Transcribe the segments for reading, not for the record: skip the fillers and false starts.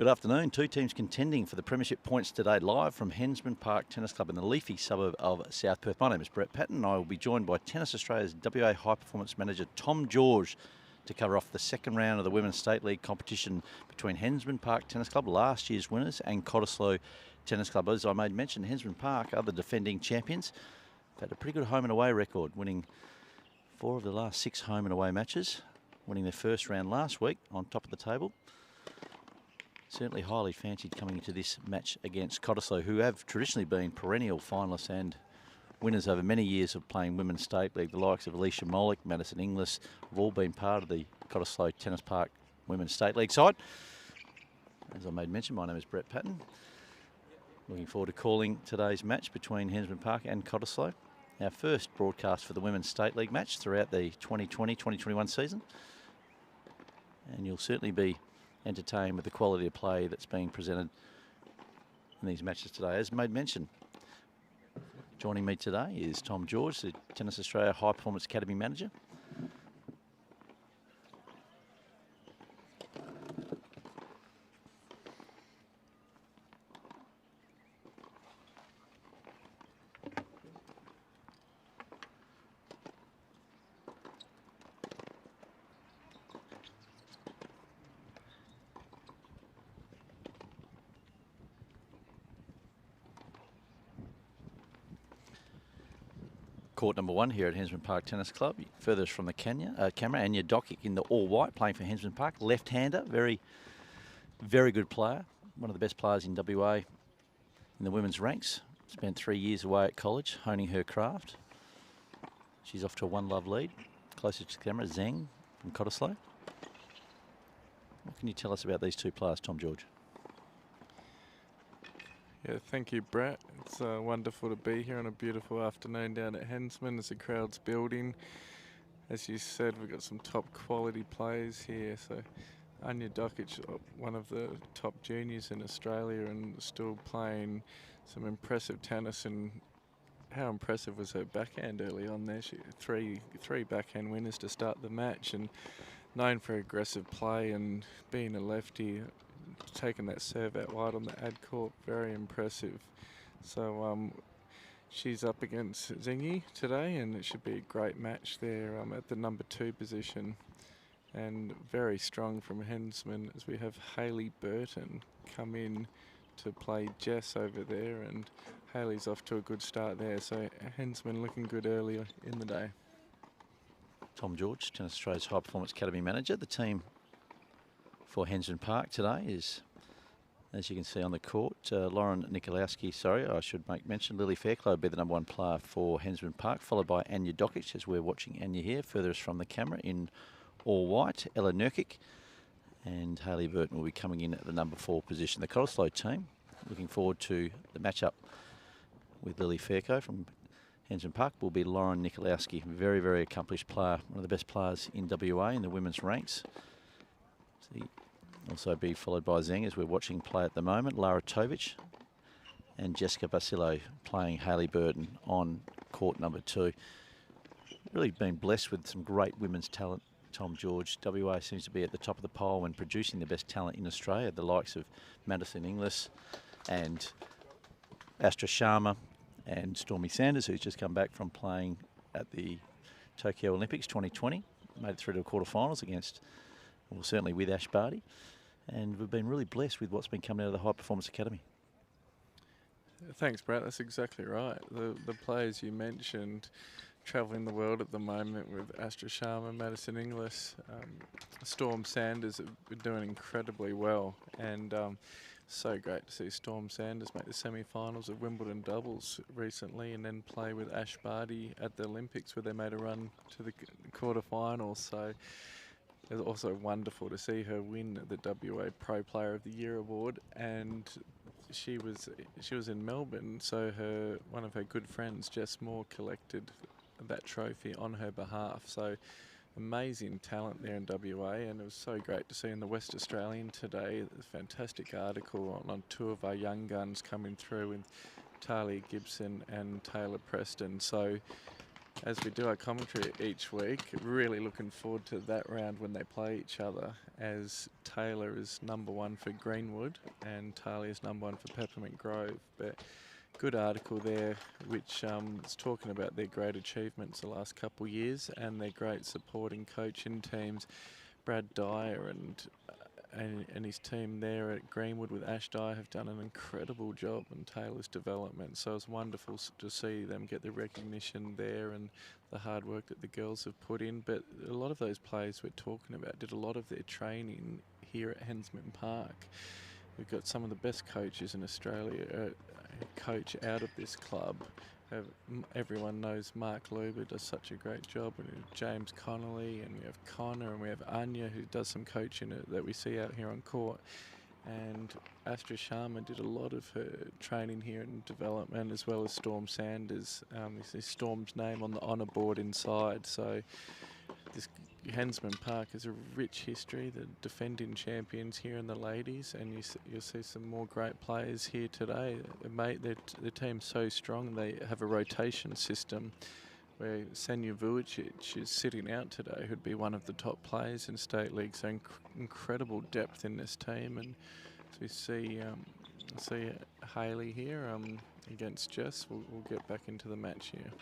Good afternoon. Two teams contending for the premiership points today, live from Hensman Park Tennis Club in the leafy suburb of South Perth. My name is Brett Patten and I will be joined by Tennis Australia's WA High Performance Manager Tom George to cover off the second round of the Women's State League competition between Hensman Park Tennis Club, last year's winners, and Cottesloe Tennis Club. As I made mention, Hensman Park are the defending champions. They've had a pretty good home and away record, winning 4 of the last 6 home and away matches, winning their first round last week on top of the table. Certainly highly fancied coming into this match against Cottesloe, who have traditionally been perennial finalists and winners over many years of playing Women's State League. The likes of Alicia Molick, Madison Inglis have all been part of the Cottesloe Tennis Park Women's State League side. As I made mention, my name is Brett Patten. Looking forward to calling today's match between Hensman Park and Cottesloe. Our first broadcast for the Women's State League match throughout the 2020-2021 season. And you'll certainly be entertained with the quality of play that's being presented in these matches today. As made mention, joining me today is Tom George, the Tennis Australia High Performance Academy Manager. Court number 1 here at Hensman Park Tennis Club. Furthest from the camera, Anya Doc in the all-white, playing for Hensman Park. Left-hander, very good player. One of the best players in WA in the women's ranks. Spent 3 years away at college, honing her craft. She's off to a 1-love lead. Closer to the camera, Zheng from Cottesloe. What can you tell us about these two players, Tom George? Yeah, thank you, Brett. It's wonderful to be here on a beautiful afternoon down at Hensman as the crowd's building. As you said, we've got some top quality players here. So Anya Dokic, one of the top juniors in Australia and still playing some impressive tennis. And how impressive was her backhand early on there? She three backhand winners to start the match, and known for aggressive play and being a lefty. Taking that serve out wide on the ad court, very impressive. So she's up against Xinyi today, and it should be a great match there at the number 2 position. And very strong from Hensman as we have Hayley Burton come in to play Jess over there, and Hayley's off to a good start there. So Hensman looking good earlier in the day. Tom George, Tennis Australia's High Performance Academy Manager. The team for Hensman Park today is, as you can see on the court, Nikoloski, I should make mention, Lily Fairclough will be the number 1 player for Hensman Park, followed by Anya Doc, as we're watching Anya here, furthest from the camera in all white, Nurkic, and Hayley Burton will be coming in at the number 4 position. The Cottesloe team, looking forward to the matchup with Lily Fairclough from Hensman Park, will be Nikoloski, very, very accomplished player, one of the best players in WA in the women's ranks. Also be followed by Zheng, as we're watching play at the moment. Lara, Tovich, and Jessica Basilio playing Hayley Burton on court number 2. Really been blessed with some great women's talent, Tom George. WA seems to be at the top of the pile when producing the best talent in Australia. The likes of Madison Inglis and Astra Sharma and Stormy Sanders, who's just come back from playing at the Tokyo Olympics 2020. Made it through to the quarterfinals against, well, certainly with Ash Barty. And we've been really blessed with what's been coming out of the High Performance Academy. Thanks, Brett. That's exactly right. The players you mentioned travelling the world at the moment with Astra Sharma, Madison Inglis, Storm Sanders have been doing incredibly well. And so great to see Storm Sanders make the semi-finals of Wimbledon doubles recently and then play with Ash Barty at the Olympics where they made a run to the quarterfinals. So it's also wonderful to see her win the WA Pro Player of the Year award, and she was in Melbourne, so one of her good friends, Jess Moore, collected that trophy on her behalf. So amazing talent there in WA, and it was so great to see in the West Australian today a fantastic article on 2 of our young guns coming through with Talia Gibson and Taylor Preston. So as we do our commentary each week, really looking forward to that round when they play each other, as Taylor is #1 for Greenwood and Talia is #1 for Peppermint Grove. But good article there, which is talking about their great achievements the last couple of years and their great supporting coaching teams. Brad Dyer and his team there at Greenwood with Ash Dyer have done an incredible job in Taylor's development. So it's wonderful to see them get the recognition there and the hard work that the girls have put in. But a lot of those players we're talking about did a lot of their training here at Hensman Park. We've got some of the best coaches in Australia coach out of this club. Everyone knows Mark Luber does such a great job, and James Connolly, and we have Connor, and we have Anya, who does some coaching that we see out here on court. And Astra Sharma did a lot of her training here in development, as well as Storm Sanders. You see Storm's name on the honour board inside. So this Hensman Park has a rich history, the defending champions here in the ladies, and you'll see some more great players here today. Mate, their team's so strong, they have a rotation system where Anja Doc is sitting out today, who'd be one of the top players in state league. So incredible depth in this team, and so we see Hayley here against Jess. We'll get back into the match here.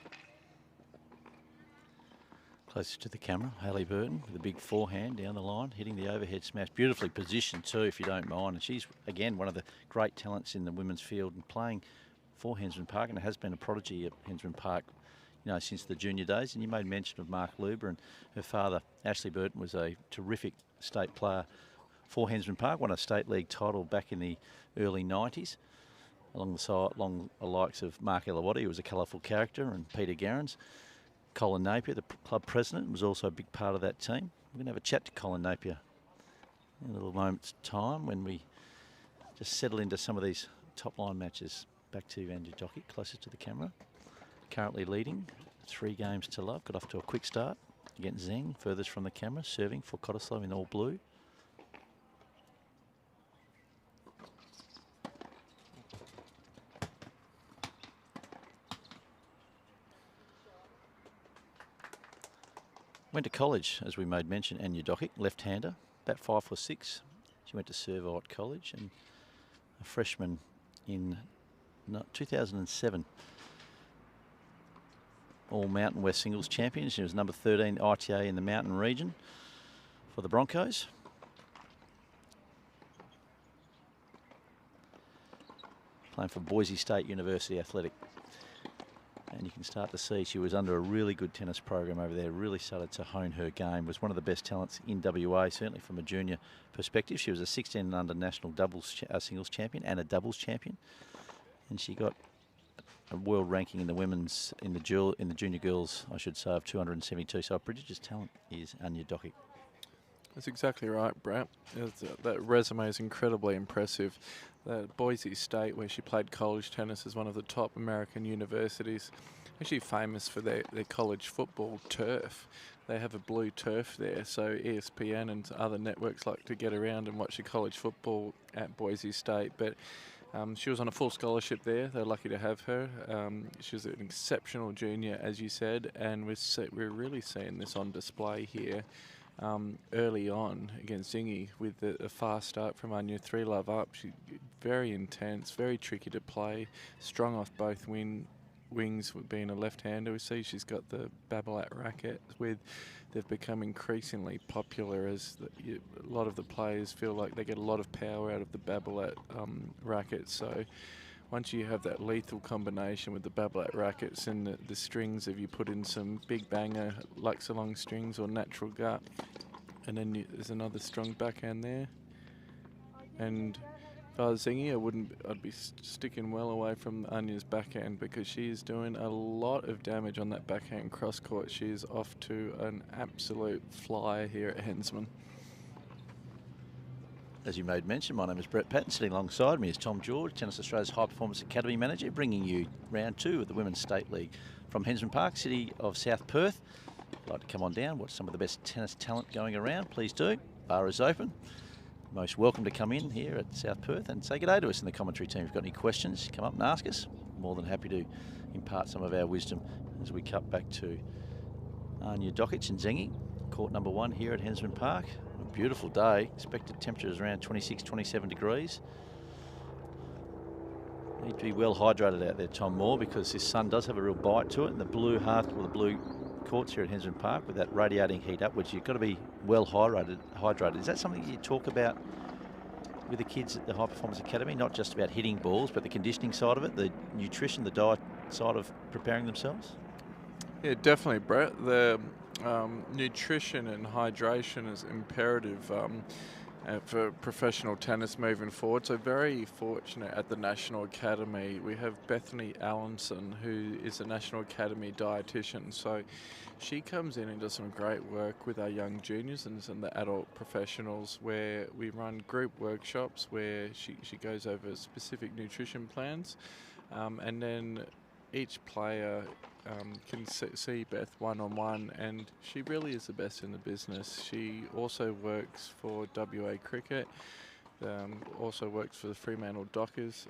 Closer to the camera, Hayley Burton with a big forehand down the line, hitting the overhead smash. Beautifully positioned too, if you don't mind. And she's, again, one of the great talents in the women's field and playing for Hensman Park, and it has been a prodigy at Hensman Park, you know, since the junior days. And you made mention of Mark Luber, and her father, Ashley Burton, was a terrific state player for Hensman Park, won a state league title back in the early 90s, along the likes of Mark Elawati, who was a colourful character, and Peter Garens. Colin Napier, the club president, was also a big part of that team. We're going to have a chat to Colin Napier in a little moment's time when we just settle into some of these top-line matches. Back to Anya Doc, closer to the camera. Currently leading 3 games to love. Got off to a quick start against Zheng, furthest from the camera, serving for Cottesloe in all blue. Went to college, as we made mention, Anya Doc, left-hander, about 5'6". She went to Servite College, and a freshman in 2007. All Mountain West singles champion. She was number 13 ITA in the Mountain region for the Broncos. Playing for Boise State University Athletic. And you can start to see she was under a really good tennis program over there, really started to hone her game, was one of the best talents in WA, certainly from a junior perspective. She was a 16 and under national doubles singles champion and a doubles champion. And she got a world ranking in the women's, in the junior girls, I should say, of 272. So a prodigious talent is Anya Doc. That's exactly right, Brett. That resume is incredibly impressive. Boise State, where she played college tennis, is one of the top American universities. Actually famous for their college football turf. They have a blue turf there, so ESPN and other networks like to get around and watch the college football at Boise State. But she was on a full scholarship there. They're lucky to have her. She was an exceptional junior, as you said, and we're really seeing this on display here. Early on against Xinyi with a fast start from Anya, 3-love up. She very intense, very tricky to play, strong off both wings with being a left-hander. We see she's got the Babolat racket. They've become increasingly popular as a lot of the players feel like they get a lot of power out of the Babolat racket. So once you have that lethal combination with the Babolat rackets and the strings, if you put in some big banger Luxalong strings or natural gut, and then there's another strong backhand there. And if I was Xinyi, I'd be sticking well away from Anya's backhand, because she is doing a lot of damage on that backhand cross court. She is off to an absolute flyer here at Hensman. As you made mention, my name is Brett Patten. Sitting alongside me is Tom George, Tennis Australia's High Performance Academy Manager, bringing you round 2 of the Women's State League from Hensman Park, city of South Perth. If you'd like to come on down, watch some of the best tennis talent going around, please do. Bar is open. Most welcome to come in here at South Perth and say good day to us in the commentary team. If you've got any questions, come up and ask us. more than happy to impart some of our wisdom as we cut back to Anya Dokic and Xinyi, court number 1 here at Hensman Park. A beautiful day. Expected temperatures around 26, 27 degrees. Need to be well hydrated out there, Tom Moore, because this sun does have a real bite to it. And the blue hearth, or the blue courts here at Hensman Park, with that radiating heat upwards, you've got to be well hydrated. Is that something you talk about with the kids at the High Performance Academy? Not just about hitting balls, but the conditioning side of it, the nutrition, the diet side of preparing themselves? Yeah, definitely, Brett. The nutrition and hydration is imperative for professional tennis moving forward. So very fortunate at the National Academy. We have Bethany Allenson, who is a National Academy dietitian. So she comes in and does some great work with our young juniors and the adult professionals, where we run group workshops where she goes over specific nutrition plans, and then each player can see Beth one-on-one, and she really is the best in the business. She also works for WA Cricket, also works for the Fremantle Dockers,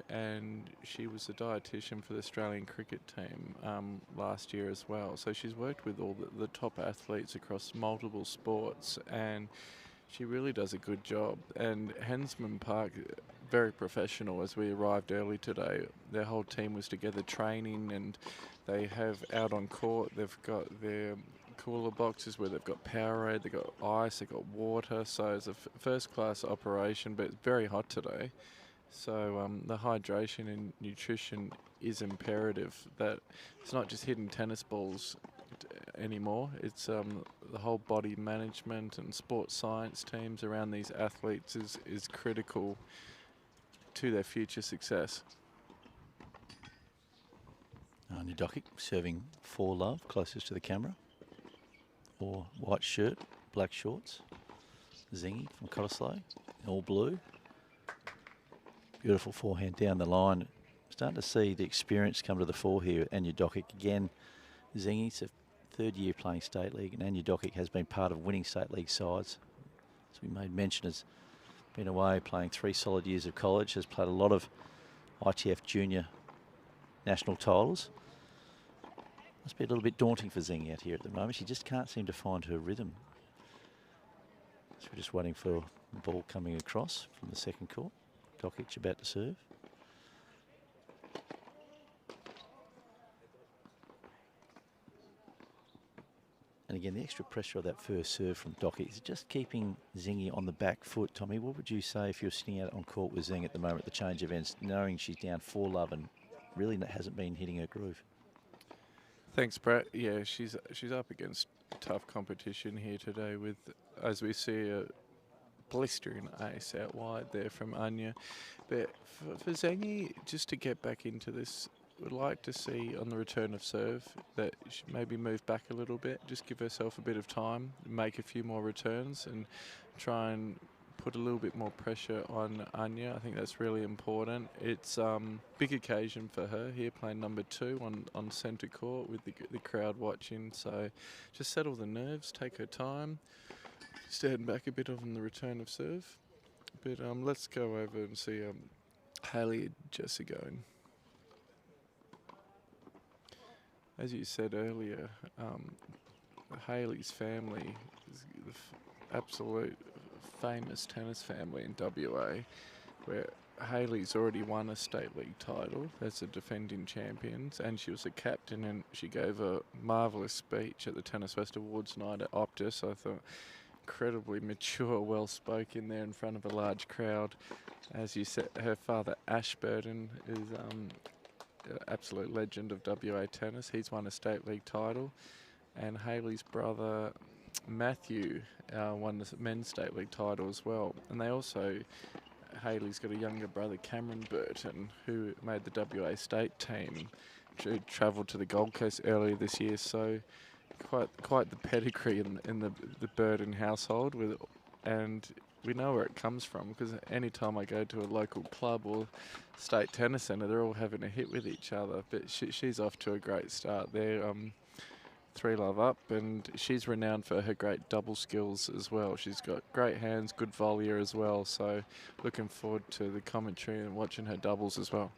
and she was a dietitian for the Australian cricket team last year as well. So she's worked with all the top athletes across multiple sports, and she really does a good job. And Hensman Park, very professional. As we arrived early today, their whole team was together training, and they have out on court, they've got their cooler boxes where they've got Powerade, they've got ice, they've got water. So it's a first class operation, but it's very hot today. So the hydration and nutrition is imperative. That it's not just hitting tennis balls anymore. It's the whole body management and sports science teams around these athletes is critical to their future success. Anya Doc serving for love, closest to the camera. Or white shirt, black shorts. Xinyi from Cottesloe, all blue. Beautiful forehand down the line. Starting to see the experience come to the fore here. Anya Doc again. Xinyi's a 3rd year playing State League, and Anya Doc has been part of winning State League sides. As we made mention, has been away playing 3 solid years of college, has played a lot of ITF junior national titles. Must be a little bit daunting for Zheng out here at the moment. She just can't seem to find her rhythm. So we're just waiting for the ball coming across from the second court. Dokic about to serve. And again, the extra pressure of that first serve from Dokic is just keeping Xinyi on the back foot. Tommy, what would you say if you're sitting out on court with Zheng at the moment, the change of ends, knowing she's down 4-love and really hasn't been hitting her groove? Thanks, Brett. Yeah, she's up against tough competition here today with, as we see, a blistering ace out wide there from Anya. But for Xinyi, just to get back into this, would like to see on the return of serve that she maybe move back a little bit, just give herself a bit of time, make a few more returns and try and put a little bit more pressure on Anya. I think that's really important. It's big occasion for her here, playing number 2 on centre court with the crowd watching. So just settle the nerves, take her time, stand back a bit on the return of serve. But let's go over and see Hayley and Jesse going. As you said earlier, Hayley's family is the absolute famous tennis family in WA, where Hayley's already won a State League title as a defending champions, and she was a captain, and she gave a marvellous speech at the Tennis West Awards night at Optus. I thought incredibly mature, well-spoken there in front of a large crowd. As you said, her father Ash Burton is an absolute legend of WA tennis. He's won a State League title, and Hayley's brother Matthew won the men's State League title as well. And they also, Hayley's got a younger brother, Cameron Burton, who made the WA state team, travelled to the Gold Coast earlier this year. So quite the pedigree in the Burton household, and we know where it comes from, because any time I go to a local club or state tennis centre, they're all having a hit with each other. But she's off to a great start there. 3-love up, and she's renowned for her great double skills as well. She's got great hands, good volleyer as well, so looking forward to the commentary and watching her doubles as well.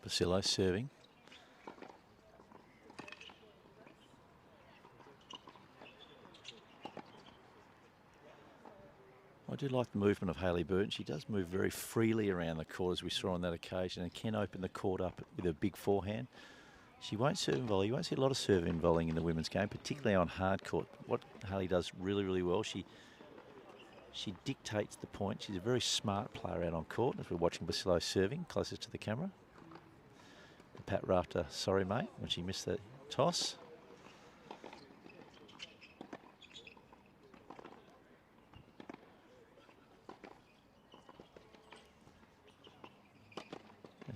Basilio serving. I do like the movement of Hayley Burton. She does move very freely around the court, as we saw on that occasion, and can open the court up with a big forehand. She won't serve and volley. You won't see a lot of serving and volleying in the women's game, particularly on hard court. What Hayley does really, really well, she dictates the point. She's a very smart player out on court, as we're watching Basilio serving closest to the camera. Pat Rafter, sorry mate, when she missed that toss.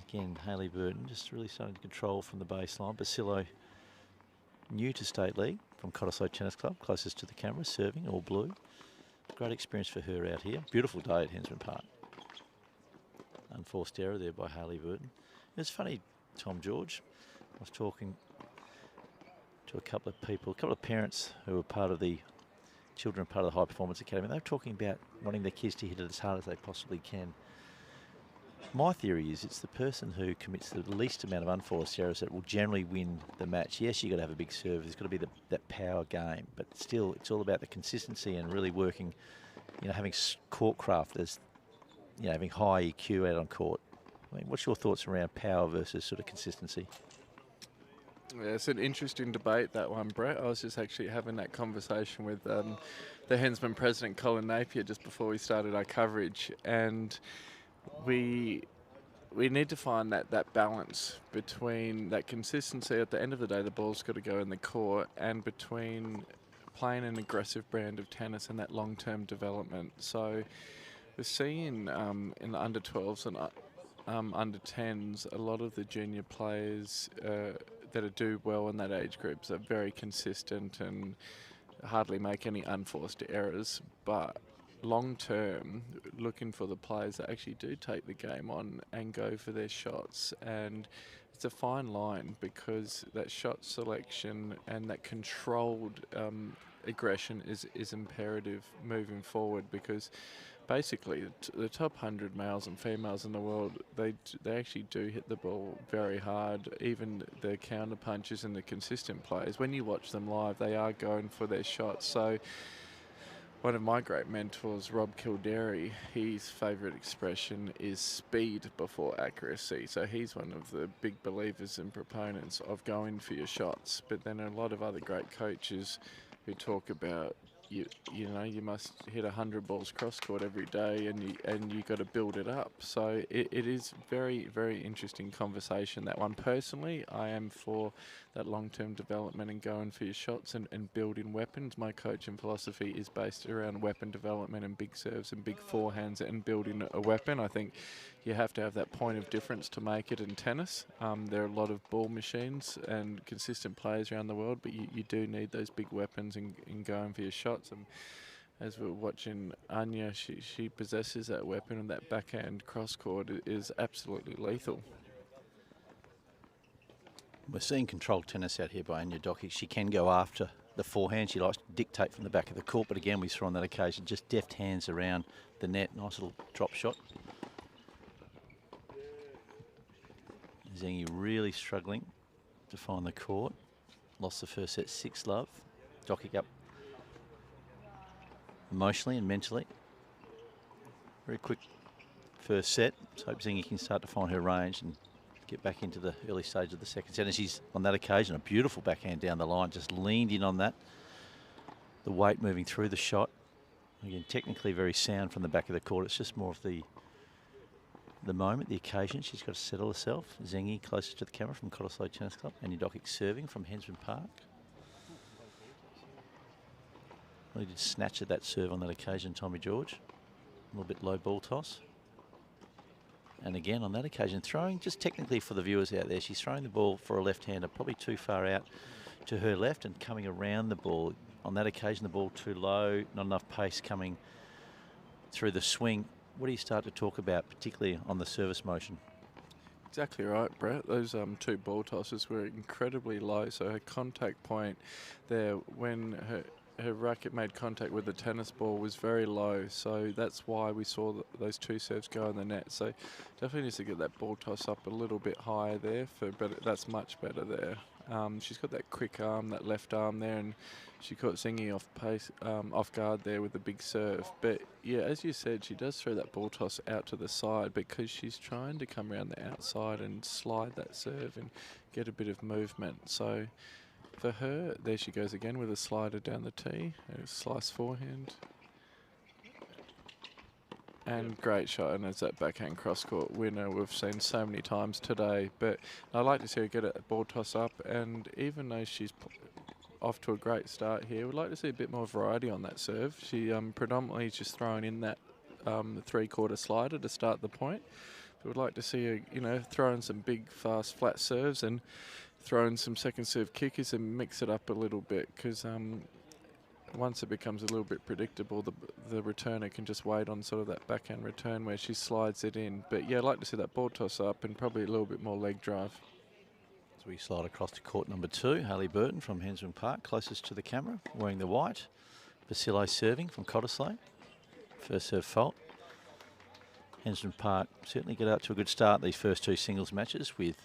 Again, Hayley Burton just really starting to control from the baseline. Basilio, new to State League from Cottesloe Tennis Club, closest to the camera, serving, all blue. Great experience for her out here. Beautiful day at Hensman Park. Unforced error there by Hayley Burton. It's funny, Tom George, I was talking to a couple of people, a couple of parents who were part of the children, part of the High Performance Academy. They were talking about wanting their kids to hit it as hard as they possibly can. My theory is it's the person who commits the least amount of unforced errors that will generally win the match. Yes, you've got to have a big serve. There's got to be that power game. But still, it's all about the consistency and really working, having court craft as, having high EQ out on court. I mean, what's your thoughts around power versus sort of consistency? Yeah, it's an interesting debate, that one, Brett. I was just actually having that conversation with the Hensman president, Colin Napier, just before we started our coverage. And we need to find that balance between that consistency. At the end of the day, the ball's got to go in the court, and between playing an aggressive brand of tennis and that long-term development. So we're seeing in the under-12s and under-10s, a lot of the junior players that do well in that age groups are very consistent and hardly make any unforced errors. But long term, looking for the players that actually do take the game on and go for their shots. And it's a fine line, because that shot selection and that controlled aggression is imperative moving forward, because basically the top 100 males and females in the world, they actually do hit the ball very hard. Even the counter punches and the consistent players, when you watch them live, they are going for their shots. So one of my great mentors, Rob Kildare, his favourite expression is speed before accuracy. So he's one of the big believers and proponents of going for your shots. But then a lot of other great coaches who talk about you must hit 100 balls cross court every day, and you got to build it up. So it is very, very interesting conversation, that one. Personally, I am for that long-term development and going for your shots and building weapons. My coaching philosophy is based around weapon development and big serves and big forehands and building a weapon. I think you have to have that point of difference to make it in tennis. There are a lot of ball machines and consistent players around the world, but you do need those big weapons in going for your shots. And as we're watching Anya, she possesses that weapon, and that backhand cross-court is absolutely lethal. We're seeing controlled tennis out here by Anya Doc. She can go after the forehand. She likes to dictate from the back of the court, but again, we saw on that occasion just deft hands around the net. Nice little drop shot. Xinyi really struggling to find the court. Lost the first set 6-love. Dokic up emotionally and mentally. Very quick first set. Let's hope Xinyi can start to find her range and get back into the early stage of the second set. And she's, on that occasion, a beautiful backhand down the line, just leaned in on that. The weight moving through the shot. Again, technically very sound from the back of the court. It's just more of the moment, the occasion. She's got to settle herself. Xinyi closer to the camera from Cottesloe Tennis Club. Anya Doc serving from Hensman Park. Really did snatch at that serve on that occasion, Tommy George. A little bit low ball toss. And again, on that occasion, throwing, just technically for the viewers out there, she's throwing the ball for a left-hander, probably too far out to her left and coming around the ball. On that occasion, the ball too low, not enough pace coming through the swing. What do you start to talk about, particularly on the service motion? Exactly right, Brett. Those two ball tosses were incredibly low, so her contact point there, when her racket made contact with the tennis ball was very low, so that's why we saw those 2 serves go in the net. So definitely needs to get that ball toss up a little bit higher there, but that's much better there. She's got that quick arm, that left arm there, and she caught Xinyi off guard there with a big serve. But yeah, as you said, she does throw that ball toss out to the side because she's trying to come around the outside and slide that serve and get a bit of movement. So for her, there she goes again with a slider down the tee, a slice forehand. And great shot, and it's that backhand cross-court winner we've seen so many times today. But I like to see her get a ball toss up, and even though she's off to a great start here, we'd like to see a bit more variety on that serve. She predominantly is just throwing in that 3/4 slider to start the point. But we'd like to see her, you know, throw in some big, fast, flat serves and throw in some second serve kickers and mix it up a little bit, because once it becomes a little bit predictable, the returner can just wait on sort of that backhand return where she slides it in. But yeah, I'd like to see that ball toss up and probably a little bit more leg drive. As we slide across to court number 2, Hayley Burton from Hensman Park, closest to the camera, wearing the white. Basilio serving from Cottesloe. First serve fault. Hensman Park certainly get out to a good start these first 2 singles matches with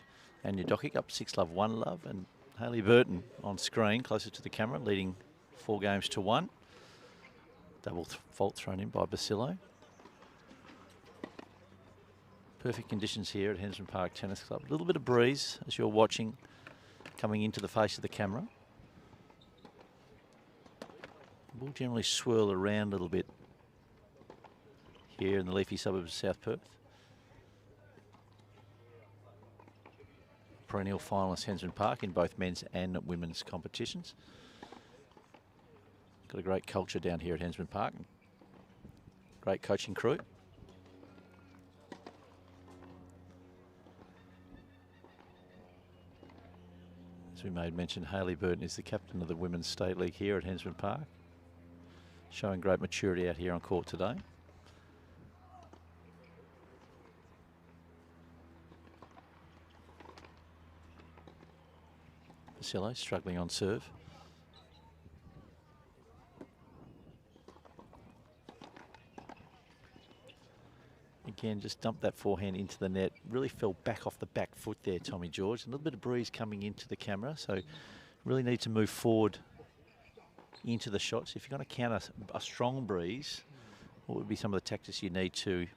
Anya Doc up 6-love, 1-love, and Hayley Burton on screen, closer to the camera, leading 4 games to 1. Double fault thrown in by Basilio. Perfect conditions here at Hensman Park Tennis Club. A little bit of breeze as you're watching coming into the face of the camera. The ball generally swirl around a little bit here in the leafy suburbs of South Perth. Perennial finalist Hensman Park in both men's and women's competitions. Got a great culture down here at Hensman Park. Great coaching crew. As we made mention, Hayley Burton is the captain of the Women's State League here at Hensman Park. Showing great maturity out here on court today. Basilio struggling on serve. Again, just dumped that forehand into the net. Really fell back off the back foot there, Tommy George. A little bit of breeze coming into the camera, so really need to move forward into the shots. If you're going to counter a strong breeze, what would be some of the tactics you need to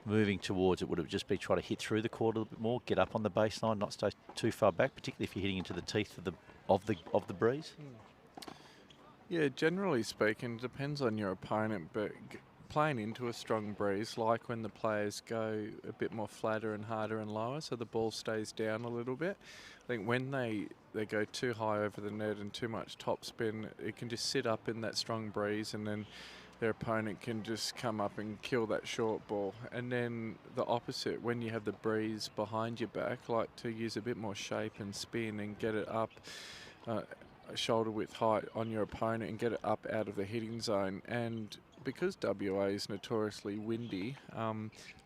moving towards it? Would it just be try to hit through the court a little bit more, get up on the baseline, not stay too far back, particularly if you're hitting into the teeth of the breeze? Yeah, generally speaking, it depends on your opponent, but playing into a strong breeze, like when the players go a bit more flatter and harder and lower, so the ball stays down a little bit. I think when they go too high over the net and too much topspin, it can just sit up in that strong breeze, and then their opponent can just come up and kill that short ball. And then the opposite, when you have the breeze behind your back, like to use a bit more shape and spin and get it up shoulder width height on your opponent and get it up out of the hitting zone. And because WA is notoriously windy, a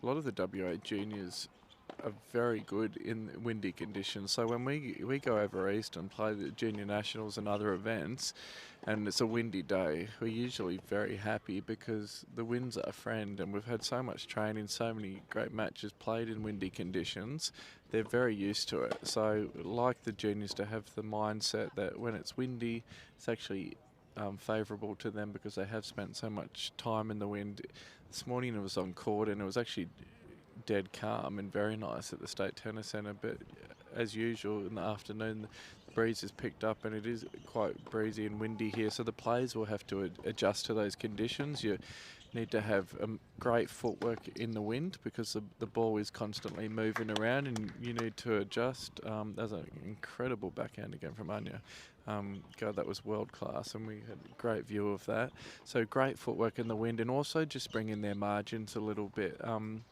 lot of the WA juniors are very good in windy conditions. So when we go over east and play the junior nationals and other events, and it's a windy day, we're usually very happy because the wind's our friend, and we've had so much training, so many great matches played in windy conditions. They're very used to it. So like the juniors to have the mindset that when it's windy, it's actually favourable to them because they have spent so much time in the wind. This morning it was on court and it was actually dead calm and very nice at the State Tennis Centre, but as usual in the afternoon the breeze is picked up and it is quite breezy and windy here, so the players will have to adjust to those conditions. You need to have great footwork in the wind because the ball is constantly moving around and you need to adjust. There's an incredible backhand again from Anya. God, that was world class, and we had a great view of that. So great footwork in the wind, and also just bring in their margins a little bit.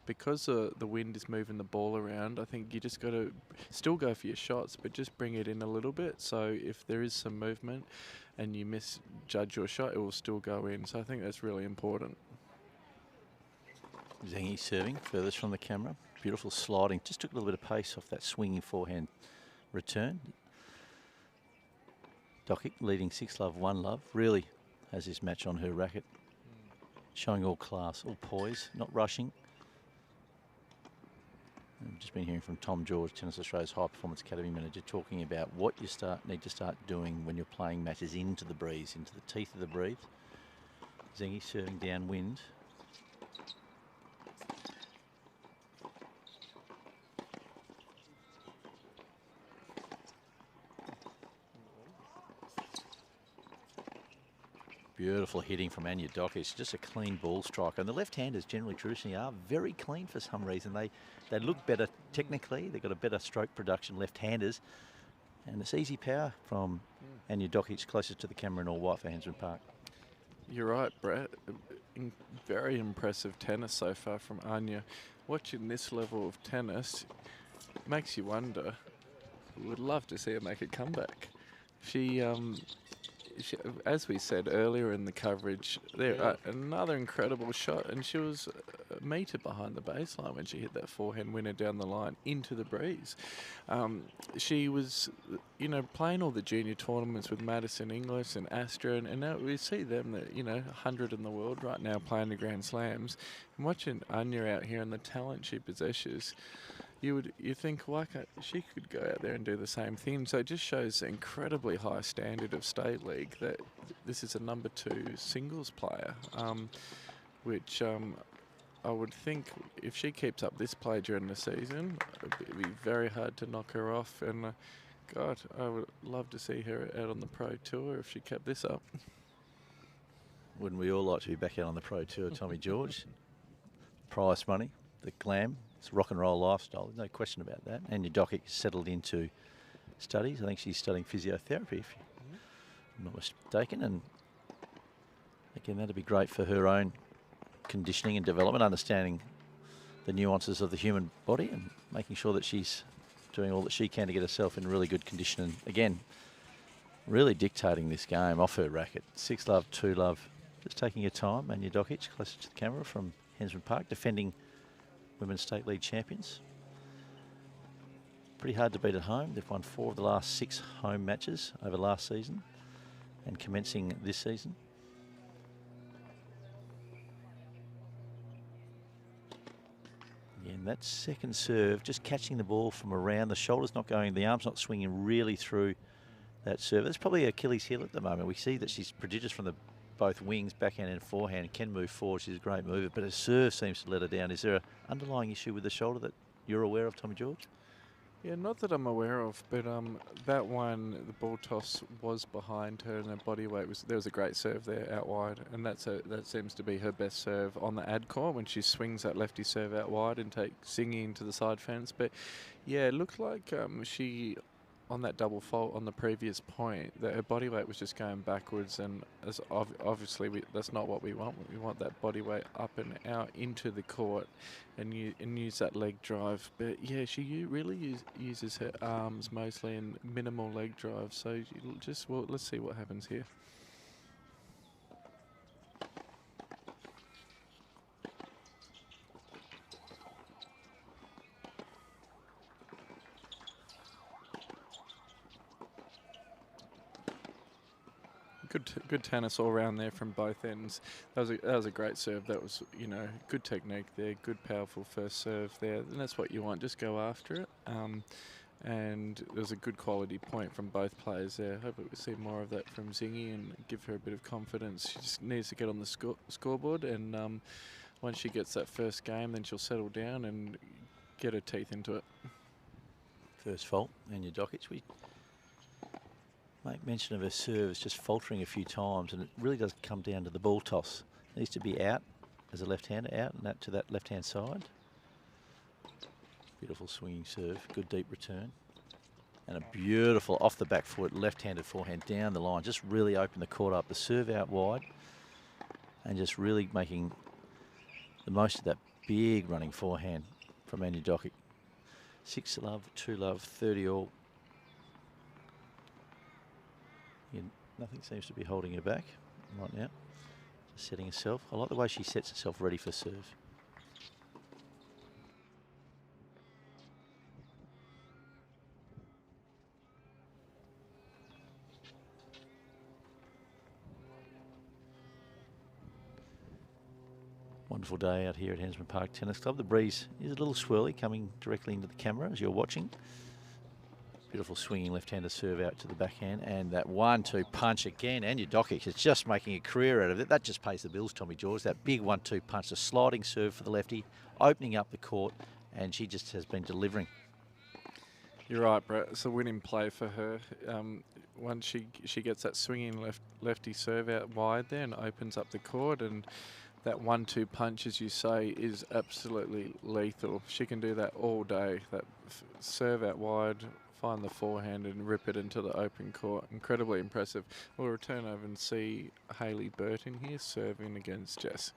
Because the wind is moving the ball around, I think you just got to still go for your shots, but just bring it in a little bit. So if there is some movement and you misjudge your shot, it will still go in. So I think that's really important. Xinyi serving furthest from the camera. Beautiful sliding. Just took a little bit of pace off that swinging forehand return. Dokic leading 6-love, 1-love. Really has this match on her racket. Showing all class, all poise, not rushing. I've just been hearing from Tom George, Tennis Australia's High Performance Academy Manager, talking about what you need to start doing when you're playing matches into the breeze, into the teeth of the breeze. Xinyi serving downwind. Beautiful hitting from Anya Doc. It's just a clean ball striker. And the left-handers generally traditionally are very clean for some reason. They look better technically. They've got a better stroke production, left-handers. And it's easy power from Anya Doc. It's closest to the camera in all white for Hensman Park. You're right, Brett. Very impressive tennis so far from Anya. Watching this level of tennis makes you wonder. Would love to see her make a comeback. She, as we said earlier in the coverage, another incredible shot, and she was a metre behind the baseline when she hit that forehand winner down the line into the breeze. She was, playing all the junior tournaments with Madison Inglis and Astra, and now we see them, 100 in the world right now playing the Grand Slams. And watching Anya out here and the talent she possesses, you think, why can't she could go out there and do the same thing? So it just shows the incredibly high standard of state league that this is a number 2 singles player, which I would think if she keeps up this play during the season, it'd be very hard to knock her off. And God, I would love to see her out on the Pro Tour if she kept this up. Wouldn't we all like to be back out on the Pro Tour, Tommy George? Prize money, the glam. It's a rock and roll lifestyle, there's no question about that. Anya Dokic settled into studies. I think she's studying physiotherapy, if I'm not mistaken. And again, that'd be great for her own conditioning and development, understanding the nuances of the human body and making sure that she's doing all that she can to get herself in really good condition. And again, really dictating this game off her racket. 6-love, 2-love, just taking her time. Anya Dokic, closer to the camera from Hensman Park, defending Women's State League champions. Pretty hard to beat at home. They've won 4 of the last 6 home matches over last season and commencing this season. And that second serve, just catching the ball from around, the shoulders not going, the arms not swinging really through that serve. It's probably Achilles heel at the moment. We see that she's prodigious from both wings, backhand and forehand, can move forward. She's a great mover, but her serve seems to let her down. Is there an underlying issue with the shoulder that you're aware of, Tommy George? Yeah, not that I'm aware of, but that one, the ball toss was behind her, and her body weight there was a great serve there out wide, and that seems to be her best serve on the ad core when she swings that lefty serve out wide and takes Xinyi into the side fence. But yeah, it looked like she, on that double fault on the previous point, that her body weight was just going backwards, and as obviously that's not what we want. We want that body weight up and out into the court and use that leg drive. But yeah, she really uses her arms mostly and minimal leg drive. So let's see what happens here. Good tennis all around there from both ends. That was a great serve. That was, good technique there, good powerful first serve there, and that's what you want. Just go after it. And there was a good quality point from both players there. Hope we see more of that from Xinyi and give her a bit of confidence. She just needs to get on the scoreboard, and once she gets that first game, then she'll settle down and get her teeth into it. First fault, Anya Dokic. We make mention of her serves just faltering a few times, and it really does come down to the ball toss. It needs to be out as a left-hander, out and that to that left-hand side. Beautiful swinging serve, good deep return. And a beautiful off the back foot, left-handed forehand down the line. Just really open the court up. The serve out wide and just really making the most of that big running forehand from Anya Dokic. 6-love, 2-love, 30 all. Nothing seems to be holding her back right now. Just setting herself. I like the way she sets herself ready for serve. Wonderful day out here at Hensman Park Tennis Club. The breeze is a little swirly coming directly into the camera as you're watching. Beautiful swinging left-hander serve out to the backhand, and that 1-2 punch again. Anya Doc is just making a career out of it. That just pays the bills, Tommy George. That big 1-2 punch, a sliding serve for the lefty, opening up the court, and she just has been delivering. You're right, Brett. It's a winning play for her. Once she gets that swinging lefty serve out wide there and opens up the court, and that 1-2 punch, as you say, is absolutely lethal. She can do that all day. That serve out wide, find the forehand and rip it into the open court. Incredibly impressive. We'll return over and see Hayley Burton here serving against Jess.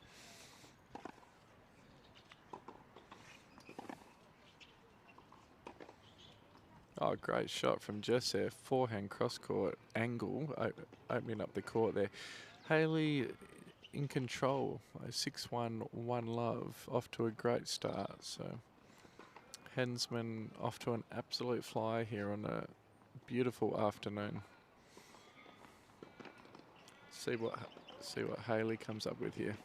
Oh, great shot from Jess there. Forehand cross-court angle, opening up the court there. Hayley in control. 6-1, 1-love. Off to a great start. So Hensman off to an absolute flyer here on a beautiful afternoon. See what Hayley comes up with here.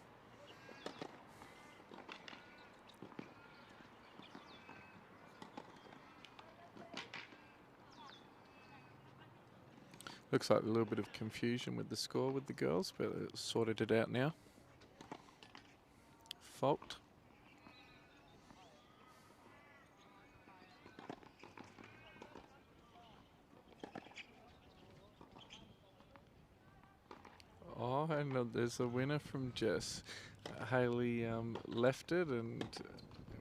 Looks like a little bit of confusion with the score with the girls, but it's sorted it out now. Fault. Oh, and there's a winner from Jess. Hayley left it and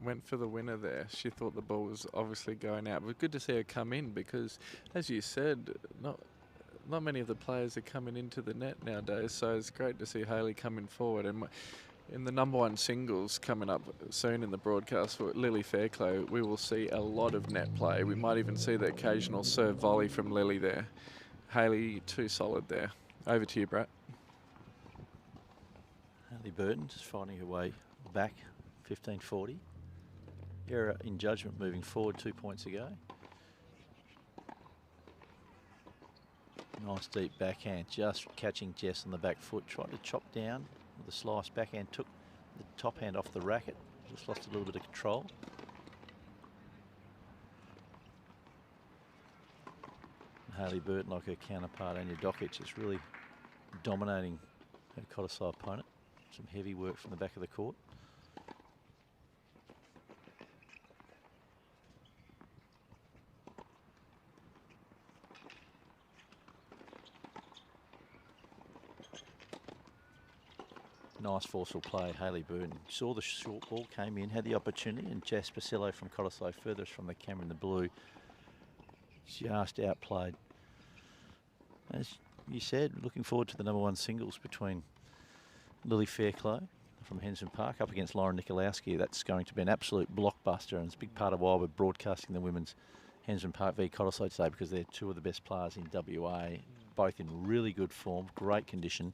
went for the winner there. She thought the ball was obviously going out. But good to see her come in because, as you said, not many of the players are coming into the net nowadays, so it's great to see Hayley coming forward. And in the #1 singles coming up soon in the broadcast for Lily Fairclough, we will see a lot of net play. We might even see the occasional serve volley from Lily there. Hayley, too solid there. Over to you, Brett. Hayley Burton just finding her way back, 15-40. Error in judgment moving forward, 2 points ago. Nice deep backhand, just catching Jess on the back foot. Tried to chop down with a slice backhand, took the top hand off the racket. Just lost a little bit of control. Hayley Burton, like her counterpart, Anya Dokic, is really dominating her Cottesloe opponent. Some heavy work from the back of the court. Nice forceful play, Hayley Burton. Saw the short ball, came in, had the opportunity, and Jess Basilio from Cottesloe, furthest from the camera in the blue, just outplayed. As you said, looking forward to the #1 singles between Lily Fairclough from Hensman Park up against Lara Nikoloski. That's going to be an absolute blockbuster, and it's a big part of why we're broadcasting the women's Hensman Park v Cottesloe today, because they're two of the best players in WA, both in really good form, great condition.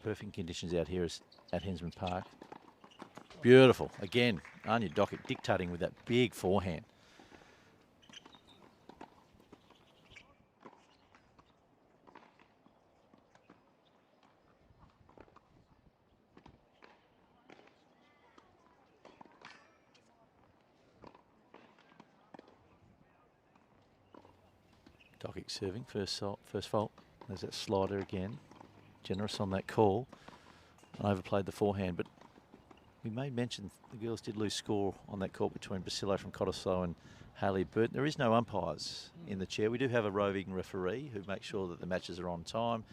Perfect conditions out here at Hensman Park. Beautiful. Again, Anya Doc dictating with that big forehand. Dokic serving, first fault. There's that slider again. Generous on that call. And overplayed the forehand, but we may mention the girls did lose score on that court between Basilio from Cottesloe and Hayley Burton. There is no umpires in the chair. We do have a roving referee who makes sure that the matches are on time,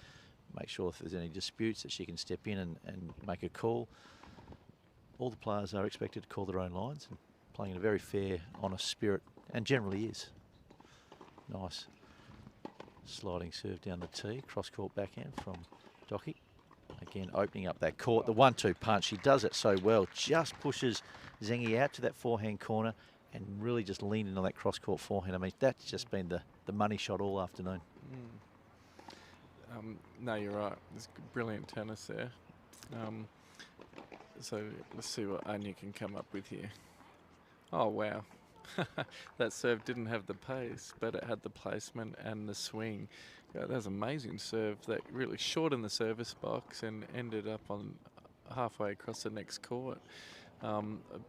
make sure if there's any disputes that she can step in and make a call. All the players are expected to call their own lines and playing in a very fair, honest spirit, and generally is. Nice sliding serve down the tee, cross-court backhand from Doki. Again, opening up that court. The 1-2 punch, he does it so well. Just pushes Xinyi out to that forehand corner and really just leaning on that cross-court forehand. I mean, that's just been the money shot all afternoon. No, you're right. It's brilliant tennis there. So let's see what Anya can come up with here. Oh, wow. That serve didn't have the pace, but it had the placement and the swing. That was an amazing serve that really shortened the service box and ended up on halfway across the next court.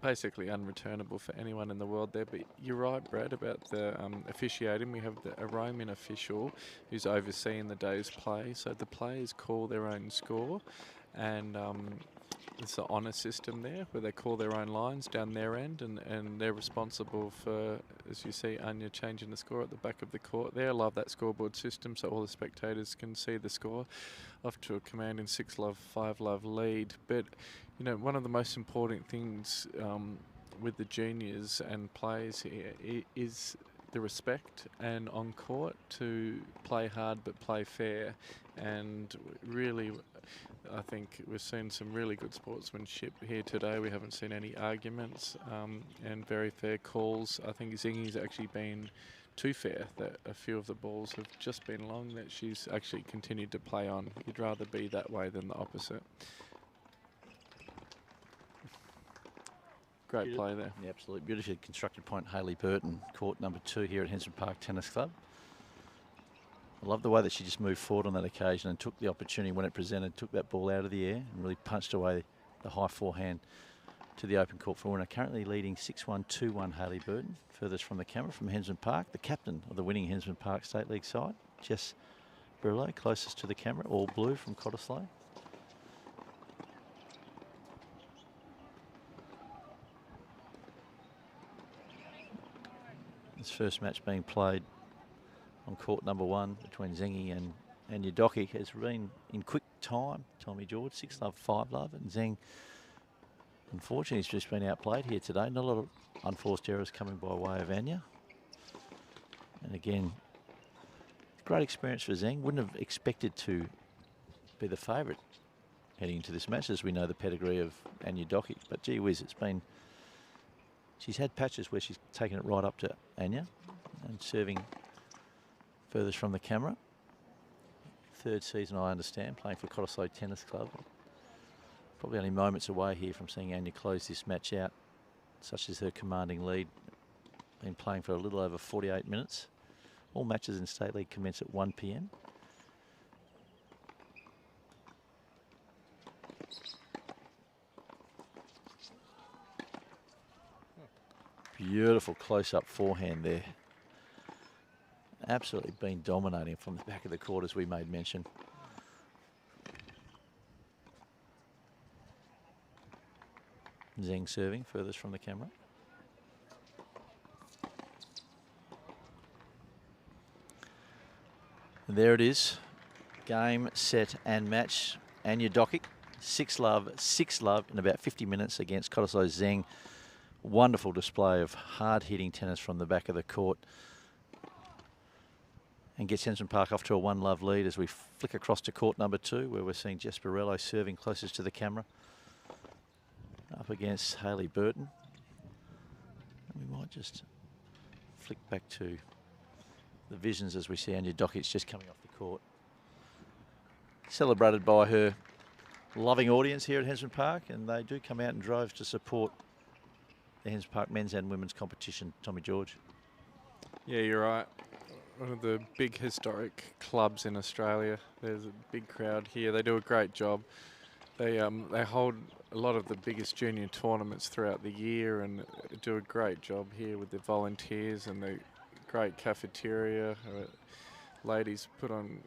Basically unreturnable for anyone in the world there. But you're right, Brad, about the officiating. We have a roaming official who's overseeing the day's play. So the players call their own score, and it's an honour system there where they call their own lines down their end, and they're responsible for, as you see, Anya changing the score at the back of the court there. I love that scoreboard system so all the spectators can see the score off to a commanding 6-love, 5-love lead. But, you know, one of the most important things with the juniors and players here is the respect and on court to play hard but play fair. And really, I think we've seen some really good sportsmanship here today. We haven't seen any arguments and very fair calls. I think Xinyi's actually been too fair, that a few of the balls have just been long that she's actually continued to play on. You'd rather be that way than the opposite. Great play there. Yeah, absolutely. Beautifully constructed point, Hayley Burton, court number 2 here at Hensman Park Tennis Club. I love the way that she just moved forward on that occasion and took the opportunity when it presented, took that ball out of the air and really punched away the high forehand to the open court for winner. Currently leading 6-1, 2-1 Hayley Burton. Furthest from the camera from Hensman Park, the captain of the winning Hensman Park State League side, Jess Brillo, closest to the camera, all blue from Cottesloe. This first match being played on court number 1 between Xinyi and Anya Doc has been in quick time. Tommy George, 6-love, 5-love, and Zheng, unfortunately, he's just been outplayed here today. Not a lot of unforced errors coming by way of Anya. And again, great experience for Zheng. Wouldn't have expected to be the favourite heading into this match, as we know the pedigree of Anya Doc. But gee whiz, it's been... She's had patches where she's taken it right up to Anya and serving furthest from the camera. 3rd season, I understand, playing for Cottesloe Tennis Club. Probably only moments away here from seeing Anya close this match out, such as her commanding lead. Been playing for a little over 48 minutes. All matches in State League commence at 1 p.m. Beautiful close-up forehand there. Absolutely been dominating from the back of the court, as we made mention. Zheng serving furthest from the camera. And there it is. Game, set and match. Anya Doc, 6-love, 6-love in about 50 minutes against Cottesloe Zheng. Wonderful display of hard-hitting tennis from the back of the court. And gets Hensman Park off to a 1-love lead as we flick across to court number 2, where we're seeing Jess Borello serving closest to the camera. Up against Hayley Burton. And we might just flick back to the visions as we see Anya Doc just coming off the court. Celebrated by her loving audience here at Hensman Park, and they do come out in droves to support the Hensman Park men's and women's competition. Tommy George. Yeah, you're right. One of the big historic clubs in Australia. There's a big crowd here. They do a great job. They hold a lot of the biggest junior tournaments throughout the year and do a great job here with the volunteers and the great cafeteria. Ladies put on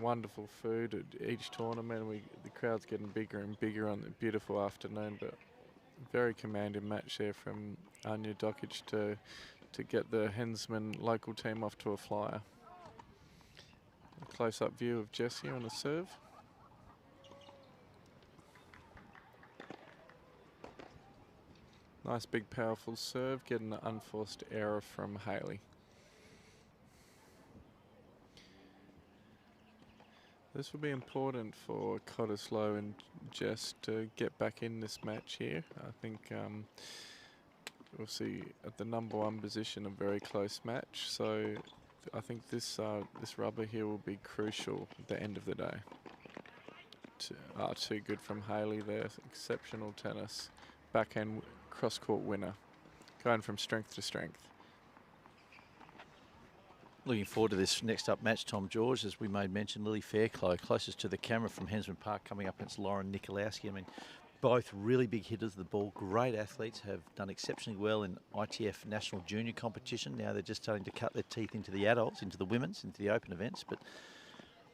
wonderful food at each tournament. The crowd's getting bigger and bigger on the beautiful afternoon, but very commanding match there from Anya Dokic to get the Hensman local team off to a flyer. A close-up view of Jessie on a serve. Nice big powerful serve, getting an unforced error from Hayley. This will be important for Cottesloe and Jess to get back in this match here. I think we'll see at the number 1 position a very close match. So I think this rubber here will be crucial at the end of the day. Too good from Hayley there. Exceptional tennis. Backhand cross-court winner. Going from strength to strength. Looking forward to this next up match, Tom George, as we made mention, Lily Fairclough, closest to the camera from Hensman Park, coming up against Lara Nikoloski. I mean, Both really big hitters of the ball, great athletes, have done exceptionally well in ITF National Junior competition. Now they're just starting to cut their teeth into the adults, into the women's, into the open events. But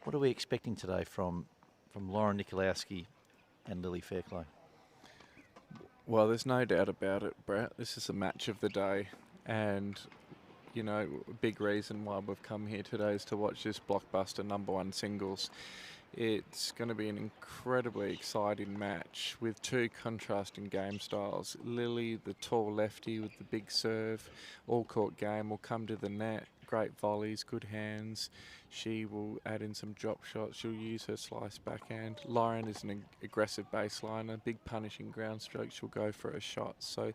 what are we expecting today from Lara Nikoloski and Lily Fairclough? Well, there's no doubt about it, Brett. This is a match of the day. And, you know, a big reason why we've come here today is to watch this blockbuster #1 singles. It's going to be an incredibly exciting match with two contrasting game styles. Lily, the tall lefty with the big serve, all-court game, will come to the net. Great volleys, good hands. She will add in some drop shots. She'll use her slice backhand. Lauren is an aggressive baseliner, big punishing ground stroke. She'll go for a shot. So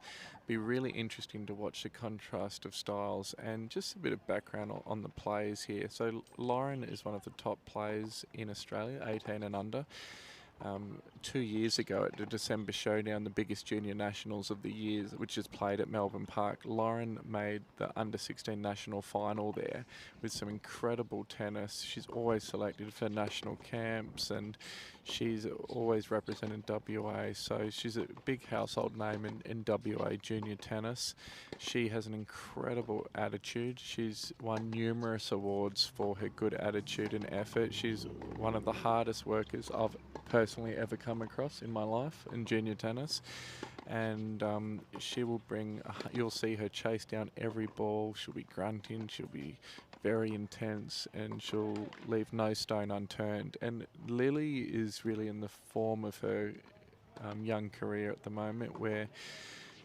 be really interesting to watch the contrast of styles. And just a bit of background on the players here. So Lauren is one of the top players in Australia, 18 and under. 2 years ago at the December Showdown, the biggest junior nationals of the year, which is played at Melbourne Park, Lauren made the under-16 national final there with some incredible tennis. She's always selected for national camps and she's always represented WA, so she's a big household name in WA junior tennis. She has an incredible attitude. She's won numerous awards for her good attitude and effort. She's one of the hardest workers I've personally ever come across in my life in junior tennis, and she will bring, you'll see her chase down every ball. She'll be grunting, she'll be very intense, and she'll leave no stone unturned. And Lily is really in the form of her young career at the moment, where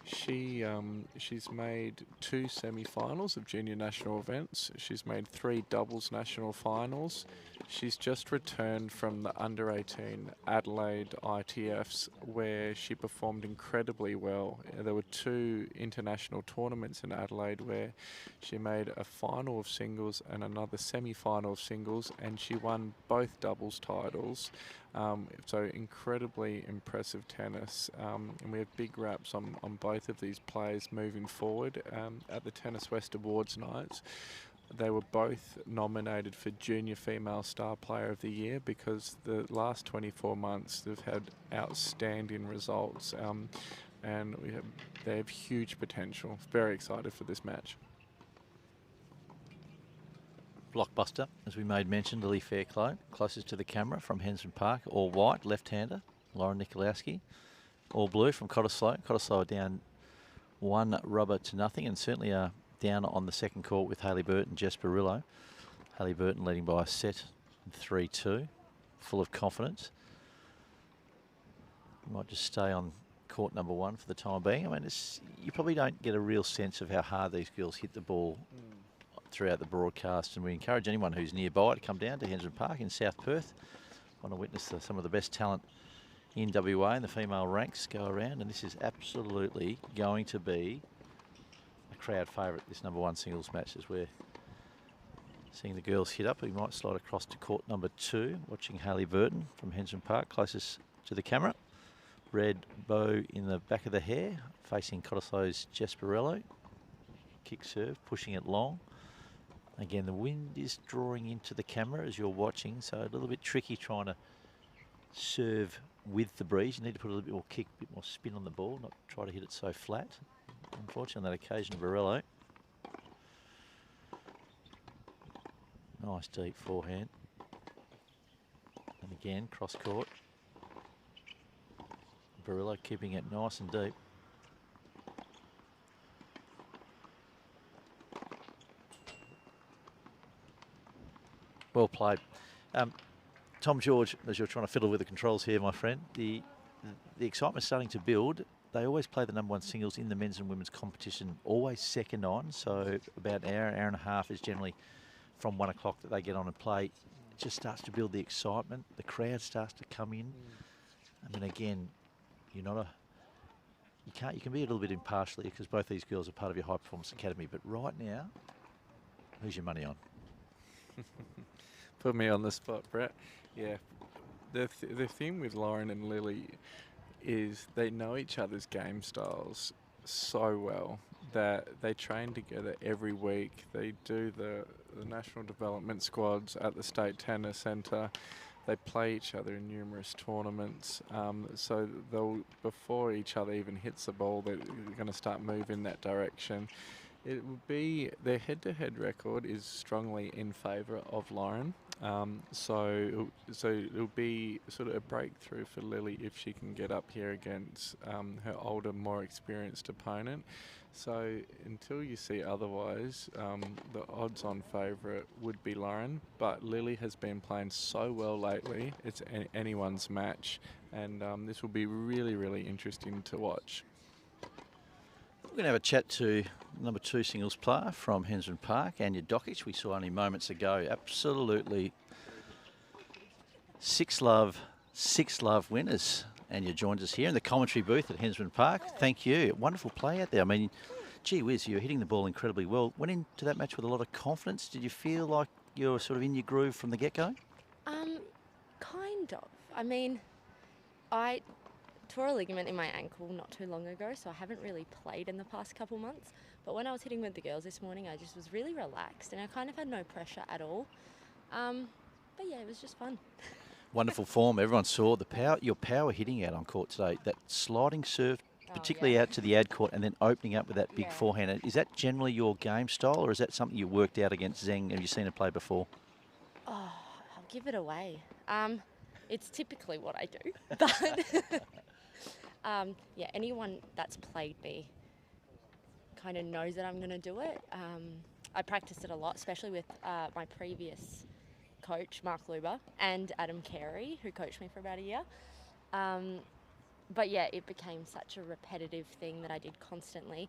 she's made 2 semi-finals of junior national events. She's made 3 doubles national finals. She's just returned from the under-18 Adelaide ITFs, where she performed incredibly well. There were 2 international tournaments in Adelaide where she made a final of singles and another semi-final of singles, and she won both doubles titles. So incredibly impressive tennis, and we have big raps on both of these players moving forward. At the Tennis West Awards nights, they were both nominated for Junior Female Star Player of the Year because the last 24 months they've had outstanding results, and they have huge potential. Very excited for this match. Blockbuster, as we made mention, Lily Fairclough, closest to the camera from Hensman Park, all white, left-hander, Lara Nikoloski, all blue from Cottesloe. Cottesloe are down 1 rubber to nothing, and certainly are down on the second court with Hayley Burton, Jesperillo. Hayley Burton leading by a set 3-2, full of confidence. Might just stay on court #1 for the time being. I mean, you probably don't get a real sense of how hard these girls hit the ball throughout the broadcast, and we encourage anyone who's nearby to come down to Hensman Park in South Perth. Want to witness some of the best talent in WA in the female ranks go around, and this is absolutely going to be a crowd favourite, this #1 singles match, as we're seeing the girls hit up. We might slide across to court #2, watching Hayley Burton from Hensman Park, closest to the camera. Red bow in the back of the hair, facing Cottesloe's Jesperillo. Kick serve, pushing it long. Again, the wind is drawing into the camera as you're watching, so a little bit tricky trying to serve with the breeze. You need to put a little bit more kick, a bit more spin on the ball, not try to hit it so flat. Unfortunately, on that occasion, Varello. Nice deep forehand. And again, cross court. Varello keeping it nice and deep. Well played. Tom George, as you're trying to fiddle with the controls here, my friend, the excitement's starting to build. They always play the #1 singles in the men's and women's competition, always second on. So about an hour and a half is generally from 1 o'clock that they get on and play. It just starts to build the excitement. The crowd starts to come in. I mean, again, you can be a little bit impartial because both these girls are part of your high performance academy. But right now, who's your money on? Put me on the spot, Brett. Yeah, the thing with Lauren and Lily is they know each other's game styles so well that they train together every week. They do the national development squads at the State Tennis Centre. they play each other in numerous tournaments. So they'll, before each other even hits the ball, they're going to start moving that direction. It would be their head-to-head record is strongly in favour of Lauren. So it'll be sort of a breakthrough for Lily if she can get up here against her older, more experienced opponent. So until you see otherwise, the odds-on favourite would be Lauren. But Lily has been playing so well lately; it's anyone's match, and this will be really, really interesting to watch. We're going to have a chat to number 2 singles player from Hensman Park, Anya Dokic. We saw only moments ago. Absolutely 6-love winners. Anya joins us here in the commentary booth at Hensman Park. Thank you. Wonderful play out there. I mean, gee whiz, you're hitting the ball incredibly well. Went into that match with a lot of confidence. Did you feel like you were sort of in your groove from the get-go? Kind of. I mean, I tore a ligament in my ankle not too long ago, so I haven't really played in the past couple months. But when I was hitting with the girls this morning, I just was really relaxed and I kind of had no pressure at all. But yeah, it was just fun. Wonderful form. Everyone saw the power, your power hitting out on court today. That sliding serve, particularly out to the ad court, and then opening up with that big forehand. Is that generally your game style, or is that something you worked out against Zheng? Have you seen her play before? Oh, I'll give it away. It's typically what I do, but yeah, anyone that's played me kind of knows that I'm going to do it. I practiced it a lot, especially with my previous coach, Mark Luber, and Adam Carey, who coached me for about a year. But yeah, it became such a repetitive thing that I did constantly,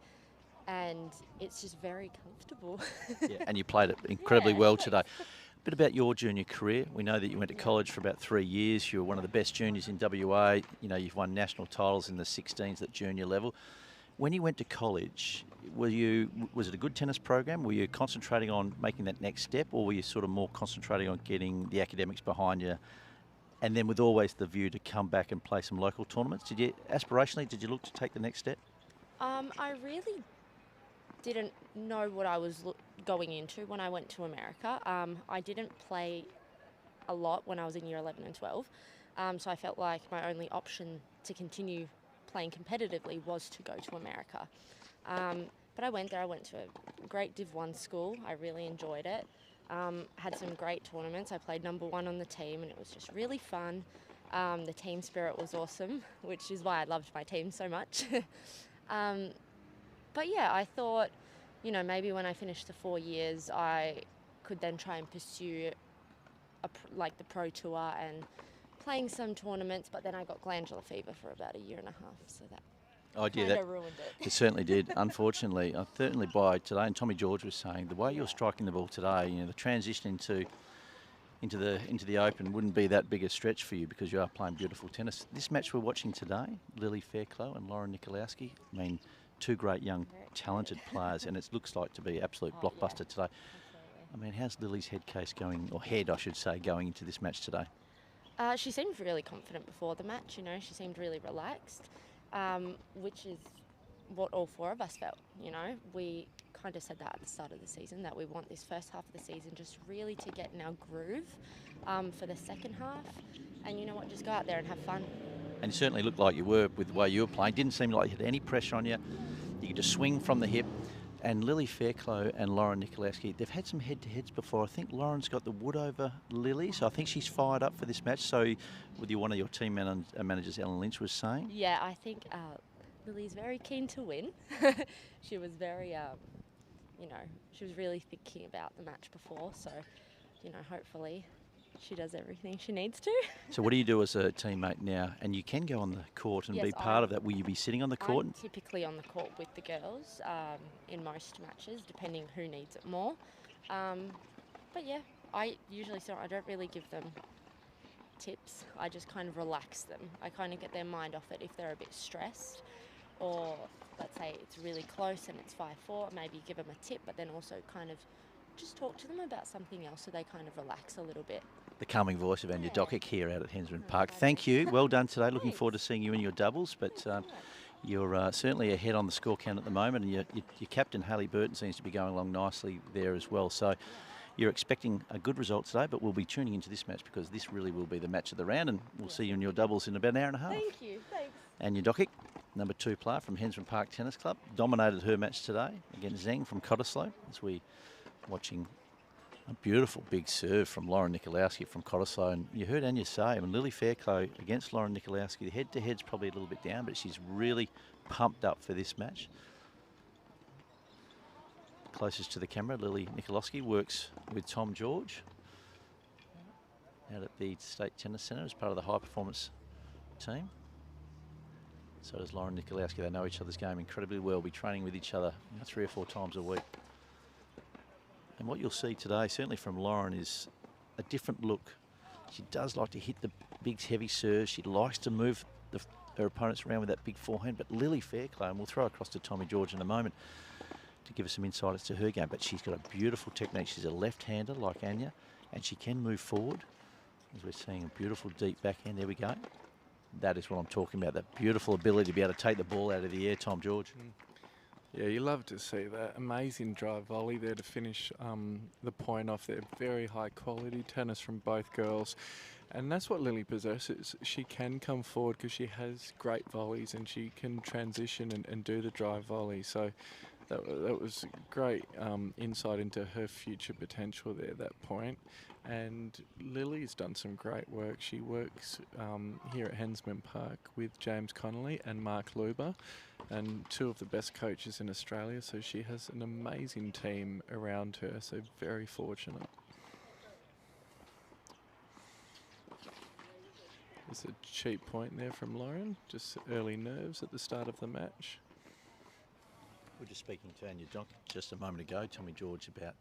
and it's just very comfortable. Yeah, and you played it incredibly well today. A bit about your junior career. We know that you went to college for about 3 years. You were one of the best juniors in WA. You know, you've won national titles in the 16s at junior level. When you went to college, was it a good tennis program? Were you concentrating on making that next step, or were you sort of more concentrating on getting the academics behind you, and then with always the view to come back and play some local tournaments? Did you look to take the next step? I really didn't know what I was going into when I went to America. I didn't play a lot when I was in year 11 and 12, so I felt like my only option to continue playing competitively was to go to America. But I went there. I went to a great Div 1 school. I really enjoyed it. Had some great tournaments. I played number 1 on the team, and it was just really fun. The team spirit was awesome, which is why I loved my team so much. But yeah, I thought, you know, maybe when I finished the 4 years, I could then try and pursue like the pro tour and playing some tournaments, but then I got glandular fever for about a year and a half, so that kind of ruined it. It certainly did, unfortunately. Certainly by today, and Tommy George was saying, the way you're striking the ball today, you know, the transition into the open wouldn't be that big a stretch for you because you are playing beautiful tennis. This match we're watching today, Lily Fairclough and Lara Nikoloski, I mean, 2 great young talented players, and it looks like to be absolute blockbuster today. Absolutely. I mean, how's Lily's head case going, or head I should say, going into this match today? She seemed really confident before the match, you know, she seemed really relaxed, which is what all 4 of us felt, you know. We kind of said that at the start of the season, that we want this first half of the season just really to get in our groove for the second half, and you know what, just go out there and have fun. And you certainly looked like you were with the way you were playing. Didn't seem like you had any pressure on you. You could just swing from the hip. And Lily Fairclough and Lara Nikoloski, they've had some head-to-heads before. I think Lauren's got the wood over Lily, so I think she's fired up for this match. So, with you, one of your team managers, Ellen Lynch, was saying? Yeah, I think Lily's very keen to win. She was very, you know, she was really thinking about the match before. So, you know, hopefully she does everything she needs to. So what do you do as a teammate now? And you can go on the court and be part of that. Will you be sitting on the court? I'm typically on the court with the girls in most matches, depending who needs it more. But yeah, I don't really give them tips. I just kind of relax them. I kind of get their mind off it if they're a bit stressed, or let's say it's really close and it's 5-4, maybe give them a tip, but then also kind of just talk to them about something else so they kind of relax a little bit. The calming voice of Anya Doc here out at Hensman Park. Thank you. Well done today. Looking forward to seeing you in your doubles, but you're certainly ahead on the score count at the moment, and your captain, Hayley Burton, seems to be going along nicely there as well. So you're expecting a good result today, but we'll be tuning into this match because this really will be the match of the round, and we'll see you in your doubles in about an hour and a half. Thank you. Thanks. Anya Doc, number 2 player from Hensman Park Tennis Club, dominated her match today against Zheng from Cottesloe, as we watching a beautiful big serve from Lara Nikoloski from Cottesloe. And you heard Anya say, I mean, Lily Fairclough against Lara Nikoloski, the head-to-head's probably a little bit down, but she's really pumped up for this match. Closest to the camera, Lily Nikoloski works with Tom George out at the State Tennis Centre as part of the high performance team. So does Lara Nikoloski. They know each other's game incredibly well, be training with each other 3 or 4 times a week. And what you'll see today, certainly from Lauren, is a different look. She does like to hit the big heavy serves. She likes to move her opponents around with that big forehand. But Lily Fairclough, and we'll throw across to Tommy George in a moment to give us some insight as to her game, but she's got a beautiful technique. She's a left-hander like Anya, and she can move forward, as we're seeing a beautiful deep backhand. There we go. That is what I'm talking about, that beautiful ability to be able to take the ball out of the air, Tom George. Yeah, you love to see that. Amazing drive volley there to finish the point off there. Very high quality tennis from both girls. And that's what Lily possesses. She can come forward because she has great volleys and she can transition and do the drive volley. So that was great insight into her future potential there at that point. And Lily's done some great work. She works here at Hensman Park with James Connolly and Mark Luber, and 2 of the best coaches in Australia. So she has an amazing team around her, so very fortunate. There's a cheap point there from Lauren, just early nerves at the start of the match. We were just speaking to Anya Doc just a moment ago, Tommy George, about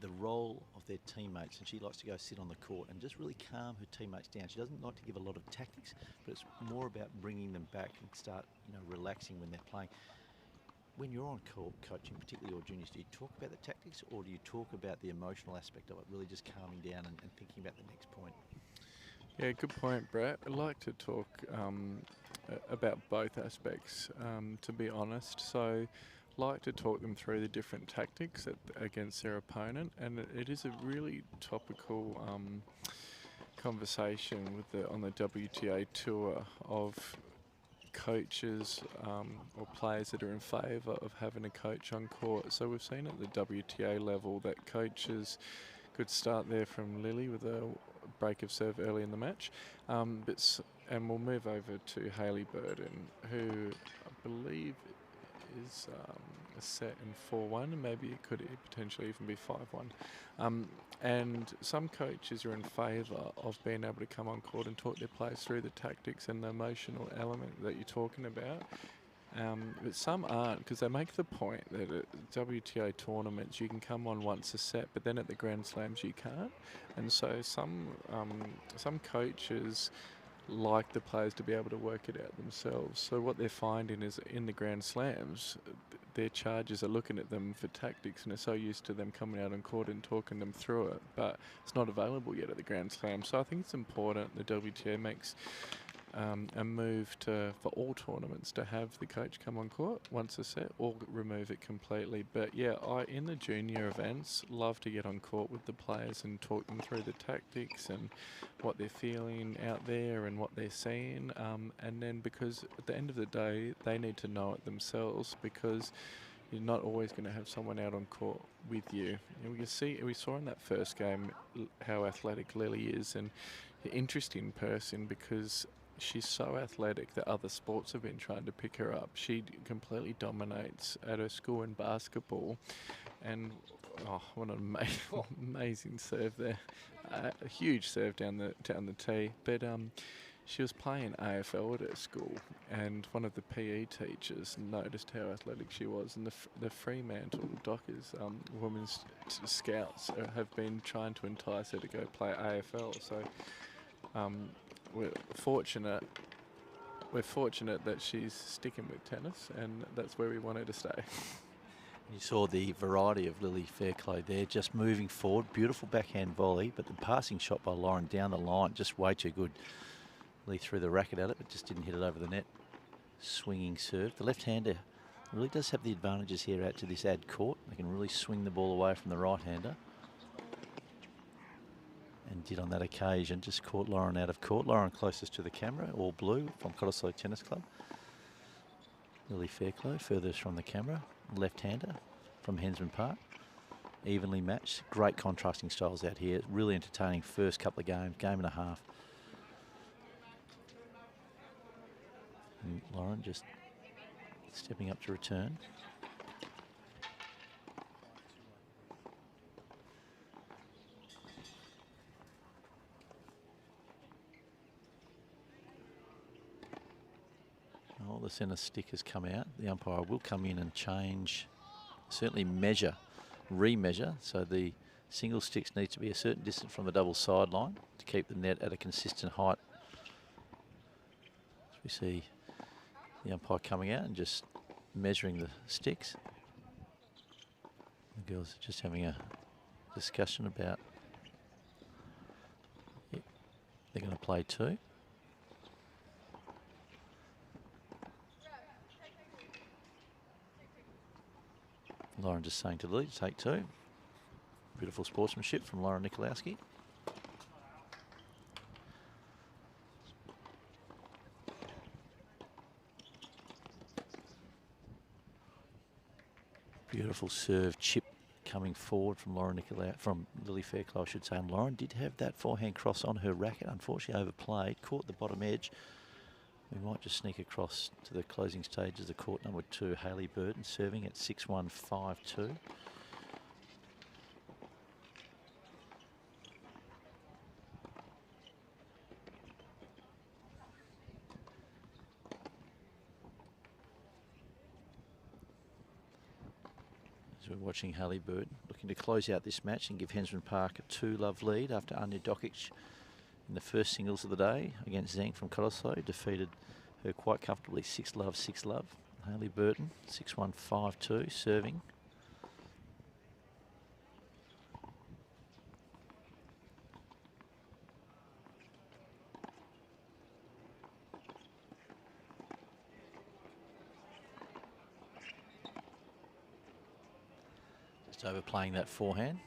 the role of their teammates, and she likes to go sit on the court and just really calm her teammates down. She doesn't like to give a lot of tactics, but it's more about bringing them back and start, relaxing when they're playing. When you're on court coaching, particularly your juniors, do you talk about the tactics or do you talk about the emotional aspect of it, really just calming down and thinking about the next point? Yeah, good point, Brett. I like to talk about both aspects, to be honest. So like to talk them through the different tactics against their opponent, and it is a really topical conversation on the WTA tour of coaches or players that are in favour of having a coach on court. So we've seen at the WTA level that coaches could start there from Lily with a break of serve early in the match, and we'll move over to Hayley Burton, who I believe is a set in 4-1, and maybe it could potentially even be 5-1. And some coaches are in favour of being able to come on court and talk their players through the tactics and the emotional element that you're talking about. But some aren't, because they make the point that at WTA tournaments you can come on once a set, but then at the Grand Slams you can't. And so some coaches like the players to be able to work it out themselves. So what they're finding is in the Grand Slams, their charges are looking at them for tactics and are so used to them coming out on court and talking them through it, but it's not available yet at the Grand Slam. So I think it's important the WTA makes a move for all tournaments to have the coach come on court once a set or remove it completely. But yeah, in the junior events, love to get on court with the players and talk them through the tactics and what they're feeling out there and what they're seeing. And then, because at the end of the day, they need to know it themselves, because you're not always going to have someone out on court with you. And we saw in that first game how athletic Lily is, and an interesting person, because she's so athletic that other sports have been trying to pick her up. She completely dominates at her school in basketball, and what an amazing serve there! A huge serve down the tee. But she was playing AFL at her school, and one of the PE teachers noticed how athletic she was, and the Fremantle Dockers women's scouts have been trying to entice her to go play AFL. So we're fortunate that she's sticking with tennis, and that's where we want her to stay. You saw the variety of Lily Fairclough there, just moving forward. Beautiful backhand volley, but the passing shot by Lauren down the line, just way too good. Lily threw the racket at it, but just didn't hit it over the net. Swinging serve. The left-hander really does have the advantages here out to this ad court. They can really swing the ball away from the right-hander. and did on that occasion. Just caught Lauren out of court. Lauren closest to the camera, all blue, from Cottesloe Tennis Club. Lily Fairclough furthest from the camera, left-hander from Hensman Park. Evenly matched, great contrasting styles out here. Really entertaining first couple of games, game and a half. And Lauren just stepping up to return. Oh, the centre stick has come out. The umpire will come in and change, certainly measure, remeasure. So the single sticks need to be a certain distance from the double sideline to keep the net at a consistent height. As we see the umpire coming out and just measuring the sticks. The girls are just having a discussion about they're going to play two. Lauren just saying to Lily to take two. Beautiful sportsmanship from Lara Nikoloski. Beautiful serve chip coming forward from from Lily Fairclough, I should say. And Lauren did have that forehand cross on her racket. Unfortunately overplayed, caught the bottom edge. We might just sneak across to the closing stages of court number 2. Hayley Burton serving at 6-1-5-2. As we're watching Hayley Burton looking to close out this match and give Hensman Park a 2-love lead after Anya Dokic in the first singles of the day against Zheng from Cottesloe defeated her quite comfortably 6-love, 6-love. Hayley Burton, 6-1-5-2, serving. Just overplaying that forehand.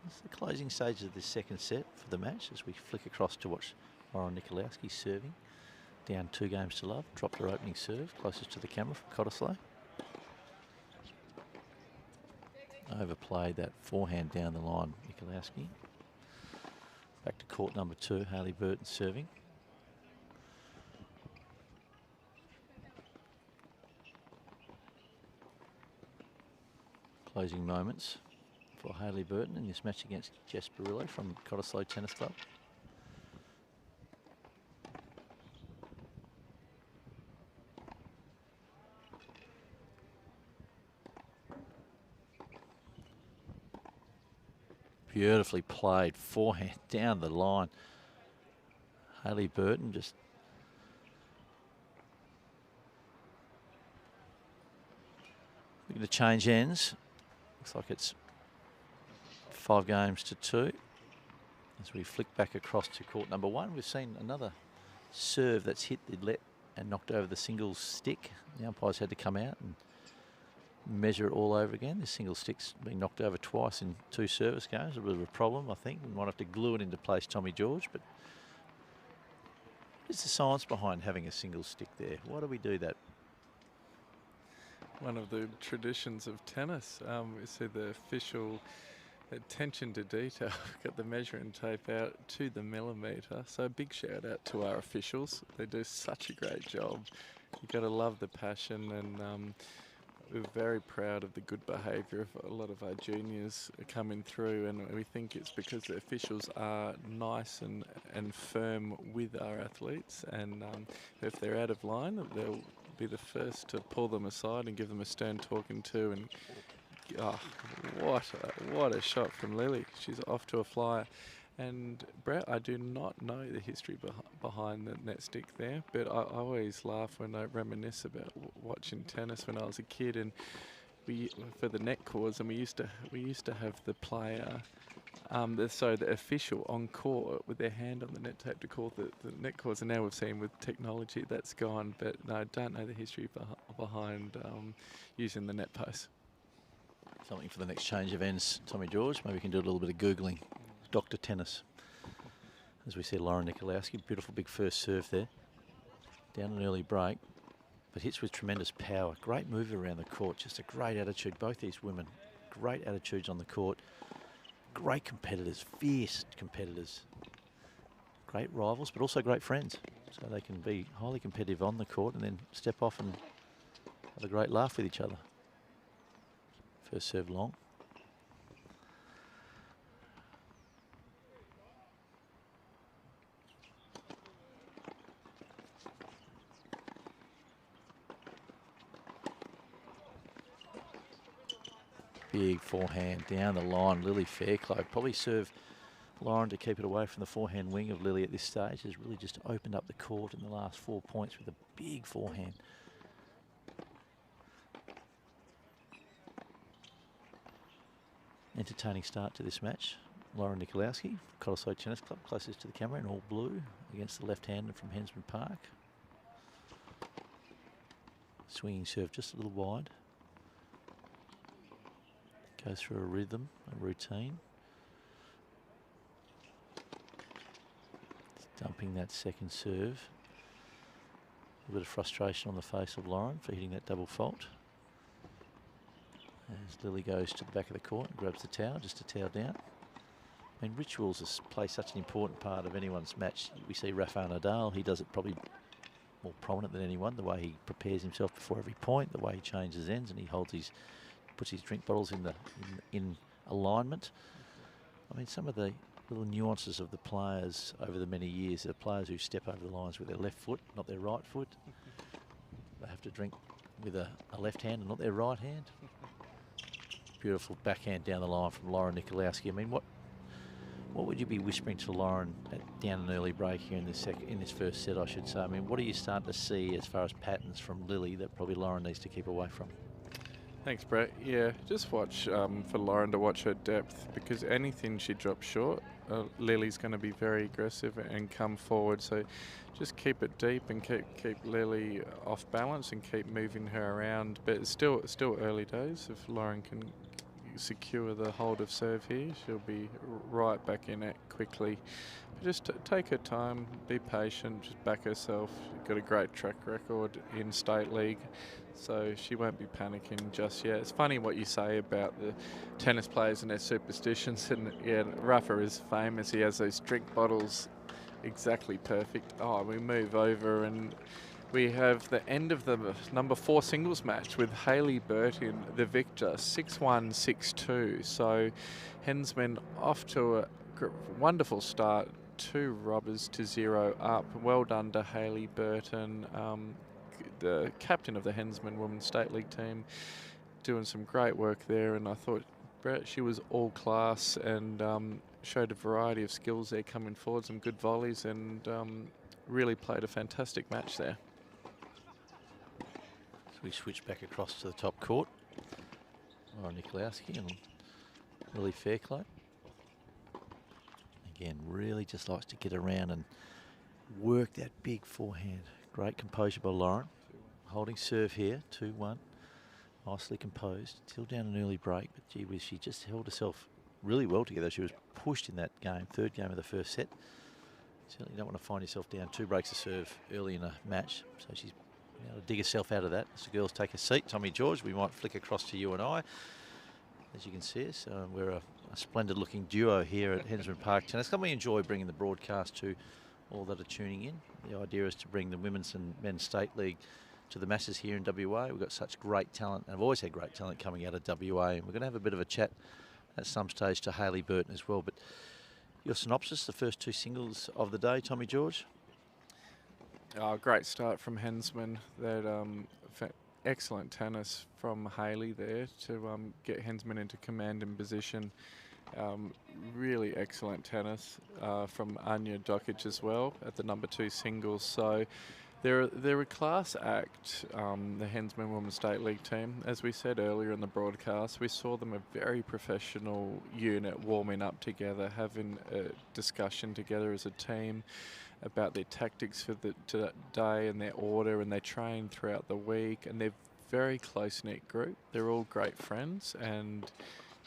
It's the closing stages of this second set for the match as we flick across to watch Lara Nikoloski serving. Down 2 games to love, dropped her opening serve, closest to the camera from Cottesloe. Overplayed that forehand down the line, Nikoloski. Back to court number 2, Hayley Burton serving. Closing moments for Hayley Burton in this match against Jess Basilio from Cottesloe Tennis Club. Beautifully played forehand down the line. Hayley Burton just looking to change ends. Looks like it's 5 games to 2. As we flick back across to court number 1, we've seen another serve that's hit the let and knocked over the singles stick. The umpires had to come out and measure it all over again. This single stick's been knocked over twice in 2 service games. A bit of a problem, I think. We might have to glue it into place, Tommy George, but what's the science behind having a single stick there? Why do we do that? One of the traditions of tennis. We see the official attention to detail. Got the measuring tape out to the millimetre. So a big shout out to our officials. They do such a great job. You've got to love the passion, and we're very proud of the good behaviour of a lot of our juniors coming through, and we think it's because the officials are nice and firm with our athletes, and if they're out of line, they'll be the first to pull them aside and give them a stern talking to. And oh, what a shot from Lily. She's off to a flyer. And Brett, I do not know the history behind the net stick there, but I always laugh when I reminisce about watching tennis when I was a kid, and for the net cords, and we used to have the player, the official on court with their hand on the net tape to call the net cords, and now we've seen with technology that's gone, but no, I don't know the history behind using the net post. Something for the next change of ends, Tommy George. Maybe we can do a little bit of Googling. Dr. Tennis. As we see Lara Nikoloski, beautiful big first serve there. Down an early break, but hits with tremendous power. Great move around the court, just a great attitude. Both these women, great attitudes on the court. Great competitors, fierce competitors. Great rivals, but also great friends. So they can be highly competitive on the court and then step off and have a great laugh with each other. First serve long. Big forehand down the line. Lily Fairclough probably serve Lauren to keep it away from the forehand wing of Lily at this stage. Has really just opened up the court in the last 4 points with a big forehand. Entertaining start to this match. Lara Nikoloski, Cottesloe Tennis Club, closest to the camera in all blue against the left-hander from Hensman Park. Swinging serve just a little wide. Goes through a rhythm, a routine. Dumping that second serve. A bit of frustration on the face of Lauren for hitting that double fault. As Lily goes to the back of the court and grabs the towel, just to towel down. I mean, rituals play such an important part of anyone's match. We see Rafael Nadal, he does it probably more prominent than anyone, the way he prepares himself before every point, the way he changes ends and he holds his, puts his drink bottles in alignment. I mean, some of the little nuances of the players over the many years, the players who step over the lines with their left foot, not their right foot. They have to drink with a left hand and not their right hand. Beautiful backhand down the line from Lara Nikoloski. I mean, what would you be whispering to Lauren down an early break here in this first set, I should say? I mean, what are you starting to see as far as patterns from Lily that probably Lauren needs to keep away from? Thanks, Brett. Yeah, just watch for Lauren to watch her depth, because anything she drops short, Lily's going to be very aggressive and come forward. So just keep it deep and keep Lily off balance and keep moving her around. But it's still early days. If Lauren can secure the hold of serve here, she'll be right back in it quickly. But just take her time, be patient, just back herself. She's got a great track record in state league, so she won't be panicking just yet. It's funny what you say about the tennis players and their superstitions, and yeah, Rafa is famous. He has those drink bottles exactly perfect. Oh, we move over and we have the end of the number 4 singles match with Hayley Burton, the victor, 6-1, 6-2. So Hensman off to a wonderful start, 2 rubbers to 0 up. Well done to Hayley Burton, the captain of the Hensman Women's State League team, doing some great work there. And I thought, Brett, she was all class and showed a variety of skills there coming forward, some good volleys, and really played a fantastic match there. So we switch back across to the top court. Lara Nikoloski and Lily Fairclough. Again, really just likes to get around and work that big forehand. Great composure by Lauren. Holding serve here, 2-1. Nicely composed. Still down an early break, but gee whiz, she just held herself really well together. She was pushed in that game, third game of the first set. Certainly don't want to find yourself down 2 breaks of serve early in a match. So she's been able to dig herself out of that. As the girls take a seat, Tommy George, we might flick across to you and I. As you can see us, we're a splendid looking duo here at Hensman Park Tennis Club. We enjoy bringing the broadcast to all that are tuning in. The idea is to bring the Women's and Men's State League to the masses here in WA. We've got such great talent, and I've always had great talent coming out of WA, and we're going to have a bit of a chat at some stage to Hayley Burton as well. But your synopsis, the first 2 singles of the day, Tommy George? Oh, great start from Hensman. That excellent tennis from Hayley there to get Hensman into command and position. Really excellent tennis from Anya Dokic as well at the number 2 singles. So they're a class act, the Hensman Women's State League team. As we said earlier in the broadcast, we saw them a very professional unit warming up together, having a discussion together as a team about their tactics for the day and their order, and they train throughout the week, and they're very close-knit group. They're all great friends, and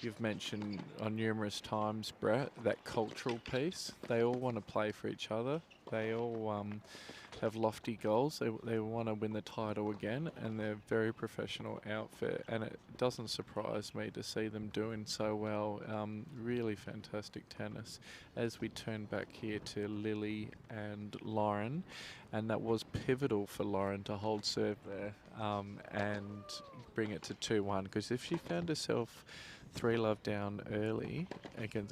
you've mentioned on numerous times, Brett, that cultural piece. They all want to play for each other. They all have lofty goals. They want to win the title again, and they're a very professional outfit. And it doesn't surprise me to see them doing so well. Really fantastic tennis. As we turn back here to Lily and Lauren, and that was pivotal for Lauren to hold serve there and bring it to 2-1, because if she found herself 3-love down early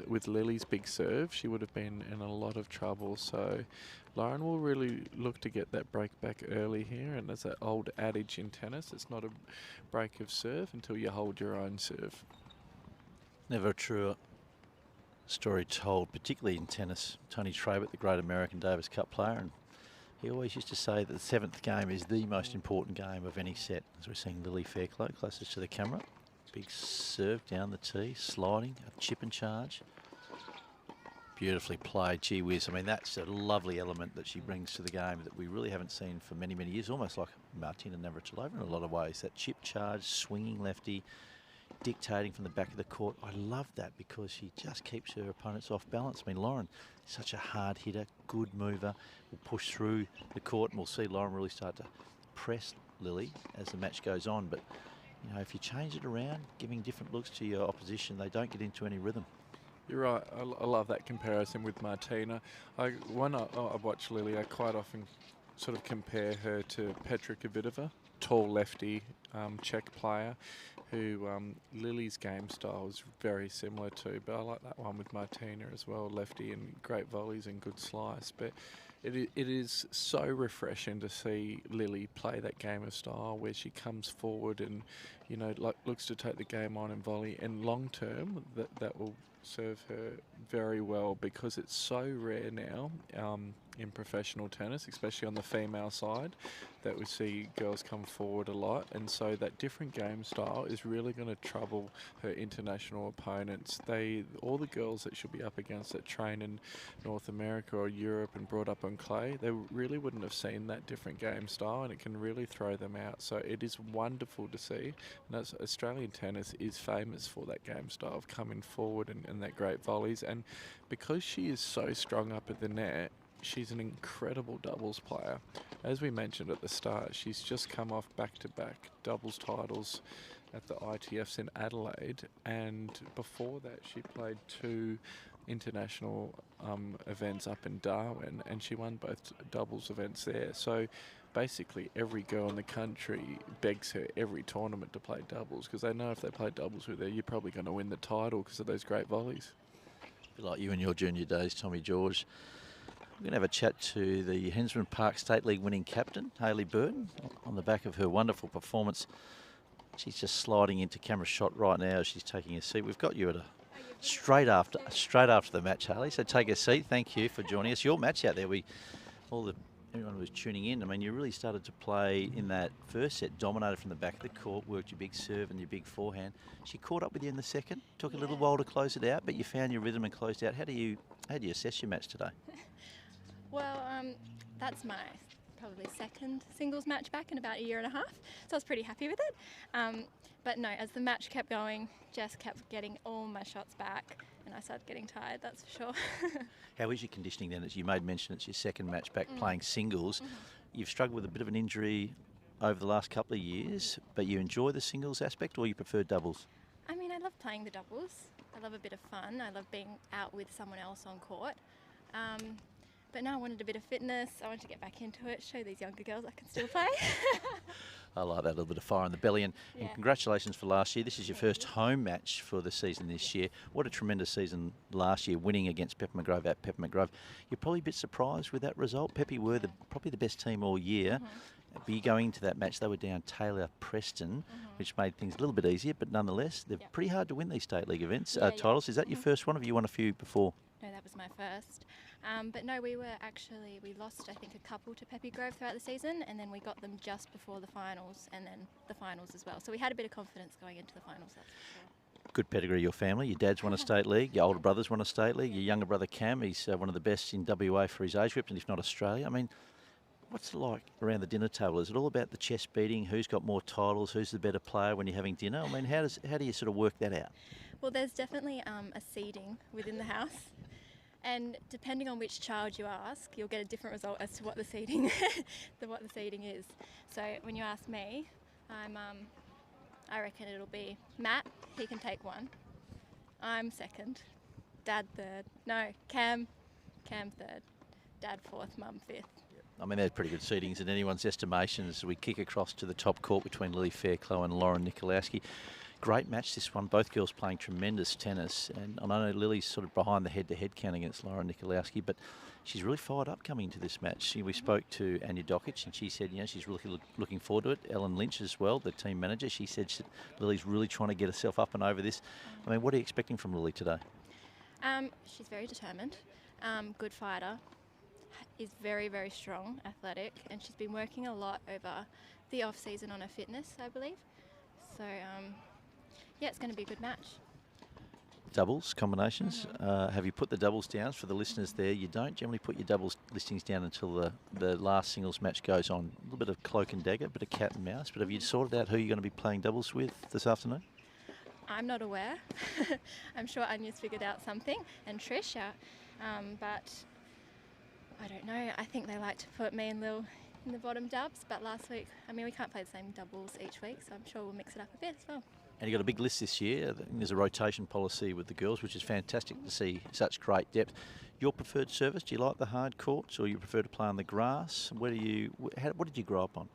with Lily's big serve, she would have been in a lot of trouble. So Lauren will really look to get that break back early here, and there's that old adage in tennis, it's not a break of serve until you hold your own serve. Never a truer story told, particularly in tennis. Tony Trabert, the great American Davis Cup player, and he always used to say that the 7th game is the most important game of any set. As we're seeing Lily Fairclough closest to the camera. Big serve down the tee, sliding, a chip and charge. Beautifully played, gee whiz. I mean, that's a lovely element that she brings to the game that we really haven't seen for many, many years, almost like Martina Navratilova in a lot of ways. That chip charge, swinging lefty, dictating from the back of the court. I love that because she just keeps her opponents off balance. I mean, Lauren is such a hard hitter, good mover, will push through the court, and we'll see Lauren really start to press Lily as the match goes on. But you know, if you change it around, giving different looks to your opposition, they don't get into any rhythm. You're right. I love that comparison with Martina. When I watch Lily, I quite often sort of compare her to Petra Kvitova, tall lefty, Czech player, who Lily's game style is very similar to. But I like that one with Martina as well, lefty and great volleys and good slice. But it is so refreshing to see Lily play that game of style where she comes forward and, you know, looks to take the game on in volley. And long term, that will serve her very well, because it's so rare now in professional tennis, especially on the female side, that we see girls come forward a lot. And so that different game style is really going to trouble her international opponents. All the girls that she'll be up against that train in North America or Europe and brought up on clay, they really wouldn't have seen that different game style, and it can really throw them out. So it is wonderful to see. And Australian tennis is famous for that game style of coming forward and that great volleys. And because she is so strong up at the net, she's an incredible doubles player. As we mentioned at the start, she's just come off back-to-back doubles titles at the ITFs in Adelaide, and before that she played 2 international events up in Darwin, and she won both doubles events there. So basically every girl in the country begs her every tournament to play doubles, because they know if they play doubles with her, you're probably going to win the title because of those great volleys. A bit like you in your junior days, Tommy George. We're going to have a chat to the Hensman Park State League winning captain, Hayley Burton, on the back of her wonderful performance. She's just sliding into camera shot right now as she's taking a seat. We've got you at straight after the match, Hayley. So take a seat. Thank you for joining us. Your match out there, everyone was tuning in. I mean, you really started to play in that first set, dominated from the back of the court, worked your big serve and your big forehand. She caught up with you in the second. Took a little while to close it out, but you found your rhythm and closed out. How do you assess your match today? Well, that's my probably second singles match back in about a year and a half, so I was pretty happy with it. But no, as the match kept going, Jess kept getting all my shots back, and I started getting tired, that's for sure. How is your conditioning then? As you made mention, it's your second match back playing singles. You've struggled with a bit of an injury over the last couple of years, but you enjoy the singles aspect, or you prefer doubles? I mean, I love playing the doubles. I love a bit of fun. I love being out with someone else on court. But now I wanted a bit of fitness. I wanted to get back into it, show these younger girls I can still play. I like that little bit of fire in the belly. And congratulations for last year. This is your first home match for the season this year. What a tremendous season last year, winning against Peppermint Grove at Peppermint Grove. You're probably a bit surprised with that result. Peppy were probably the best team all year. But you going into that match, they were down Taylor Preston, which made things a little bit easier. But nonetheless, they're pretty hard to win these state league events titles. Is that your first one? Have you won a few before? No, that was my first. But no, we lost, I think, a couple to Peppy Grove throughout the season, and then we got them just before the finals, and then the finals as well. So we had a bit of confidence going into the finals, that's for sure. Good pedigree, your family. Your dad's won a state league. Your older brother's won a state league. Your younger brother, Cam, he's one of the best in WA for his age group, and if not Australia. I mean, what's it like around the dinner table? Is it all about the chest beating? Who's got more titles? Who's the better player when you're having dinner? I mean, how do you sort of work that out? Well, there's definitely a seeding within the house, and depending on which child you ask, you'll get a different result as to what the seeding is. So when you ask me, I reckon it'll be Matt. He can take 1. I'm second. Dad third. No, Cam third. Dad 4th. Mum 5th. I mean, they're pretty good seedings in anyone's estimation as we kick across to the top court between Lily Fairclough and Lauren Nikoloski. Great match, this one. Both girls playing tremendous tennis. And I know Lily's sort of behind the head-to-head count against Lauren Nikoloski, but she's really fired up coming into this match. We spoke to Anya Doc, and she said, she's really looking forward to it. Ellen Lynch as well, the team manager, she said Lily's really trying to get herself up and over this. I mean, what are you expecting from Lily today? She's very determined, good fighter, is very, very strong, athletic, and she's been working a lot over the off-season on her fitness, I believe. So, yeah, it's going to be a good match. Doubles, combinations. Have you put the doubles down for the listeners there? You don't generally put your doubles listings down until the last singles match goes on. A little bit of cloak and dagger, a bit of cat and mouse, but have you sorted out who you're going to be playing doubles with this afternoon? I'm not aware. I'm sure Anya's figured out something, and Trish, but I don't know. I think they like to put me and Lil in the bottom dubs, but last week, I mean, we can't play the same doubles each week, so I'm sure we'll mix it up a bit as well. And you've got a big list this year. There's a rotation policy with the girls, which is fantastic to see such great depth. Your preferred service, do you like the hard courts or you prefer to play on the grass? What did you grow up on?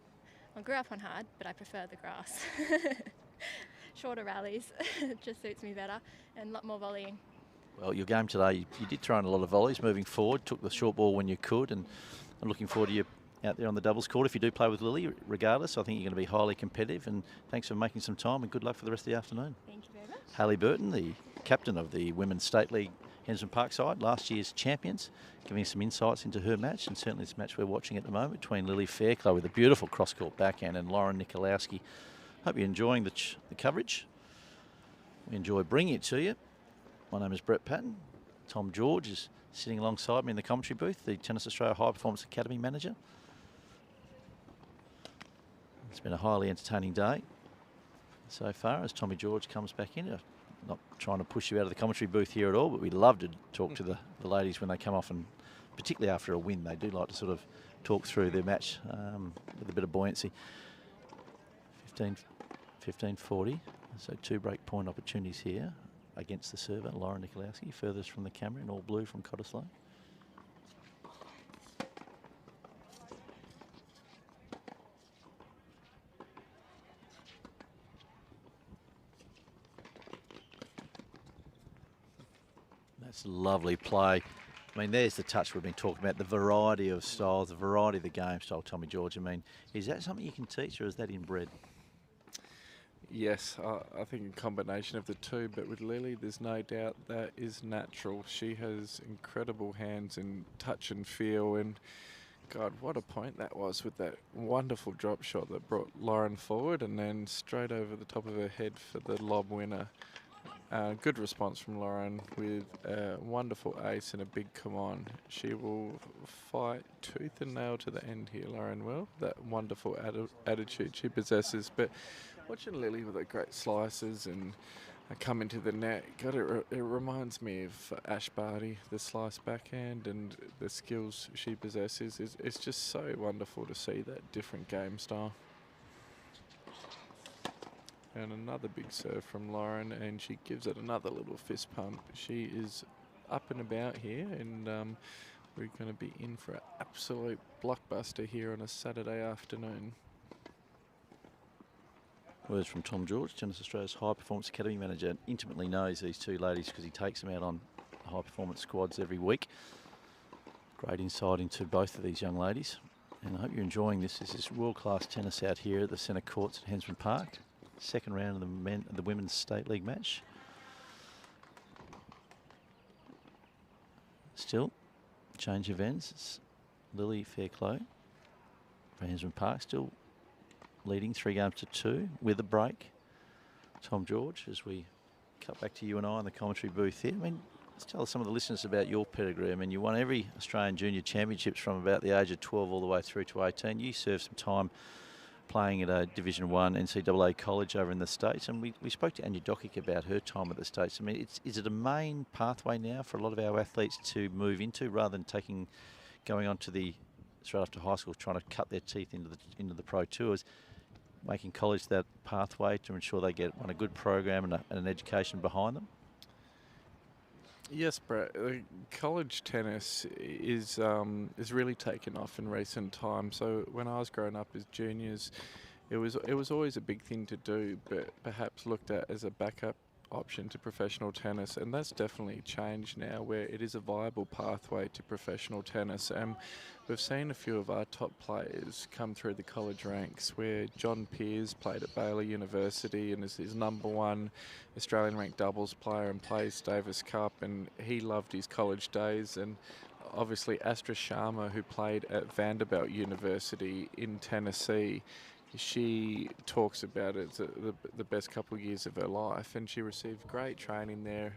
I grew up on hard, but I prefer the grass. Shorter rallies just suits me better, and a lot more volleying. Well, your game today, you did throw in a lot of volleys moving forward, took the short ball when you could, and I'm looking forward to you out there on the doubles court. If you do play with Lily, regardless, I think you're going to be highly competitive, and thanks for making some time, and good luck for the rest of the afternoon. Thank you very much. Hayley Burton, the captain of the Women's State League Hensman Park side, last year's champions, giving us some insights into her match, and certainly this match we're watching at the moment between Lily Fairclough with a beautiful cross-court backhand and Lauren Nikoloski. Hope you're enjoying the coverage. We enjoy bringing it to you. My name is Brett Patten. Tom George is sitting alongside me in the commentary booth, the Tennis Australia High Performance Academy manager. It's been a highly entertaining day so far as Tommy George comes back in. Not trying to push you out of the commentary booth here at all, but we love to talk to the ladies when they come off, and particularly after a win, they do like to sort of talk through their match with a bit of buoyancy. 15-40, so 2 break point opportunities here against the server, Lara Nikoloski, furthest from the camera in all blue from Cottesloe. That's lovely play. I mean, there's the touch we've been talking about, the variety of styles, the variety of the game style, Tommy George. I mean, is that something you can teach, or is that inbred? Yes, I think a combination of the two, but with Lily, there's no doubt that is natural. She has incredible hands and touch and feel, and God, what a point that was with that wonderful drop shot that brought Lauren forward and then straight over the top of her head for the lob winner. Good response from Lauren with a wonderful ace and a big come on. She will fight tooth and nail to the end here, Lauren will. That wonderful attitude she possesses. But watching Lily with her great slices and come into the net, God, it reminds me of Ash Barty, the slice backhand and the skills she possesses. It's just so wonderful to see that different game style. And another big serve from Lauren, and she gives it another little fist pump. She is up and about here, and we're going to be in for an absolute blockbuster here on a Saturday afternoon. Words from Tom George, Tennis Australia's High Performance Academy manager, and intimately knows these two ladies because he takes them out on high performance squads every week. Great insight into both of these young ladies, and I hope you're enjoying this. This is world-class tennis out here at the centre courts at Hensman Park. Second round of the Women's State League match. Still, change of ends. It's Lily Fairclough for Hensman Park, still leading 3-2 with a break. Tom George, as we cut back to you and I in the commentary booth here. I mean, let's tell some of the listeners about your pedigree. I mean, you won every Australian Junior Championships from about the age of 12 all the way through to 18. You served some time playing at a Division 1 NCAA college over in the States, and we spoke to Anya Doc about her time at the States. I mean, is it a main pathway now for a lot of our athletes to move into, rather than going on to straight after high school, trying to cut their teeth into the pro tours, making college that pathway to ensure they get a good program and an education behind them? Yes, Brett. College tennis is really taken off in recent times. So when I was growing up as juniors, it was always a big thing to do, but perhaps looked at as a backup option to professional tennis, and that's definitely changed now, where it is a viable pathway to professional tennis. And we've seen a few of our top players come through the college ranks, where John Peers played at Baylor University and is his #1 Australian ranked doubles player and plays Davis Cup, and he loved his college days. And obviously Astra Sharma, who played at Vanderbilt University in Tennessee, she talks about it as the best couple of years of her life, and she received great training there,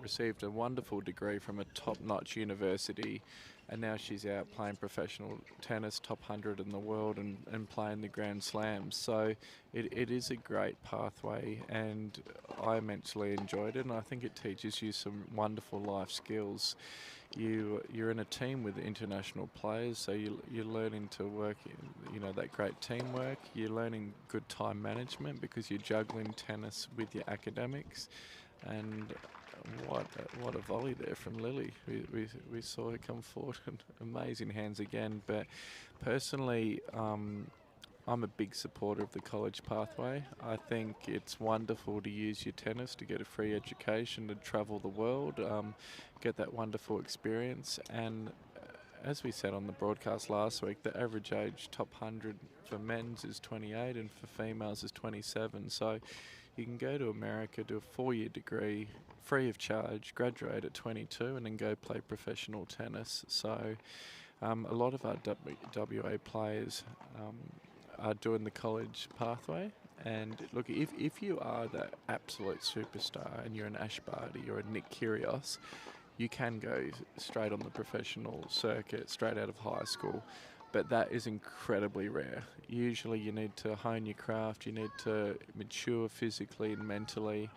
received a wonderful degree from a top-notch university, and now she's out playing professional tennis, top 100 in the world, and playing the Grand Slams. So it is a great pathway, and I immensely enjoyed it, and I think it teaches you some wonderful life skills. You're in a team with international players, so you're learning to work in, that great teamwork. You're learning good time management because you're juggling tennis with your academics. And what a volley there from Lily. We saw her come forward, and amazing hands again. But personally, I'm a big supporter of the college pathway. I think it's wonderful to use your tennis to get a free education, to travel the world, get that wonderful experience. And as we said on the broadcast last week, the average age top 100 for men's is 28 and for females is 27. So you can go to America, do a 4-year degree, free of charge, graduate at 22 and then go play professional tennis. So a lot of our WA players are doing the college pathway. And look, if you are that absolute superstar and you're an Ash Barty or a Nick Kyrgios, you can go straight on the professional circuit, straight out of high school. But that is incredibly rare. Usually you need to hone your craft, you need to mature physically and mentally.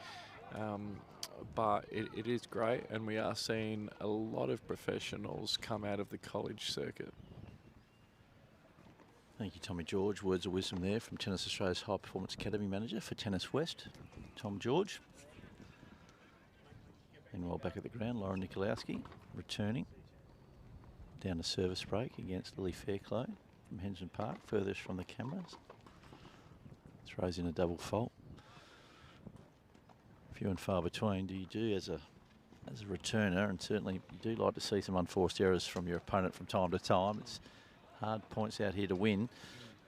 But it is great, and we are seeing a lot of professionals come out of the college circuit. Thank you, Tommy George. Words of wisdom there from Tennis Australia's High Performance Academy Manager for Tennis West, Tom George. Meanwhile, back at the ground, Lara Nikoloski returning down to service break against Lily Fairclough from Hensman Park, furthest from the cameras. Throws in a double fault. Few and far between. Do you do as a returner, and certainly you do like to see some unforced errors from your opponent from time to time. It's hard points out here to win.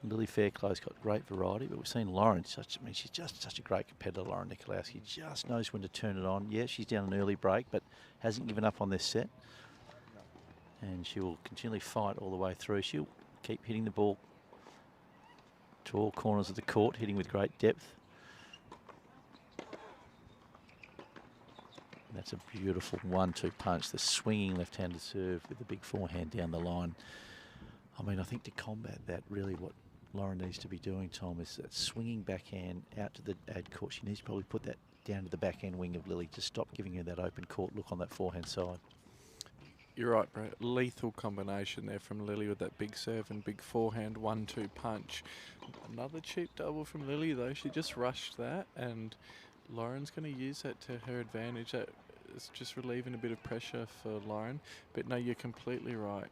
Lily Fairclough's got great variety, but we've seen Lauren, she's just such a great competitor. Lauren Nikoloski just knows when to turn it on. Yeah, she's down an early break, but hasn't given up on this set. And she will continually fight all the way through. She'll keep hitting the ball to all corners of the court, hitting with great depth. That's a beautiful 1-2 punch, the swinging left-handed serve with the big forehand down the line. I mean, I think to combat that, really what Lauren needs to be doing, Tom, is that swinging backhand out to the ad court. She needs to probably put that down to the backhand wing of Lily to stop giving her that open court look on that forehand side. You're right, Brett. Lethal combination there from Lily with that big serve and big forehand 1-2 punch. Another cheap double from Lily, though. She just rushed that, and Lauren's going to use that to her advantage. It's just relieving a bit of pressure for Lauren. But no, you're completely right.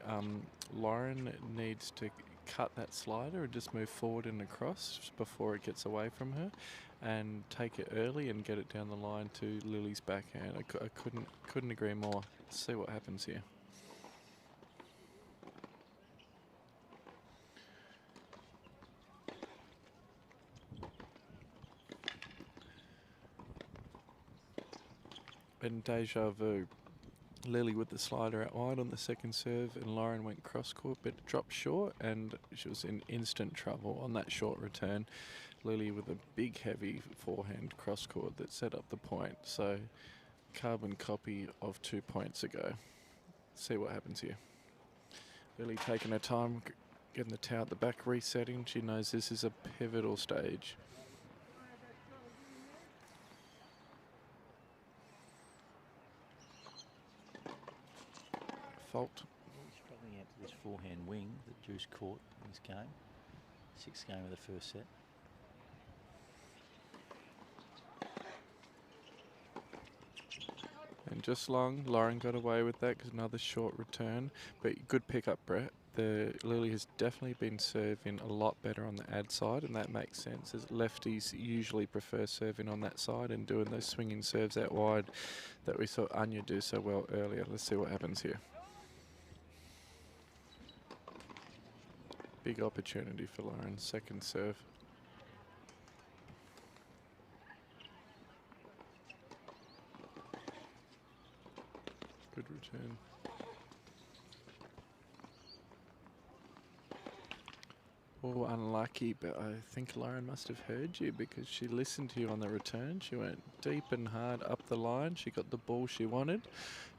Lauren needs to cut that slider and just move forward and across before it gets away from her, and take it early and get it down the line to Lily's backhand. I couldn't agree more. Let's see what happens here. And deja vu. Lily with the slider out wide on the second serve, and Lauren went cross court, but dropped short, and she was in instant trouble on that short return. Lily with a big heavy forehand cross court that set up the point. So carbon copy of 2 points ago. See what happens here. Lily taking her time, Getting the towel at the back, resetting. She knows this is a pivotal stage. Fault. Struggling out to this forehand wing that Juice caught in this game. 6th game of the first set. And just long, Lauren got away with that because another short return. But good pick up, Brett. Lily has definitely been serving a lot better on the ad side, and that makes sense as lefties usually prefer serving on that side and doing those swinging serves out wide that we saw Anya do so well earlier. Let's see what happens here. Big opportunity for Lauren, second serve. Good return. Oh, unlucky, but I think Lauren must have heard you because she listened to you on the return. She went deep and hard up the line. She got the ball she wanted,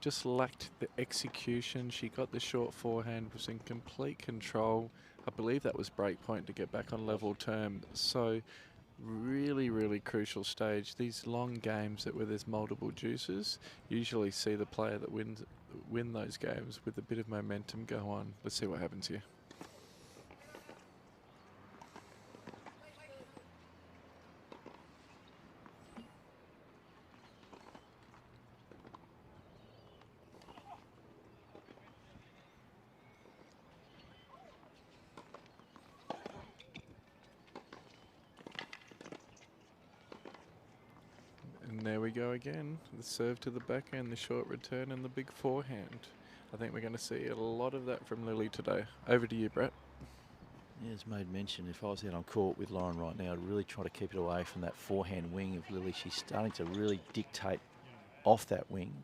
just lacked the execution. She got the short forehand, was in complete control. I believe that was break point to get back on level term. So really, really crucial stage. These long games where there's multiple juices usually see the player that win those games with a bit of momentum go on. Let's see what happens here. There we go again. The serve to the backhand, the short return, and the big forehand. I think we're going to see a lot of that from Lily today. Over to you, Brett. Yeah, as made mention, if I was out on court with Lauren right now, I'd really try to keep it away from that forehand wing of Lily. She's starting to really dictate off that wing.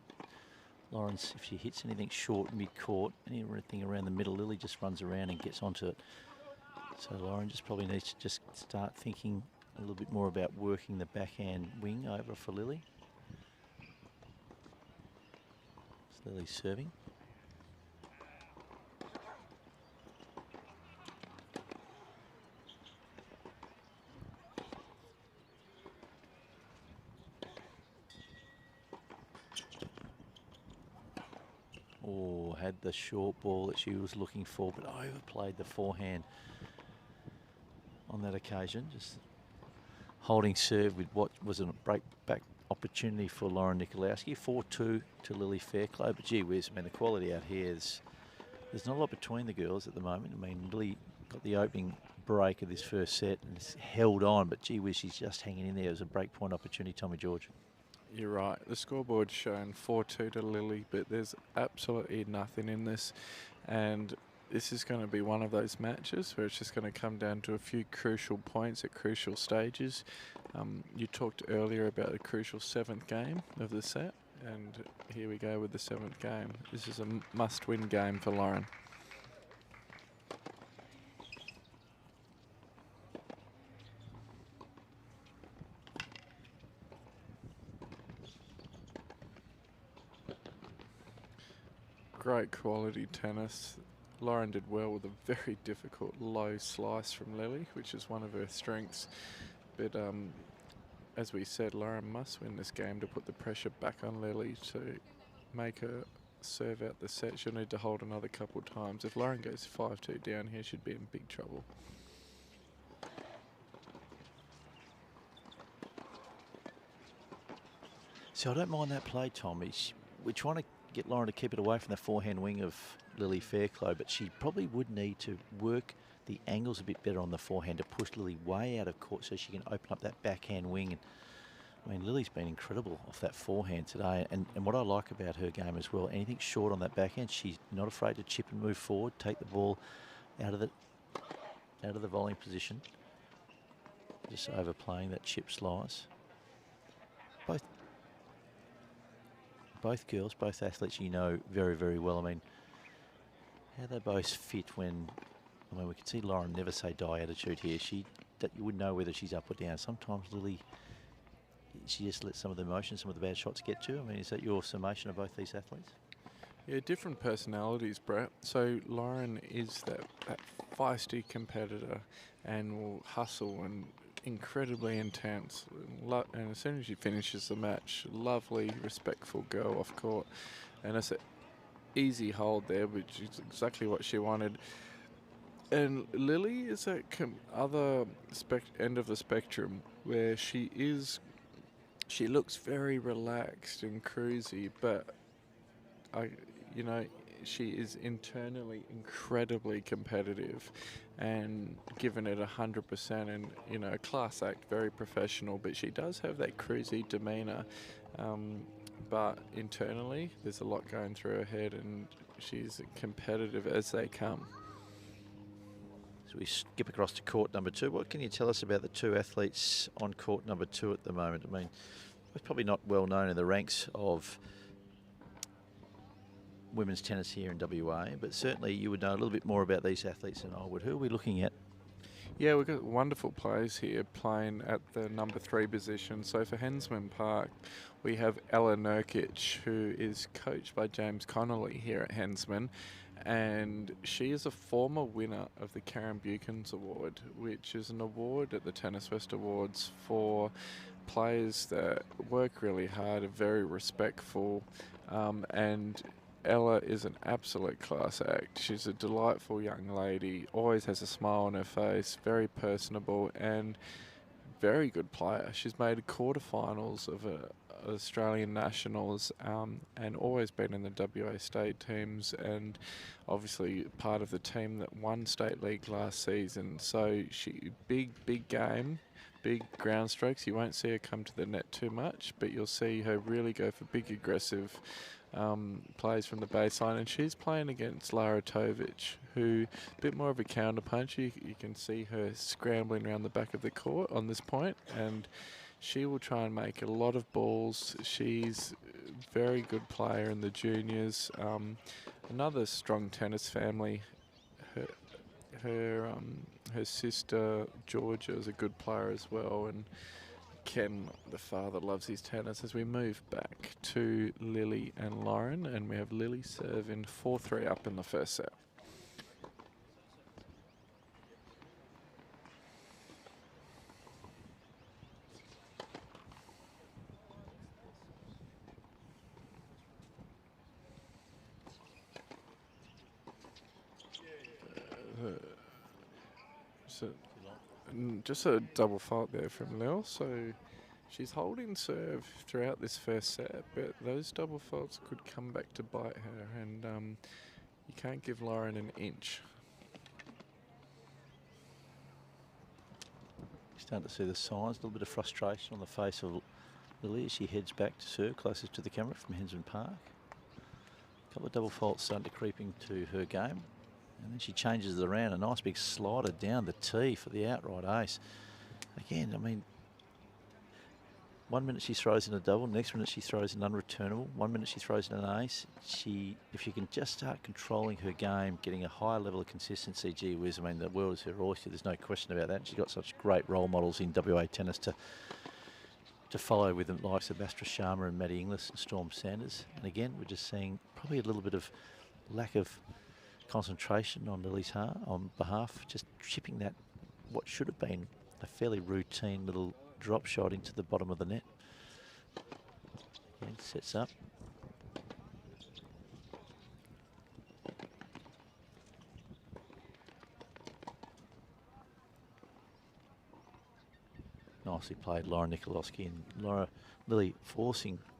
Lauren's, if she hits anything short mid-court, anything around the middle, Lily just runs around and gets onto it. So Lauren just probably needs to just start thinking a little bit more about working the backhand wing over for Lily. It's Lily serving. Oh, had the short ball that she was looking for, but overplayed the forehand on that occasion. Just holding serve with what was a break back opportunity for Lauren Nikoloski. 4-2 to Lily Fairclough. But gee whiz, I mean, the quality out here is, there's not a lot between the girls at the moment. I mean, Lily got the opening break of this first set and it's held on, but gee whiz, she's just hanging in there. It was a break point opportunity, Tommy George. You're right. The scoreboard's shown 4-2 to Lily, but there's absolutely nothing in this. And this is going to be one of those matches where it's just going to come down to a few crucial points at crucial stages. You talked earlier about the crucial 7th game of the set, and here we go with the 7th game. This is a must-win game for Lauren. Great quality tennis. Lauren did well with a very difficult low slice from Lily, which is one of her strengths. But as we said, Lauren must win this game to put the pressure back on Lily to make her serve out the set. She'll need to hold another couple times. If Lauren goes 5-2 down here, she'd be in big trouble. So I don't mind that play, Tom. We're trying to get Lauren to keep it away from the forehand wing of Lily Fairclough, but she probably would need to work the angles a bit better on the forehand to push Lily way out of court so she can open up that backhand wing. And I mean, Lily's been incredible off that forehand today, and what I like about her game as well, anything short on that backhand, she's not afraid to chip and move forward, take the ball out of the volleying position. Just overplaying that chip slice. Both girls, both athletes you know very, very well. I mean, how they both fit when, I mean, we can see Lauren never say die attitude here. You wouldn't know whether she's up or down. Sometimes Lily, she just lets some of the emotions, some of the bad shots get to her. I mean, is that your summation of both these athletes? Yeah, different personalities, Brett. So Lauren is that feisty competitor and will hustle and incredibly intense. And as soon as she finishes the match, lovely, respectful girl off court. And it's an easy hold there, which is exactly what she wanted. And Lily is at other end of the spectrum where she looks very relaxed and cruisy, but you know, she is internally incredibly competitive and given it 100%, and, you know, class act, very professional, but she does have that cruisy demeanour. But internally, there's a lot going through her head, and she's competitive as they come. So we skip across to court number 2. What can you tell us about the two athletes on court number 2 at the moment? I mean, we're probably not well known in the ranks of women's tennis here in WA, but certainly you would know a little bit more about these athletes than I would. Who are we looking at? Yeah, we've got wonderful players here playing at the number 3 position. So for Hensman Park, we have Ella Nurkic, who is coached by James Connolly here at Hensman, and she is a former winner of the Karen Buchan's Award, which is an award at the Tennis West Awards for players that work really hard, are very respectful, and Ella is an absolute class act. She's a delightful young lady, always has a smile on her face, very personable and very good player. She's made quarterfinals of Australian nationals, and always been in the WA state teams, and obviously part of the team that won state league last season. So she big game, big ground strokes. You won't see her come to the net too much, but you'll see her really go for big aggressive plays from the baseline, and she's playing against Lara Tovich, who a bit more of a counterpuncher. You can see her scrambling around the back of the court on this point, and she will try and make a lot of balls. She's a very good player in the juniors. Another strong tennis family. Her sister Georgia is a good player as well, and Ken, the father, loves his tennis. As we move back to Lily and Lauren, and we have Lily serving 4-3 up in the first set. Just a double fault there from Lil, so she's holding serve throughout this first set, but those double faults could come back to bite her, and you can't give Lauren an inch. Starting to see the signs, a little bit of frustration on the face of Lily as she heads back to serve closest to the camera from Hensman Park. A couple of double faults starting to creep into her game. And then she changes it around, a nice big slider down the tee for the outright ace. Again, I mean, 1 minute she throws in a double, next minute she throws in unreturnable, 1 minute she throws in an ace. If you can just start controlling her game, getting a higher level of consistency, gee whiz, I mean, the world is her oyster, there's no question about that. And she's got such great role models in WA tennis to follow with the likes of Astra Sharma and Maddie Inglis and Storm Sanders. And again, we're just seeing probably a little bit of lack of concentration on Lily's behalf, just chipping that, what should have been a fairly routine little drop shot into the bottom of the net. And sets up. Nicely played, Lara Nikoloski, and Lily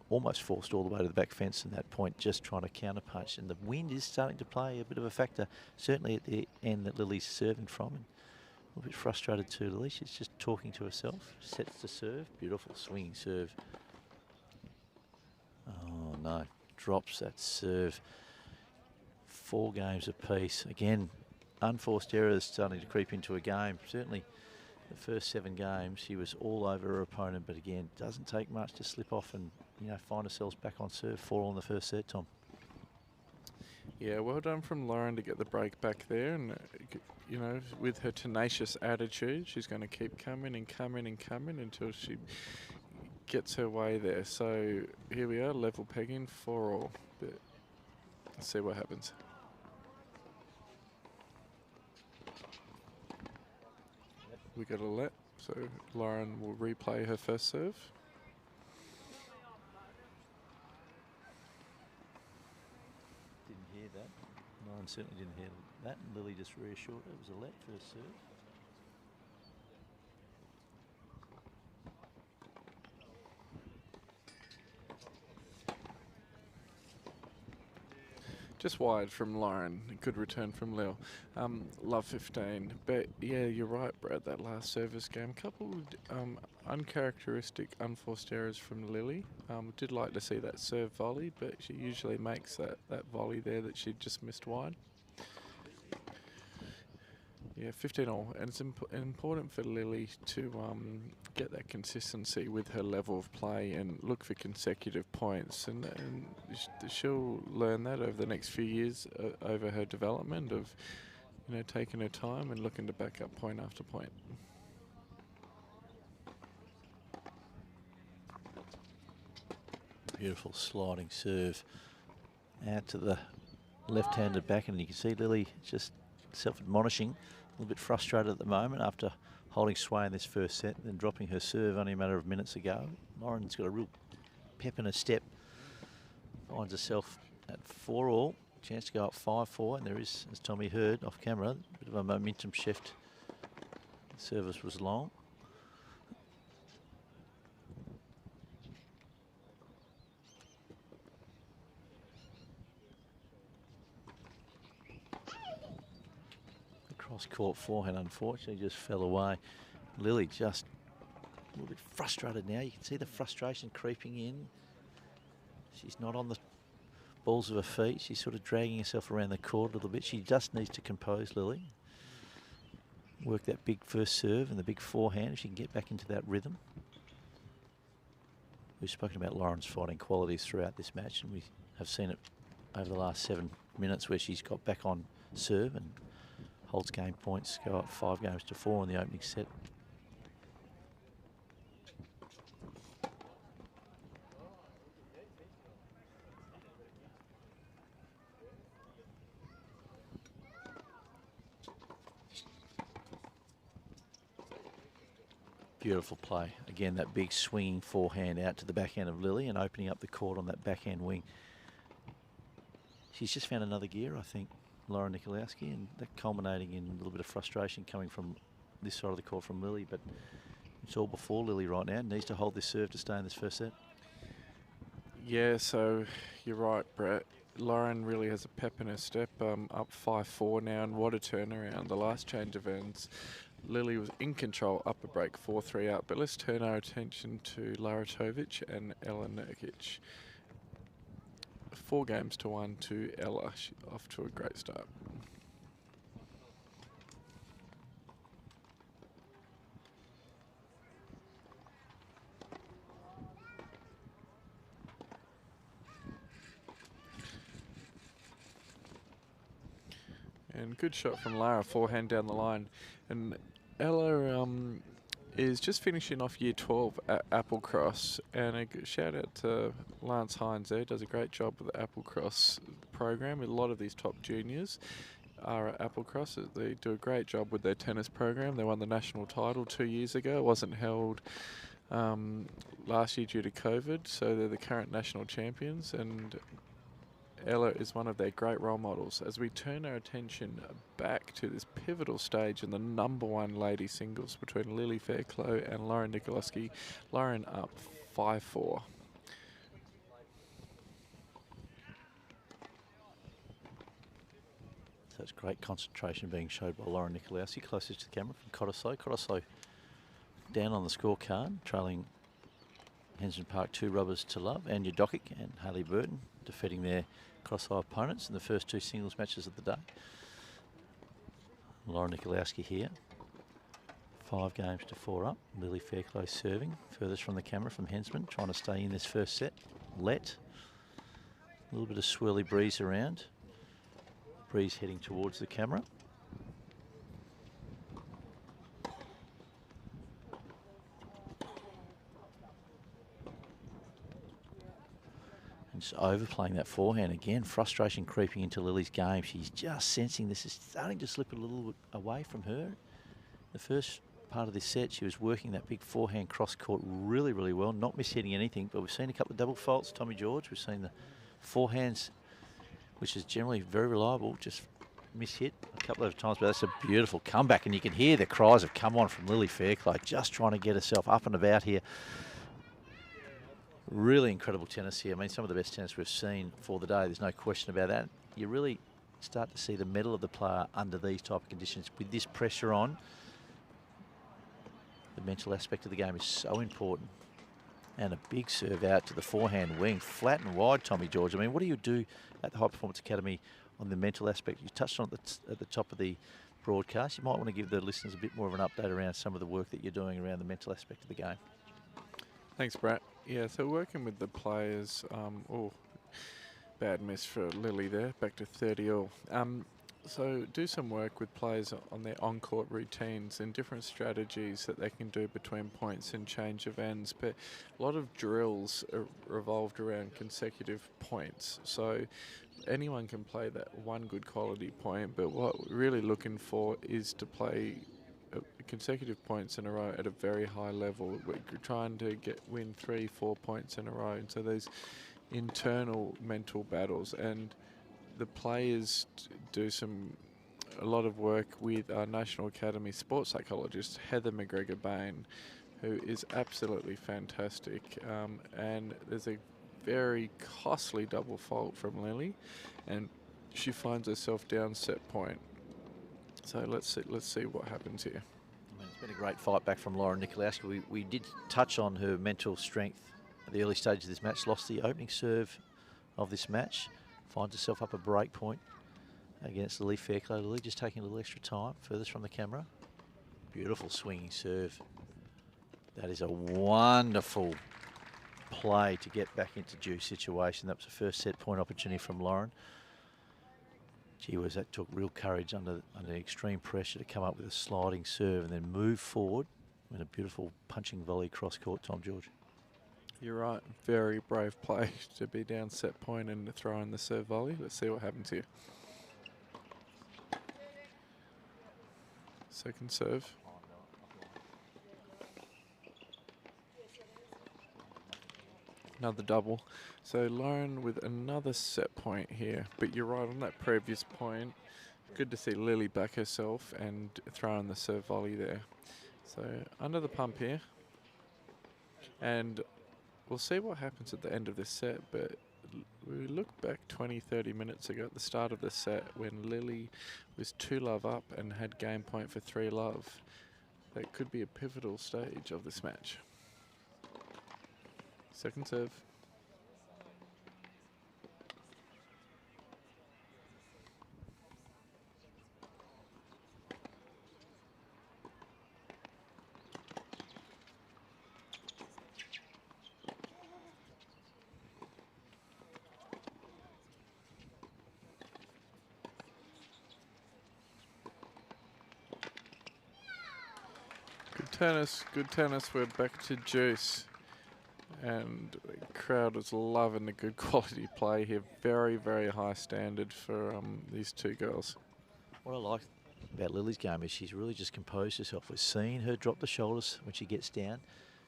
almost forced all the way to the back fence in that point, just trying to counterpunch. And the wind is starting to play a bit of a factor, certainly at the end that Lily's serving from. And a little bit frustrated too, Lily. She's just talking to herself. Sets the serve. Beautiful swinging serve. Oh no, drops that serve. 4 games apiece. Again, unforced errors starting to creep into a game. Certainly the first 7 games, she was all over her opponent, but again, doesn't take much to slip off and, you know, find ourselves back on serve 4 on the first set, Tom. Yeah, well done from Lauren to get the break back there, and you know, with her tenacious attitude, she's going to keep coming and coming and coming until she gets her way there. So here we are, level pegging 4-all. But see what happens. We got a let, so Lauren will replay her first serve. Didn't hear that. Lauren certainly didn't hear that. And Lily just reassured it was a let first serve. Just wide from Lauren. Good return from Lil. Love 15. But yeah, you're right, Brad. That last service game, coupled uncharacteristic unforced errors from Lily. Did like to see that serve volley, but she usually makes that volley there that she just missed wide. Yeah, 15 all, and it's important for Lily to get that consistency with her level of play and look for consecutive points, and she'll learn that over the next few years over her development of, you know, taking her time and looking to back up point after point. Beautiful sliding serve out to the left-handed back, and you can see Lily just self-admonishing, a little bit frustrated at the moment after holding sway in this first set, then dropping her serve only a matter of minutes ago. Lauren's got a real pep in her step, finds herself at 4 all, chance to go up 5-4, and there is, as Tommy heard off camera, a bit of a momentum shift. The service was long. Cross-court forehand, unfortunately, just fell away. Lily just a little bit frustrated now. You can see the frustration creeping in. She's not on the balls of her feet. She's sort of dragging herself around the court a little bit. She just needs to compose, Lily. Work that big first serve and the big forehand if she can get back into that rhythm. We've spoken about Lauren's fighting qualities throughout this match, and we have seen it over the last 7 minutes where she's got back on serve and holds game points, go up 5-4 in the opening set. Beautiful play. Again, that big swinging forehand out to the backhand of Lily and opening up the court on that backhand wing. She's just found another gear, I think, Lara Nikoloski, and that culminating in a little bit of frustration coming from this side of the court from Lily, but it's all before Lily right now. Needs to hold this serve to stay in this first set. Yeah, so you're right, Brett. Lauren really has a pep in her step, up 5-4 now, and what a turnaround. The last change of ends, Lily was in control, up a break, 4-3 up, but let's turn our attention to Lara Tovich and Ella Nurkic. 4-1 to Ella. She's off to a great start. And good shot from Lara, forehand down the line. And Ella is just finishing off year 12 at Applecross, and a shout out to Lance Hines there, does a great job with the Applecross program. A lot of these top juniors are at Applecross. They do a great job with their tennis program. They won the national title 2 years ago. It wasn't held last year due to COVID, so they're the current national champions, and Ella is one of their great role models. As we turn our attention back to this pivotal stage in the #1 lady singles between Lily Fairclough and Lauren Nikoloski, Lauren up 5-4. So it's great concentration being showed by Lauren Nikoloski, closest to the camera from Cottesloe. Cottesloe down on the scorecard, trailing Hensman Park 2 rubbers to love. Anya Doc and Hayley Burton defeating their Cottesloe opponents in the first 2 singles matches of the day. Lauren Nikoloski here, 5-4 up. Lily Fairclough serving, furthest from the camera from Hensman, trying to stay in this first set. Let. A little bit of swirly breeze around. Breeze heading towards the camera. Just overplaying that forehand again. Frustration creeping into Lily's game. She's just sensing this is starting to slip a little bit away from her. The first part of this set, she was working that big forehand cross court really, really well, not mishitting anything, but we've seen a couple of double faults, Tommy George. We've seen the forehands, which is generally very reliable, just mishit a couple of times, but that's a beautiful comeback, and you can hear the cries of come on from Lily Fairclough, just trying to get herself up and about here. Really incredible tennis here. I mean, some of the best tennis we've seen for the day. There's no question about that. You really start to see the mettle of the player under these type of conditions. With this pressure on, the mental aspect of the game is so important. And a big serve out to the forehand wing, flat and wide, Tommy George. I mean, what do you do at the High Performance Academy on the mental aspect? You touched on it at the top of the broadcast. You might want to give the listeners a bit more of an update around some of the work that you're doing around the mental aspect of the game. Thanks, Brett. Yeah, so working with the players, oh, bad miss for Lily there, back to 30-all. So do some work with players on their on-court routines and different strategies that they can do between points and change of ends. But a lot of drills are revolved around consecutive points. So anyone can play that one good quality point, but what we're really looking for is to play consecutive points in a row at a very high level. We're trying to win 3-4 points in a row. And so there's internal mental battles, and the players do a lot of work with our National Academy sports psychologist, Heather McGregor-Bain, who is absolutely fantastic. And there's a very costly double fault from Lily, and she finds herself down set point. So let's see what happens here. I mean, it's been a great fight back from Lara Nikoloski. We did touch on her mental strength at the early stages of this match. Lost the opening serve of this match. Finds herself up a break point against Lily Fairclough. Lily just taking a little extra time, furthest from the camera. Beautiful swinging serve. That is a wonderful play to get back into juice situation. That was a first set point opportunity from Lauren. Gee whiz, that took real courage under extreme pressure to come up with a sliding serve and then move forward with a beautiful punching volley cross court, Tom George. You're right. Very brave play to be down set point and to throw in the serve volley. Let's see what happens here. Second serve. Another double. So Lauren with another set point here. But you're right on that previous point. Good to see Lily back herself and throw in the serve volley there. So under the pump here. And we'll see what happens at the end of this set, but we look back 20-30 minutes ago at the start of the set when Lily was 2-love up and had game point for 3-love. That could be a pivotal stage of this match. Second serve. Good tennis, we're back to juice. And the crowd is loving the good quality play here. Very, very high standard for these two girls. What I like about Lily's game is she's really just composed herself. We're seeing her drop the shoulders when she gets down.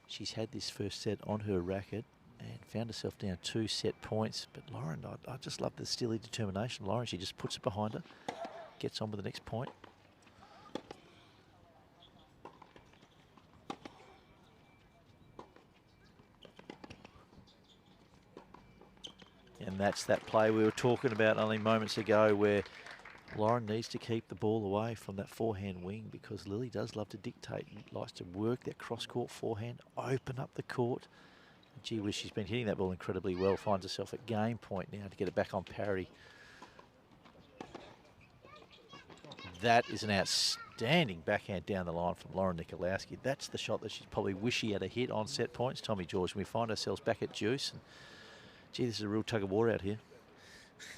She's had this first set on her racket and found herself down 2 set points. But Lauren, I just love the steely determination. Lauren, she just puts it behind her, gets on with the next point. And that's that play we were talking about only moments ago where Lauren needs to keep the ball away from that forehand wing because Lily does love to dictate and likes to work that cross-court forehand, open up the court. Gee whiz, she's been hitting that ball incredibly well, finds herself at game point now to get it back on parity. That is an outstanding backhand down the line from Lara Nikoloski. That's the shot that she's probably wish she had a hit on set points, Tommy George. And we find ourselves back at juice. And gee, this is a real tug of war out here.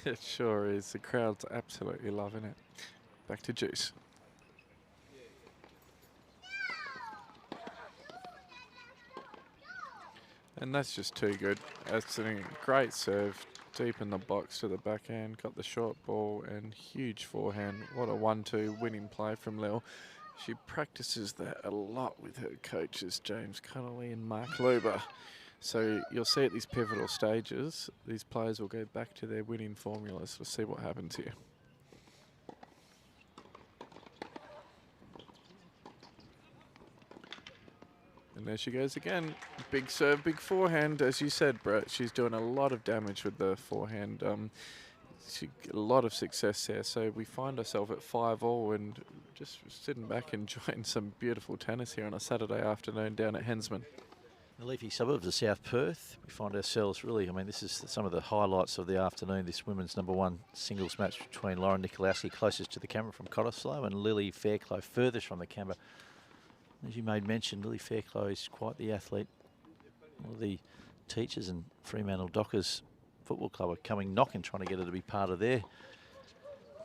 It sure is. The crowd's absolutely loving it. Back to juice. And that's just too good. That's a great serve, deep in the box to the backhand, got the short ball and huge forehand. What a 1-2 winning play from Lil. She practices that a lot with her coaches, James Connolly and Mark Luber. So you'll see at these pivotal stages, these players will go back to their winning formulas. We'll see what happens here. And there she goes again. Big serve, big forehand. As you said, Brett, she's doing a lot of damage with the forehand. A lot of success there. So we find ourselves at 5-all and just sitting back enjoying some beautiful tennis here on a Saturday afternoon down at Hensman. The leafy suburbs of South Perth, we find ourselves really, I mean, this is some of the highlights of the afternoon, this women's #1 singles match between Lara Nikoloski, closest to the camera from Cottesloe, and Lily Fairclough, furthest from the camera. As you made mention, Lily Fairclough is quite the athlete. All the teachers and Fremantle Dockers Football Club are coming knocking, trying to get her to be part of their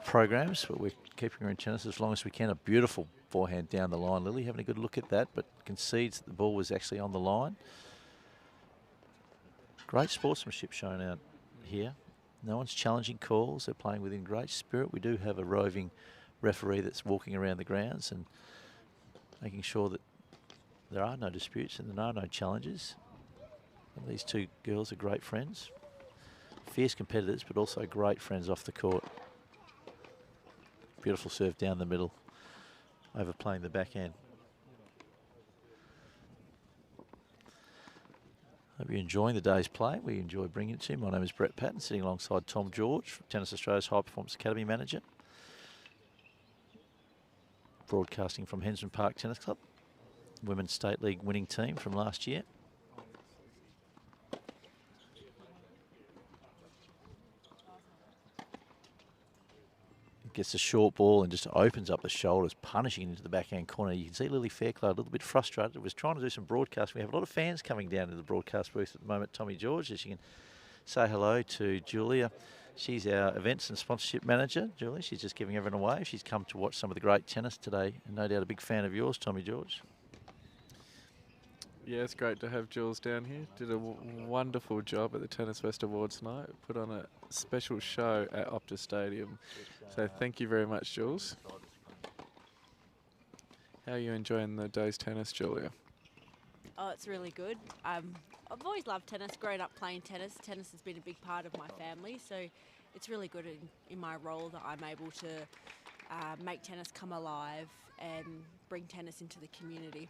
programs, but we're keeping her in tennis as long as we can. A beautiful forehand down the line. Lily having a good look at that, but concedes that the ball was actually on the line. Great sportsmanship shown out here. No one's challenging calls. They're playing within great spirit. We do have a roving referee that's walking around the grounds and making sure that there are no disputes and there are no challenges. And these two girls are great friends. Fierce competitors, but also great friends off the court. Beautiful serve down the middle, overplaying the backhand. Hope you're enjoying the day's play. We enjoy bringing it to you. My name is Brett Patten, sitting alongside Tom George, Tennis Australia's High Performance Academy Manager. Broadcasting from Hensman Park Tennis Club, Women's State League winning team from last year. Gets a short ball and just opens up the shoulders, punishing into the backhand corner. You can see Lily Fairclough a little bit frustrated. Was trying to do some broadcast. We have a lot of fans coming down to the broadcast booth at the moment. Tommy George, as you can say hello to Julia. She's our events and sponsorship manager. Julia, she's just giving everyone away. She's come to watch some of the great tennis today, and no doubt a big fan of yours, Tommy George. Yeah, it's great to have Jules down here. Did a wonderful job at the Tennis West Awards night. Put on a special show at Optus Stadium. So thank you very much, Jules. How are you enjoying the day's tennis, Julia? Oh, it's really good. I've always loved tennis, grown up playing tennis. Tennis has been a big part of my family, so it's really good in my role that I'm able to make tennis come alive and bring tennis into the community.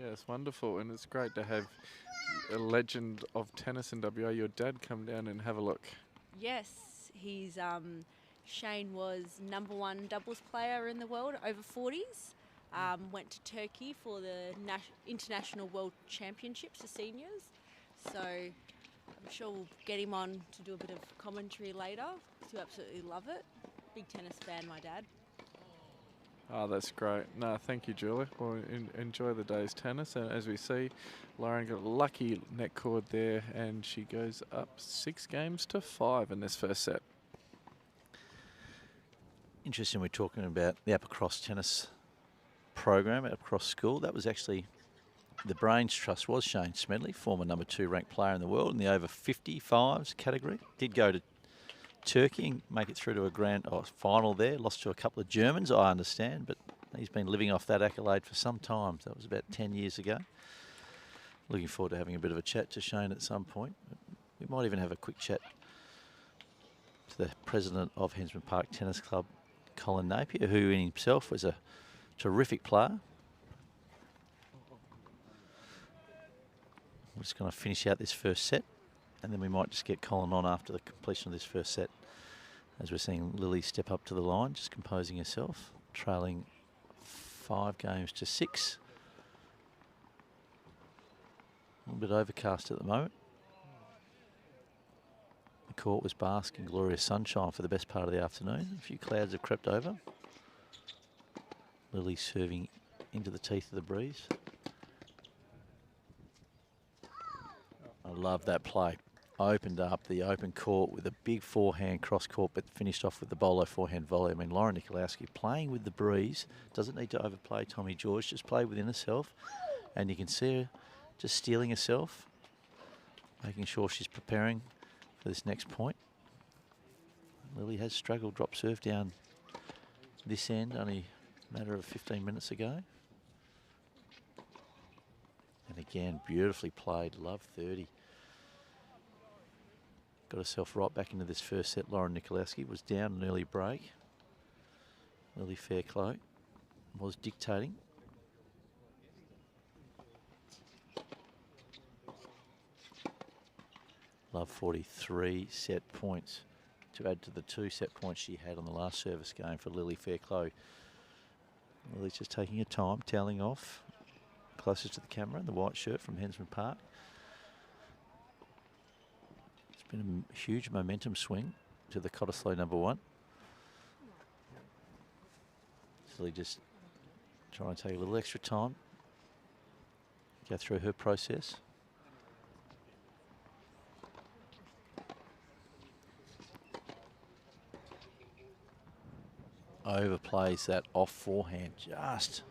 Yeah, it's wonderful, and it's great to have a legend of tennis in WA, your dad, come down and have a look. Yes, he's Shane was #1 doubles player in the world over 40s. Went to Turkey for the International World Championships for seniors. So I'm sure we'll get him on to do a bit of commentary later. He'll absolutely love it. Big tennis fan, my dad. Oh, that's great. No, thank you, Julia. Well, enjoy the day's tennis. And as we see, Lauren got a lucky net cord there, and she goes up 6-5 in this first set. Interesting, we're talking about the Upper Cross Tennis program at Upper Cross School. That was actually the Brains Trust was Shane Smedley, former #2 ranked player in the world in the over 55s category. Did go to Turkey and make it through to a grand final there. Lost to a couple of Germans, I understand, but he's been living off that accolade for some time. That was about 10 years ago. Looking forward to having a bit of a chat to Shane at some point. We might even have a quick chat to the president of Hensman Park Tennis Club, Colin Napier, who in himself was a terrific player. We're just going to finish out this first set, and then we might just get Colin on after the completion of this first set, as we're seeing Lily step up to the line, just composing herself, trailing 5-6. A little bit overcast at the moment. The court was basking in glorious sunshine for the best part of the afternoon. A few clouds have crept over. Lily serving into the teeth of the breeze. I love that play. Opened up the open court with a big forehand cross court, but finished off with the bolo forehand volley. I mean, Lara Nikoloski playing with the breeze. Doesn't need to overplay Tommy George, just play within herself. And you can see her just steeling herself. making sure she's preparing for this next point. Lily has struggled, drop serve down this end only a matter of 15 minutes ago. And again, beautifully played, love 30. Got herself right back into this first set. Lara Nikoloski was down an early break. Lily Fairclough was dictating. Love 43 set points to add to the 2 set points she had on the last service game for Lily Fairclough. Lily's just taking her time, toweling off. Closest to the camera in the white shirt from Hensman Park. It's been a huge momentum swing to the Cottesloe #1. Lily just trying to take a little extra time, go through her process. Overplays that off forehand, just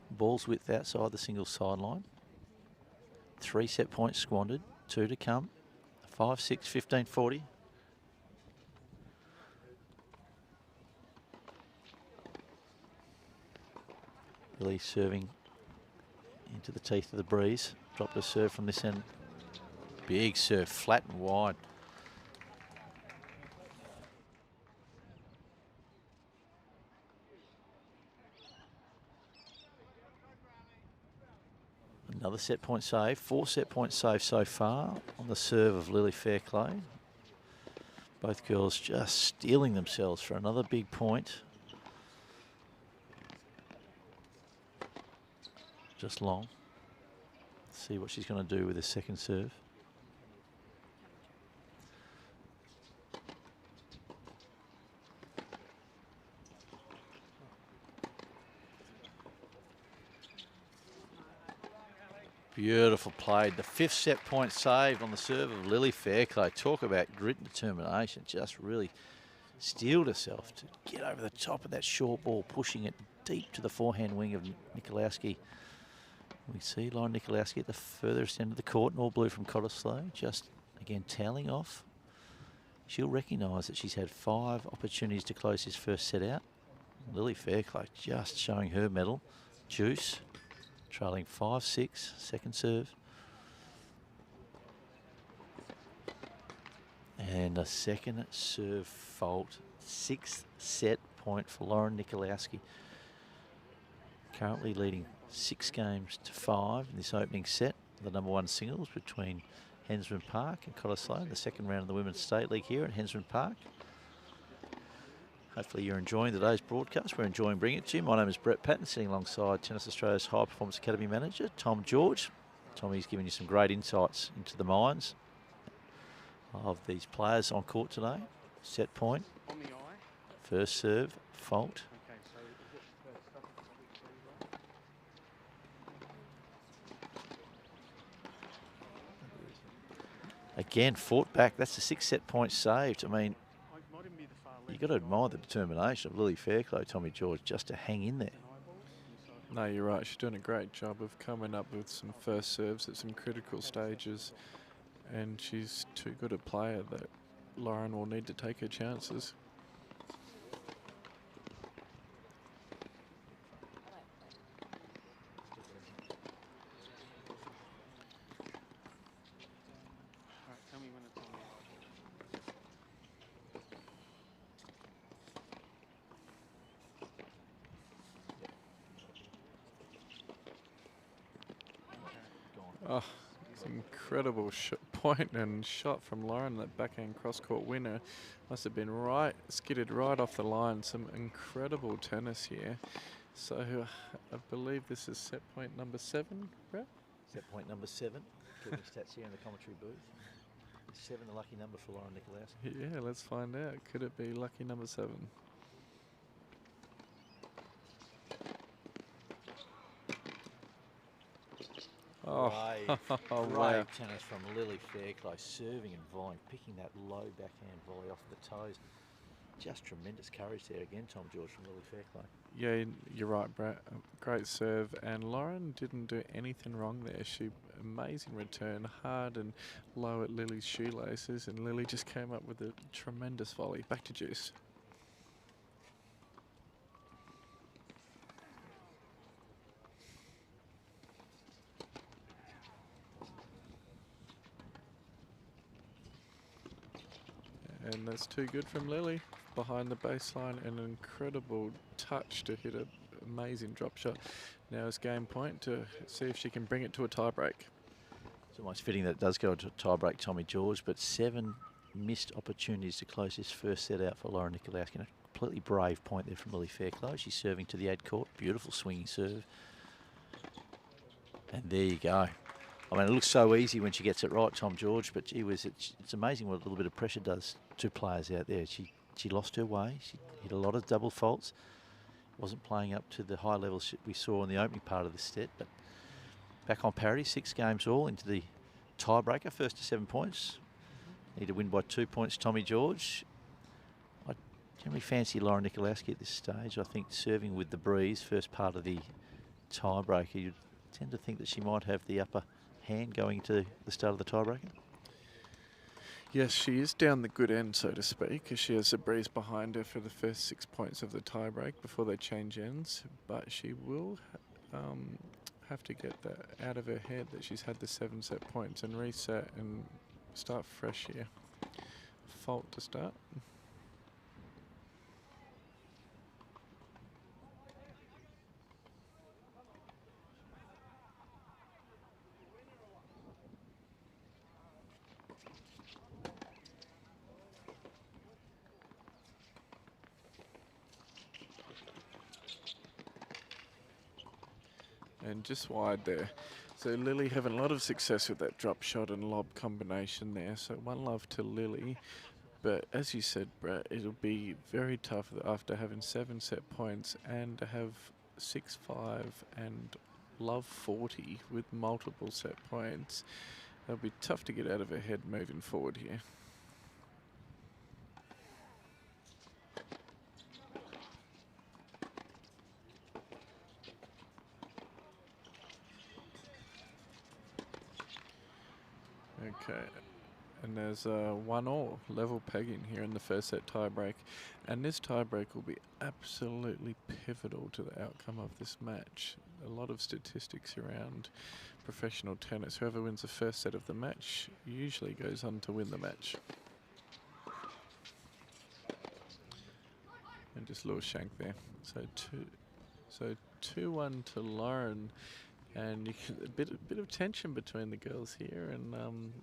ball's width outside the single sideline. 3 set points squandered, 2 to come. 5-6, 15-40. Really serving into the teeth of the breeze. Dropped a serve from this end. Big serve, flat and wide. Another set point save, 4 set points saved so far on the serve of Lily Fairclough. Both girls just steeling themselves for another big point. Just long. Let's see what she's going to do with the second serve. Beautiful played. The 5th set point saved on the serve of Lily Fairclough. Talk about grit and determination. Just really steeled herself to get over the top of that short ball, pushing it deep to the forehand wing of Nikoloski. We see Lara Nikoloski at the furthest end of the court, in all blue from Cottesloe, just again toweling off. She'll recognise that she's had 5 opportunities to close this first set out. Lily Fairclough just showing her mettle. Juice. Trailing 5-6, second serve. And a second serve fault. 6th set point for Lara Nikoloski. Currently leading 6-5 in this opening set. The #1 singles between Hensman Park and Cottesloe in the second round of the Women's State League here at Hensman Park. Hopefully you're enjoying today's broadcast. We're enjoying bringing it to you. My name is Brett Patten, sitting alongside Tennis Australia's High Performance Academy Manager, Tom George. Tommy's giving you some great insights into the minds of these players on court today. Set point, first serve, fault. Again, fought back. That's the 6th set point saved. I mean, you've got to admire the determination of Lily Fairclough, Tommy George, just to hang in there. No, you're right. She's doing a great job of coming up with some first serves at some critical stages. And she's too good a player that Lauren will need to take her chances. Oh, it's an incredible point and shot from Lauren. That backhand cross-court winner must have been skidded right off the line. Some incredible tennis here. So I believe this is set point #7, Brett? Set point #7. Keeping stats here in the commentary booth. 7, the lucky number for Lara Nikoloski. Yeah, let's find out. Could it be lucky #7? Oh, Great tennis from Lily Fairclough, serving and volleying, picking that low backhand volley off the toes. Just tremendous courage there again, Tom George, from Lily Fairclough. Yeah, you're right, Brett. Great serve, and Lauren didn't do anything wrong there. She amazing return, hard and low at Lily's shoelaces, and Lily just came up with a tremendous volley. Back to Juice. And that's too good from Lily. Behind the baseline, an incredible touch to hit an amazing drop shot. Now it's game point to see if she can bring it to a tiebreak. It's almost fitting that it does go into a tiebreak, Tommy George, but 7 missed opportunities to close this first set out for Lara Nikoloski. A completely brave point there from Lily Fairclough. She's serving to the ad court. Beautiful swinging serve. And there you go. I mean, it looks so easy when she gets it right, Tom George, but gee whiz, it's amazing what a little bit of pressure does to players out there. She lost her way. She hit a lot of double faults. Wasn't playing up to the high levels we saw in the opening part of the set, but back on parity, 6 games all into the tiebreaker, first to 7 points. Need to win by 2 points, Tommy George. I generally fancy Lara Nikoloski at this stage. I think serving with the breeze, first part of the tiebreaker, you'd tend to think that she might have the upper hand going to the start of the tiebreaker. Yes, she is down the good end, so to speak, as she has the breeze behind her for the first 6 points of the tiebreak before they change ends. But she will have to get that out of her head that she's had the 7 set points and reset and start fresh here. Fault to start. And just wide there. So Lily having a lot of success with that drop shot and lob combination there. So one love to Lily. But as you said, Brett, it'll be very tough after having 7 set points and to have 6-5 and love 40 with multiple set points. It'll be tough to get out of her head moving forward here. Okay, and there's 1-1 level pegging here in the first set tiebreak, and this tiebreak will be absolutely pivotal to the outcome of this match. A lot of statistics around professional tennis. Whoever wins the first set of the match usually goes on to win the match. And just a little shank there. So 2-1 to Lauren. And you can, a bit of tension between the girls here, and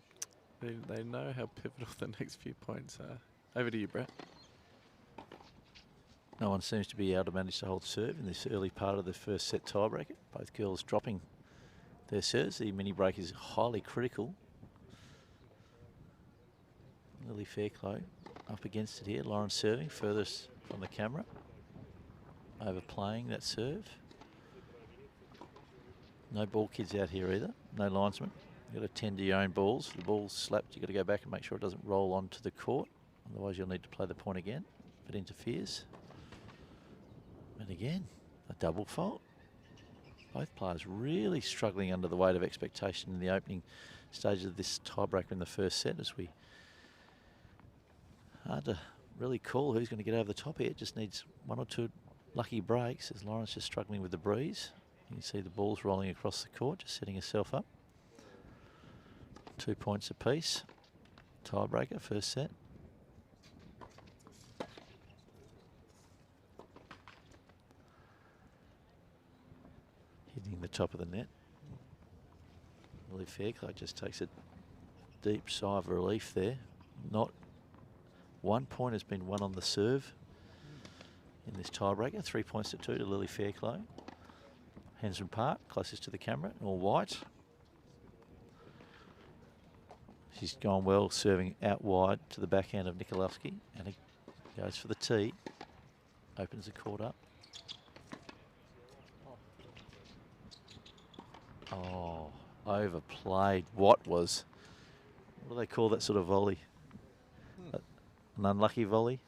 they know how pivotal the next few points are. Over to you, Brett. No one seems to be able to manage to hold serve in this early part of the first set tiebreaker. Both girls dropping their serves. The mini break is highly critical. Lily Fairclough up against it here. Lauren serving furthest from the camera. Overplaying that serve. No ball kids out here either. No linesman. You've got to tend to your own balls. If the ball's slapped, you've got to go back and make sure it doesn't roll onto the court. Otherwise, you'll need to play the point again if it interferes. And again, a double fault. Both players really struggling under the weight of expectation in the opening stages of this tiebreaker in the first set. Hard to really call who's going to get over the top here. It just needs 1 or 2 lucky breaks as Lauren's just struggling with the breeze. You can see the ball's rolling across the court, just setting herself up. 2 points apiece. Tiebreaker, first set. Hitting the top of the net. Lily Fairclough just takes a deep sigh of relief there. Not 1 point has been won on the serve in this tiebreaker. 3 points to 2 to Lily Fairclough. Hensman Park, closest to the camera, all white. She's gone well, serving out wide to the backhand of Nikoloski, and it goes for the tee. Opens the court up. Oh, overplayed. What do they call that sort of volley? An unlucky volley?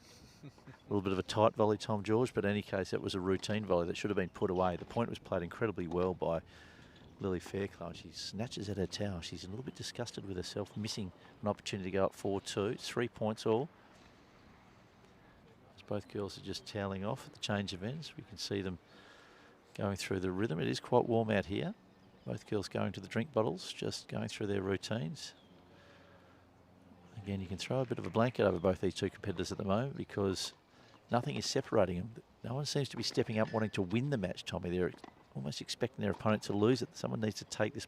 little bit of a tight volley, Tom George, but in any case, that was a routine volley that should have been put away. The point was played incredibly well by Lily Fairclough. She snatches at her towel. She's a little bit disgusted with herself, missing an opportunity to go up 4-2. 3 points all. As both girls are just toweling off at the change of ends. We can see them going through the rhythm. It is quite warm out here. Both girls going to the drink bottles, just going through their routines. Again, you can throw a bit of a blanket over both these two competitors at the moment because nothing is separating them. No one seems to be stepping up wanting to win the match, Tommy. They're almost expecting their opponent to lose it. Someone needs to take this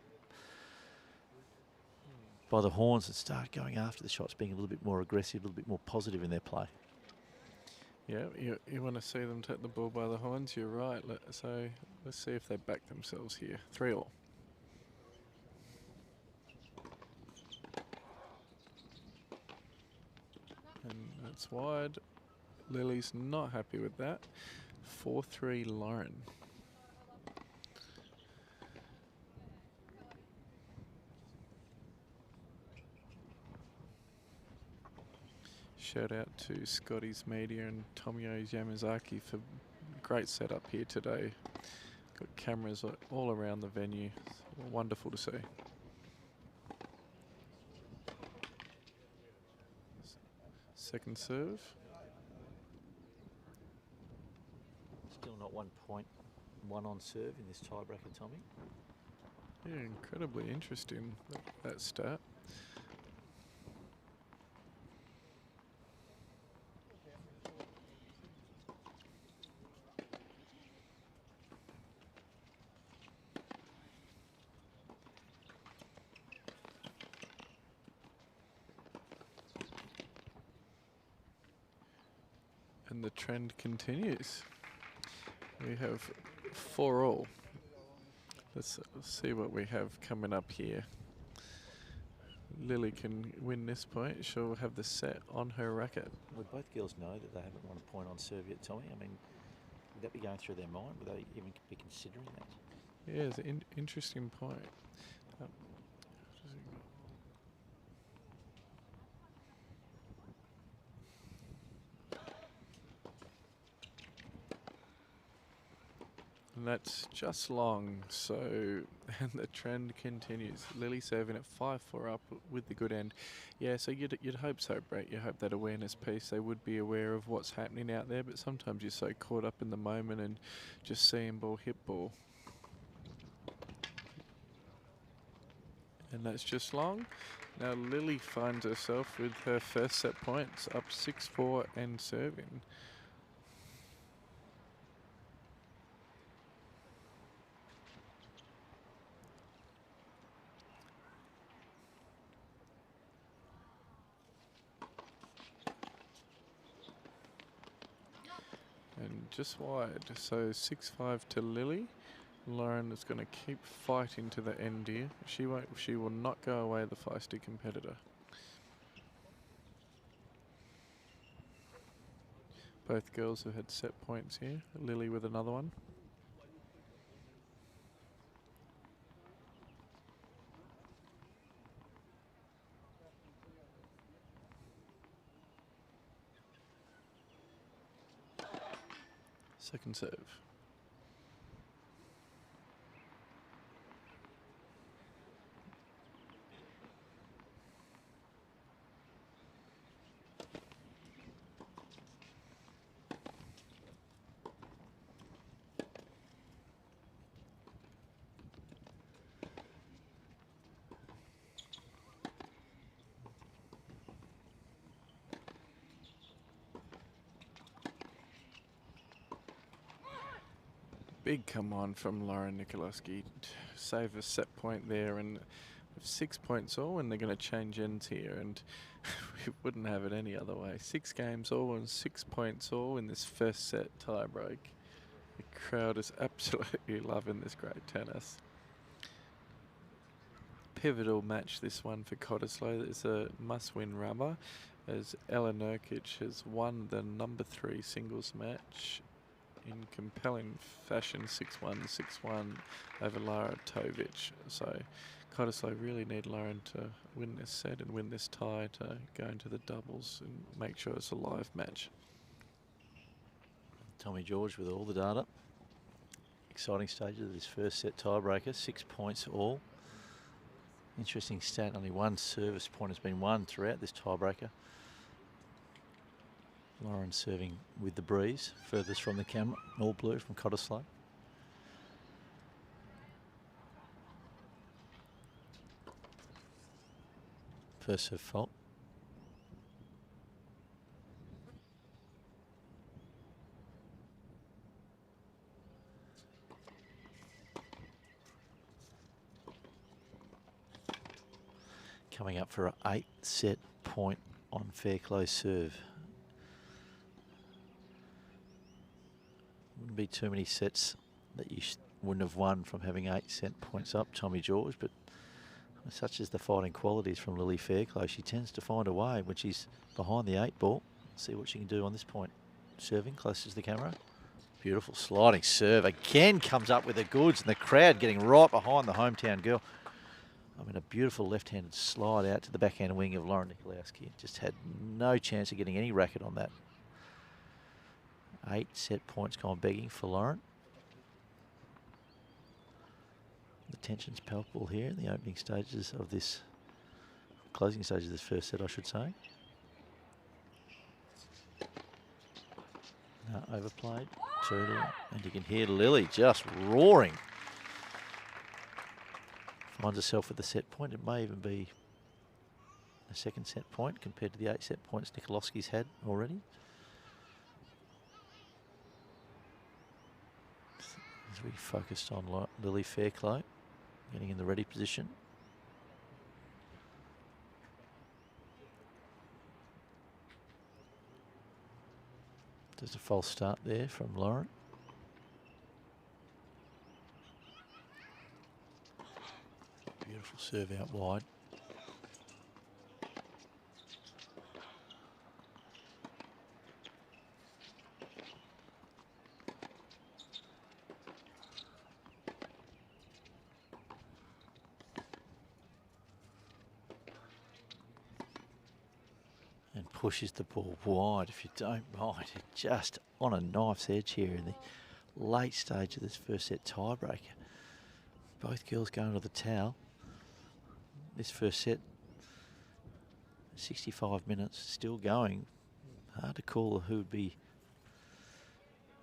by the horns and start going after the shots, being a little bit more aggressive, a little bit more positive in their play. Yeah, you want to see them take the ball by the horns, you're right. So let's see if they back themselves here. 3-all. And that's wide. Lily's not happy with that. 4-3 Lauren. Shout out to Scotty's Media and Tomio Yamazaki for great setup here today. Got cameras all around the venue. It's wonderful to see. Second serve. Still not 1 point, 1 on serve in this tiebreaker, Tommy. Yeah, incredibly interesting, that stat. And the trend continues. We have 4-all. Let's see what we have coming up here. Lily can win this point. She'll have the set on her racket. Would both girls know that they haven't won a point on serve yet, Tommy? I mean, would that be going through their mind? Would they even be considering that? Yeah, it's an interesting point. And that's just long, so, and the trend continues. Lily serving at 5-4 up with the good end. Yeah, so you'd hope so, Brett. You hope that awareness piece, they would be aware of what's happening out there, but sometimes you're so caught up in the moment and just seeing ball hit ball. And that's just long. Now Lily finds herself with her first set points, up 6-4 and serving. And just wide, so 6-5 to Lily. Lauren is going to keep fighting to the end here. She will not go away, the feisty competitor. Both girls have had set points here. Lily with another one. Second serve. Big come on from Lara Nikoloski. Save a set point there, and 6 points all, and they're going to change ends here, and we wouldn't have it any other way. 6 games all and 6 points all in this first set tie break. The crowd is absolutely loving this great tennis. Pivotal match, this one for Cottesloe. It's a must-win rubber, as Ella Nurkic has won the number 3 singles match in compelling fashion, 6-1, 6-1 over Lara Tovich. So Cottesloe really need Lauren to win this set and win this tie to go into the doubles and make sure it's a live match. Tommy George with all the data. Exciting stages of this first set tiebreaker, 6 points all. Interesting stat, only one service point has been won throughout this tiebreaker. Lauren serving with the breeze, furthest from the camera, all blue from Cottesloe. First serve fault. Coming up for an 8-set point on Fairclough serve. Wouldn't be too many sets that you wouldn't have won from having 8-set points up, Tommy George, but such as the fighting qualities from Lily Fairclough, she tends to find a way when she's behind the 8 ball. See what she can do on this point. Serving closest to the camera. Beautiful sliding serve. Again comes up with the goods, and the crowd getting right behind the hometown girl. I mean, a beautiful left-handed slide out to the backhand wing of Lara Nikoloski. Just had no chance of getting any racket on that. 8 set points gone begging for Lauren. The tension's palpable here in the opening stages of this, closing stages of this first set, I should say. Now overplayed, and you can hear Lily just roaring. Finds herself with the set point. It may even be a second set point compared to the 8 set points Nikoloski's had already. As we focused on Lily Fairclough, getting in the ready position. There's a false start there from Lauren. Beautiful serve out wide. And pushes the ball wide, if you don't mind. Just on a knife's edge here in the late stage of this first set tiebreaker. Both girls going to the towel. This first set, 65 minutes, still going. Hard to call who would be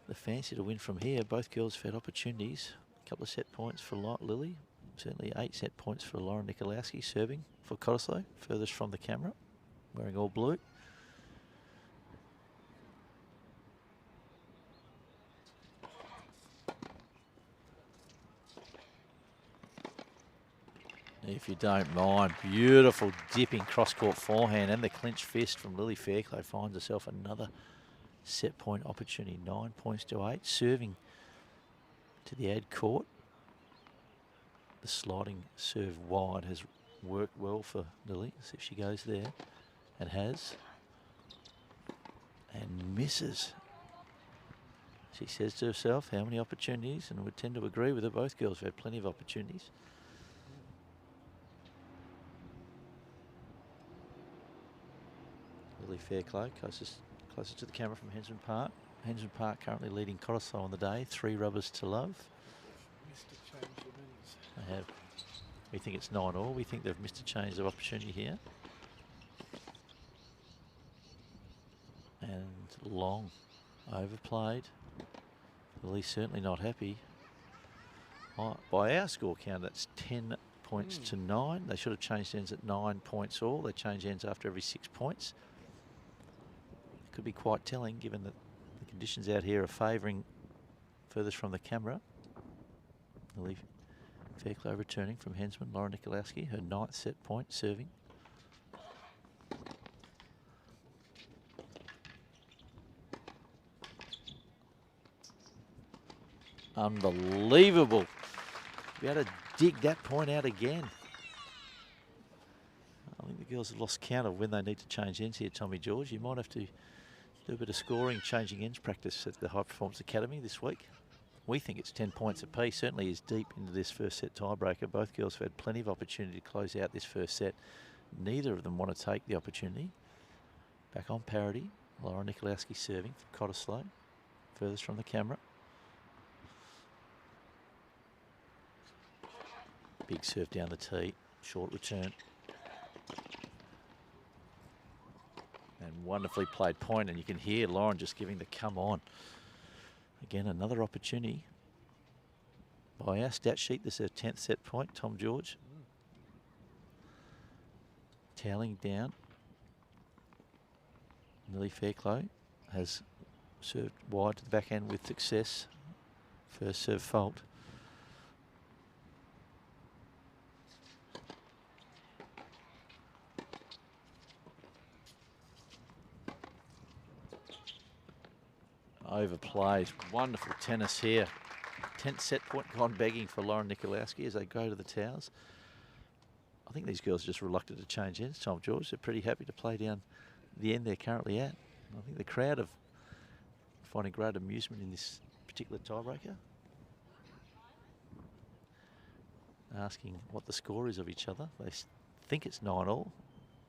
the fancy to win from here. Both girls have had opportunities. A couple of set points for Lily. Certainly 8 set points for Lara Nikoloski serving for Cottesloe, furthest from the camera, wearing all blue. If you don't mind, beautiful dipping cross-court forehand and the clinch fist from Lily Fairclough finds herself another set point opportunity. 9 points to 8, serving to the ad court. The sliding serve wide has worked well for Lily. See if she goes there, and has, and misses. She says to herself, how many opportunities? And would tend to agree with her. Both girls have had plenty of opportunities. Lily Fairclough, closest to the camera from Hensman Park. Hensman Park currently leading Cottesloe on the day, 3 rubbers to love. They have. We think it's 9 all. We think they've missed a change of opportunity here. And long, overplayed. Lily's certainly not happy. By our score count, that's 10 points to 9. They should have changed ends at 9 points all. They change ends after every 6 points. Could be quite telling given that the conditions out here are favouring furthest from the camera. Lily Fairclough returning from Hensman, Lara Nikoloski, her 9th set point serving. Unbelievable. Be able to dig that point out again. I think the girls have lost count of when they need to change ends here, Tommy George. You might have to do a bit of scoring, changing ends practice at the High Performance Academy this week. We think it's 10 points apiece. Certainly is deep into this first set tiebreaker. Both girls have had plenty of opportunity to close out this first set. Neither of them want to take the opportunity. Back on parity. Lara Nikoloski serving for Cottesloe. furthest from the camera. Big serve down the tee, short return. And wonderfully played point, and you can hear Lauren just giving the come on. Again, another opportunity. By our stat sheet, this is her 10th set point, Tom George. Toweling down. Lily Fairclough has served wide to the backhand with success. First serve fault. Overplayed. Wonderful tennis here. 10th set point gone begging for Lauren Nikoloski as they go to the towers. I think these girls are just reluctant to change ends, Tom George. They're pretty happy to play down the end they're currently at. I think the crowd are finding great amusement in this particular tiebreaker. Asking what the score is of each other. They think it's 9-all.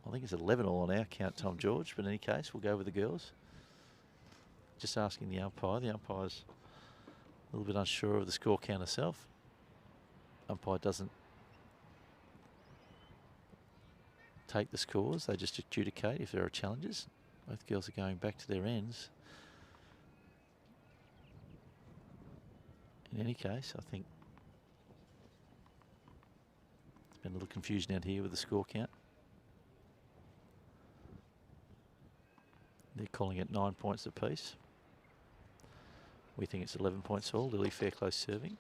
I think it's 11-all on our count, Tom George. But in any case, we'll go with the girls. Just asking the umpire. The umpire's a little bit unsure of the score count herself. Umpire doesn't take the scores. They just adjudicate if there are challenges. Both girls are going back to their ends. In any case, I think there's been a little confusion out here with the score count. They're calling it 9 points apiece. We think it's 11 points all. Lily Fairclough serving.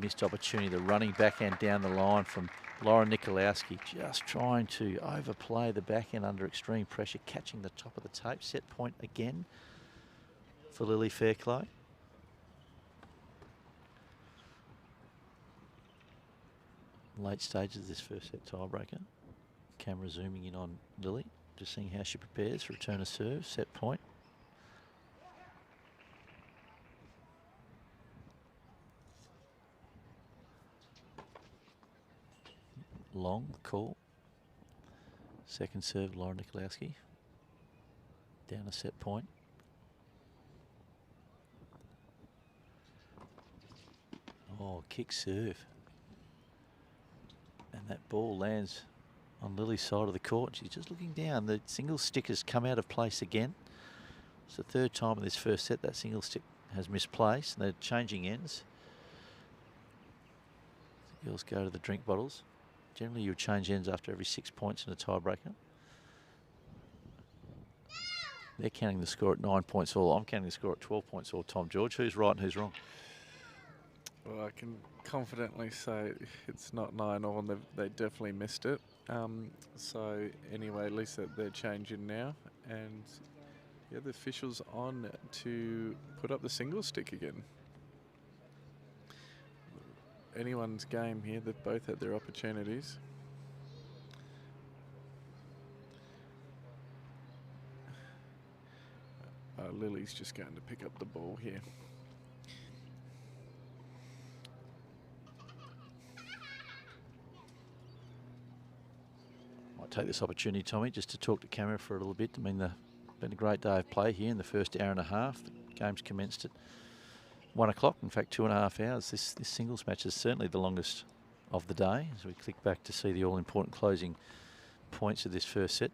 Missed opportunity, the running backhand down the line from Lara Nikoloski, just trying to overplay the backhand under extreme pressure, catching the top of the tape. Set point again for Lily Fairclough. Late stages of this first set tiebreaker. Camera zooming in on Lily, just seeing how she prepares for return of serve. Set point. Long call. Second serve, Lara Nikoloski. Down a set point. Oh, kick serve. And that ball lands on Lily's side of the court. She's just looking down. The single stick has come out of place again. It's the third time in this first set that single stick has misplaced, and they're changing ends. The girls go to the drink bottles. Generally, you would change ends after every 6 points in a tiebreaker. They're counting the score at 9 points all. I'm counting the score at 12 points all, Tom George. Who's right and who's wrong? Well, I can confidently say it's not 9-all, and they definitely missed it. So anyway, at least they're changing now. And yeah, the official's on to put up the single stick again. Anyone's game here. They've both had their opportunities. Lily's just going to pick up the ball here. Might take this opportunity, Tommy, just to talk to camera for a little bit. I mean, been a great day of play here in the first hour and a half. The game's commenced at 1 o'clock, in fact 2.5 hours. This singles match is certainly the longest of the day as we click back to see the all-important closing points of this first set.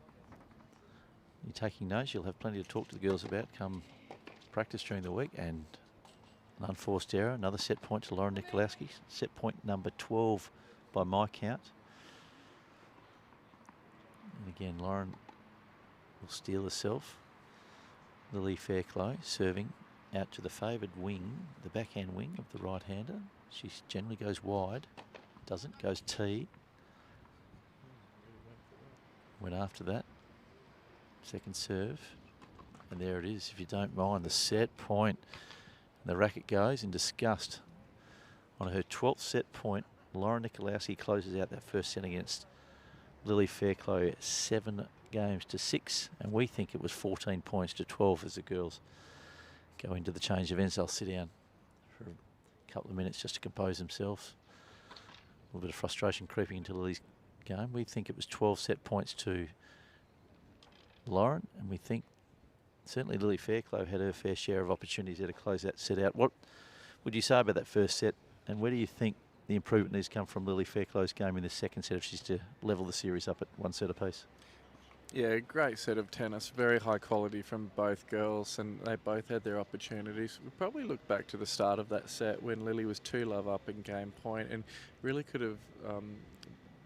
You're taking notes, you'll have plenty to talk to the girls about come practice during the week. And an unforced error, another set point to Lara Nikoloski. Set point number 12 by my count. And again, Lauren will steal herself. Lily Fairclough serving out to the favoured wing, the backhand wing of the right-hander. She generally goes wide, doesn't, goes tee. Went after that. Second serve. And there it is, if you don't mind, the set point. And the racket goes in disgust. On her 12th set point, Lara Nikoloski closes out that first set against Lily Fairclough 7-6. And we think it was 14 points to 12 as the girls go into the change of ends. They'll sit down for a couple of minutes just to compose themselves. A little bit of frustration creeping into Lily's game. We think it was 12 set points to Lauren, and we think certainly Lily Fairclough had her fair share of opportunities there to close that set out. What would you say about that first set, and where do you think the improvement needs to come from Lily Fairclough's game in the second set if she's to level the series up at 1 set apiece? Yeah, great set of tennis, very high quality from both girls, and they both had their opportunities. We probably look back to the start of that set when Lily was 2-love up in game point and really could have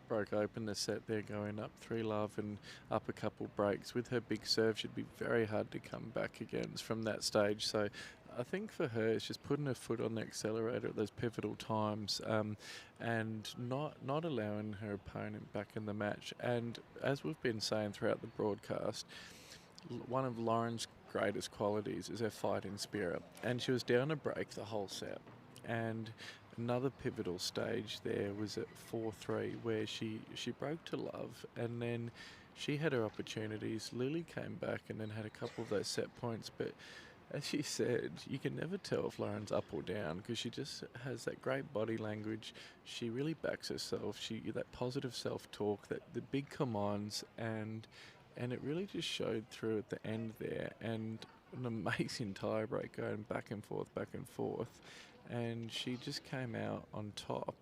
broke open the set there, going up 3-love and up a couple breaks. With her big serve, she'd be very hard to come back against from that stage. So I think for her, it's just putting her foot on the accelerator at those pivotal times and not allowing her opponent back in the match. And as we've been saying throughout the broadcast, one of Lauren's greatest qualities is her fighting spirit. And she was down a break the whole set. And another pivotal stage there was at 4-3 where she broke to love, and then she had her opportunities. Lily came back and then had a couple of those set points, but as she said, you can never tell if Lauren's up or down because she just has that great body language. She really backs herself. That positive self-talk, the big commands, and it really just showed through at the end there. And an amazing tiebreak going back and forth. And she just came out on top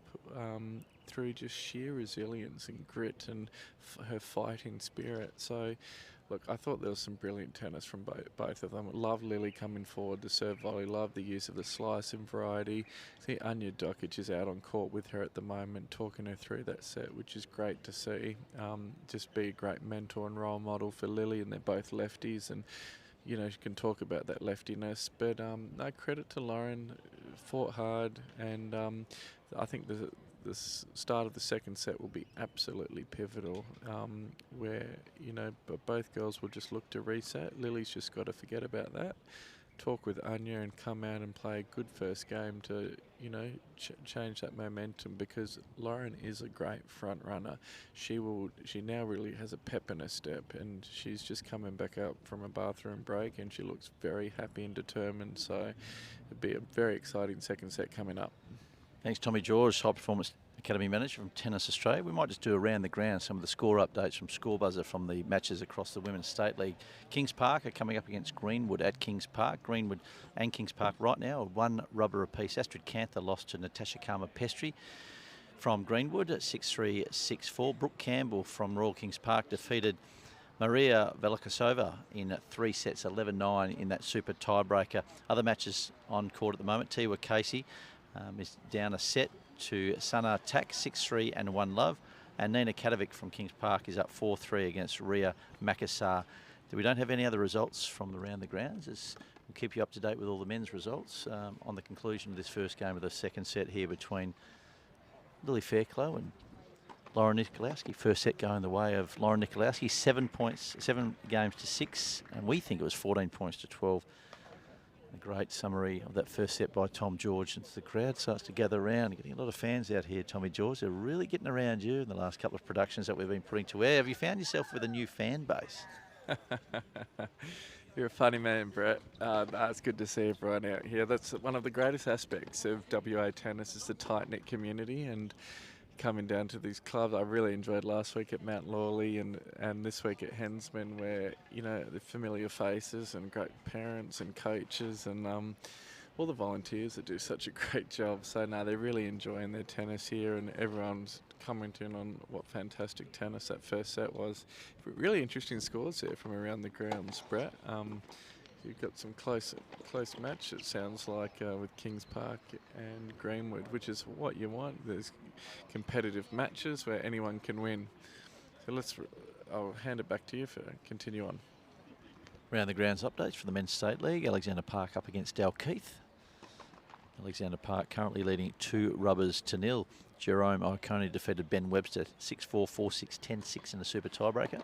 through just sheer resilience and grit and her fighting spirit. So, look, I thought there was some brilliant tennis from both of them. Love Lily coming forward, the serve volley. Love the use of the slice and variety. See, Anya Dokic is out on court with her at the moment, talking her through that set, which is great to see. Just be a great mentor and role model for Lily, and they're both lefties, and you know, she can talk about that leftiness. But no, credit to Lauren, fought hard, and I think the start of the second set will be absolutely pivotal, where, you know, both girls will just look to reset. Lily's just got to forget about that, talk with Anya and come out and play a good first game to, you know, change that momentum, because Lauren is a great front runner. She now really has a pep in her step, and she's just coming back out from a bathroom break and she looks very happy and determined. So it'll be a very exciting second set coming up. Thanks, Tommy George, High Performance Academy Manager from Tennis Australia. We might just do around the ground some of the score updates from Score Buzzer from the matches across the Women's State League. Kings Park are coming up against Greenwood at Kings Park. Greenwood and Kings Park right now are 1 rubber apiece. Astrid Cantor lost to Natasha Karma-Pestry from Greenwood at 6-3, 6-4. Brooke Campbell from Royal Kings Park defeated Maria Velikosova in 3 sets, 11-9 in that super tiebreaker. Other matches on court at the moment. Tiwa Casey is down a set to Sana Tak, 6-3 and 1-love. And Nina Katovic from Kings Park is up 4-3 against Ria Makassar. We don't have any other results from around the grounds. We'll keep you up to date with all the men's results on the conclusion of this first game of the second set here between Lily Fairclough and Lara Nikoloski. First set going the way of Lara Nikoloski, 7 games to 6, and we think it was 14 points to 12. A great summary of that first set by Tom George. And the crowd starts to gather around. Getting a lot of fans out here, Tommy George. They're really getting around you in the last couple of productions that we've been putting to air. Have you found yourself with a new fan base? You're a funny man, Brett. It's good to see everyone out here. That's one of the greatest aspects of WA tennis, is the tight-knit community, and coming down to these clubs. I really enjoyed last week at Mount Lawley and this week at Hensman, where, you know, the familiar faces and great parents and coaches and all the volunteers that do such a great job. So no, they're really enjoying their tennis here, and everyone's commenting on what fantastic tennis that first set was. Really interesting scores there from around the grounds, Brett. You've got some close match, it sounds like, with Kings Park and Greenwood, which is what you want. There's competitive matches where anyone can win. So I'll hand it back to you for continue on. Around the grounds updates for the Men's State League. Alexander Park up against Dalkeith. Alexander Park currently leading 2 rubbers to 0. Jerome Iacone defeated Ben Webster 6-4, 4-6, 10-6 in the super tiebreaker.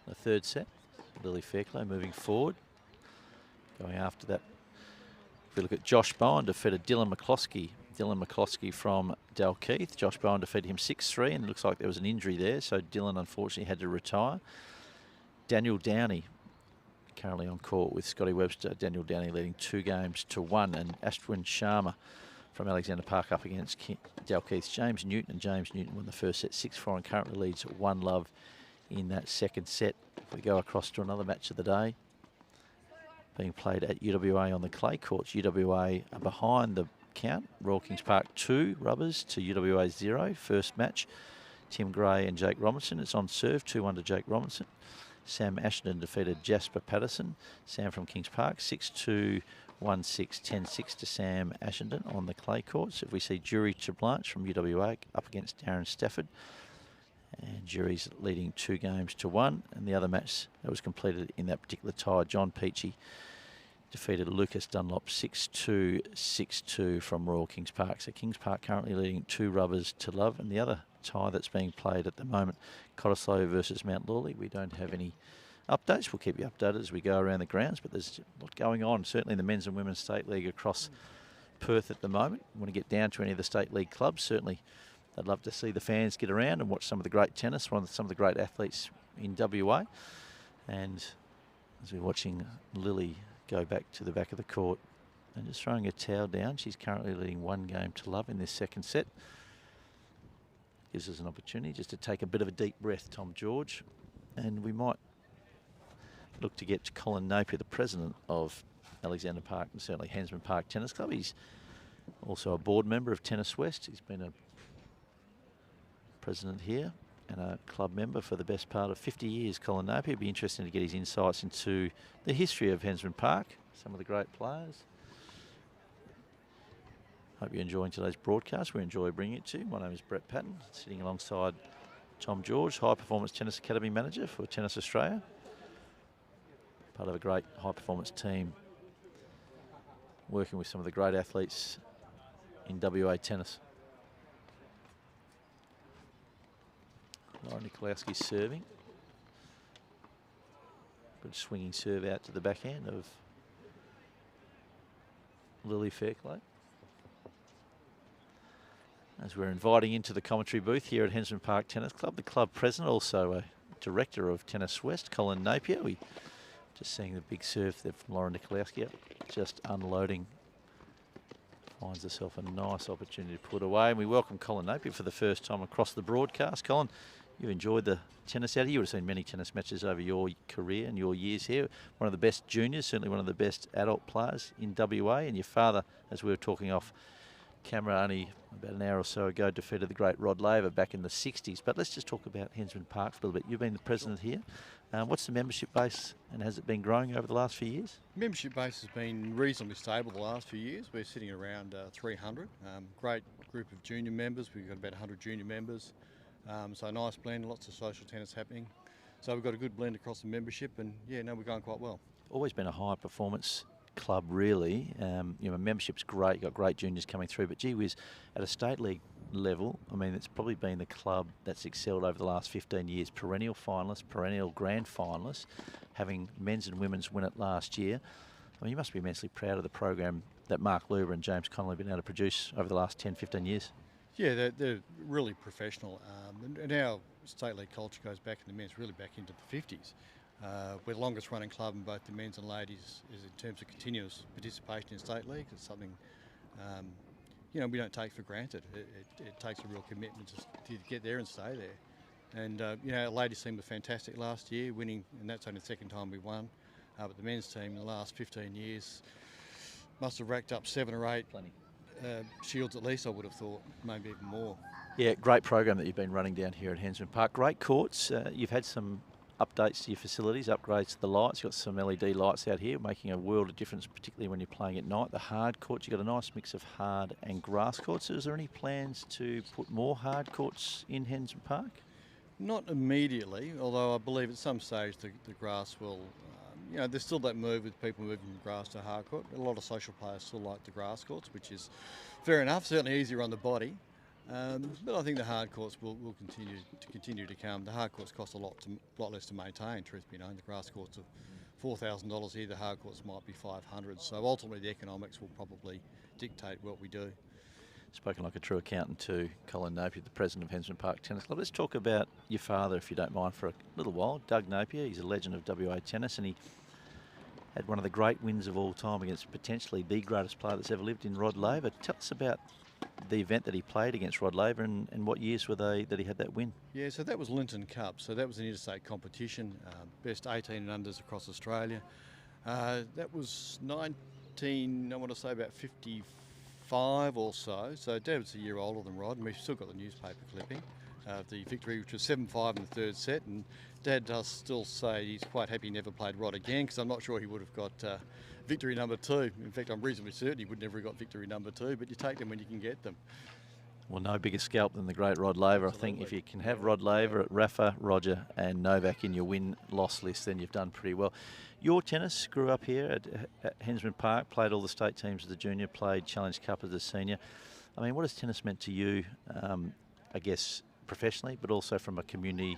The third set. Lily Fairclough moving forward. Going after that, if we look at Josh Bowen, defeated Dylan McCloskey. Dylan McCloskey from Dalkeith. Josh Bowen defeated him 6-3, and it looks like there was an injury there, so Dylan unfortunately had to retire. Daniel Downey currently on court with Scotty Webster. Daniel Downey leading 2 games to 1, and Ashwin Sharma from Alexander Park up against Dalkeith's James Newton, and James Newton won the first set 6-4 and currently leads 1-love in that second set. If we go across to another match of the day, being played at UWA on the clay courts. UWA are behind the count. Royal Kings Park 2 rubbers to UWA 0. First match, Tim Gray and Jake Robinson. It's on serve, 2-1 to Jake Robinson. Sam Ashton defeated Jasper Patterson. Sam from Kings Park, 6-2, 1-6, 10-6 to Sam Ashenden on the clay courts. If we see Jury Treblanche from UWA up against Darren Stafford. And Jury's leading 2 games to 1. And the other match that was completed in that particular tie, John Peachy defeated Lucas Dunlop 6-2, 6-2 from Royal Kings Park. So Kings Park currently leading 2 rubbers to love. And the other tie that's being played at the moment, Cottesloe versus Mount Lawley. We don't have any updates. We'll keep you updated as we go around the grounds, but there's a lot going on, certainly in the men's and women's state league across Perth at the moment. Want to get down to any of the state league clubs, certainly I'd love to see the fans get around and watch some of the great tennis, some of the great athletes in WA. And as we're watching Lily go back to the back of the court and just throwing her towel down, she's currently leading 1 game to love in this second set. Gives us an opportunity just to take a bit of a deep breath, Tom George. And we might look to get to Colin Napier, the president of Alexander Park and certainly Hensman Park Tennis Club. He's also a board member of Tennis West. He's been a president here and a club member for the best part of 50 years. Colin Napier. It'd be interesting to get his insights into the history of Hensman Park, some of the great players. Hope you're enjoying today's broadcast. We enjoy bringing it to you. My name is Brett Patten, sitting alongside Tom George, High Performance Tennis Academy Manager for Tennis Australia. Part of a great high performance team working with some of the great athletes in WA tennis. Lara Nikoloski serving. Good swinging serve out to the backhand of Lily Fairclough. As we're inviting into the commentary booth here at Hensman Park Tennis Club, the club president, also a director of Tennis West, Colin Napier. We just seeing the big serve there from Lara Nikoloski, just unloading. Finds herself a nice opportunity to put away. And we welcome Colin Napier for the first time across the broadcast. Colin, you've enjoyed the tennis out here. You would have seen many tennis matches over your career and your years here. One of the best juniors, certainly one of the best adult players in WA. And your father, as we were talking off camera only about an hour or so ago, defeated the great Rod Laver back in the 60s. But let's just talk about Hensman Park for a little bit. You've been the president here. What's the membership base and has it been growing over the last few years? Membership base has been reasonably stable the last few years. We're sitting around 300. Great group of junior members. We've got about 100 junior members. So a nice blend, lots of social tennis happening. So we've got a good blend across the membership and yeah, no, we're going quite well. Always been a high performance club really. Membership's great, got great juniors coming through, but gee whiz, at a state league level, I mean, it's probably been the club that's excelled over the last 15 years. Perennial finalists, perennial grand finalists, having men's and women's win it last year. I mean, you must be immensely proud of the program that Mark Luber and James Connolly have been able to produce over the last 10, 15 years. Yeah, they're really professional. And our state league culture goes back in the men's, really back into the 50s. We're the longest running club in both the men's and ladies is in terms of continuous participation in state league. It's something we don't take for granted. It takes a real commitment to get there and stay there. And our ladies team were fantastic last year, winning, and that's only the second time we won. But the men's team in the last 15 years must have racked up 7 or 8 shields at least, I would have thought, maybe even more. Yeah, great program that you've been running down here at Hensman Park. Great courts. You've had some updates to your facilities, upgrades to the lights. You've got some LED lights out here making a world of difference, particularly when you're playing at night. The hard courts, you've got a nice mix of hard and grass courts. Is there any plans to put more hard courts in Hensman Park? Not immediately, although I believe at some stage the grass will, there's still that move with people moving from grass to hard court. A lot of social players still like the grass courts, which is fair enough, certainly easier on the body. But I think the hard courts will continue to come. The hard courts cost a lot less to maintain, truth be known. The grass courts are $4,000 here, the hard courts might be $500. So ultimately the economics will probably dictate what we do. Spoken like a true accountant to Colin Napier, the president of Hensman Park Tennis Club. Let's talk about your father, if you don't mind, for a little while. Doug Napier, he's a legend of WA tennis, and he had one of the great wins of all time against potentially the greatest player that's ever lived in Rod Laver. Tell us about the event that he played against Rod Laver, and what years were they that he had that win? Yeah, so that was Linton Cup. So that was an interstate competition, best 18 and unders across Australia. That was 19, I want to say about 55 or so. So Dad was a year older than Rod, and we've still got the newspaper clipping of the victory, which was 7-5 in the third set. And Dad does still say he's quite happy he never played Rod again, because I'm not sure he would have got victory number 2. In fact, I'm reasonably certain he would never have got victory number 2, but you take them when you can get them. Well, no bigger scalp than the great Rod Laver. I think if you can have Rod Laver at Rafa, Roger and Novak in your win-loss list, then you've done pretty well. Your tennis grew up here at Hensman Park, played all the state teams as a junior, played Challenge Cup as a senior. I mean, what has tennis meant to you, I guess, professionally, but also from a community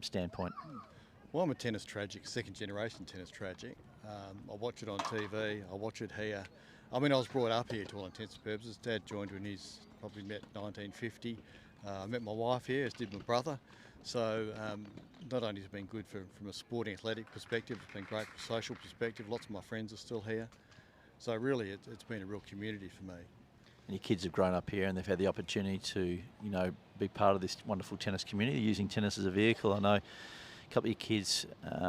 standpoint? Well, I'm a tennis tragic, second generation tennis tragic. I watch it on TV, I watch it here. I mean, I was brought up here to all intents and purposes. Dad joined when he's probably met 1950. I met my wife here, as did my brother. So not only has it been good from a sporting athletic perspective, it's been great from a social perspective. Lots of my friends are still here. So really, it's been a real community for me. And your kids have grown up here and they've had the opportunity to, be part of this wonderful tennis community, using tennis as a vehicle. I know a couple of your kids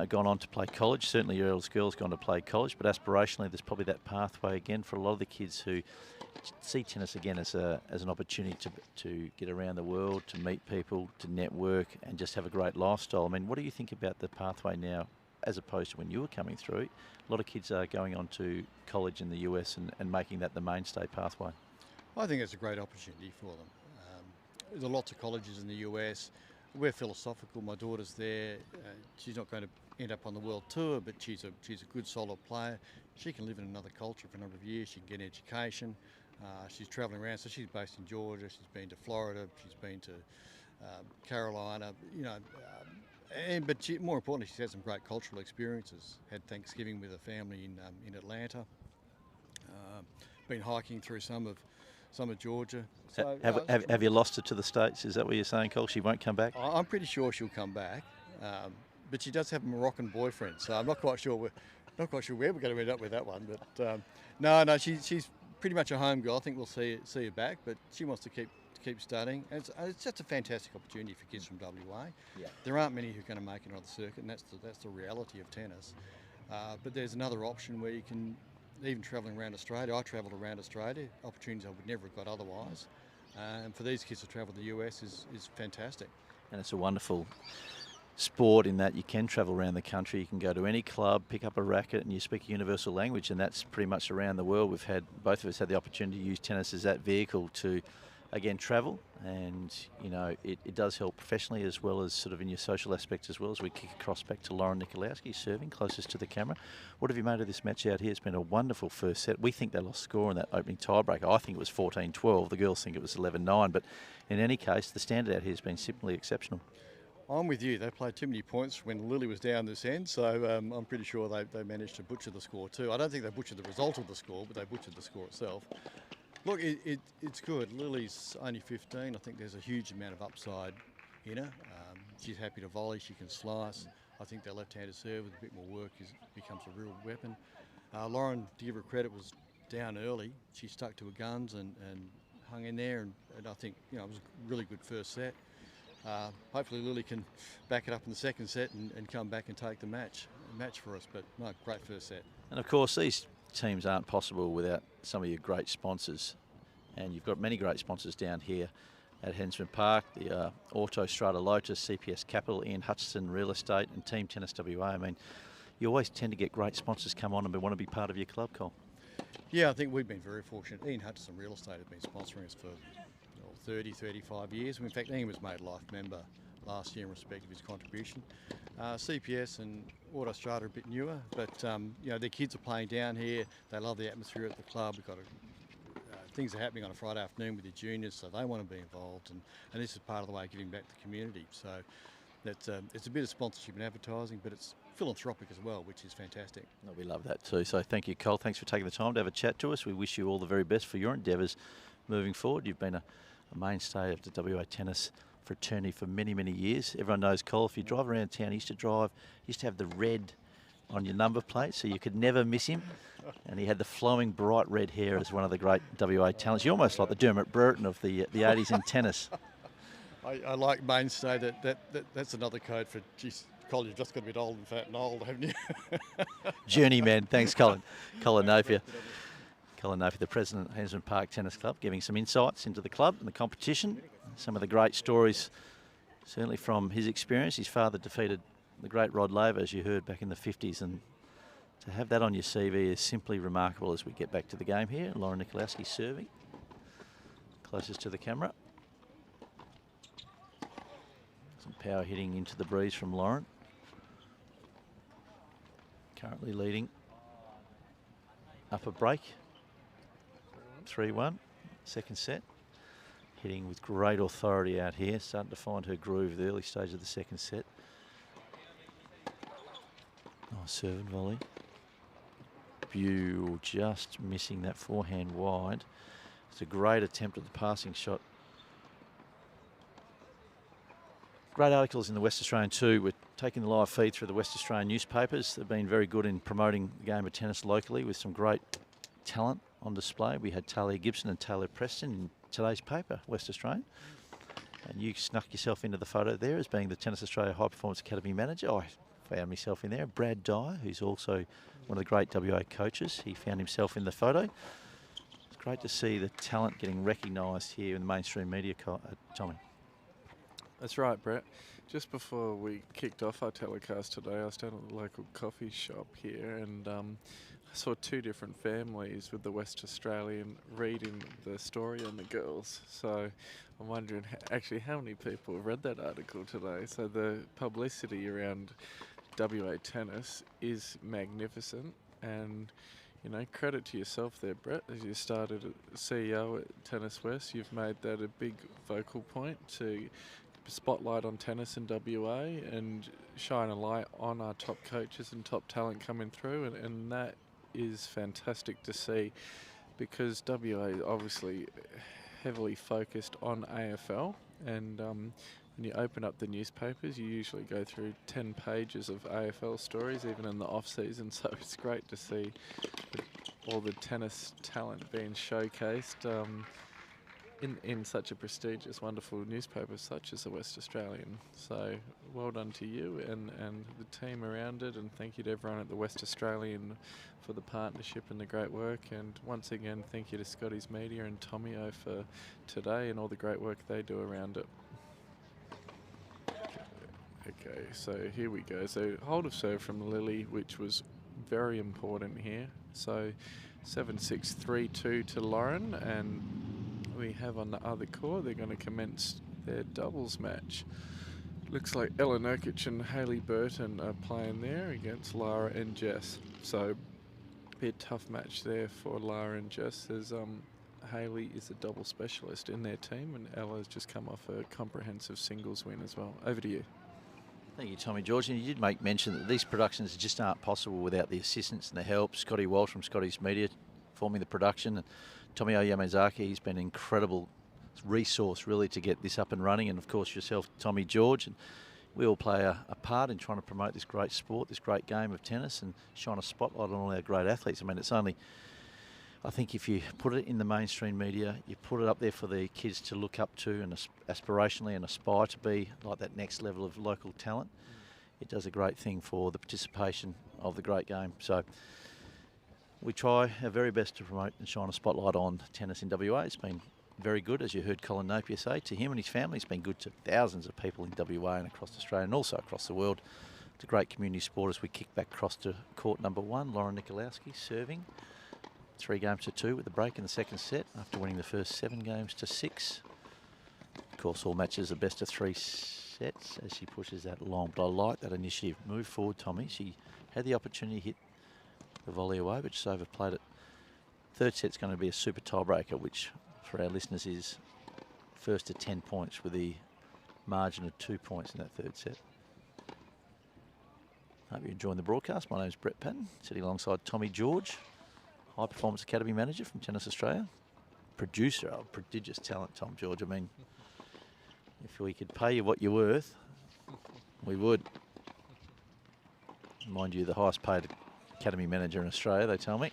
gone on to play college. Certainly your eldest girl's gone to play college, but aspirationally there's probably that pathway again for a lot of the kids who see tennis again as an opportunity to get around the world, to meet people, to network and just have a great lifestyle. I mean, what do you think about the pathway now as opposed to when you were coming through? A lot of kids are going on to college in the US and making that the mainstay pathway. I think it's a great opportunity for them. There are lots of colleges in the US. We're philosophical. My daughter's there. She's not going to end up on the world tour, but she's a good, solid player. She can live in another culture for a number of years. She can get education. She's travelling around. So she's based in Georgia. She's been to Florida. She's been to Carolina. But more importantly, she's had some great cultural experiences. Had Thanksgiving with her family in Atlanta. Been hiking through some of Georgia. So, have you lost her to the States? Is that what you're saying, Cole? She won't come back? I'm pretty sure she'll come back, but she does have a Moroccan boyfriend, so I'm not quite sure where we're going to end up with that one. But no, she's pretty much a home girl. I think we'll see her back, but she wants to keep studying. And it's just a fantastic opportunity for kids from WA. Yeah. There aren't many who are going to make it on the circuit, and that's the reality of tennis. But there's another option where you can. Even travelling around Australia, I travelled around Australia, opportunities I would never have got otherwise. And for these kids to travel to the US is fantastic. And it's a wonderful sport in that you can travel around the country, you can go to any club, pick up a racket and you speak a universal language, and that's pretty much around the world. Both of us had the opportunity to use tennis as that vehicle to, again, travel, and it does help professionally as well as sort of in your social aspects as well. As we kick across back to Lara Nikoloski serving closest to the camera. What have you made of this match out here? It's been a wonderful first set. We think they lost score in that opening tiebreak. I think it was 14-12. The girls think it was 11-9, but in any case, the standard out here has been simply exceptional. I'm with you. They played too many points when Lily was down this end, so I'm pretty sure they managed to butcher the score too. I don't think they butchered the result of the score, but they butchered the score itself. Look, it's good. Lily's only 15. I think there's a huge amount of upside in her. She's happy to volley. She can slice. I think that left-handed serve with a bit more work becomes a real weapon. Lauren, to give her credit, was down early. She stuck to her guns and hung in there, and I think it was a really good first set. Hopefully Lily can back it up in the second set and come back and take the match for us. But no, great first set. And of course, these teams aren't possible without some of your great sponsors, and you've got many great sponsors down here at Hensman Park, the Auto Strata Lotus, CPS Capital, Ian Hutchison Real Estate and Team Tennis WA. I mean, you always tend to get great sponsors come on and want to be part of your club, Cole. Yeah, I think we've been very fortunate. Ian Hutchison Real Estate have been sponsoring us for 30, 35 years. In fact, Ian was made a life member last year in respect of his contribution. CPS and Auto Strata are a bit newer, but their kids are playing down here. They love the atmosphere at the club. We've got things are happening on a Friday afternoon with the juniors, so they want to be involved, and this is part of the way of giving back to the community. So it's a bit of sponsorship and advertising, but it's philanthropic as well, which is fantastic. No, we love that too. So thank you, Cole. Thanks for taking the time to have a chat to us. We wish you all the very best for your endeavours moving forward. You've been a mainstay of the WA tennis fraternity for many, many years. Everyone knows Cole. If you drive around town, he used to have the red on your number plate, so you could never miss him. And he had the flowing bright red hair as one of the great WA talents. You're almost like the Dermot Burton of the 80s in tennis. I like mainstay. That's another code for, geez, Colin, you've just got a bit old and fat and old, haven't you? Journeyman. Thanks, Colin. Colin Napier. Colin Napier, the president of Hensman Park Tennis Club, giving some insights into the club and the competition. Some of the great stories, certainly from his experience. His father defeated the great Rod Laver, as you heard, back in the 50s. And to have that on your CV is simply remarkable as we get back to the game here. Lara Nikoloski serving. Closest to the camera. Some power hitting into the breeze from Lauren. Currently leading up a break. 3-1, second set. Hitting with great authority out here. Starting to find her groove at the early stage of the second set. Nice serve and volley. Bew just missing that forehand wide. It's a great attempt at the passing shot. Great articles in the West Australian too. We're taking the live feed through the West Australian newspapers. They've been very good in promoting the game of tennis locally with some great talent on display. We had Talia Gibson and Taylor Preston in today's paper, West Australian. And you snuck yourself into the photo there as being the Tennis Australia High Performance Academy manager. I found myself in there. Brad Dyer, who's also one of the great WA coaches, he found himself in the photo. It's great to see the talent getting recognised here in the mainstream media, Tommy. That's right, Brett. Just before we kicked off our telecast today, I was down at the local coffee shop here, and I saw two different families with the West Australian reading the story on the girls. So I'm wondering actually how many people read that article today. So the publicity around WA tennis is magnificent, and you know, credit to yourself there, Brett, as you started as CEO at Tennis West. You've made that a big focal point to spotlight on tennis in WA and shine a light on our top coaches and top talent coming through, and that is fantastic to see, because WA is obviously heavily focused on AFL, and when you open up the newspapers you usually go through 10 pages of AFL stories even in the off season, so it's great to see all the tennis talent being showcased in such a prestigious, wonderful newspaper such as the West Australian. So well done to you and the team around it, and thank you to everyone at the West Australian for the partnership and the great work. And once again, thank you to Scotty's Media and Tomio for today and all the great work they do around it. Okay, so here we go. So hold of serve from Lily, which was very important here. So 7-6, 3-2 to Lauren, and we have on the other court, they're going to commence their doubles match. Looks like Ella Nurkic and Hayley Burton are playing there against Lara and Jess. So be a tough match there for Lara and Jess, as Hayley is a double specialist in their team, and Ella's just come off a comprehensive singles win as well. Over to you. Thank you, Tommy George. And you did make mention that these productions just aren't possible without the assistance and the help. Scotty Walsh from Scotty's Media forming the production, and Tommy Yamazaki, he's been an incredible resource really to get this up and running, and of course yourself, Tommy George, and we all play a part in trying to promote this great sport, this great game of tennis, and shine a spotlight on all our great athletes. I mean, it's only, I think if you put it in the mainstream media, you put it up there for the kids to look up to and aspirationally and aspire to be like that next level of local talent, it does a great thing for the participation of the great game. So we try our very best to promote and shine a spotlight on tennis in WA. It's been very good, as you heard Colin Napier say, to him and his family. It's been good to thousands of people in WA and across Australia and also across the world. It's a great community sport as we kick back across to court number one. Lara Nikoloski serving 3-2 with a break in the second set after winning the first 7-6. Of course, all matches are best of 3 sets as she pushes that along. But I like that initiative. Move forward, Tommy. She had the opportunity to hit the volley away, but just overplayed it. Third set's going to be a super tiebreaker, which for our listeners is first to 10 points with the margin of 2 points in that third set. Hope you're enjoying the broadcast. My name is Brett Patten, sitting alongside Tommy George, High Performance Academy Manager from Tennis Australia, producer of prodigious talent, Tom George. I mean, if we could pay you what you're worth, we would. Mind you, the highest paid academy manager in Australia, they tell me.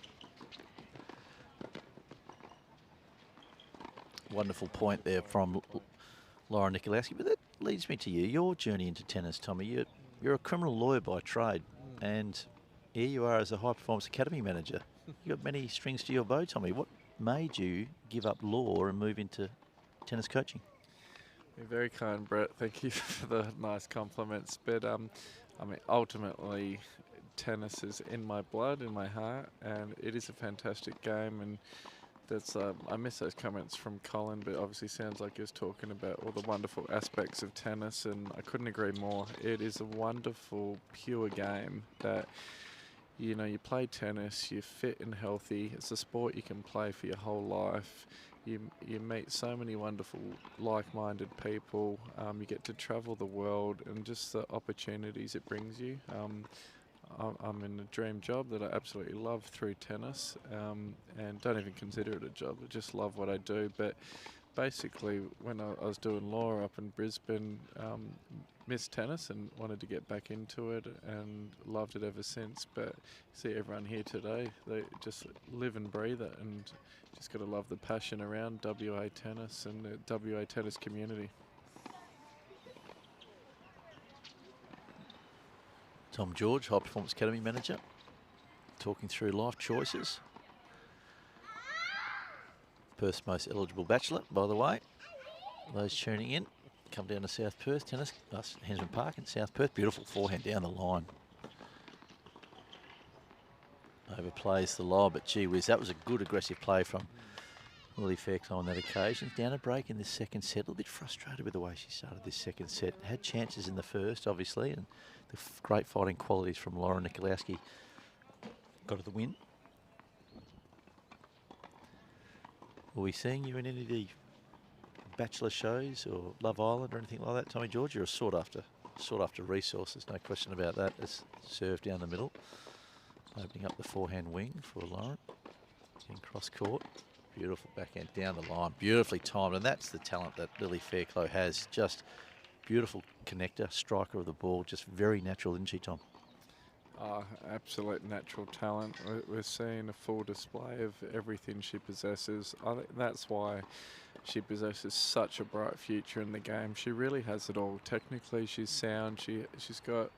Wonderful point there from Lara Nikoloski. But that leads me to you. Your journey into tennis, Tommy. You're a criminal lawyer by trade, and here you are as a high performance academy manager. You've got many strings to your bow, Tommy. What made you give up law and move into tennis coaching? You're very kind, Brett. Thank you for the nice compliments. But I mean, ultimately, tennis is in my blood, in my heart, and it is a fantastic game. And that's I miss those comments from Colin, but obviously sounds like he was talking about all the wonderful aspects of tennis, and I couldn't agree more. It is a wonderful, pure game that, you know, you play tennis, you're fit and healthy. It's a sport you can play for your whole life. You meet so many wonderful, like-minded people. You get to travel the world, and just the opportunities it brings you. I'm in a dream job that I absolutely love through tennis, and don't even consider it a job. I just love what I do. But basically, when I was doing law up in Brisbane, missed tennis and wanted to get back into it, and loved it ever since. But see everyone here today, they just live and breathe it, and just got to love the passion around WA tennis and the WA tennis community. Tom George, High Performance Academy Manager, talking through life choices. Perth's most eligible bachelor, by the way. Those tuning in, come down to South Perth, tennis, Hensman Park in South Perth. Beautiful forehand down the line. Overplays the lob, but gee whiz, that was a good aggressive play from Lily Fairclough on that occasion. Down a break in this second set, a little bit frustrated with the way she started this second set. Had chances in the first, obviously, and the great fighting qualities from Lara Nikoloski got her the win. Are we seeing you in any of the Bachelor shows or Love Island or anything like that, Tommy George? You're sought after resources, no question about that. It's served down the middle, opening up the forehand wing for Lara. Getting cross court. Beautiful backhand down the line, beautifully timed, and that's the talent that Lily Fairclough has. Just beautiful connector, striker of the ball, just very natural, isn't she, Tom? Absolute natural talent. We're seeing a full display of everything she possesses. I think that's why she possesses such a bright future in the game. She really has it all. Technically, she's sound. She's got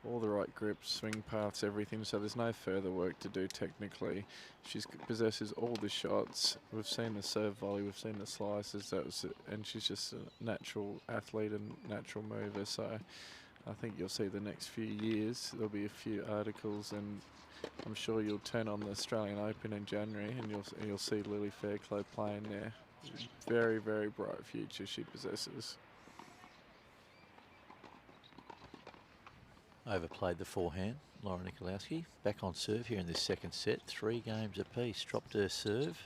all the right grips, swing paths, everything. So there's no further work to do technically. She possesses all the shots. We've seen the serve volley. We've seen the slices. And she's just a natural athlete and natural mover. So I think you'll see the next few years there'll be a few articles, and I'm sure you'll turn on the Australian Open in January, and you'll see Lily Fairclough playing there. Very, very bright future she possesses. Overplayed the forehand, Lara Nikoloski. Back on serve here in this second set. 3 games apiece. Dropped her serve.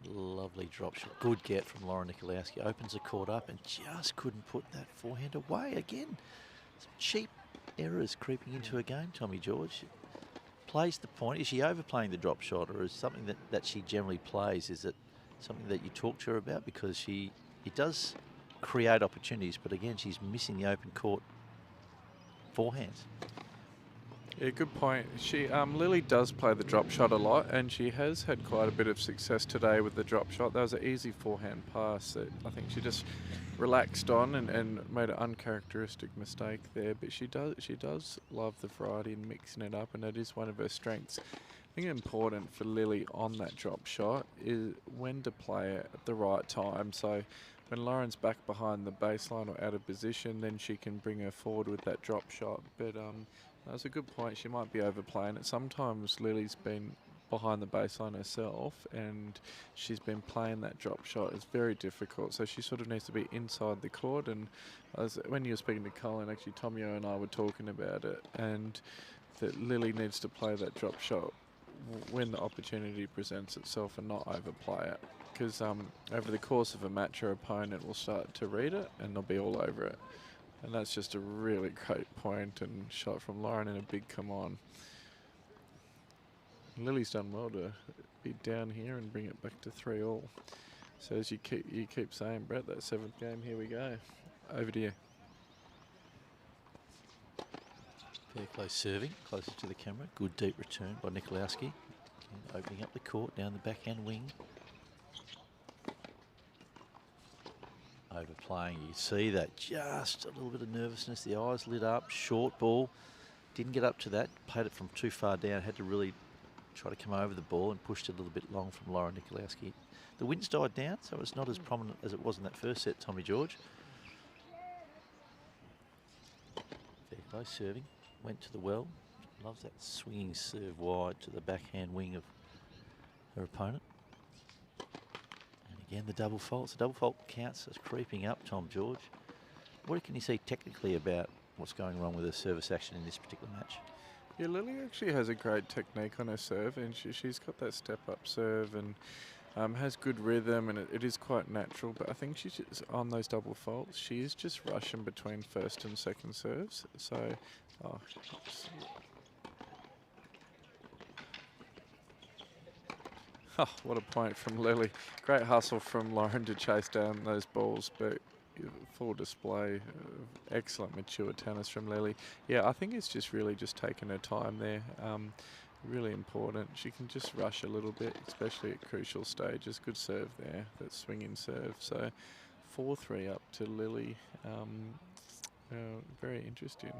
Lovely drop shot. Good get from Lara Nikoloski. Opens the court up and just couldn't put that forehand away again. Some cheap errors creeping into her game, Tommy George. Plays the point. Is she overplaying the drop shot, or is something that she generally plays? Is it something that you talk to her about? Because it does create opportunities, but again, she's missing the open court forehands. Yeah, good point. Lily does play the drop shot a lot, and she has had quite a bit of success today with the drop shot. That was an easy forehand pass that I think she just relaxed on and made an uncharacteristic mistake there. But she does love the variety and mixing it up, and it is one of her strengths. I think important for Lily on that drop shot is when to play it at the right time. So when Lauren's back behind the baseline or out of position, then she can bring her forward with that drop shot. But that's a good point. She might be overplaying it. Sometimes Lily's been behind the baseline herself, and she's been playing that drop shot. It's very difficult. So she sort of needs to be inside the court. And when you were speaking to Colin, actually Tomio and I were talking about it, and that Lily needs to play that drop shot when the opportunity presents itself and not overplay it. Because over the course of a match, her opponent will start to read it and they'll be all over it. And that's just a really great point and shot from Lauren in a big come on. Lily's done well to be down here and bring it back to 3-all. So as you keep saying, Brett, that 7th game, here we go. Over to you. Fairclough serving, closer to the camera. Good deep return by Nikoloski. Opening up the court, down the backhand wing. Overplaying, you see that, just a little bit of nervousness. The eyes lit up, short ball. Didn't get up to that, played it from too far down. Had to really try to come over the ball and pushed it a little bit long from Lara Nikoloski. The wind's died down, so it's not as prominent as it was in that first set, Tommy George. Fairclough serving, went to the well. Loves that swinging serve wide to the backhand wing of her opponent. And again, the double faults. The double fault counts as creeping up, Tom George. What can you see technically about what's going wrong with her service action in this particular match? Yeah, Lily actually has a great technique on her serve, and she's got that step-up serve and has good rhythm, and it is quite natural. But I think she's just, on those double faults, she is just rushing between first and second serves. So, what a point from Lily. Great hustle from Lauren to chase down those balls, but full display of excellent mature tennis from Lily. Yeah, I think it's just really just taking her time there. Really important. She can just rush a little bit, especially at crucial stages. Good serve there, that swinging serve. So 4-3 up to Lily. Very interesting.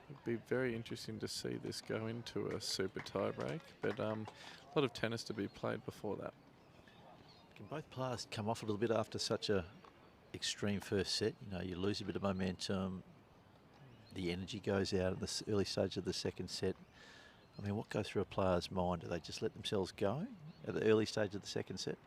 It'd be very interesting to see this go into a super tie break, but a lot of tennis to be played before that. Can both players come off a little bit after such a extreme first set? You know, you lose a bit of momentum, the energy goes out at the early stage of the second set. I mean, what goes through a player's mind? Do they just let themselves go at the early stage of the second set?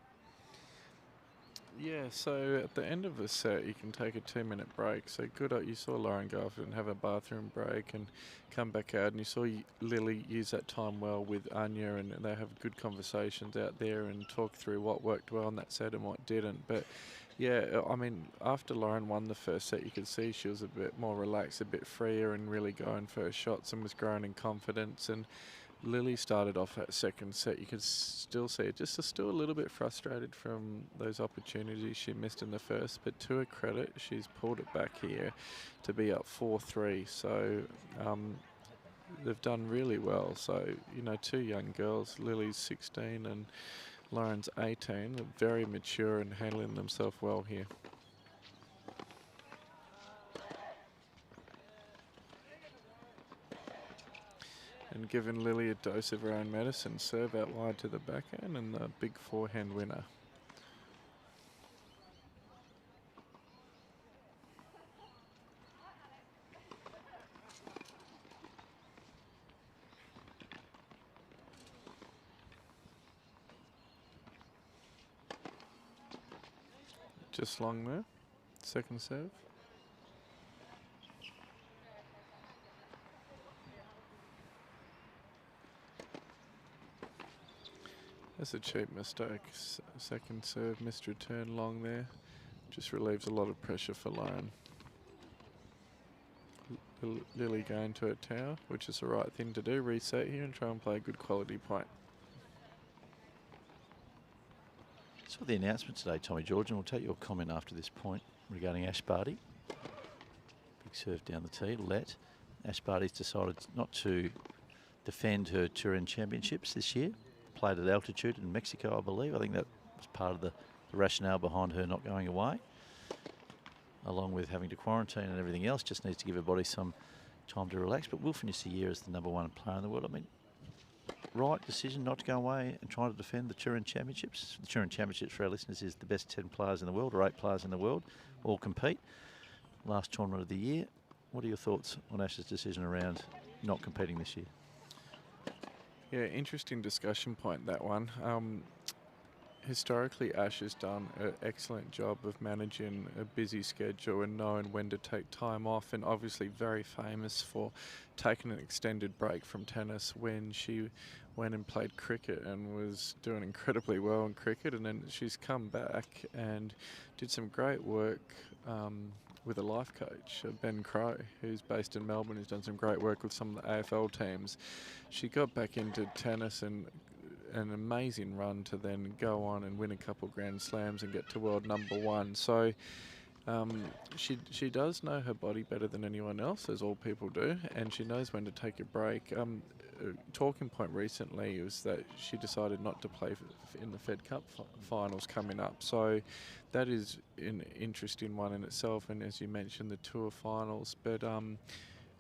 Yeah, so at the end of a set, you can take a 2-minute break. So good, you saw Lauren go off and have a bathroom break and come back out, and you saw Lily use that time well with Anya, and they have good conversations out there and talk through what worked well in that set and what didn't. But yeah, I mean, after Lauren won the first set, you could see she was a bit more relaxed, a bit freer, and really going for her shots and was growing in confidence. And Lily started off that second set. You could still see it, just still a little bit frustrated from those opportunities she missed in the first. But to her credit, she's pulled it back here to be up 4-3. So they've done really well. So, you know, two young girls, Lily's 16 and Lauren's 18, very mature and handling themselves well here. And giving Lily a dose of her own medicine, serve out wide to the backhand and the big forehand winner. Just long there, second serve. That's a cheap mistake. Second serve, missed return long there. Just relieves a lot of pressure for Lauren. Lily going to her tower, which is the right thing to do. Reset here and try and play a good quality point. Saw the announcement today, Tommy George, and we'll take your comment after this point regarding Ash Barty. Big serve down the tee, let. Ash Barty's decided not to defend her Turin Championships this year. Played at altitude in Mexico, I believe. I think that was part of the rationale behind her not going away. Along with having to quarantine and everything else, just needs to give her body some time to relax. But will finish the year as the #1 player in the world. I mean, right decision not to go away and try to defend the Turin Championships. The Turin Championships, for our listeners, is the best 10 players in the world, or 8 players in the world, all compete. Last tournament of the year. What are your thoughts on Ash's decision around not competing this year? Yeah, interesting discussion point, that one. Historically, Ash has done an excellent job of managing a busy schedule and knowing when to take time off, and obviously very famous for taking an extended break from tennis when she went and played cricket and was doing incredibly well in cricket, and then she's come back and did some great work with a life coach, Ben Crow, who's based in Melbourne, who's done some great work with some of the AFL teams. She got back into tennis and an amazing run to then go on and win a couple Grand Slams and get to world #1. So She does know her body better than anyone else, as all people do, and she knows when to take a break. A talking point recently was that she decided not to play in the Fed Cup finals coming up. So that is an interesting one in itself, and as you mentioned, the tour finals. But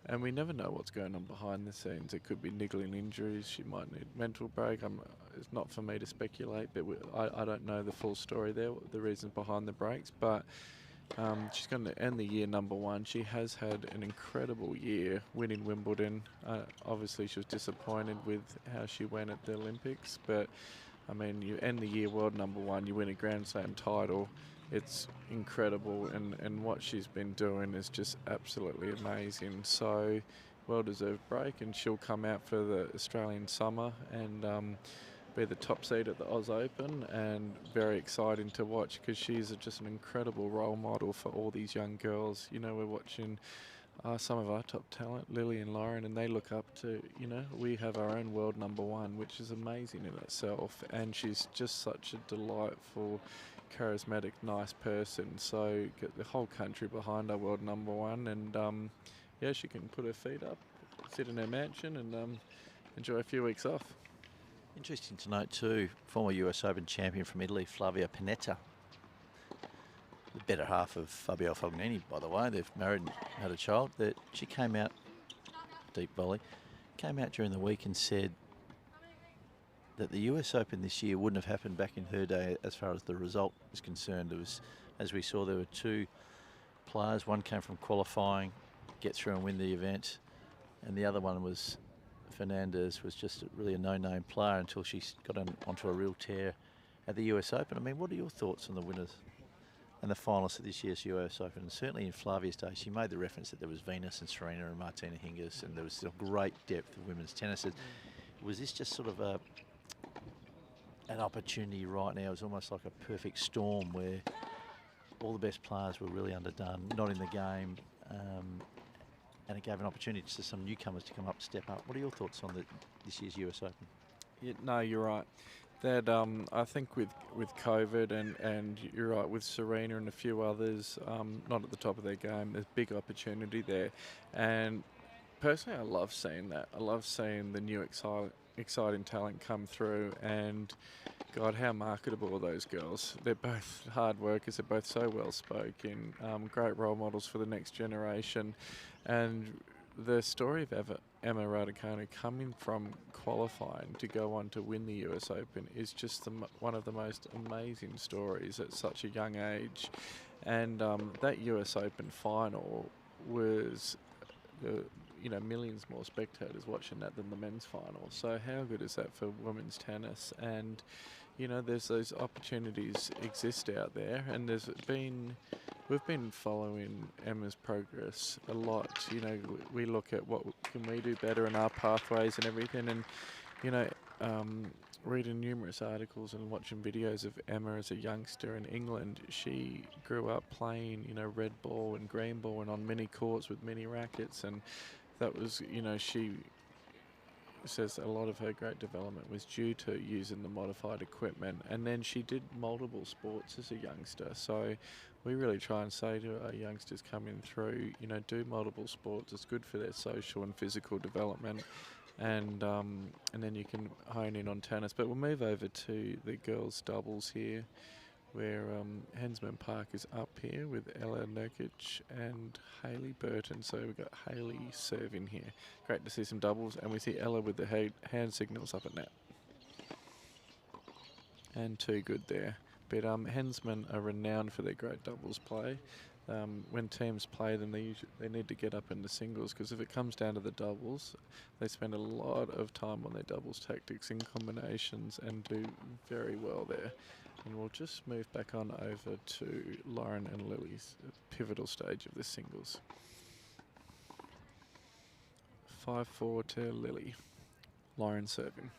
and we never know what's going on behind the scenes. It could be niggling injuries. She might need mental break. It's not for me to speculate, but I don't know the full story there, the reasons behind the breaks. But she's going to end the year #1. She has had an incredible year winning Wimbledon. Obviously, she was disappointed with how she went at the Olympics, but I mean, you end the year world #1, you win a Grand Slam title. It's incredible, and what she's been doing is just absolutely amazing. So, well-deserved break, and she'll come out for the Australian summer and be the top seed at the Oz Open, and very exciting to watch because she's just an incredible role model for all these young girls. You know, we're watching some of our top talent, Lily and Lauren, and they look up to, you know, we have our own world #1, which is amazing in itself, and she's just such a delightful, charismatic, nice person. So get the whole country behind our world #1, and yeah, she can put her feet up, sit in her mansion, and enjoy a few weeks off. Interesting to note too, former US Open champion from Italy, Flavia Pennetta, the better half of Fabio Fognini, by the way. They've married and had a child. That she came out, deep volley, came out during the week and said that the US Open this year wouldn't have happened back in her day as far as the result is concerned. It was, as we saw, there were two players. One came from qualifying, get through and win the event, and the other one was Fernandez, was just really a no-name player until she got onto a real tear at the US Open. I mean, what are your thoughts on the winners and the finalists of this year's US Open? And certainly in Flavia's day, she made the reference that there was Venus and Serena and Martina Hingis, and there was a great depth of women's tennis. Was this just sort of an opportunity right now? It was almost like a perfect storm where all the best players were really underdone, not in the game, and it gave an opportunity to some newcomers to come up, step up. What are your thoughts on this year's US Open? Yeah, no, you're right. That I think with COVID and you're right, with Serena and a few others not at the top of their game, there's big opportunity there. And personally, I love seeing that. I love seeing the new exciting talent come through, and God, how marketable are those girls. They're both hard workers. They're both so well spoken, great role models for the next generation. And the story of Emma Raducanu coming from qualifying to go on to win the US Open is just one of the most amazing stories at such a young age. And that US Open final was, millions more spectators watching that than the men's final. So how good is that for women's tennis? And, there's those opportunities exist out there, and we've been following Emma's progress a lot. We look at what can we do better in our pathways and everything, and reading numerous articles and watching videos of Emma as a youngster in England. She grew up playing, red ball and green ball and on mini courts with mini rackets, and that was, she says a lot of her great development was due to using the modified equipment, and then she did multiple sports as a youngster. So we really try and say to our youngsters coming through, do multiple sports. It's good for their social and physical development, and then you can hone in on tennis. But we'll move over to the girls' doubles here, where Hensman Park is up here with Ella Nurkic and Hayley Burton. So we've got Hayley serving here. Great to see some doubles, and we see Ella with the hand signals up at net. And too good there. But Hensman are renowned for their great doubles play. When teams play them, they need to get up in the singles, because if it comes down to the doubles, they spend a lot of time on their doubles tactics and combinations and do very well there. And we'll just move back on over to Lauren and Lily's pivotal stage of the singles. 5-4 to Lily. Lauren serving.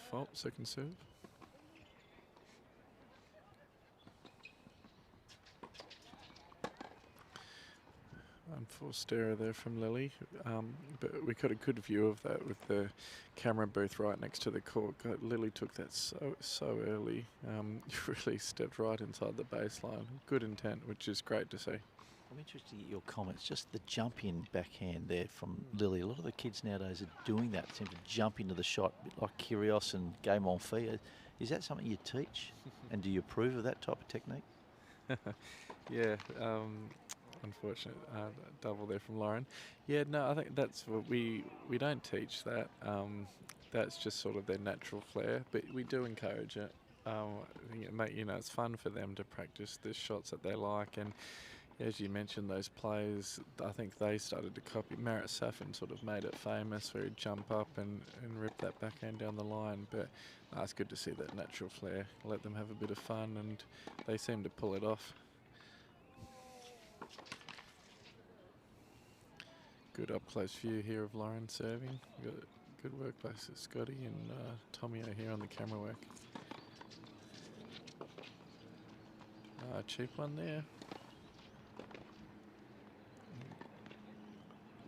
Fault, second serve. Forced error there from Lily, but we got a good view of that with the camera booth right next to the court. Lily took that so early, really stepped right inside the baseline. Good intent, which is great to see. I'm interested in your comments, just the jump in backhand there from Lily. A lot of the kids nowadays are doing that, seem to jump into the shot, a bit like Kyrgios and Game On Fee. Is that something you teach? And do you approve of that type of technique? Yeah, unfortunate double there from Lauren. Yeah, no, I think that's what we don't teach that. That's just sort of their natural flair, but we do encourage it. I think it's fun for them to practice the shots that they like, and as you mentioned, those players, I think they started to copy. Marat Safin sort of made it famous, where he'd jump up and rip that backhand down the line. But it's good to see that natural flair. Let them have a bit of fun, and they seem to pull it off. Good up-close view here of Lauren serving. Good work by Scotty and Tommy here on the camera work. Cheap one there.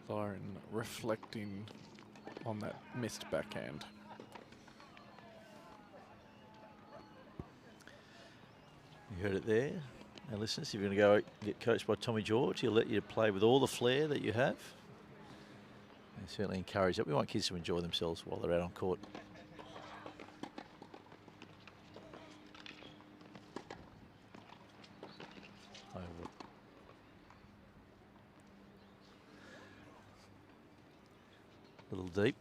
Lauren reflecting on that missed backhand. You heard it there. Now listeners, if you're going to go get coached by Tommy George, he'll let you play with all the flair that you have. And certainly encourage that. We want kids to enjoy themselves while they're out on court. A little deep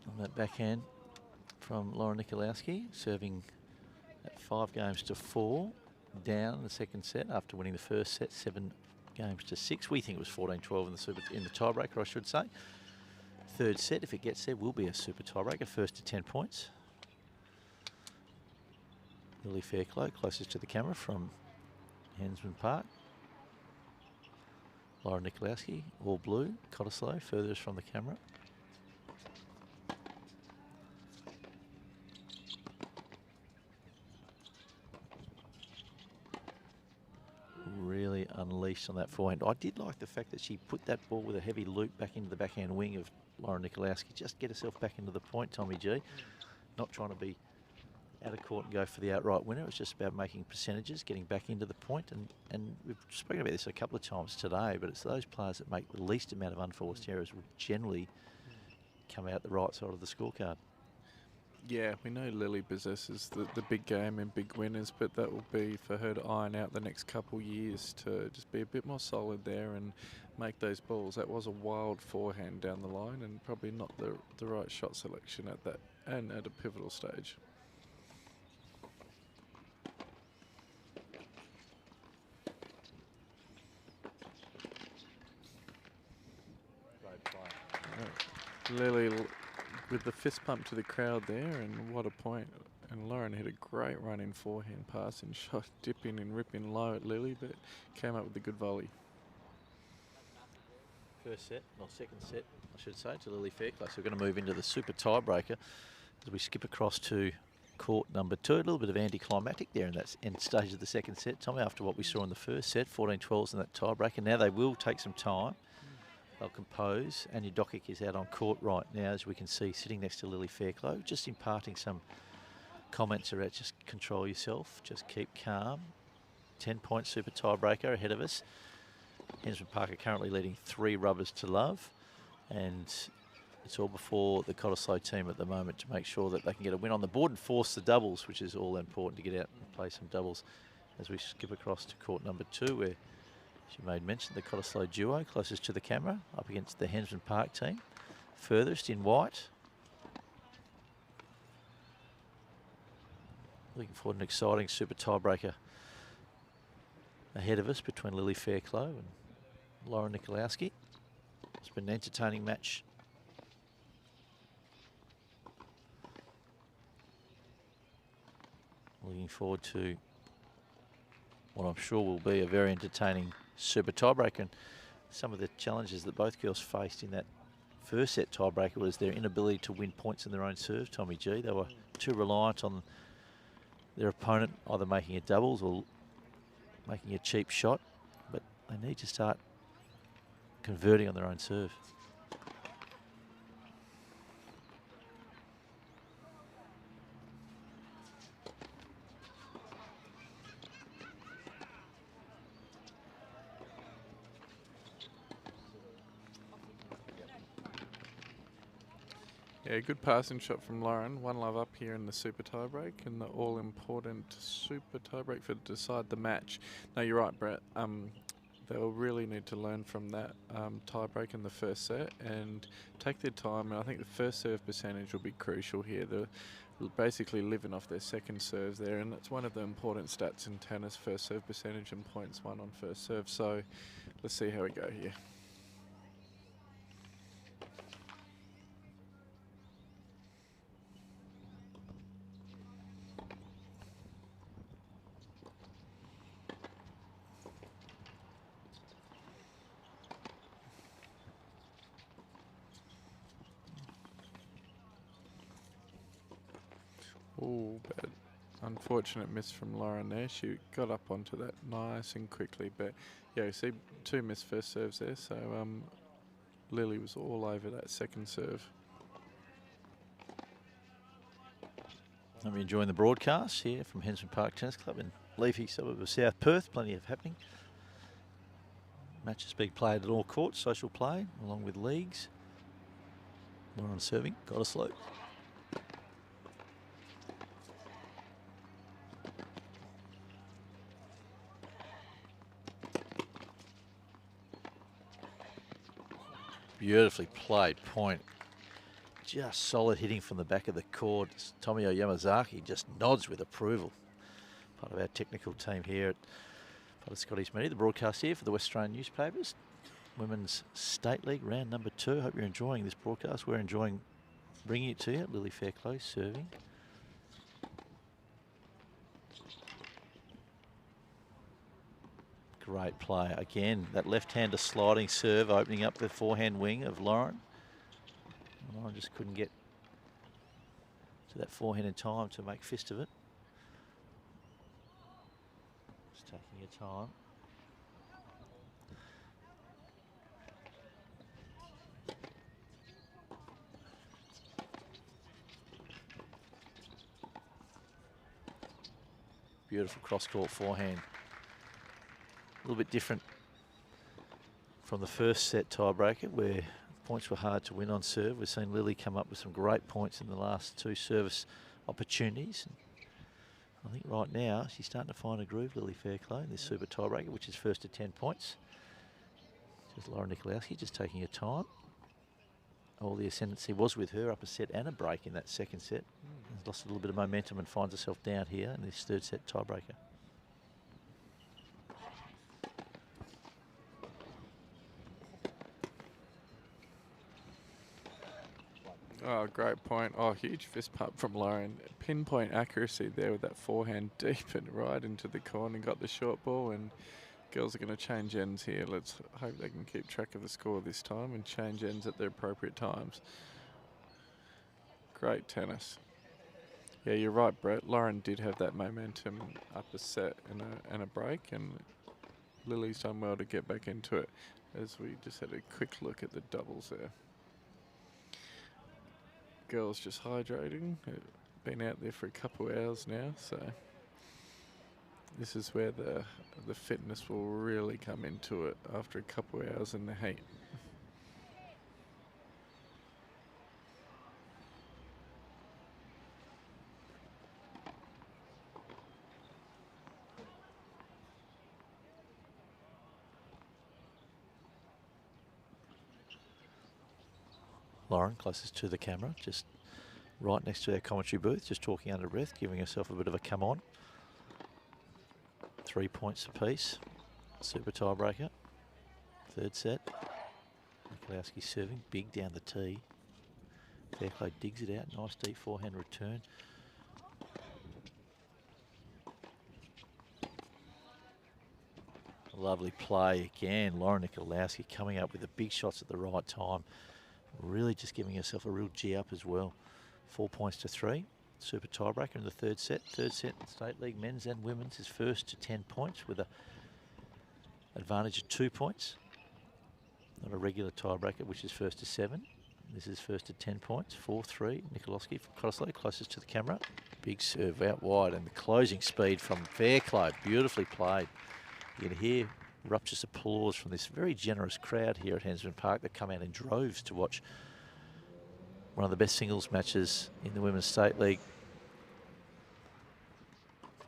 on that backhand from Lara Nikoloski, serving at 5-4, down in the second set after winning the first set 7-6. We think it was 14-12 in the tiebreaker, I should say. Third set, if it gets there, will be a super tiebreaker, first to 10 points. Lily Fairclough closest to the camera from Hensman Park. Lara Nikoloski, all blue. Cottesloe furthest from the camera. Really unleashed on that forehand. I did like the fact that she put that ball with a heavy loop back into the backhand wing of Lara Nikoloski. Just get herself back into the point, Tommy G. Not trying to be out of court and go for the outright winner. It was just about making percentages, getting back into the point. And we've spoken about this a couple of times today, but it's those players that make the least amount of unforced errors will generally come out the right side of the scorecard. Yeah, we know Lily possesses the big game and big winners, but that will be for her to iron out the next couple years to just be a bit more solid there and make those balls. That was a wild forehand down the line and probably not the right shot selection at that and at a pivotal stage. Great play. Lily with the fist pump to the crowd there, and what a point. And Lauren hit a great running forehand pass and shot dipping and ripping low at Lily, but came up with a good volley. First set, or second set, I should say, to Lily Fairclough. So we're going to move into the super tiebreaker as we skip across to court number 2. A little bit of anticlimactic there in that end stage of the second set, Tommy, after what we saw in the first set, 14-12s in that tiebreaker. Now they will take some time. They'll compose. Anya Doc is out on court right now, as we can see, sitting next to Lily Fairclough, just imparting some comments about just control yourself, just keep calm. 10-point super tiebreaker ahead of us. Hensman Park are currently leading 3 rubbers to love, and it's all before the Cottesloe team at the moment to make sure that they can get a win on the board and force the doubles, which is all important to get out and play some doubles as we skip across to court number 2, where she made mention the Cottesloe duo closest to the camera up against the Hensman Park team. Furthest in white. Looking forward to an exciting super tiebreaker ahead of us between Lily Fairclough and Lara Nikoloski. It's been an entertaining match. Looking forward to what I'm sure will be a very entertaining super tiebreaker. And some of the challenges that both girls faced in that first set tiebreaker was their inability to win points in their own serve, Tommy G. They were too reliant on their opponent either making a doubles or making a cheap shot, but they need to start converting on their own serve. Yeah, good passing shot from Lauren. 1-love up here in the super tiebreak and the all-important super tiebreak for to decide the match. No, you're right, Brett. They'll really need to learn from that tiebreak in the first set and take their time. And I think the first serve percentage will be crucial here. They're basically living off their second serves there, and it's one of the important stats in tennis, first serve percentage and points won on first serve. So let's see how we go here. Oh, bad. Unfortunate miss from Lauren there. She got up onto that nice and quickly. But yeah, you see 2 missed first serves there. So Lily was all over that second serve. I'm enjoying the broadcast here from Hensman Park Tennis Club in leafy suburb of South Perth. Plenty of happening. Matches being played at all courts, social play, along with leagues. Lauren serving, Cottesloe. Beautifully played point. Just solid hitting from the back of the court. Tomio Yamazaki just nods with approval. Part of our technical team here at part of Scotty's Media, the broadcast here for the West Australian newspapers. Women's State League round number 2. Hope you're enjoying this broadcast. We're enjoying bringing it to you. Lily Fairclough serving. Great play. Again, that left-hander sliding serve opening up the forehand wing of Lauren. Lauren just couldn't get to that forehand in time to make fist of it. Just taking your time. Beautiful cross-court forehand. A little bit different from the first set tiebreaker where points were hard to win on serve. We've seen Lily come up with some great points in the last 2 service opportunities. And I think right now she's starting to find a groove, Lily Fairclough, in this super tiebreaker, which is first to 10 points. Just Lara Nikoloski just taking her time. All the ascendancy was with her, up a set and a break in that second set. Has lost a little bit of momentum and finds herself down here in this third set tiebreaker. Oh, great point. Oh, huge fist pump from Lauren. Pinpoint accuracy there with that forehand deep and right into the corner. Got the short ball, and girls are going to change ends here. Let's hope they can keep track of the score this time and change ends at the appropriate times. Great tennis. Yeah, you're right, Brett. Lauren did have that momentum up a set and a break, and Lily's done well to get back into it as we just had a quick look at the doubles there. Girls just hydrating. Been out there for a couple of hours now, so this is where the fitness will really come into it after a couple of hours in the heat. Lauren, closest to the camera, just right next to our commentary booth, just talking under breath, giving herself a bit of a come on. 3 points apiece. Super tiebreaker. Third set. Nikoloski serving big down the tee. Fairclough digs it out. Nice deep forehand return. Lovely play again. Lauren Nikoloski coming up with the big shots at the right time. Really just giving herself a real G up as well. 4 points to 3. Super tiebreaker in the third set. Third set in State League men's and women's is first to 10 points with an advantage of 2 points. Not a regular tiebreaker, which is first to 7. This is first to 10 points. 4-3. Nikoloski from Cottesloe, closest to the camera. Big serve out wide, and the closing speed from Fairclough. Beautifully played. You can hear rapturous applause from this very generous crowd here at Hensman Park that come out in droves to watch one of the best singles matches in the Women's State League.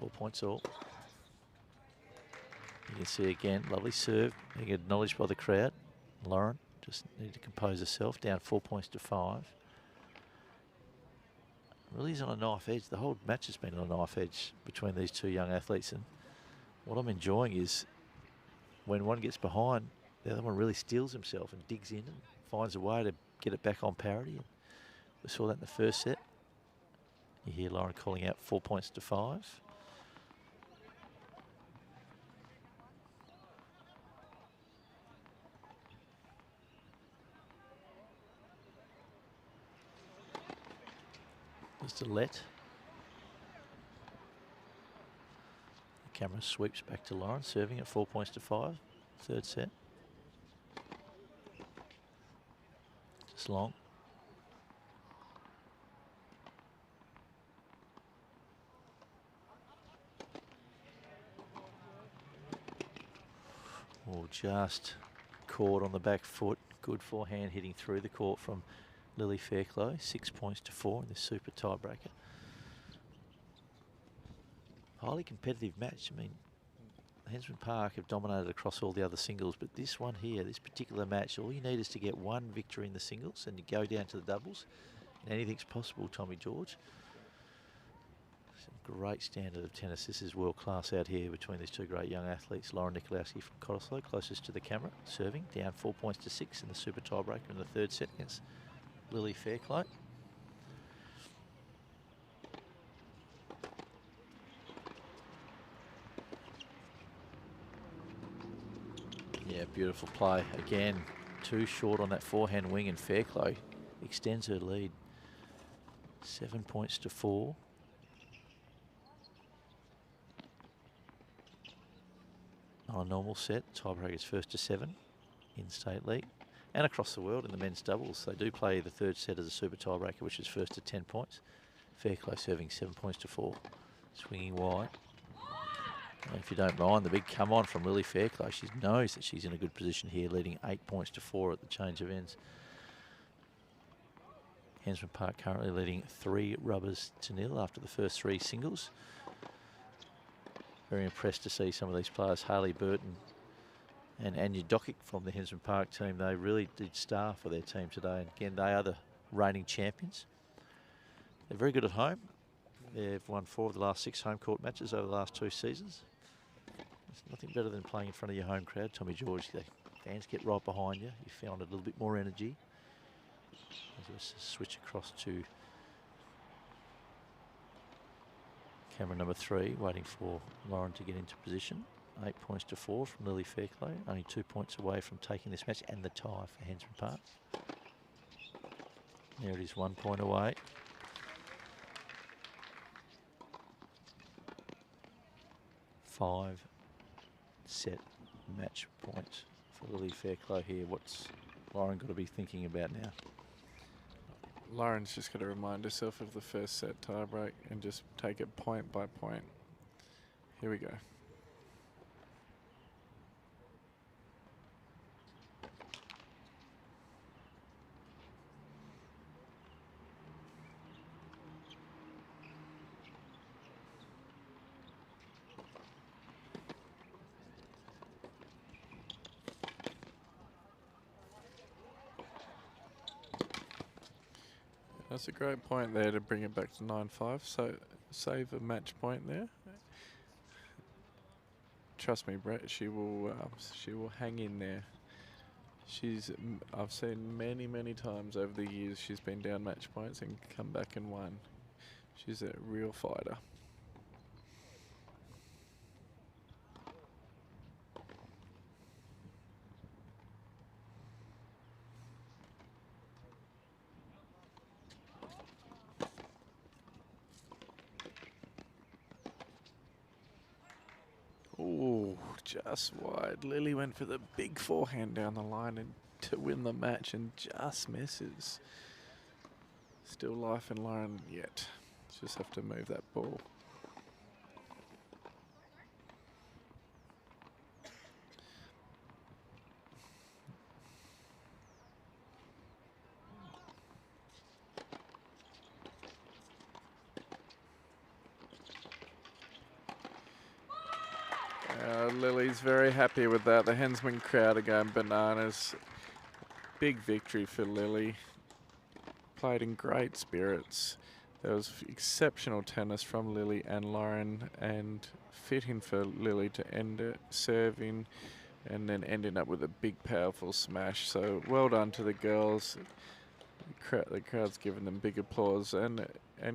4 points all. You can see again, lovely serve, being acknowledged by the crowd. Lauren just needed to compose herself, down 4 points to 5. Really is on a knife edge. The whole match has been on a knife edge between these two young athletes, and what I'm enjoying is when one gets behind, the other one really steels himself and digs in and finds a way to get it back on parity. We saw that in the first set. You hear Lauren calling out 4 points to 5. Just a let. The camera sweeps back to Lauren, serving at 4 points to 5. Third set. Just long. Oh, just caught on the back foot. Good forehand hitting through the court from Lily Fairclough. 6 points to 4 in this super tiebreaker. Highly competitive match. I mean, Hensman Park have dominated across all the other singles, but this one here, this particular match, all you need is to get one victory in the singles and you go down to the doubles, and anything's possible, Tommy George. Some great standard of tennis. This is world class out here between these two great young athletes. Lara Nikoloski from Cottesloe, closest to the camera, serving, down 4 points to 6 in the super tiebreaker in the third set against Lily Fairclough. Yeah, beautiful play. Again, too short on that forehand wing, and Fairclough extends her lead. 7 points to 4. On a normal set, tiebreaker is first to 7 in State League. And across the world in the men's doubles, they do play the third set as a super tiebreaker, which is first to 10 points. Fairclough serving 7 points to 4. Swinging wide. And if you don't mind, the big come on from Lily Fairclough. She knows that she's in a good position here, leading 8 points to 4 at the change of ends. Hensman Park currently leading 3-0 after the first 3 singles. Very impressed to see some of these players. Hayley Burton and Anya Doc from the Hensman Park team. They really did star for their team today. And again, they are the reigning champions. They're very good at home. They've won 4 of the last 6 home court matches over the last 2 seasons. There's nothing better than playing in front of your home crowd, Tommy George. The fans get right behind you. You found a little bit more energy. As we switch across to camera number 3, waiting for Lauren to get into position. 8 points to 4 from Lily Fairclough. Only 2 points away from taking this match and the tie for Hensman Park. There it is, 1 point away. Five set match points for Lily Fairclough here. What's Lauren got to be thinking about now? Lauren's just got to remind herself of the first set tiebreak and just take it point by point. Here we go. That's a great point there to bring it back to 9-5. So save a match point there. Trust me, Brett. She will hang in there. I've seen many times over the years she's been down match points and come back and won. She's a real fighter. Oh, just wide. Lily went for the big forehand down the line and to win the match and just misses. Still life in Lauren yet. Just have to move that ball. Lily's very happy with that. The Hensman crowd are going bananas. Big victory for Lily. Played in great spirits. There was exceptional tennis from Lily and Lauren, and fitting for Lily to end it, serving, and then ending up with a big, powerful smash. So well done to the girls. The crowd's giving them big applause and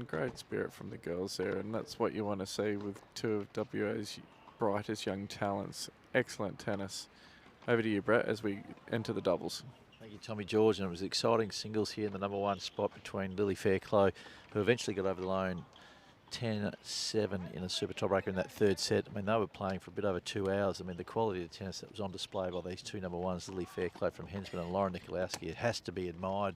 great spirit from the girls there, and that's what you want to see with two of WA's brightest young talents. Excellent tennis. Over to you, Brett, as we enter the doubles. Thank you, Tommy George, and it was exciting singles here in the #1 spot between Lily Fairclough, who eventually got over the line 10-7 in a super tiebreaker in that third set. I mean, they were playing for a bit over 2 hours. I mean, the quality of the tennis that was on display by these two #1s, Lily Fairclough from Hensman and Lara Nikoloski, it has to be admired.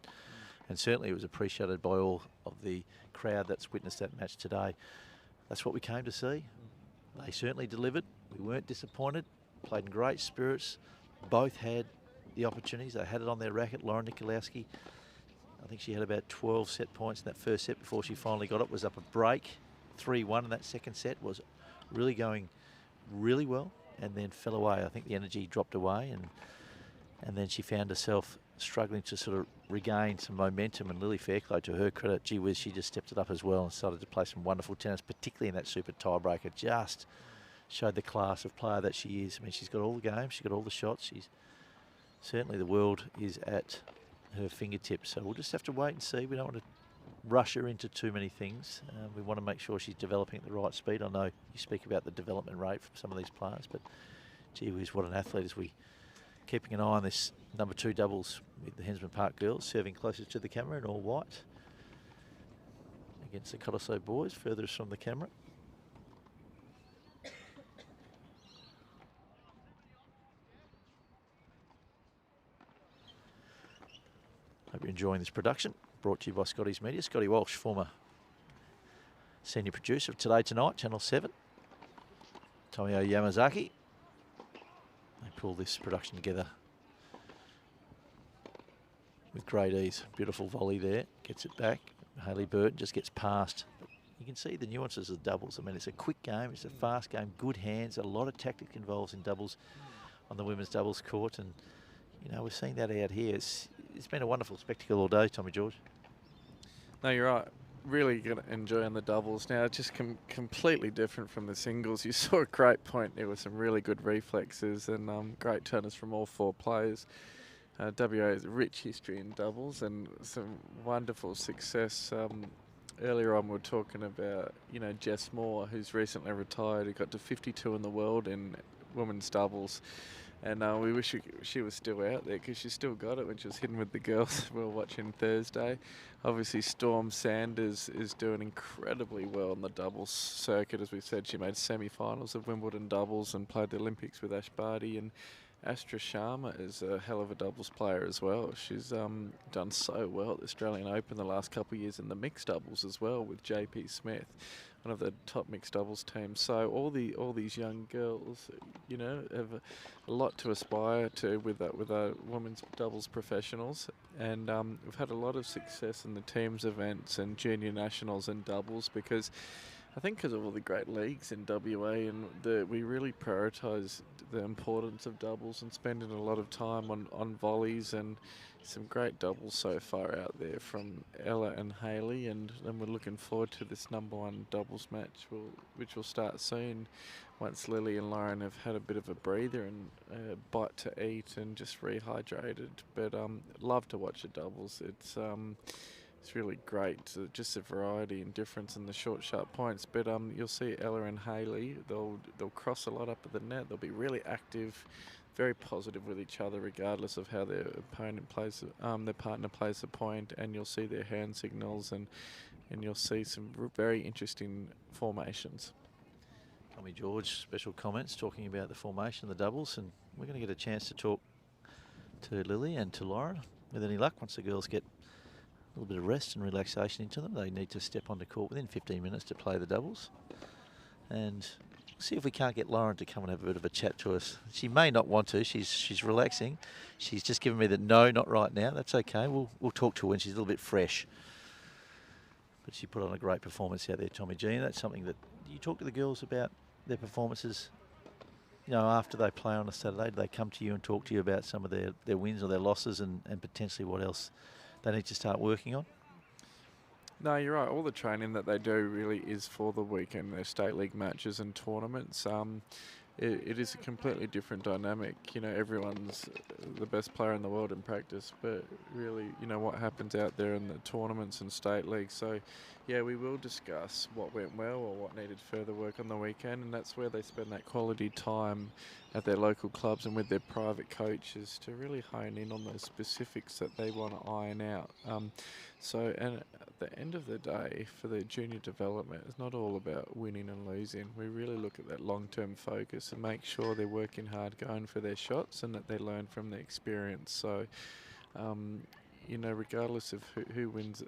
And certainly it was appreciated by all of the crowd that's witnessed that match today. That's what we came to see. They certainly delivered. We weren't disappointed. Played in great spirits. Both had the opportunities. They had it on their racket. Lara Nikoloski, I think she had about 12 set points in that first set before she finally got it. Was up a break. 3-1 in that second set. Was really going really well, and then fell away. I think the energy dropped away, and then she found herself struggling to sort of regain some momentum. And Lily Fairclough, to her credit, gee whiz, she just stepped it up as well and started to play some wonderful tennis, particularly in that super tiebreaker. Just showed the class of player that she is. I mean, she's got all the games, she's got all the shots. She's certainly, the world is at her fingertips. So we'll just have to wait and see. We don't want to rush her into too many things. We want to make sure she's developing at the right speed. I know you speak about the development rate from some of these players, but gee whiz, what an athlete. As we keeping an eye on this #2 doubles with the Hensman Park girls, serving closer to the camera in all white against the Cottesloe boys, furthest from the camera. Hope you're enjoying this production, brought to you by Scotty's Media. Scotty Walsh, former senior producer of Today Tonight, Channel 7. Tomio Yamazaki. They pull this production together with great ease. Beautiful volley there, gets it back. Hayley Burton just gets past. You can see the nuances of doubles. I mean, it's a quick game, it's a fast game, good hands, a lot of tactic involved in doubles on the women's doubles court, and you know, we're seeing that out here. It's been a wonderful spectacle all day, Tommy George. No, you're right. Really enjoying the doubles now. Just completely different from the singles. You saw a great point there with some really good reflexes and great tennis from all four players. WA has a rich history in doubles and some wonderful success. Earlier on we were talking about, you know, Jess Moore, who's recently retired, who got to 52 in the world in women's doubles. And we wish she was still out there, because she still got it when she was hitting with the girls we were watching Thursday. Obviously, Storm Sanders is doing incredibly well on the doubles circuit. As we said, she made semi-finals of Wimbledon doubles and played the Olympics with Ash Barty. And Astra Sharma is a hell of a doubles player as well. She's done so well at the Australian Open the last couple of years in the mixed doubles as well with JP Smith, one of the top mixed doubles teams. So all these young girls, you know, have a lot to aspire to with our women's doubles professionals. And we've had a lot of success in the teams events and junior nationals and doubles, because I think because of all the great leagues in WA, and we really prioritise the importance of doubles and spending a lot of time on volleys, and some great doubles so far out there from Ella and Hayley, and we're looking forward to this #1 doubles match, which will start soon once Lily and Lauren have had a bit of a breather and a bite to eat and just rehydrated. But love to watch the doubles. It's really great, just the variety and difference in the short, sharp points. But you'll see Ella and Hayley, they'll cross a lot up at the net. They'll be really active, very positive with each other, regardless of how their opponent plays, their partner plays the point. And you'll see their hand signals, and you'll see some very interesting formations. Tommy George, special comments talking about the formation of the doubles, and we're going to get a chance to talk to Lily and to Lara. With any luck, once the girls get a little bit of rest and relaxation into them, they need to step onto court within 15 minutes to play the doubles. And see if we can't get Lauren to come and have a bit of a chat to us. She may not want to. She's relaxing. She's just given me that no, not right now. That's okay. We'll talk to her when she's a little bit fresh. But she put on a great performance out there, Tommy G. And that's something that you talk to the girls about their performances. You know, after they play on a Saturday, do they come to you and talk to you about some of their wins or their losses and potentially what else they need to start working on? No, you're right. All the training that they do really is for the weekend, their state league matches and tournaments. It is a completely different dynamic. You know, everyone's the best player in the world in practice, but really, you know, what happens out there in the tournaments and state leagues. So, yeah, we will discuss what went well or what needed further work on the weekend, and that's where they spend that quality time at their local clubs and with their private coaches to really hone in on those specifics that they want to iron out. And at the end of the day, for the junior development, it's not all about winning and losing. We really look at that long-term focus and make sure they're working hard, going for their shots, and that they learn from the experience. So, you know, regardless of who wins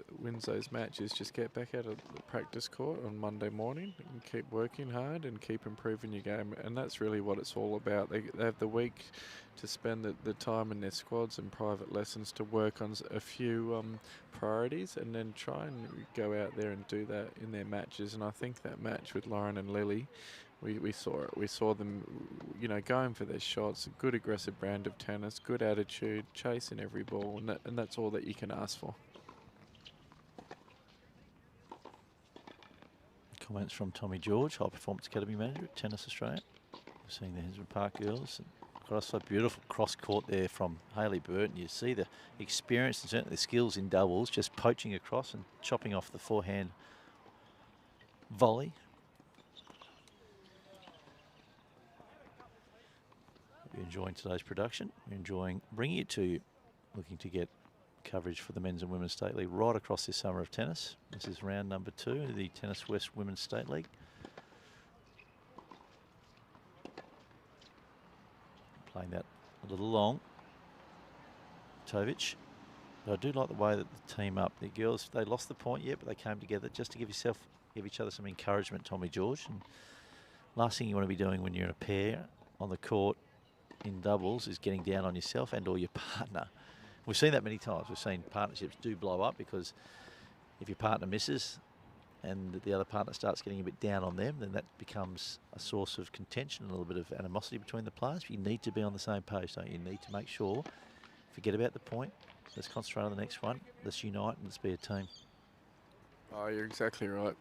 those matches, just get back out of the practice court on Monday morning and keep working hard and keep improving your game. And that's really what it's all about. They have the week to spend the time in their squads and private lessons to work on a few priorities, and then try and go out there and do that in their matches. And I think that match with Lauren and Lily, we saw it. We saw them, you know, going for their shots, a good aggressive brand of tennis, good attitude, chasing every ball, and that's all that you can ask for. Comments from Tommy George, High Performance Academy Manager at Tennis Australia. We're seeing the Hensman Park girls. Cottesloe, beautiful cross court there from Hayley Burton. You see the experience and certainly the skills in doubles, just poaching across and chopping off the forehand volley. You're enjoying today's production. You're enjoying bringing it to you. Looking to get coverage for the men's and women's state league right across this summer of tennis. This is round number 2 of the Tennis West Women's State League. Playing that a little long. Tovich. But I do like the way that the team up. The girls, they lost the point yet, but they came together just to give each other some encouragement, Tommy George. And last thing you want to be doing when you're in a pair on the court in doubles is getting down on yourself and or your partner. We've seen that many times. We've seen partnerships do blow up because if your partner misses and the other partner starts getting a bit down on them, then that becomes a source of contention, a little bit of animosity between the players. But you need to be on the same page, don't you? You need to make sure, forget about the point, let's concentrate on the next one, let's unite and let's be a team. Oh, you're exactly right.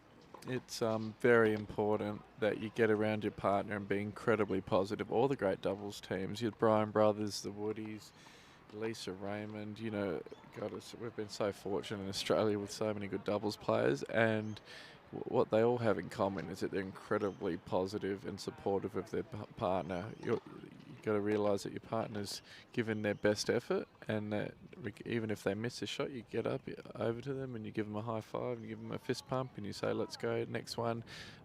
It's very important that you get around your partner and be incredibly positive. All the great doubles teams, your Bryan brothers, the Woodies, Lisa Raymond, you know, we've been so fortunate in Australia with so many good doubles players, and what they all have in common is that they're incredibly positive and supportive of their partner. You've got to realise that your partner's given their best effort, and that even if they miss a shot, you get up over to them and you give them a high five and you give them a fist pump and you say, let's go, next one,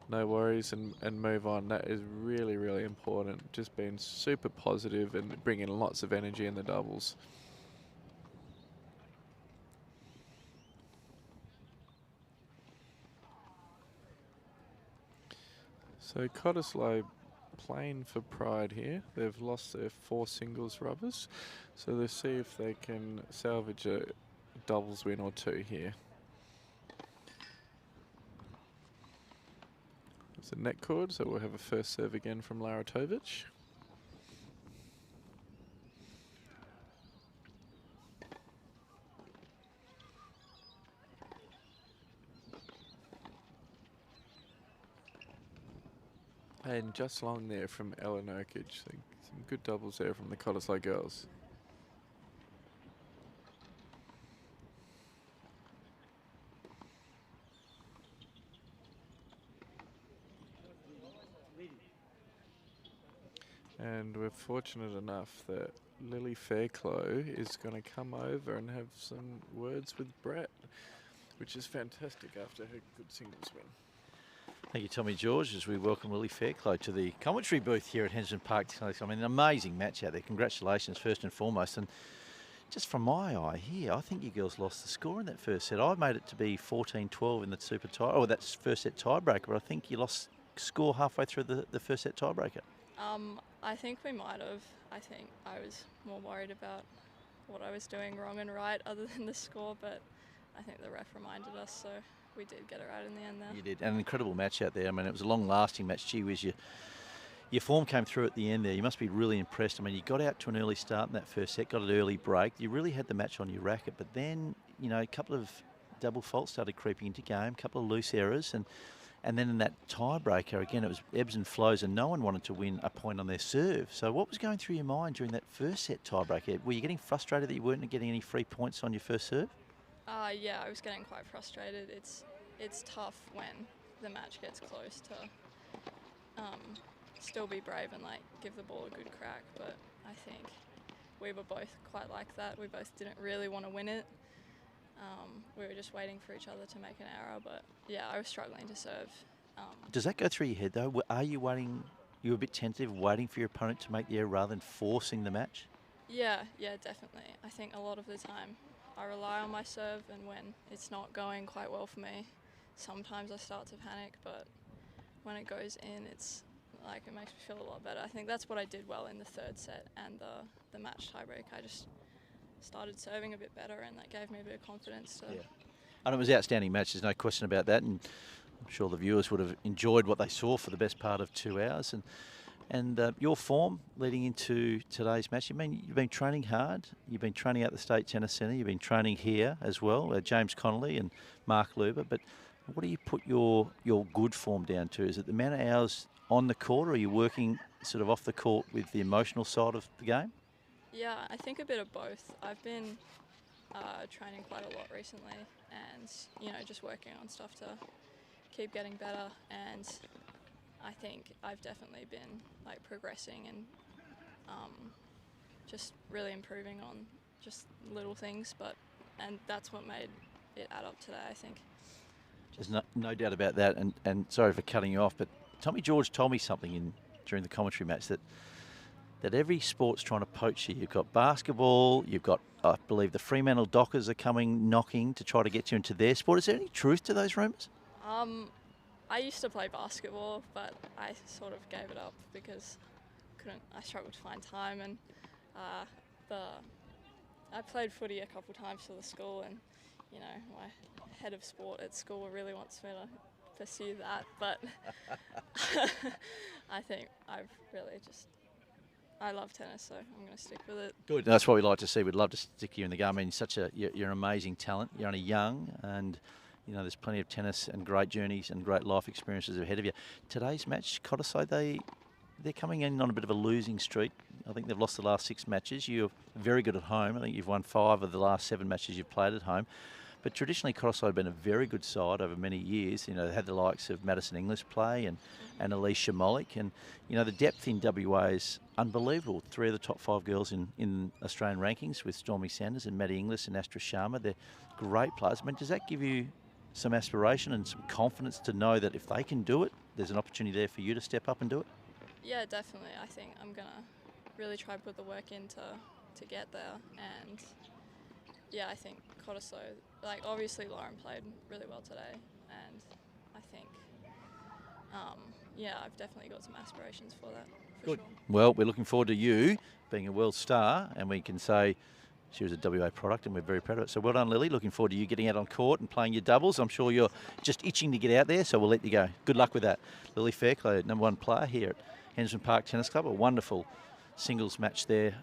no worries, and move on. That is really, really important. Just being super positive and bringing lots of energy in the doubles. So Cottesloe playing for pride here. They've lost their 4 singles rubbers, so they'll see if they can salvage a doubles win or 2 here. It's a net cord, so we'll have a first serve again from Lara Tovich. And just long there from Nurkic. So some good doubles there from the Cottesloe girls. And we're fortunate enough that Lily Fairclough is going to come over and have some words with Brett, which is fantastic after her good singles win. Thank you, Tommy George, as we welcome Lily Fairclough to the commentary booth here at Hensman Park. I mean, an amazing match out there. Congratulations, first and foremost. And just from my eye here, I think you girls lost the score in that first set. I made it to be 14-12 in the super tie, or that's first set tiebreaker, but I think you lost score halfway through the first set tiebreaker. I think we might have. I think I was more worried about what I was doing wrong and right other than the score, but I think the ref reminded us, so we did get it right in the end there. You did, and an incredible match out there. I mean, it was a long-lasting match. Gee whiz, your form came through at the end there. You must be really impressed. I mean, you got out to an early start in that first set, got an early break. You really had the match on your racket, but then, you know, a couple of double faults started creeping into game, a couple of loose errors, and then in that tiebreaker, again, it was ebbs and flows, and no one wanted to win a point on their serve. So what was going through your mind during that first set tiebreaker? Were you getting frustrated that you weren't getting any free points on your first serve? Yeah, I was getting quite frustrated. It's tough when the match gets close to still be brave and like give the ball a good crack, but I think we were both quite like that. We both didn't really want to win it. We were just waiting for each other to make an error, but yeah, I was struggling to serve. Does that go through your head though? Are you waiting, you were a bit tentative, waiting for your opponent to make the error rather than forcing the match? Yeah, definitely. I think a lot of the time I rely on my serve, and when it's not going quite well for me, sometimes I start to panic, but when it goes in, it's like it makes me feel a lot better. I think that's what I did well in the third set and the match tiebreak. I just started serving a bit better, and that gave me a bit of confidence. Yeah. And it was an outstanding match, there's no question about that, and I'm sure the viewers would have enjoyed what they saw for the best part of 2 hours. And your form leading into today's match, you've been training hard, you've been training at the State Tennis Centre, you've been training here as well, James Connolly and Mark Luber, but what do you put your good form down to? Is it the amount of hours on the court, or are you working sort of off the court with the emotional side of the game? Yeah, I think a bit of both. I've been training quite a lot recently, and you know, just working on stuff to keep getting better, and I think I've definitely been like progressing and just really improving on just little things, and that's what made it add up today, I think. There's no doubt about that, and sorry for cutting you off, but Tommy George told me something during the commentary match that every sport's trying to poach you. You've got basketball, you've got, I believe, the Fremantle Dockers are coming knocking to try to get you into their sport. Is there any truth to those rumours? I used to play basketball, but I sort of gave it up because I struggled to find time, and I played footy a couple times for the school, and you know, my head of sport at school really wants me to pursue that, but I think I love tennis, so I'm going to stick with it. Good. That's what we like to see. We'd love to stick you in the game. I mean, you're an amazing talent. You're only young, and you know there's plenty of tennis and great journeys and great life experiences ahead of you. Today's match, Cottesloe, they're coming in on a bit of a losing streak. I think they've lost the last 6 matches. You're very good at home. I think you've won 5 of the last 7 matches you've played at home. But traditionally, Cottesloe have been a very good side over many years. You know, they had the likes of Madison Inglis play and Alicia Molik. And, you know, the depth in WA is unbelievable. 3 of the top 5 girls in Australian rankings with Stormy Sanders and Maddie Inglis and Astra Sharma. They're great players. I mean, does that give you some aspiration and some confidence to know that if they can do it, there's an opportunity there for you to step up and do it? Yeah, definitely. I think I'm going to really try to put the work in to get there. And yeah, I think Cottesloe, like obviously Lauren played really well today, and I think, yeah, I've definitely got some aspirations for that, for Good. sure. Well, we're looking forward to you being a world star, and we can say she was a WA product, and we're very proud of it. So well done, Lily. Looking forward to you getting out on court and playing your doubles. I'm sure you're just itching to get out there, so we'll let you go. Good luck with that. Lily Fairclough, #1 player here at Hensman Park Tennis Club. A wonderful singles match there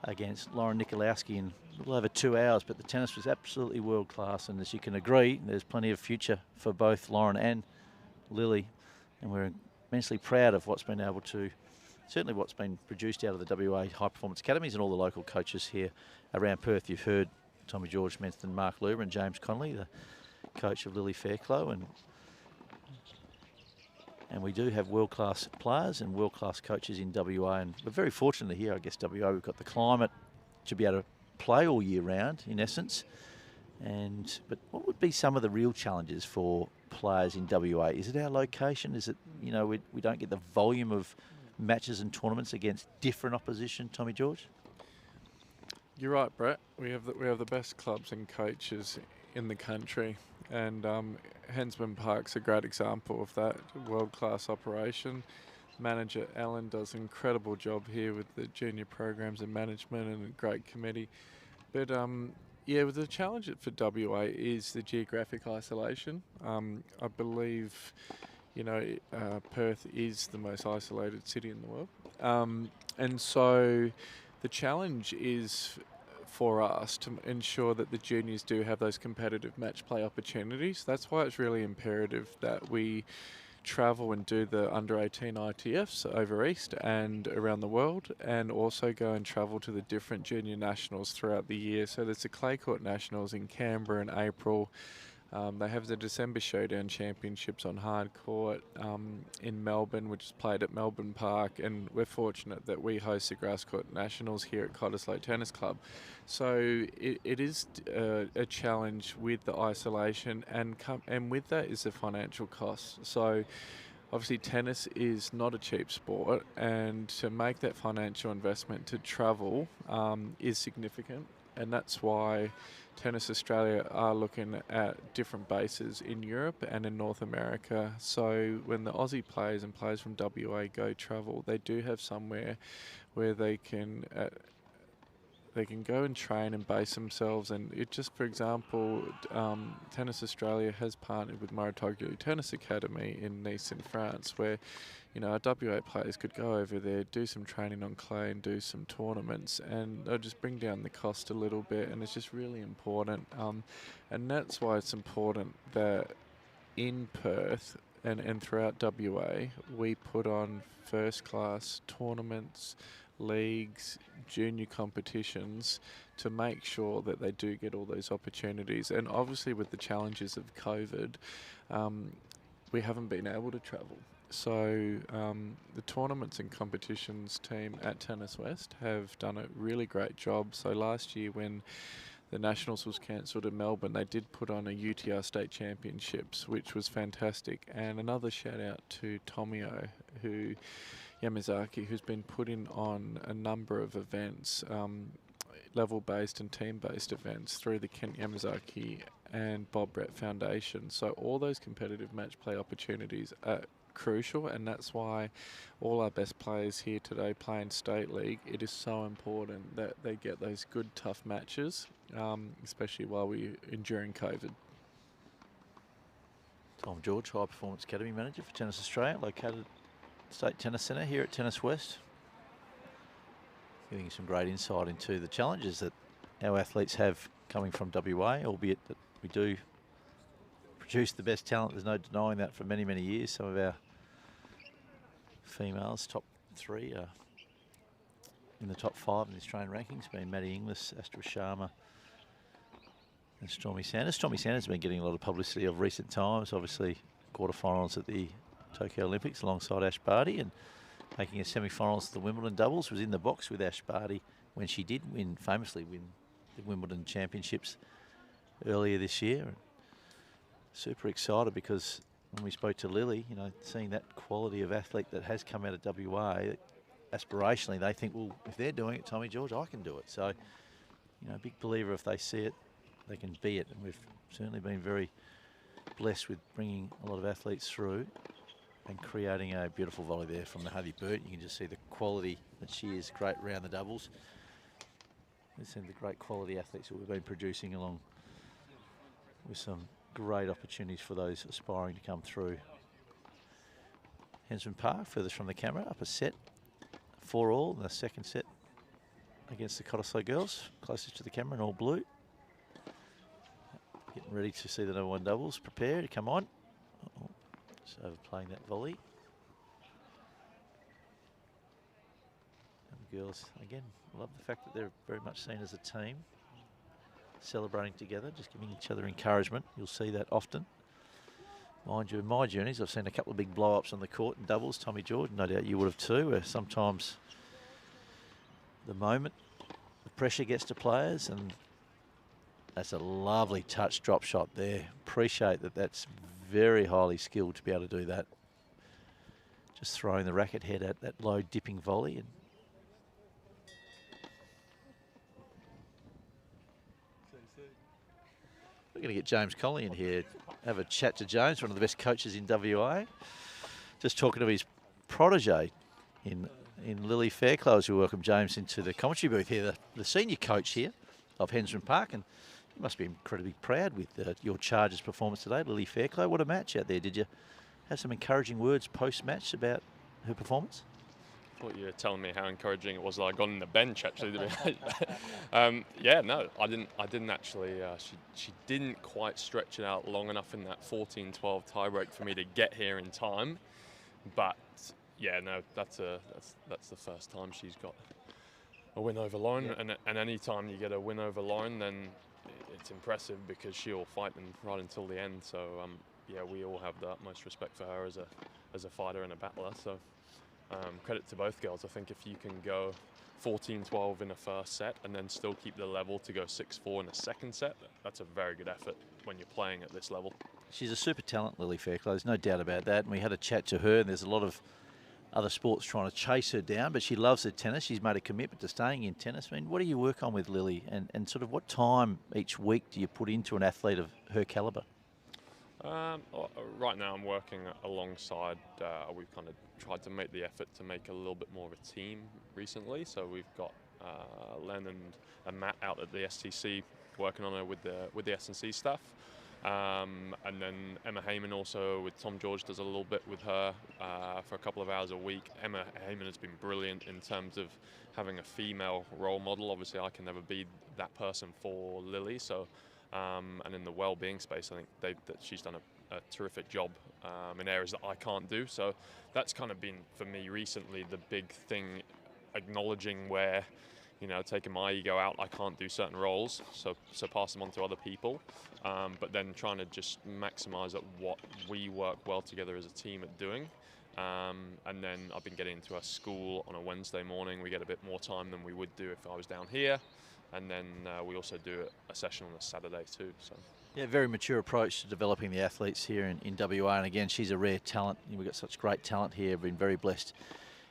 against Lauren Nikoloski in a little over 2 hours, but the tennis was absolutely world class, and as you can agree, there's plenty of future for both Lauren and Lily, and we're immensely proud of what's been able to, certainly what's been produced out of the WA High Performance Academies and all the local coaches here around Perth. You've heard Tommy George mention Mark Luber and James Connolly, the coach of Lily Fairclough, and we do have world-class players and world-class coaches in WA, and we're very fortunate here, I guess, WA. We've got the climate to be able to play all year round, in essence. But what would be some of the real challenges for players in WA? Is it our location? Is it, you know, we don't get the volume of matches and tournaments against different opposition, Tommy George? You're right, Brett. We have the best clubs and coaches in the country, and Hensman Park's a great example of that. World-class operation. Manager Alan does an incredible job here with the junior programs and management and a great committee. But yeah, the challenge for WA is the geographic isolation. I believe, you know, Perth is the most isolated city in the world, and so the challenge is for us to ensure that the juniors do have those competitive match play opportunities. That's why it's really imperative that we travel and do the under-18 ITFs over East and around the world, and also go and travel to the different junior nationals throughout the year. So there's the Clay Court Nationals in Canberra in April. They have the December Showdown Championships on hard court in Melbourne, which is played at Melbourne Park, and we're fortunate that we host the Grass Court Nationals here at Cottesloe Tennis Club. So it is a challenge with the isolation, and with that is the financial costs. So obviously tennis is not a cheap sport, and to make that financial investment to travel is significant, and that's why Tennis Australia are looking at different bases in Europe and in North America. So when the Aussie players and players from WA go travel, they do have somewhere where they can go and train and base themselves. And it just, for example, Tennis Australia has partnered with Maritaglio Tennis Academy in Nice in France, where, you know, our WA players could go over there, do some training on clay and do some tournaments, and they'll just bring down the cost a little bit, and it's just really important. And that's why it's important that in Perth and throughout WA, we put on first-class tournaments, leagues, junior competitions to make sure that they do get all those opportunities. And obviously with the challenges of COVID, we haven't been able to travel. So the tournaments and competitions team at Tennis West have done a really great job. So last year when the Nationals was cancelled in Melbourne, they did put on a UTR State Championships, which was fantastic. And another shout out to Tomio, Yamazaki, who's been putting on a number of events, level-based and team-based events through the Kent Yamazaki and Bob Brett Foundation. So all those competitive match play opportunities are crucial, and that's why all our best players here today play in State League. It is so important that they get those good, tough matches, especially while we're enduring COVID. Tom George, High Performance Academy Manager for Tennis Australia, located at State Tennis Centre here at Tennis West. Giving you some great insight into the challenges that our athletes have coming from WA, albeit that we do produce the best talent. There's no denying that for many, many years. Some of our females, top three, are in the top 5 in the Australian rankings, being Maddie Inglis, Astra Sharma and Stormy Sanders. Stormy Sanders has been getting a lot of publicity of recent times, obviously quarterfinals at the Tokyo Olympics alongside Ash Barty, and making a semi-finals to the Wimbledon doubles. Was in the box with Ash Barty when she did famously win the Wimbledon Championships earlier this year. Super excited because when we spoke to Lily, you know, seeing that quality of athlete that has come out of WA, aspirationally they think, well, if they're doing it, Tommy George, I can do it. So, you know, big believer, if they see it, they can be it. And we've certainly been very blessed with bringing a lot of athletes through and creating a beautiful volley there from the Hayley Burton. You can just see the quality that she is, great round the doubles. We've seen the great quality athletes that we've been producing, along with some great opportunities for those aspiring to come through. Hensman Park, furthest from the camera, up a set, 4-all in the second set against the Cottesloe girls, closest to the camera in all blue. Getting ready to see the number 1 doubles, prepare to come on. Just overplaying that volley. And the girls, again, love the fact that they're very much seen as a team, celebrating together, just giving each other encouragement. You'll see that often. Mind you, in my journeys, I've seen a couple of big blow-ups on the court in doubles. Tommy George, no doubt you would have too, where sometimes the moment, the pressure gets to players, and that's a lovely touch drop shot there. Appreciate that. That's very highly skilled to be able to do that. Just throwing the racket head at that low dipping volley. And we're going to get James Connolly in here, have a chat to James, one of the best coaches in WA. Just talking to his protege in Lily Fairclough as we welcome James into the commentary booth here, the senior coach here of Hensman Park. And you must be incredibly proud with your Chargers performance today, Lily Fairclough. What a match out there. Did you have some encouraging words post-match about her performance? I thought you were telling me how encouraging it was that I got on the bench, actually. Yeah, no, I didn't actually. She didn't quite stretch it out long enough in that 14-12 tiebreak for me to get here in time. But yeah, no, that's the first time she's got a win over Lauren, yeah. And any time you get a win over Lauren, then it's impressive because she'll fight right until the end. So yeah, we all have the utmost respect for her as a fighter and a battler. So credit to both girls. I think if you can go 14-12 in a first set and then still keep the level to go 6-4 in a second set, that's a very good effort when you're playing at this level. She's a super talent, Lily Fairclough. There's no doubt about that. And we had a chat to her, and there's a lot of other sports trying to chase her down, but she loves her tennis. She's made a commitment to staying in tennis. I mean, what do you work on with Lily, and sort of what time each week do you put into an athlete of her calibre? Right now I'm working alongside, we've kind of tried to make the effort to make a little bit more of a team recently. So we've got Len and Matt out at the STC working on her with the S&C staff. And then Emma Heyman also with Tom George does a little bit with her for a couple of hours a week. Emma Heyman has been brilliant in terms of having a female role model. Obviously I can never be that person for Lily, so and in the well-being space, I think that she's done a terrific job in areas that I can't do. So that's kind of been, for me recently, the big thing, acknowledging where, you know, taking my ego out, I can't do certain roles, so pass them on to other people. But then trying to just maximise at what we work well together as a team at doing. And then I've been getting into our school on a Wednesday morning. We get a bit more time than we would do if I was down here. And then we also do a session on a Saturday too. So. Yeah, very mature approach to developing the athletes here in WA. And again, she's a rare talent. We've got such great talent here. Been very blessed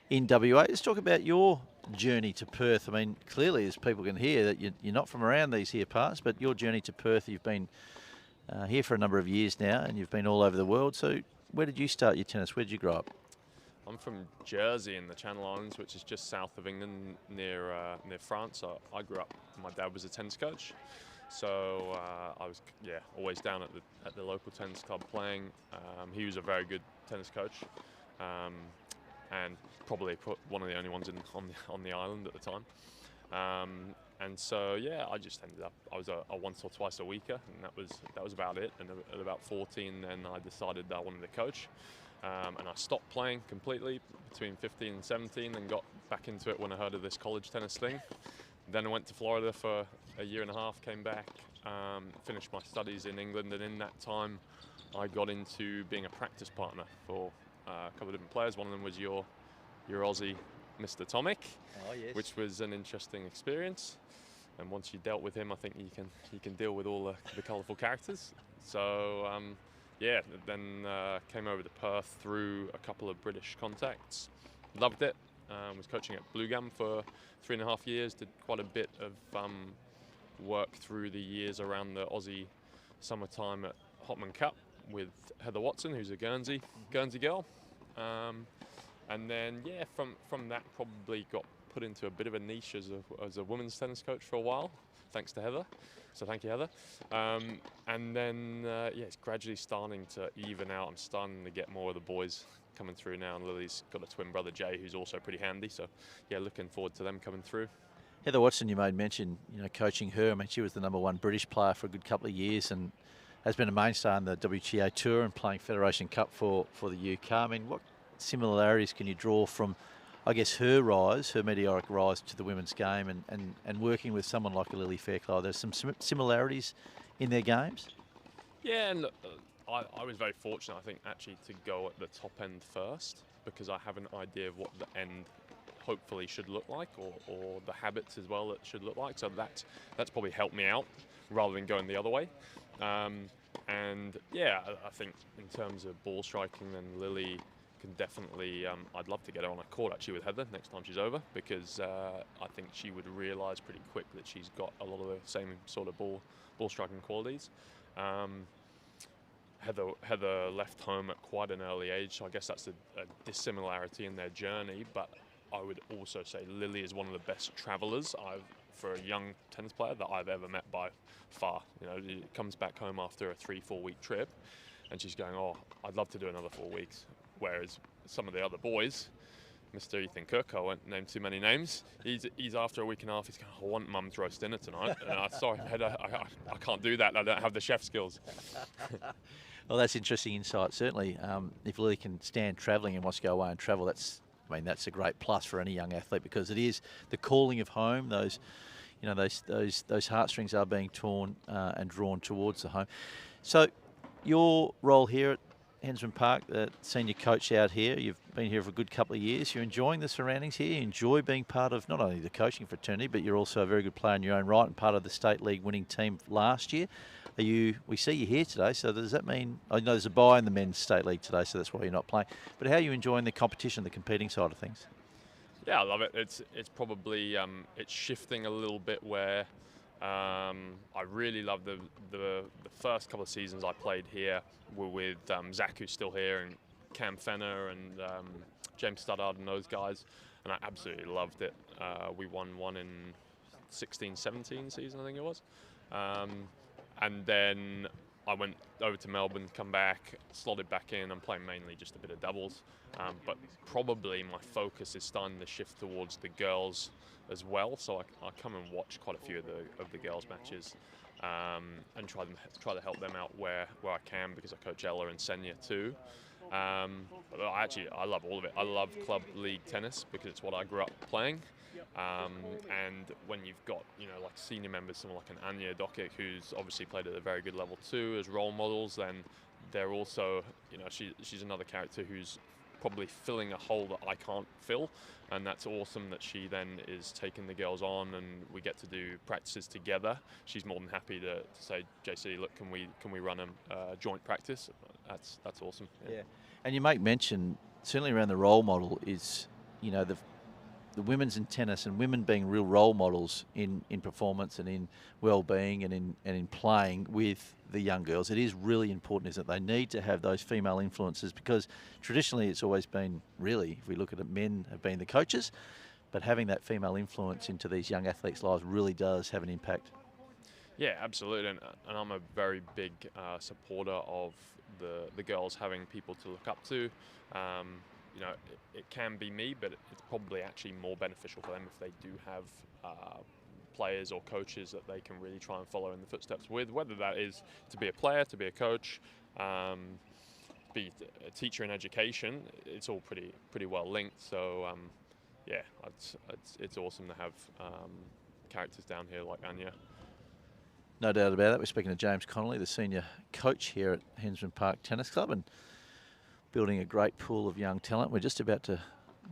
in WA. Let's talk about your journey to Perth. I mean, clearly, as people can hear, that you're not from around these here parts, but your journey to Perth, you've been here for a number of years now, and you've been all over the world. So where did you start your tennis? Where did you grow up? I'm from Jersey in the Channel Islands, which is just south of England, near France. So I grew up. My dad was a tennis coach, so I was always down at the local tennis club playing. He was a very good tennis coach, and probably one of the only ones on the island at the time. And so yeah, I just ended up. I was a once or twice a weeker, and that was about it. And at about 14, then I decided that I wanted to coach. And I stopped playing completely between 15 and 17 and got back into it when I heard of this college tennis thing. Then I went to Florida for a year and a half, came back, finished my studies in England, and in that time I got into being a practice partner for a couple of different players. One of them was your Aussie Mr. Tomic, which was an interesting experience. And once you dealt with him, I think you can deal with all the colourful characters. So yeah, then came over to Perth through a couple of British contacts. Loved it. Was coaching at Blue Gum for 3.5 years. Did quite a bit of work through the years around the Aussie summertime at Hopman Cup with Heather Watson, who's a Guernsey girl. And then yeah, from that probably got put into a bit of a niche as a women's tennis coach for a while, thanks to Heather. So thank you, Heather. And then yeah, it's gradually starting to even out. I'm starting to get more of the boys coming through now, and Lily's got a twin brother, Jay, who's also pretty handy. So yeah, looking forward to them coming through. Heather Watson, you made mention, coaching her. I mean, she was the #1 British player for a good couple of years and has been a mainstay on the WTA Tour and playing Federation Cup for the UK. I mean, what similarities can you draw from, I guess, her meteoric rise to the women's game and working with someone like a Lily Fairclough? There's some similarities in their games? Yeah, and I was very fortunate, I think, actually to go at the top end first, because I have an idea of what the end hopefully should look like, or the habits as well that should look like. So that's probably helped me out rather than going the other way. And yeah, I think in terms of ball striking, then Lily can definitely, I'd love to get her on a court actually with Heather next time she's over, because I think she would realise pretty quick that she's got a lot of the same sort of ball striking qualities. Heather left home at quite an early age, so I guess that's a dissimilarity in their journey, but I would also say Lily is one of the best travellers for a young tennis player that I've ever met by far. You know, she comes back home after a 3-4 week trip and she's going, oh, I'd love to do another 4 weeks. Whereas some of the other boys, Mr. Ethan Cook, I won't name too many names, he's after a week and a half, he's going, I want mum's roast dinner tonight. Sorry, Heather, I can't do that, I don't have the chef skills. Well, that's interesting insight, certainly. If Lily can stand travelling and wants to go away and travel, that's a great plus for any young athlete, because it is the calling of home. Those heartstrings are being torn and drawn towards the home. So your role here at Hensman Park, the senior coach out here, you've been here for a good couple of years. You're enjoying the surroundings here. You enjoy being part of not only the coaching fraternity, but you're also a very good player in your own right and part of the state league winning team last year. We see you here today, so does that mean, I know there's a bye in the men's state league today, so that's why you're not playing, but how are you enjoying the competition, the competing side of things? Yeah, I love it. It's probably it's shifting a little bit where I really love the first couple of seasons I played here were with Zach, who's still here, and Cam Fenner and James Studdard and those guys, and I absolutely loved it. We won one in 16-17 season, I think it was. And then I went over to Melbourne, come back, slotted back in. I'm playing mainly just a bit of doubles. But probably my focus is starting to shift towards the girls as well. So I come and watch quite a few of the girls' matches and try to help them out where I can, because I coach Ella and Xinyi too. But I love all of it. I love club league tennis because it's what I grew up playing. And when you've got, like senior members, someone like an Anya Doc, who's obviously played at a very good level too, as role models, then they're also, she's another character who's probably filling a hole that I can't fill, and that's awesome that she then is taking the girls on and we get to do practices together. She's more than happy to say, JC, look, can we run a joint practice? That's awesome. Yeah. And you make mention, certainly around the role model, is the women's in tennis and women being real role models in performance and in well-being and in playing with the young girls. It is really important, isn't it? They need to have those female influences, because traditionally it's always been, really, if we look at it, men have been the coaches, but having that female influence into these young athletes' lives really does have an impact. Yeah, absolutely, and I'm a very big supporter of the girls having people to look up to. It can be me, but it's probably actually more beneficial for them if they do have players or coaches that they can really try and follow in the footsteps with, whether that is to be a player, to be a coach, be a teacher in education. It's all pretty well linked. So it's awesome to have characters down here like Anya. No doubt about that. We're speaking to James Connolly, the senior coach here at Hensman Park Tennis Club, and building a great pool of young talent. We're just about to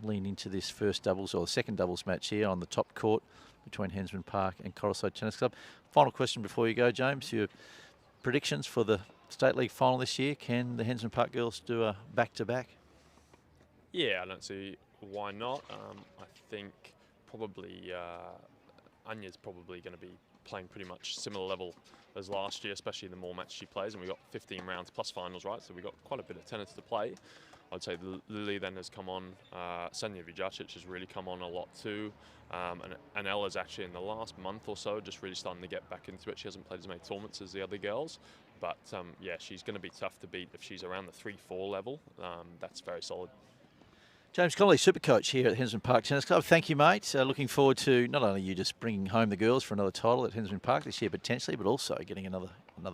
lean into this first doubles or the second doubles match here on the top court between Hensman Park and Cottesloe Tennis Club. Final question before you go, James. Your predictions for the State League final this year. Can the Hensman Park girls do a back-to-back? Yeah, I don't see why not. I think probably Anya's probably going to be playing pretty much similar level as last year, especially the more matches she plays, and we've got 15 rounds plus finals, right? So we've got quite a bit of tennis to play. I'd say Lily then has come on, Xenia Vujasic has really come on a lot too, and Ella's actually in the last month or so just really starting to get back into it. She hasn't played as many tournaments as the other girls, but yeah, she's going to be tough to beat if she's around the 3-4 level. That's very solid. James Connolly, super coach here at Hensman Park Tennis Club. Thank you, mate. Looking forward to not only you just bringing home the girls for another title at Hensman Park this year potentially, but also getting another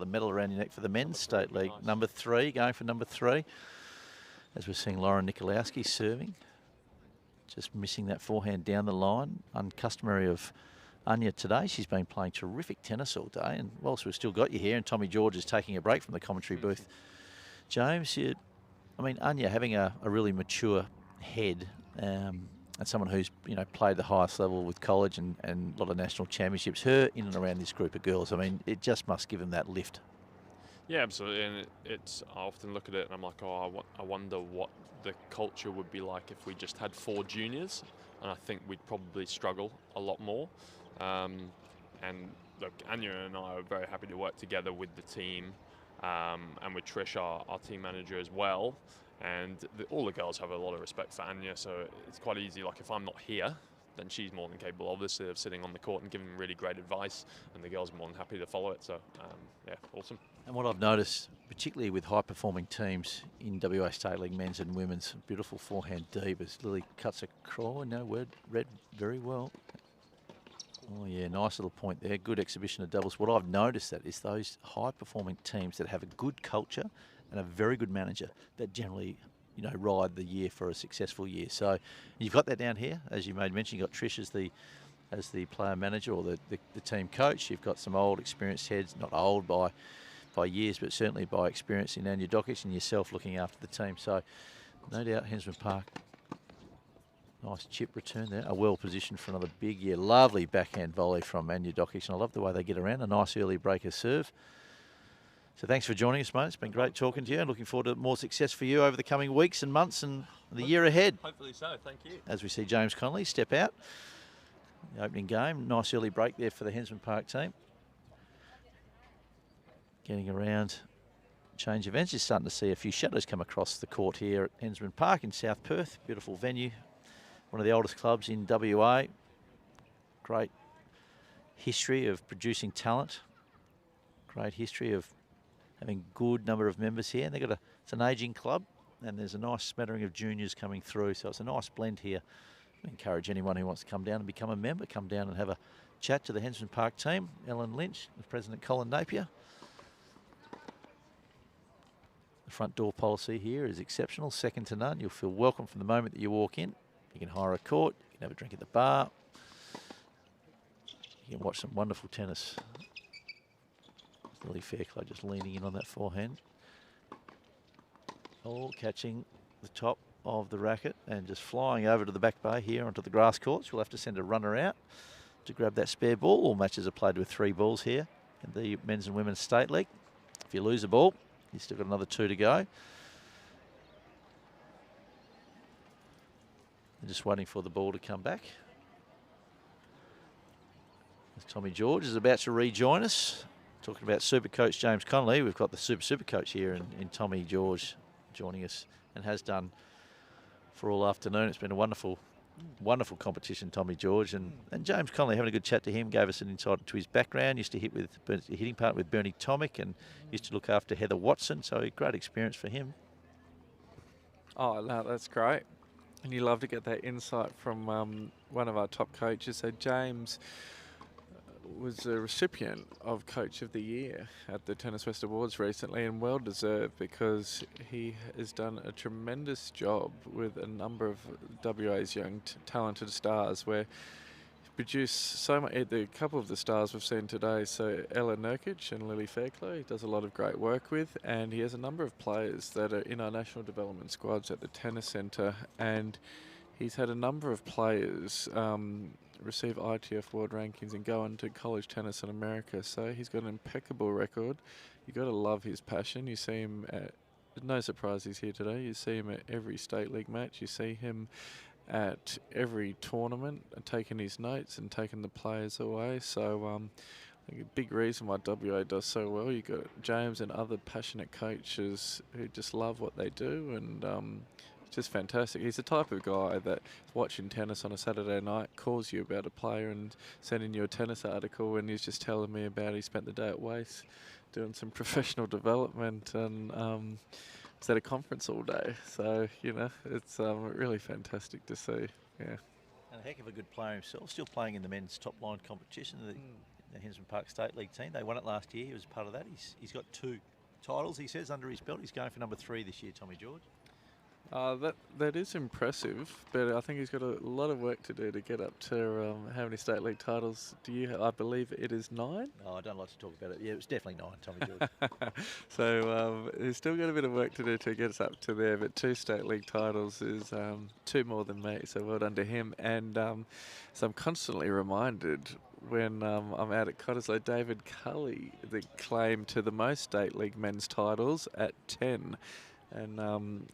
medal around your neck for the men's State League. Nice. Number 3, going for number 3. As we're seeing Lara Nikoloski serving. Just missing that forehand down the line. Uncustomary of Anya today. She's been playing terrific tennis all day. And whilst we've still got you here and Tommy George is taking a break from the commentary booth, James, Anya having a really mature head and someone who's played the highest level with college and a lot of national championships, her in and around this group of girls, it just must give them that lift. Yeah, absolutely. And I often look at it and I'm like, oh, I wonder what the culture would be like if we just had 4 juniors. And I think we'd probably struggle a lot more. And look, Anya and I are very happy to work together with the team and with Trish, our team manager as well. And all the girls have a lot of respect for Anya, so it's quite easy. Like if I'm not here, then she's more than capable, obviously, of sitting on the court and giving really great advice, and the girls are more than happy to follow it. So, yeah, awesome. And what I've noticed, particularly with high-performing teams in WA State League men's and women's, beautiful forehand deep as Lily cuts a crawl. No, read very well. Oh, yeah, nice little point there. Good exhibition of doubles. What I've noticed that is those high-performing teams that have a good culture and a very good manager that generally, you know, ride the year for a successful year. So you've got that down here. As you made mention, you've got Trish as the player manager or the team coach. You've got some old experienced heads, not old by years, but certainly by experience in Anya Dokic and yourself looking after the team. So no doubt Hensman Park. Nice chip return there. A well positioned for another big year. Lovely backhand volley from Anya Dokic, and I love the way they get around. A nice early breaker serve. So thanks for joining us, mate. It's been great talking to you and looking forward to more success for you over the coming weeks and months and the year ahead. Hopefully so, thank you. As we see James Connolly step out. The opening game. Nice early break there for the Hensman Park team. Getting around, change events. You're starting to see a few shadows come across the court here at Hensman Park in South Perth. Beautiful venue. One of the oldest clubs in WA. Great history of producing talent. Great history of having good number of members here. And it's an ageing club, and there's a nice smattering of juniors coming through. So it's a nice blend here. I encourage anyone who wants to come down and become a member, come down and have a chat to the Hensman Park team. Ellen Lynch, the President Colin Napier. The front door policy here is exceptional, second to none. You'll feel welcome from the moment that you walk in. You can hire a court, you can have a drink at the bar. You can watch some wonderful tennis. Lily Fairclough just leaning in on that forehand. All catching the top of the racket and just flying over to the back bay here onto the grass courts. We'll have to send a runner out to grab that spare ball. All matches are played with 3 balls here in the men's and women's state league. If you lose a ball, you've still got another 2 to go. Just waiting for the ball to come back. Tommy George is about to rejoin us. Talking about Super Coach James Connolly. We've got the Super Coach here in Tommy George joining us and has done for all afternoon. It's been a wonderful competition, Tommy George. And James Connolly, having a good chat to him, gave us an insight into his background. Used to hit with hitting part with Bernie Tomic and used to look after Heather Watson. So a great experience for him. Oh, no, that's great. And you love to get that insight from one of our top coaches. So James was a recipient of Coach of the Year at the Tennis West Awards recently, and well deserved, because he has done a tremendous job with a number of WA's young talented stars, where he produced so much. A couple of the stars we've seen today, so Ella Nurkic and Lily Fairclough, he does a lot of great work with, and he has a number of players that are in our national development squads at the tennis centre, and he's had a number of players receive ITF World Rankings and go into college tennis in America. So he's got an impeccable record. You've got to love his passion. You see him at, no surprise he's here today, you see him at every state league match. You see him at every tournament, taking his notes and taking the players away. So I think a big reason why WA does so well, you've got James and other passionate coaches who just love what they do, and just fantastic. He's the type of guy that watching tennis on a Saturday night, calls you about a player and sending you a tennis article, and he's just telling me about he spent the day at Wace doing some professional development and was at a conference all day. So, you know, it's really fantastic to see. Yeah. And a heck of a good player himself, still playing in the men's top line competition, the Hensman Park State League team. They won it last year. He was part of that. He's got 2 titles, he says, under his belt. He's going for number 3 this year, Tommy George. That is impressive, but I think he's got a lot of work to do to get up to how many state league titles do you have? I believe it is 9. Oh, I don't like to talk about it. Yeah, it was definitely 9, Tommy George. So he's still got a bit of work to do to get us up to there, but 2 state league titles is 2 more than me, so well done to him. And so I'm constantly reminded when I'm out at Cottesloe. David Cully, the claim to the most state league men's titles at 10. And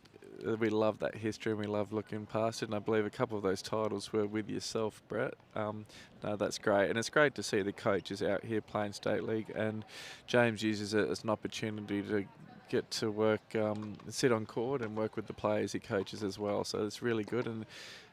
we love that history and we love looking past it. And I believe a couple of those titles were with yourself, Brett. No, that's great. And it's great to see the coaches out here playing state league. And James uses it as an opportunity to get to work, sit on court and work with the players he coaches as well. So it's really good. And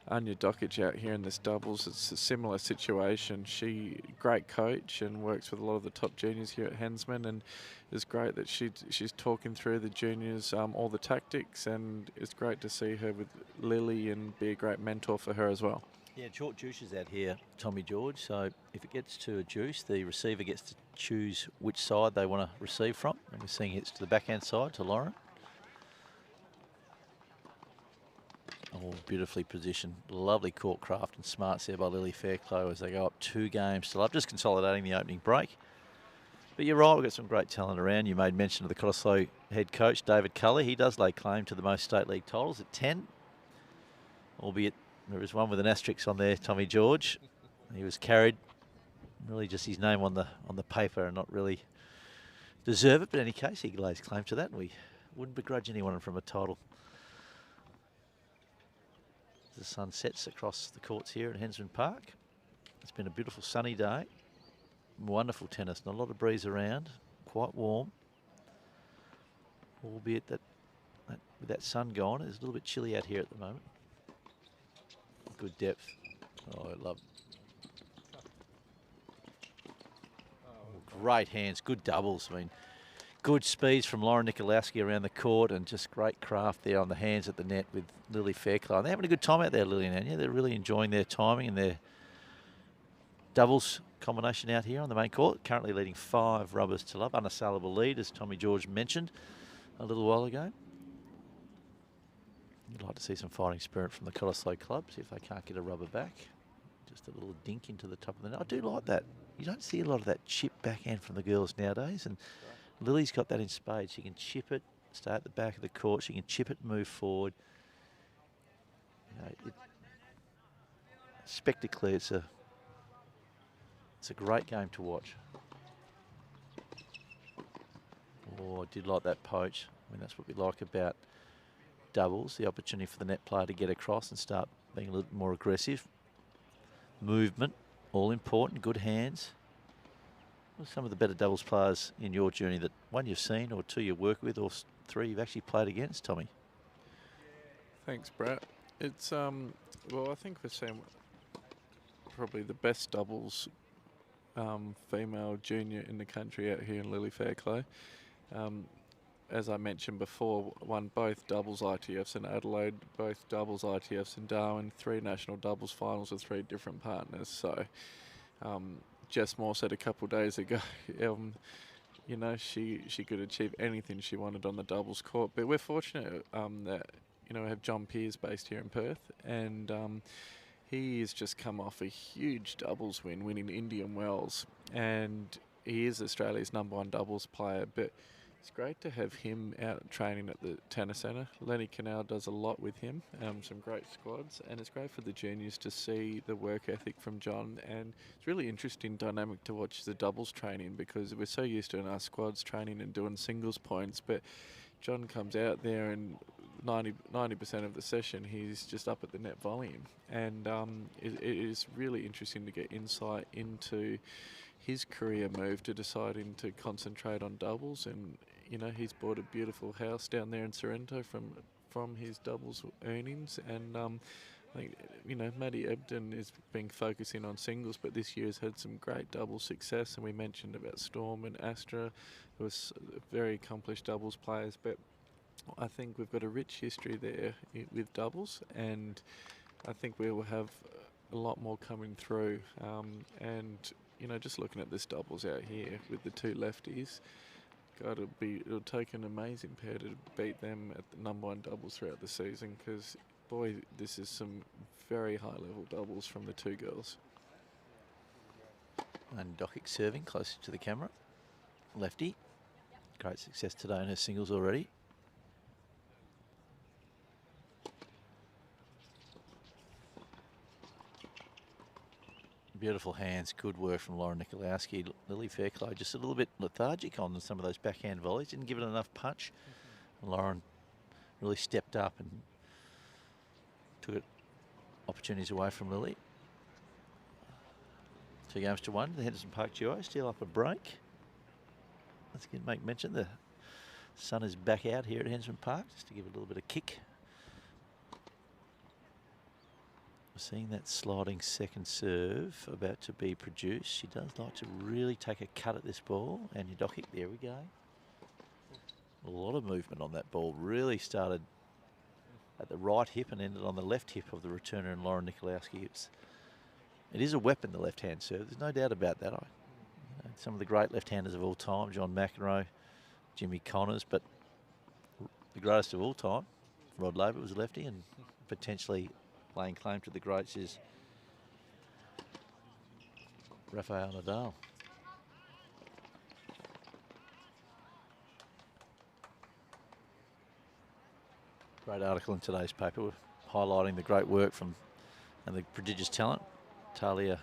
Anya Dokic out here in this doubles, it's a similar situation. She, great coach and works with a lot of the top juniors here at Hensman, and it's great that she's talking through the juniors, all the tactics, and it's great to see her with Lily and be a great mentor for her as well. Yeah, short juices out here, Tommy George. So if it gets to a juice, the receiver gets to choose which side they want to receive from. And we're seeing hits to the backhand side to Lara. Oh, beautifully positioned. Lovely court craft and smarts there by Lily Fairclough as they go up 2 games to love. Just consolidating the opening break. But you're right, we've got some great talent around. You made mention of the Cottesloe head coach, David Cully. He does lay claim to the most state league titles at 10. Albeit there is one with an asterisk on there, Tommy George. He was carried, really just his name on the paper and not really deserve it. But in any case, he lays claim to that, and we wouldn't begrudge anyone from a title. The sun sets across the courts here at Hensman Park. It's been a beautiful sunny day. Wonderful tennis, not a lot of breeze around, quite warm. Albeit that with that sun gone, it's a little bit chilly out here at the moment. Good depth. Oh, I love it. Oh, great hands, good doubles. I mean, good speeds from Lara Nikoloski around the court and just great craft there on the hands at the net with Lily Fairclough. They're having a good time out there, Lily and Anya. They're really enjoying their timing and their doubles combination out here on the main court. Currently leading 5 rubbers to love. Unassailable lead, as Tommy George mentioned a little while ago. You'd like to see some fighting spirit from the Cottesloe club, see if they can't get a rubber back. Just a little dink into the top of the net. I do like that. You don't see a lot of that chip backhand from the girls nowadays, and Lily's got that in spades. She can chip it, stay at the back of the court. She can chip it, move forward. You know, spectacally, it's a great game to watch. Oh, I did like that poach. I mean, that's what we like about doubles, the opportunity for the net player to get across and start being a little more aggressive. Movement, all important, good hands. What are some of the better doubles players in your journey that, 1, you've seen, or 2, you work with, or 3, you've actually played against, Tommy? Thanks, Brett. It's, well, I think we're seeing probably the best doubles female junior in the country out here in Lily Fairclough. As I mentioned before, won both doubles ITFs in Adelaide, both doubles ITFs in Darwin, 3 national doubles finals with 3 different partners. So Jess Moore said a couple of days ago, you know, she could achieve anything she wanted on the doubles court. But we're fortunate that, you know, we have John Pearce based here in Perth, and he has just come off a huge doubles win, winning Indian Wells, and he is Australia's #1 doubles player. But it's great to have him out training at the tennis centre. Lenny Canal does a lot with him, some great squads, and it's great for the juniors to see the work ethic from John. And it's really interesting dynamic to watch the doubles training, because we're so used to in our squads training and doing singles points, but John comes out there and 90% of the session he's just up at the net volleying, and it is really interesting to get insight into his career move to deciding to concentrate on doubles. And you know, he's bought a beautiful house down there in Sorrento from his doubles earnings, and I think, you know, Maddie Ebden has been focusing on singles, but this year has had some great double success. And we mentioned about Storm and Astra, who are very accomplished doubles players, but I think we've got a rich history there with doubles, and I think we will have a lot more coming through. And you know, just looking at this doubles out here with the 2 lefties, God, it'll take an amazing pair to beat them at the #1 doubles throughout the season, because boy, this is some very high level doubles from the 2 girls. And Dokic serving closer to the camera. Lefty. Great success today in her singles already. Beautiful hands, good work from Lara Nikoloski. Lily Fairclough just a little bit lethargic on some of those backhand volleys. Didn't give it enough punch. Lauren really stepped up and took opportunities away from Lily. 2-1. The Hensman Park duo steal up a break. Let's again make mention the sun is back out here at Hensman Park just to give it a little bit of kick. Seeing that sliding second serve about to be produced. She does like to really take a cut at this ball. Anya Doc, there we go. A lot of movement on that ball. Really started at the right hip and ended on the left hip of the returner and Lara Nikoloski. It is a weapon, the left-hand serve. There's no doubt about that. Some of the great left-handers of all time, John McEnroe, Jimmy Connors, but the greatest of all time, Rod Laver, was a lefty, and potentially laying claim to the greats is Rafael Nadal. Great article in today's paper highlighting the great work from and the prodigious talent, Talia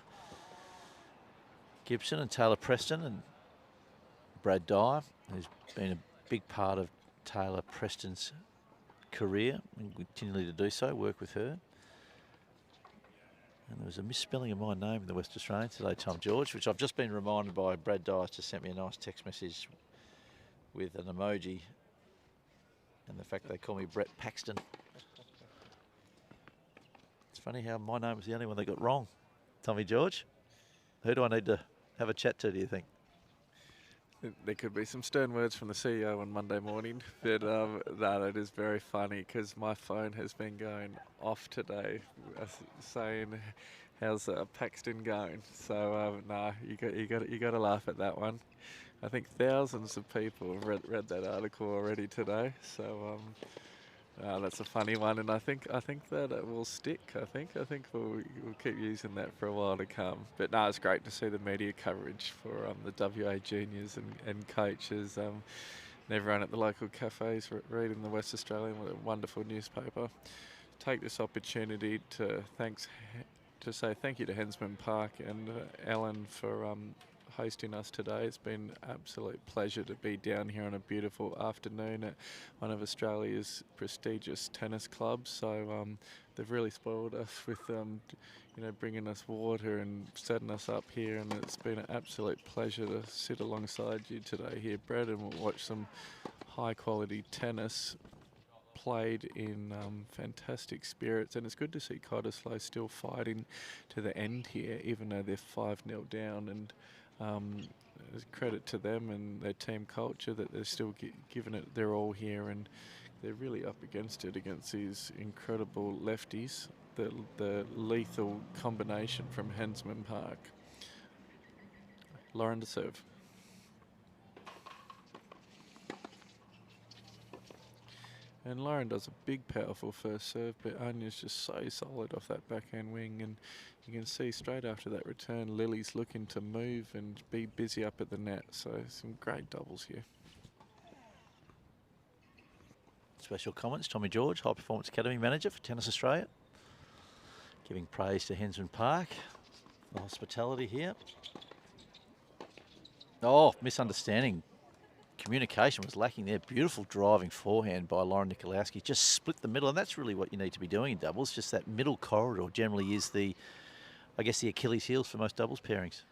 Gibson and Taylor Preston and Brad Dyer, who's been a big part of Taylor Preston's career and continually to do so, work with her. And there was a misspelling of my name in the West Australian today, Tom George, which I've just been reminded by Brad Dyer to sent me a nice text message with an emoji and the fact they call me Brett Paxton. It's funny how my name was the only one they got wrong. Tommy George, who do I need to have a chat to, do you think? There could be some stern words from the CEO on Monday morning, but no, it is very funny because my phone has been going off today, saying, "How's Paxton going?" So no, you got to laugh at that one. I think thousands of people have read that article already today. So that's a funny one, and I think that it will stick. I think we'll keep using that for a while to come. But no, it's great to see the media coverage for the WA juniors and coaches, and everyone at the local cafes reading the West Australian, with a wonderful newspaper. Take this opportunity to say thank you to Hensman Park and Ellen for hosting us today. It's been an absolute pleasure to be down here on a beautiful afternoon at one of Australia's prestigious tennis clubs. So they've really spoiled us with bringing us water and setting us up here, and it's been an absolute pleasure to sit alongside you today here, Brett, and we'll watch some high quality tennis played in fantastic spirits. And it's good to see Cottesloe still fighting to the end here, even though they're 5-0 down, and credit to them and their team culture that they're still giving it their all here, and they're really up against it against these incredible lefties, the lethal combination from Hensman Park. Lauren to serve. And Lauren does a big, powerful first serve, but Anya's just so solid off that backhand wing, and you can see straight after that return, Lily's looking to move and be busy up at the net. So some great doubles here. Special comments, Tommy George, High Performance Academy Manager for Tennis Australia, giving praise to Hensman Park, the hospitality here. Oh, misunderstanding. Communication was lacking there. Beautiful driving forehand by Lara Nikoloski. Just split the middle, and that's really what you need to be doing in doubles. Just that middle corridor generally is the Achilles heels for most doubles pairings.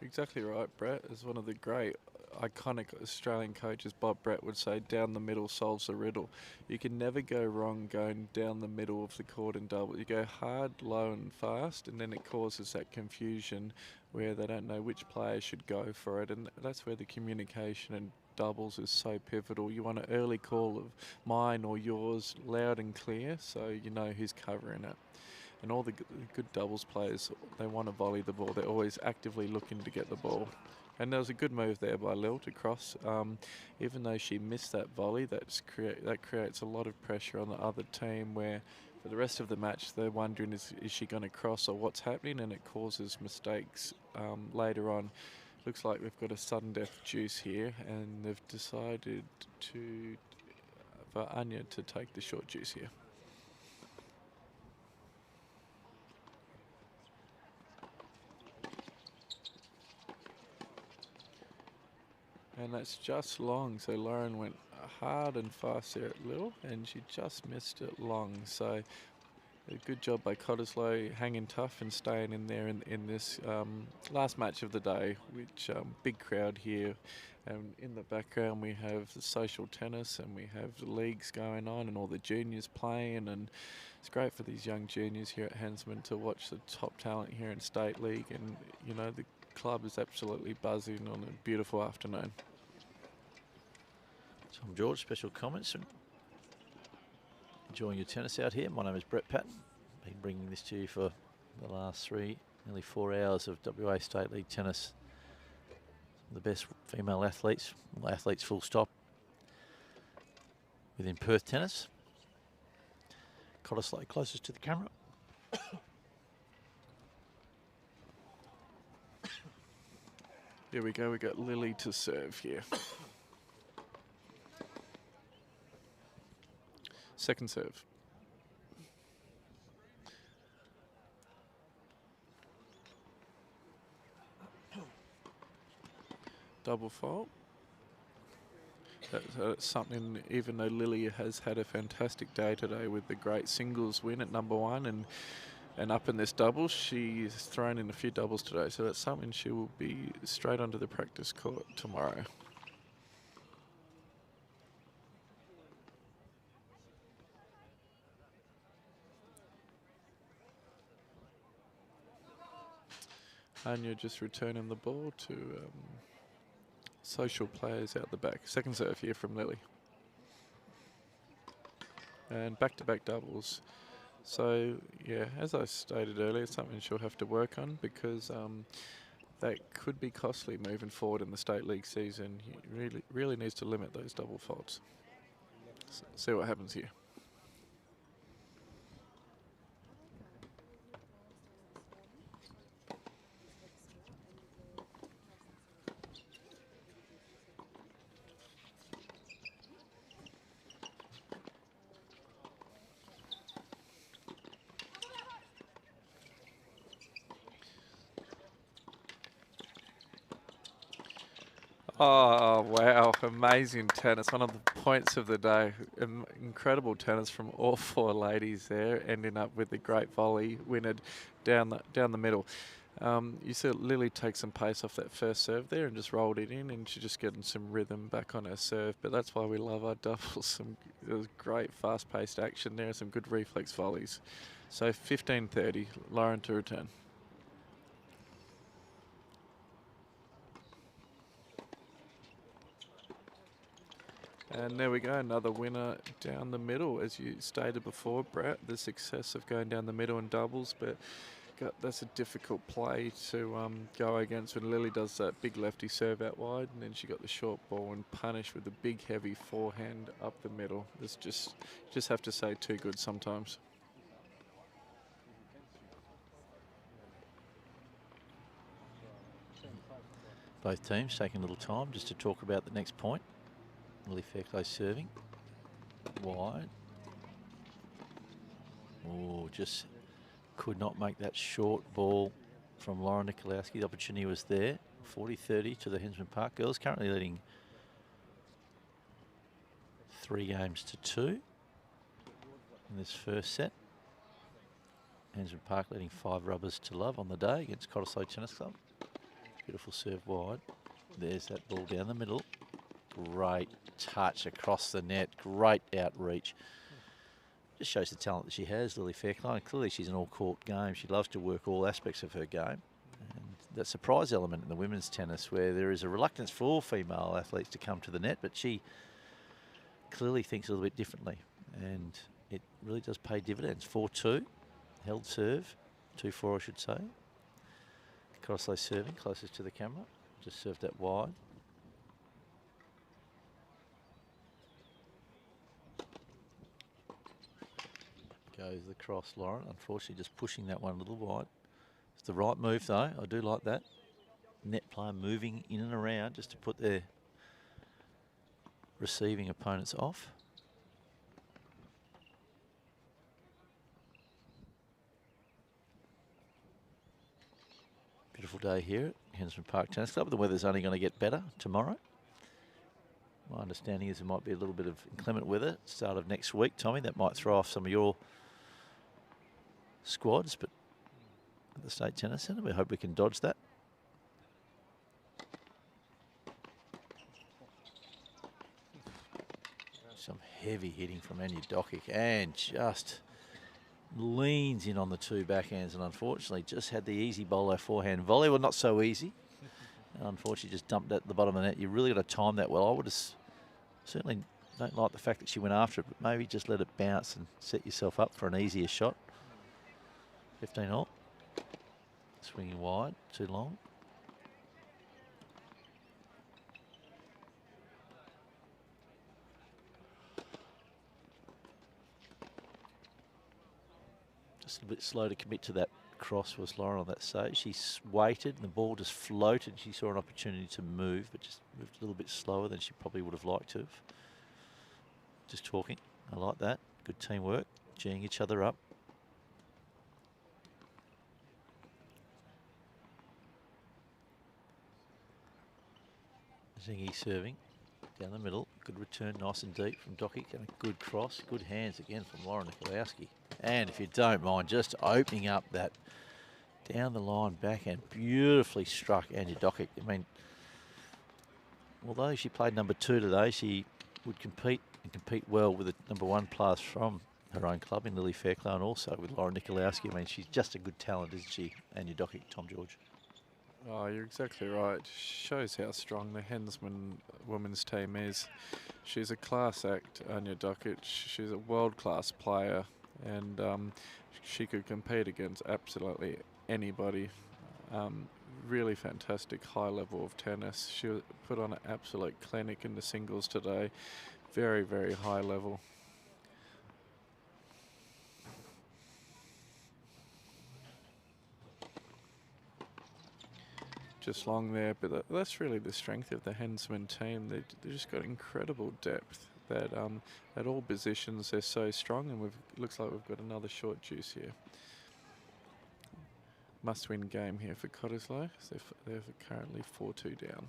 Exactly right, Brett. As one of the great iconic Australian coaches, Bob Brett, would say, down the middle solves the riddle. You can never go wrong going down the middle of the court in double. You go hard, low and fast, and then it causes that confusion where they don't know which player should go for it, and that's where the communication and doubles is so pivotal. You want an early call of mine or yours, loud and clear, so you know who's covering it. And all the good doubles players, they want to volley the ball. They're always actively looking to get the ball. And there was a good move there by Lil to cross. Even though she missed that volley, that creates a lot of pressure on the other team, where for the rest of the match they're wondering is she going to cross or what's happening, and it causes mistakes later on. Looks like we've got a sudden death juice here, and they've decided for Anya to take the short juice here. And that's just long. So Lauren went hard and fast there at Lil, and she just missed it long. So a good job by Cottesloe, hanging tough and staying in there in this last match of the day, which big crowd here. And in the background we have the social tennis, and we have the leagues going on and all the juniors playing, and it's great for these young juniors here at Hensman to watch the top talent here in State League, and you know the club is absolutely buzzing on a beautiful afternoon. Tom George, special comments. Enjoying your tennis out here. My name is Brett Patten. Been bringing this to you for the last nearly 4 hours of WA State League tennis. The best female athletes, well, athletes full stop, within Perth tennis. Cottesloe closest to the camera. Here we go, we got Lily to serve here. Second serve. Double fault. That's something, even though Lily has had a fantastic day today with the great singles win at #1 and up in this doubles, she's thrown in a few doubles today. So that's something she will be straight onto the practice court tomorrow. Anya just returning the ball to social players out the back. Second serve here from Lily. And back-to-back doubles. So, yeah, as I stated earlier, it's something she'll have to work on, because that could be costly moving forward in the State League season. He really needs to limit those double faults. So, see what happens here. Oh, wow. Amazing tennis. One of the points of the day. Incredible tennis from all four ladies there, ending up with a great volley winner down the middle. You saw Lily take some pace off that first serve there and just rolled it in, and she's just getting some rhythm back on her serve. But that's why we love our doubles. It was great fast-paced action there, some good reflex volleys. So 15:30, Lauren to return. And there we go, another winner down the middle. As you stated before, Brett, the success of going down the middle in doubles, but that's a difficult play to go against when Lily does that big lefty serve out wide, and then she got the short ball and punished with a big heavy forehand up the middle. It's just have to say too good sometimes. Both teams taking a little time just to talk about the next point. Lily Fairclough serving wide. Oh, just could not make that short ball from Lara Nikoloski. The opportunity was there. 40-30 to the Hensman Park girls, currently leading 3-2 in this first set. Hensman Park leading 5 rubbers to love on the day against Cottesloe Tennis Club. Beautiful serve wide. There's that ball down the middle. Great touch across the net, great outreach. Just shows the talent that she has, Lily Fairclough. And clearly she's an all-court game. She loves to work all aspects of her game. And that surprise element in the women's tennis, where there is a reluctance for female athletes to come to the net, but she clearly thinks a little bit differently. And it really does pay dividends. 4-2, held serve, 2-4 I should say. Cottesloe serving closest to the camera, just served that wide. Goes the cross, Lauren. Unfortunately, just pushing that one a little wide. It's the right move, though. I do like that. Net player moving in and around just to put their receiving opponents off. Beautiful day here at Hensman Park Tennis Club. The weather's only going to get better tomorrow. My understanding is there might be a little bit of inclement weather start of next week, Tommy. That might throw off some of your squads, but at the State Tennis Centre, we hope we can dodge that. Some heavy hitting from Anya Dokic and just leans in on the two backhands, and unfortunately just had the easy bolo forehand volley. Well, not so easy. And unfortunately just dumped at the bottom of the net. You really got to time that well. I would have certainly don't like the fact that she went after it, but maybe just let it bounce and set yourself up for an easier shot. 15 all. Swinging wide, too long. Just a bit slow to commit to that cross was Lara on that stage. She waited and the ball just floated. She saw an opportunity to move, but just moved a little bit slower than she probably would have liked to have. Just talking. I like that. Good teamwork. Geeing each other up. Xinyi serving down the middle. Good return, nice and deep from Dokic, and a good cross. Good hands again from Lara Nikoloski. And if you don't mind, just opening up that down the line backhand, beautifully struck Anya Doc. I mean, although she played number 2 today, she would compete and compete well with the number 1 players from her own club in Lily Fairclough, and also with Lara Nikoloski. I mean, she's just a good talent, isn't she, Anya Doc, Tom George? Oh, you're exactly right. Shows how strong the Hensman women's team is. She's a class act, Anya Dokic. She's a world-class player, and she could compete against absolutely anybody. Really fantastic high level of tennis. She put on an absolute clinic in the singles today. Very, very high level. Just long there, but that's really the strength of the Hensman team. They just got incredible depth. That at all positions they're so strong, and looks like we've got another short juice here. Must-win game here for Cottesloe. They're currently 4-2 down.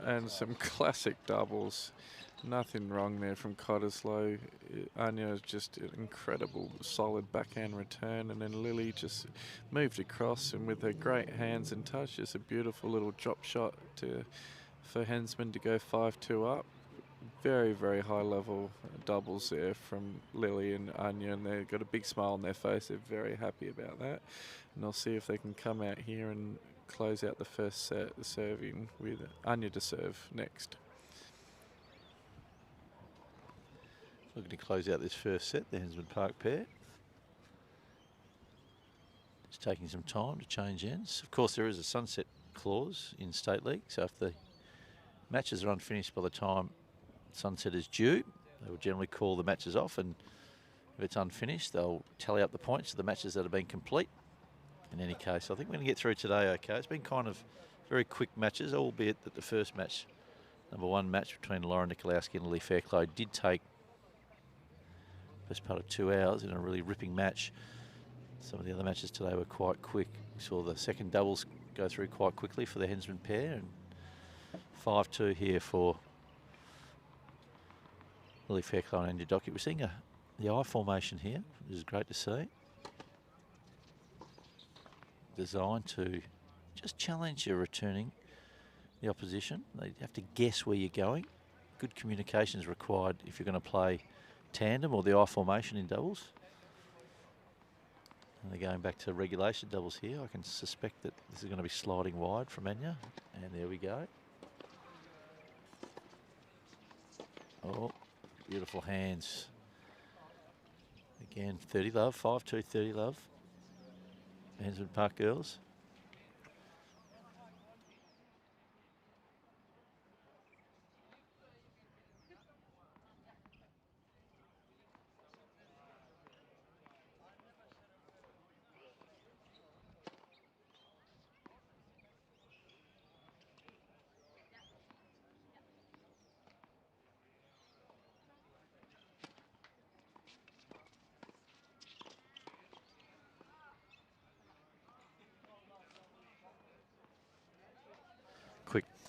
And some classic doubles. Nothing wrong there from Cottesloe. Anya is just an incredible, solid backhand return. And then Lily just moved across, and with her great hands and touch, just a beautiful little drop shot for Hensman to go 5-2 up. Very, very high level doubles there from Lily and Anya, and they've got a big smile on their face. They're very happy about that. And they'll see if they can come out here and close out the first set, serving with Anya to serve next. Looking to close out this first set, the Hensman Park pair. Just taking some time to change ends. Of course, there is a sunset clause in State League, so if the matches are unfinished by the time sunset is due, they will generally call the matches off, and if it's unfinished, they'll tally up the points of the matches that have been complete. In any case, I think we're going to get through today okay. It's been kind of very quick matches, albeit that the first match, number 1 match between Lara Nikoloski and Lily Fairclough, did take best part of 2 hours in a really ripping match. Some of the other matches today were quite quick. We saw the second doubles go through quite quickly for the Hensman pair, and 5-2 here for Lily Fairclough and Anya Doc. We're seeing the I formation here, which is great to see. Designed to just challenge your returning the opposition. They have to guess where you're going. Good communication is required if you're going to play tandem or the I formation in doubles. And they're going back to regulation doubles here. I can suspect that this is going to be sliding wide from Anya. And there we go. Oh, beautiful hands. Again, 30 love, 5-2, 30 love. Hensman Park girls.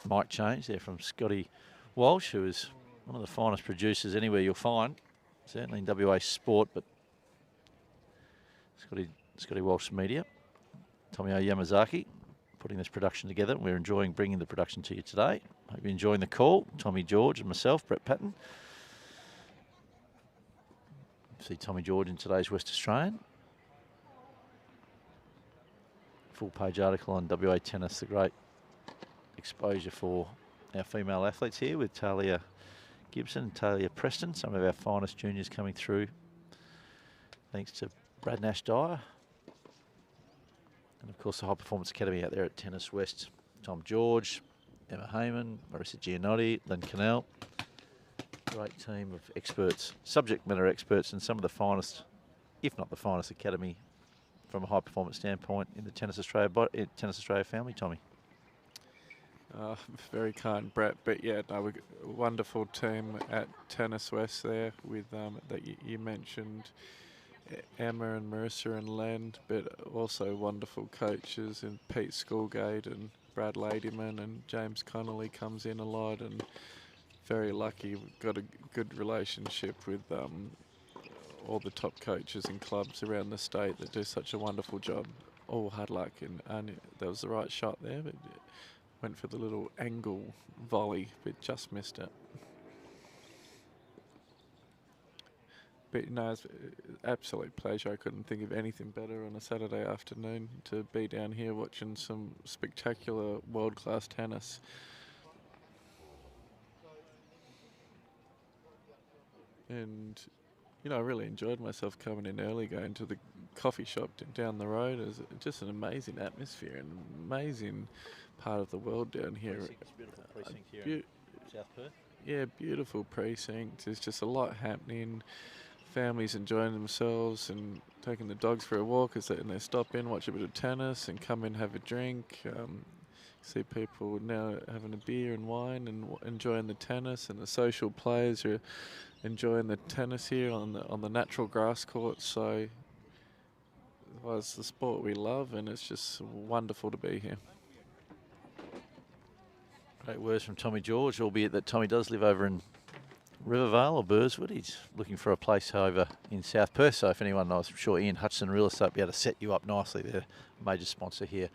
mic change there from Scotty Walsh, who is one of the finest producers anywhere you'll find, certainly in WA sport, but Scotty Walsh Media. Tomio Yamazaki putting this production together. We're enjoying bringing the production to you today. Hope you're enjoying the call. Tommy George and myself, Brett Patten. See Tommy George in today's West Australian. Full page article on WA Tennis, the great exposure for our female athletes here with Talia Gibson and Talia Preston, some of our finest juniors coming through. Thanks to Brad Nash Dyer. And of course the High Performance Academy out there at Tennis West. Tom George, Emma Heyman, Marissa Giannotti, Lynn Cannell. Great team of experts, subject matter experts, and some of the finest, if not the finest academy from a high performance standpoint in the Tennis Australia family, Tommy. Very kind, Brett. But yeah, no, we've got a wonderful team at Tennis West there with that you mentioned, Emma and Marissa and Len, but also wonderful coaches in Pete Schoolgate and Brad Ladyman, and James Connolly comes in a lot, and very lucky we've got a good relationship with all the top coaches and clubs around the state that do such a wonderful job. All hard luck, and Anya, that was the right shot there, but went for the little angle volley, but just missed it. But no, it's an absolute pleasure. I couldn't think of anything better on a Saturday afternoon to be down here watching some spectacular world-class tennis. And, you know, I really enjoyed myself coming in early, going to the coffee shop down the road. It was just an amazing atmosphere and amazing part of the world down here. Beautiful precinct here in South Perth. Yeah, beautiful precinct. There's just a lot happening. Families enjoying themselves and taking the dogs for a walk and they stop in, watch a bit of tennis and come in, have a drink. See people now having a beer and wine and enjoying the tennis, and the social players are enjoying the tennis here on the natural grass court. So well, it's the sport we love, and it's just wonderful to be here. Great words from Tommy George, albeit that Tommy does live over in Rivervale or Burswood. He's looking for a place over in South Perth. So if anyone knows, I'm sure Ian Hutchison Real Estate will be able to set you up nicely. They're a major sponsor here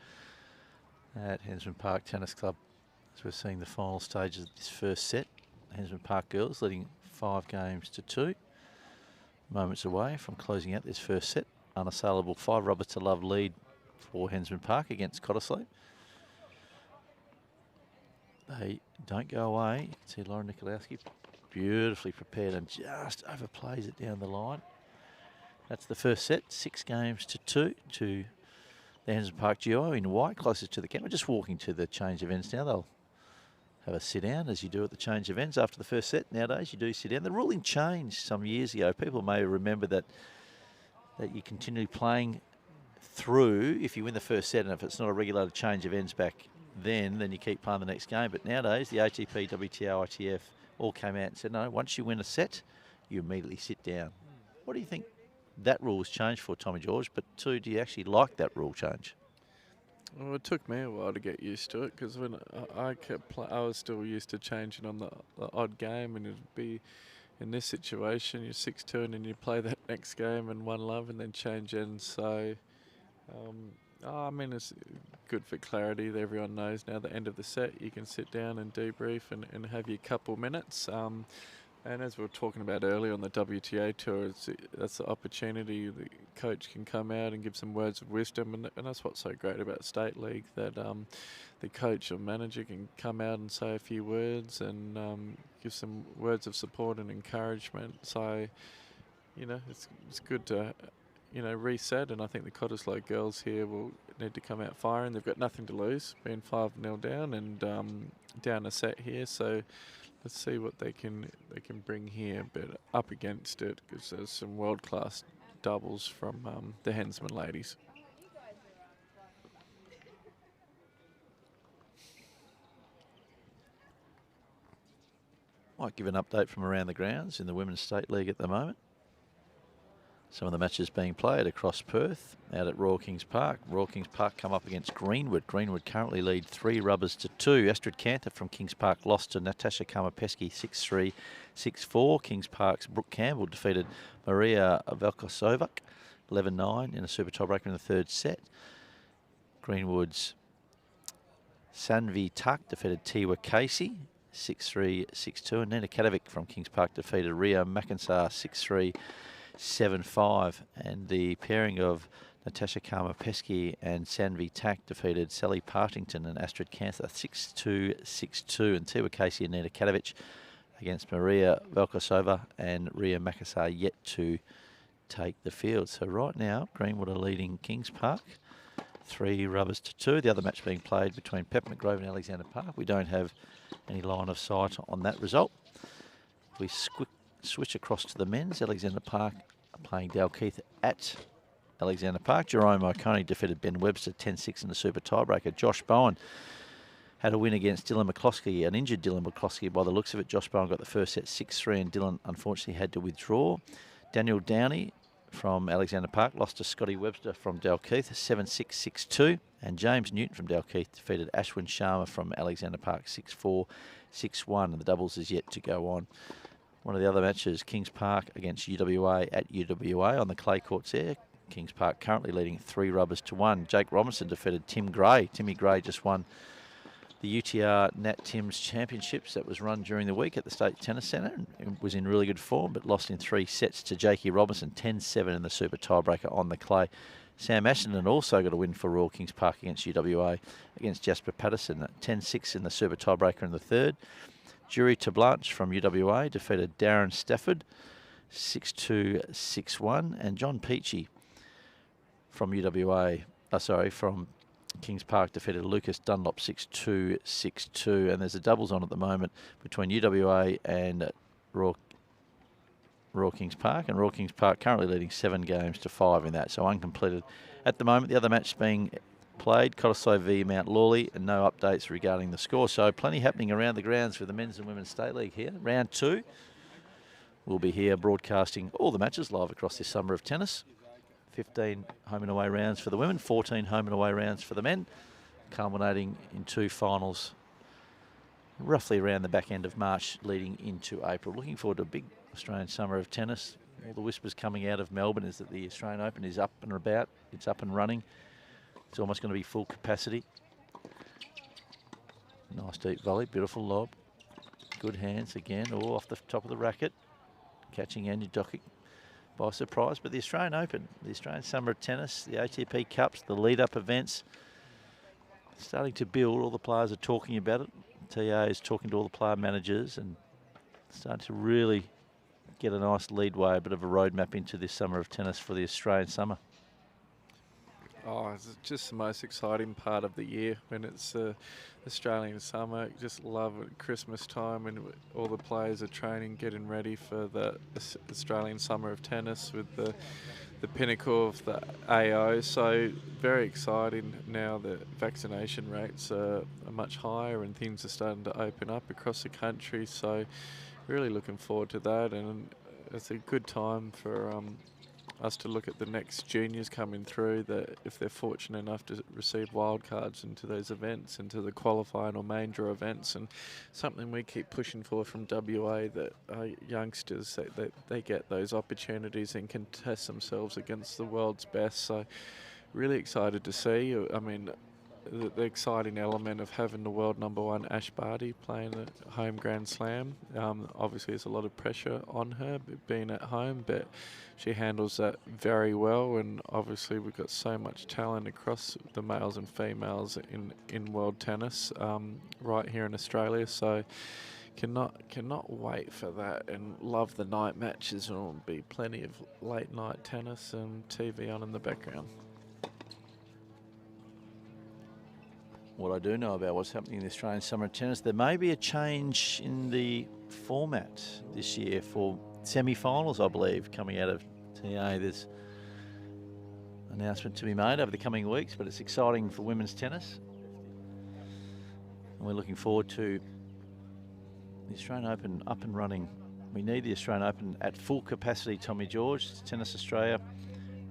at Hensman Park Tennis Club. As we're seeing the final stages of this first set, Hensman Park girls leading 5-2. Moments away from closing out this first set. Unassailable 5-0 lead for Hensman Park against Cottesloe. They don't go away. See Lara Nikoloski beautifully prepared and just overplays it down the line. That's the first set, 6-2 to the Hensman Park duo in white, closest to the camera. Just walking to the change of ends now. They'll have a sit down as you do at the change of ends after the first set. Nowadays you do sit down. The ruling changed some years ago. People may remember that you're continually playing through if you win the first set, and if it's not a regulated change of ends back then you keep playing the next game. But nowadays the ATP, WTO, ITF all came out and said, no, once you win a set, you immediately sit down. What do you think that rule has changed for, Tommy George? But two, do you actually like that rule change? Well, it took me a while to get used to it, because when I was still used to changing on the odd game, and it'd be in this situation, you're 6-2 and then you play that next game and 1-love and then change ends. So, I mean, it's good for clarity that everyone knows now the end of the set, you can sit down and debrief and have your couple minutes. And as we were talking about earlier on the WTA tour, that's the opportunity the coach can come out and give some words of wisdom, and that's what's so great about State League, that the coach or manager can come out and say a few words and give some words of support and encouragement. So, you know, it's good to, you know, reset, and I think the Cottesloe girls here will need to come out firing. They've got nothing to lose, being 5-0 down and down a set here. So let's see what they can bring here, but up against it, because there's some world-class doubles from the Hensman ladies. Might give an update from around the grounds in the Women's State League at the moment. some of the matches being played across Perth out at Royal Kings Park. Royal Kings Park come up against Greenwood. Greenwood currently lead 3-2. Astrid Cantor from Kings Park lost to Natasha Karmapeski 6-3, 6-4. Kings Park's Brooke Campbell defeated Maria Velkosovac 11-9 in a super tiebreaker in the third set. Greenwood's Sanvi Tak defeated Tiwa Casey 6-3, 6-2. And Nina Kadovic from Kings Park defeated Ria McIntyre 6-3, 7-5. And the pairing of Natasha Karmapeski and Sanvi Tak defeated Sally Partington and Astrid Cantor 6-2, 6-2. And Tiwa Casey and Nina Kadovic against Maria Velkosova and Ria McIntyre yet to take the field. So right now, Greenwood are leading Kings Park 3-2. The other match being played between Peppermint Grove and Alexander Park. We don't have any line of sight on that result. We switch across to the men's. Alexander Park are playing Dalkeith at Alexander Park. Jerome O'Coney defeated Ben Webster 10-6 in the super tiebreaker. Josh Bowen had a win against Dylan McCloskey, an injured Dylan McCloskey by the looks of it. Josh Bowen got the first set 6-3 and Dylan unfortunately had to withdraw. Daniel Downey from Alexander Park lost to Scotty Webster from Dalkeith 7-6, 6-2. And James Newton from Dalkeith defeated Ashwin Sharma from Alexander Park 6-4, 6-1. And the doubles is yet to go on. One of the other matches, Kings Park against UWA at UWA on the clay courts there. Kings Park currently leading 3-1. Jake Robinson defeated Tim Gray. Timmy Gray just won the UTR Nat Tim's Championships that was run during the week at the State Tennis Centre and was in really good form, but lost in 3 sets to Jakey Robinson, 10-7 in the super tiebreaker on the clay. Sam Ashenden also got a win for Royal Kings Park against UWA against Jasper Patterson at 10-6 in the super tiebreaker in the third. Jury Tablanche from UWA defeated Darren Stafford 6-2, 6-1. And John Peachy from from Kings Park defeated Lucas Dunlop 6-2, 6-2. And there's a doubles on at the moment between UWA and Royal Kings Park. And Royal Kings Park currently leading 7-5 in that, so uncompleted at the moment. The other match being played, Cottesloe v Mount Lawley, and no updates regarding the score. So plenty happening around the grounds for the Men's and Women's State League here. Round 2. We'll be here broadcasting all the matches live across this summer of tennis. 15 home and away rounds for the women, 14 home and away rounds for the men, culminating in 2 finals roughly around the back end of March leading into April. Looking forward to a big Australian summer of tennis. All the whispers coming out of Melbourne is that the Australian Open is up and about. It's up and running. It's almost going to be full capacity. Nice deep volley, beautiful lob. Good hands again, all off the top of the racket. Catching Anya Doc by surprise. But the Australian Open, the Australian Summer of Tennis, the ATP Cups, the lead-up events, starting to build. All the players are talking about it. TA is talking to all the player managers and starting to really get a nice leadway, a bit of a roadmap into this summer of tennis for the Australian summer. Oh, it's just the most exciting part of the year when it's Australian summer. Just love it, Christmas time, and all the players are training, getting ready for the Australian summer of tennis with the pinnacle of the AO. So very exciting now that vaccination rates are much higher and things are starting to open up across the country. So really looking forward to that, and it's a good time for us to look at the next juniors coming through, that if they're fortunate enough to receive wildcards into those events, into the qualifying or main draw events, and something we keep pushing for from WA, that our youngsters, that they get those opportunities and can test themselves against the world's best. So really excited to see. I mean, the exciting element of having the world #1 Ash Barty playing a home Grand Slam. Obviously there's a lot of pressure on her being at home, but she handles that very well, and obviously we've got so much talent across the males and females in world tennis right here in Australia. So cannot wait for that, and love the night matches, and there'll be plenty of late night tennis and TV on in the background. What I do know about what's happening in the Australian Summer of Tennis, there may be a change in the format this year for semi-finals, I believe, coming out of TA. There's an announcement to be made over the coming weeks, but it's exciting for women's tennis. And we're looking forward to the Australian Open up and running We need the Australian Open at full capacity, Tommy George. Tennis Australia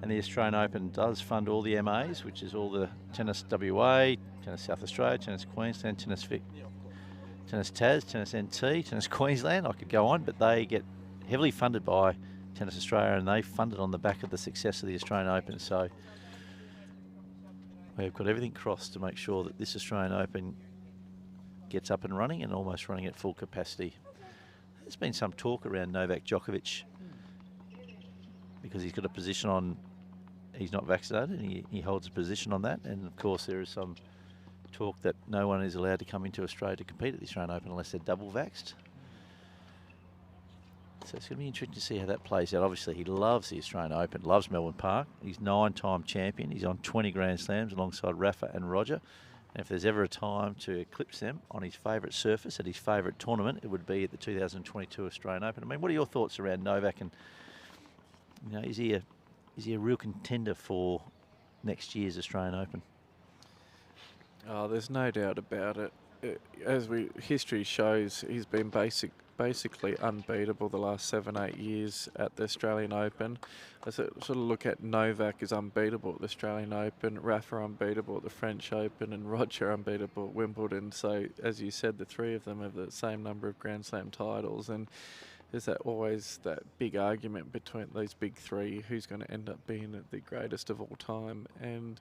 and the Australian Open does fund all the MAs, which is all the Tennis WA, Tennis South Australia, Tennis Queensland, Tennis Vic, Tennis Tas, Tennis NT, Tennis Queensland. I could go on, but they get heavily funded by Tennis Australia, and they funded on the back of the success of the Australian Open. So we've got everything crossed to make sure that this Australian Open gets up and running and almost running at full capacity. There's been some talk around Novak Djokovic because he's got a position on, he's not vaccinated, and he holds a position on that. And of course there is some talk that no one is allowed to come into Australia to compete at the Australian Open unless they're double vaxxed. So it's going to be interesting to see how that plays out. Obviously he loves the Australian Open, loves Melbourne Park. He's 9-time champion. He's on 20 Grand Slams alongside Rafa and Roger. And if there's ever a time to eclipse them on his favourite surface at his favourite tournament, it would be at the 2022 Australian Open. I mean, what are your thoughts around Novak, and you know, is he a real contender for next year's Australian Open? Oh, there's no doubt about it. As history shows, he's been basically unbeatable the last 7-8 years at the Australian Open. I sort of look at Novak as unbeatable at the Australian Open, Rafa unbeatable at the French Open, and Roger unbeatable at Wimbledon. So, as you said, the three of them have the same number of Grand Slam titles, and there's always that big argument between these big three, who's going to end up being the greatest of all time. And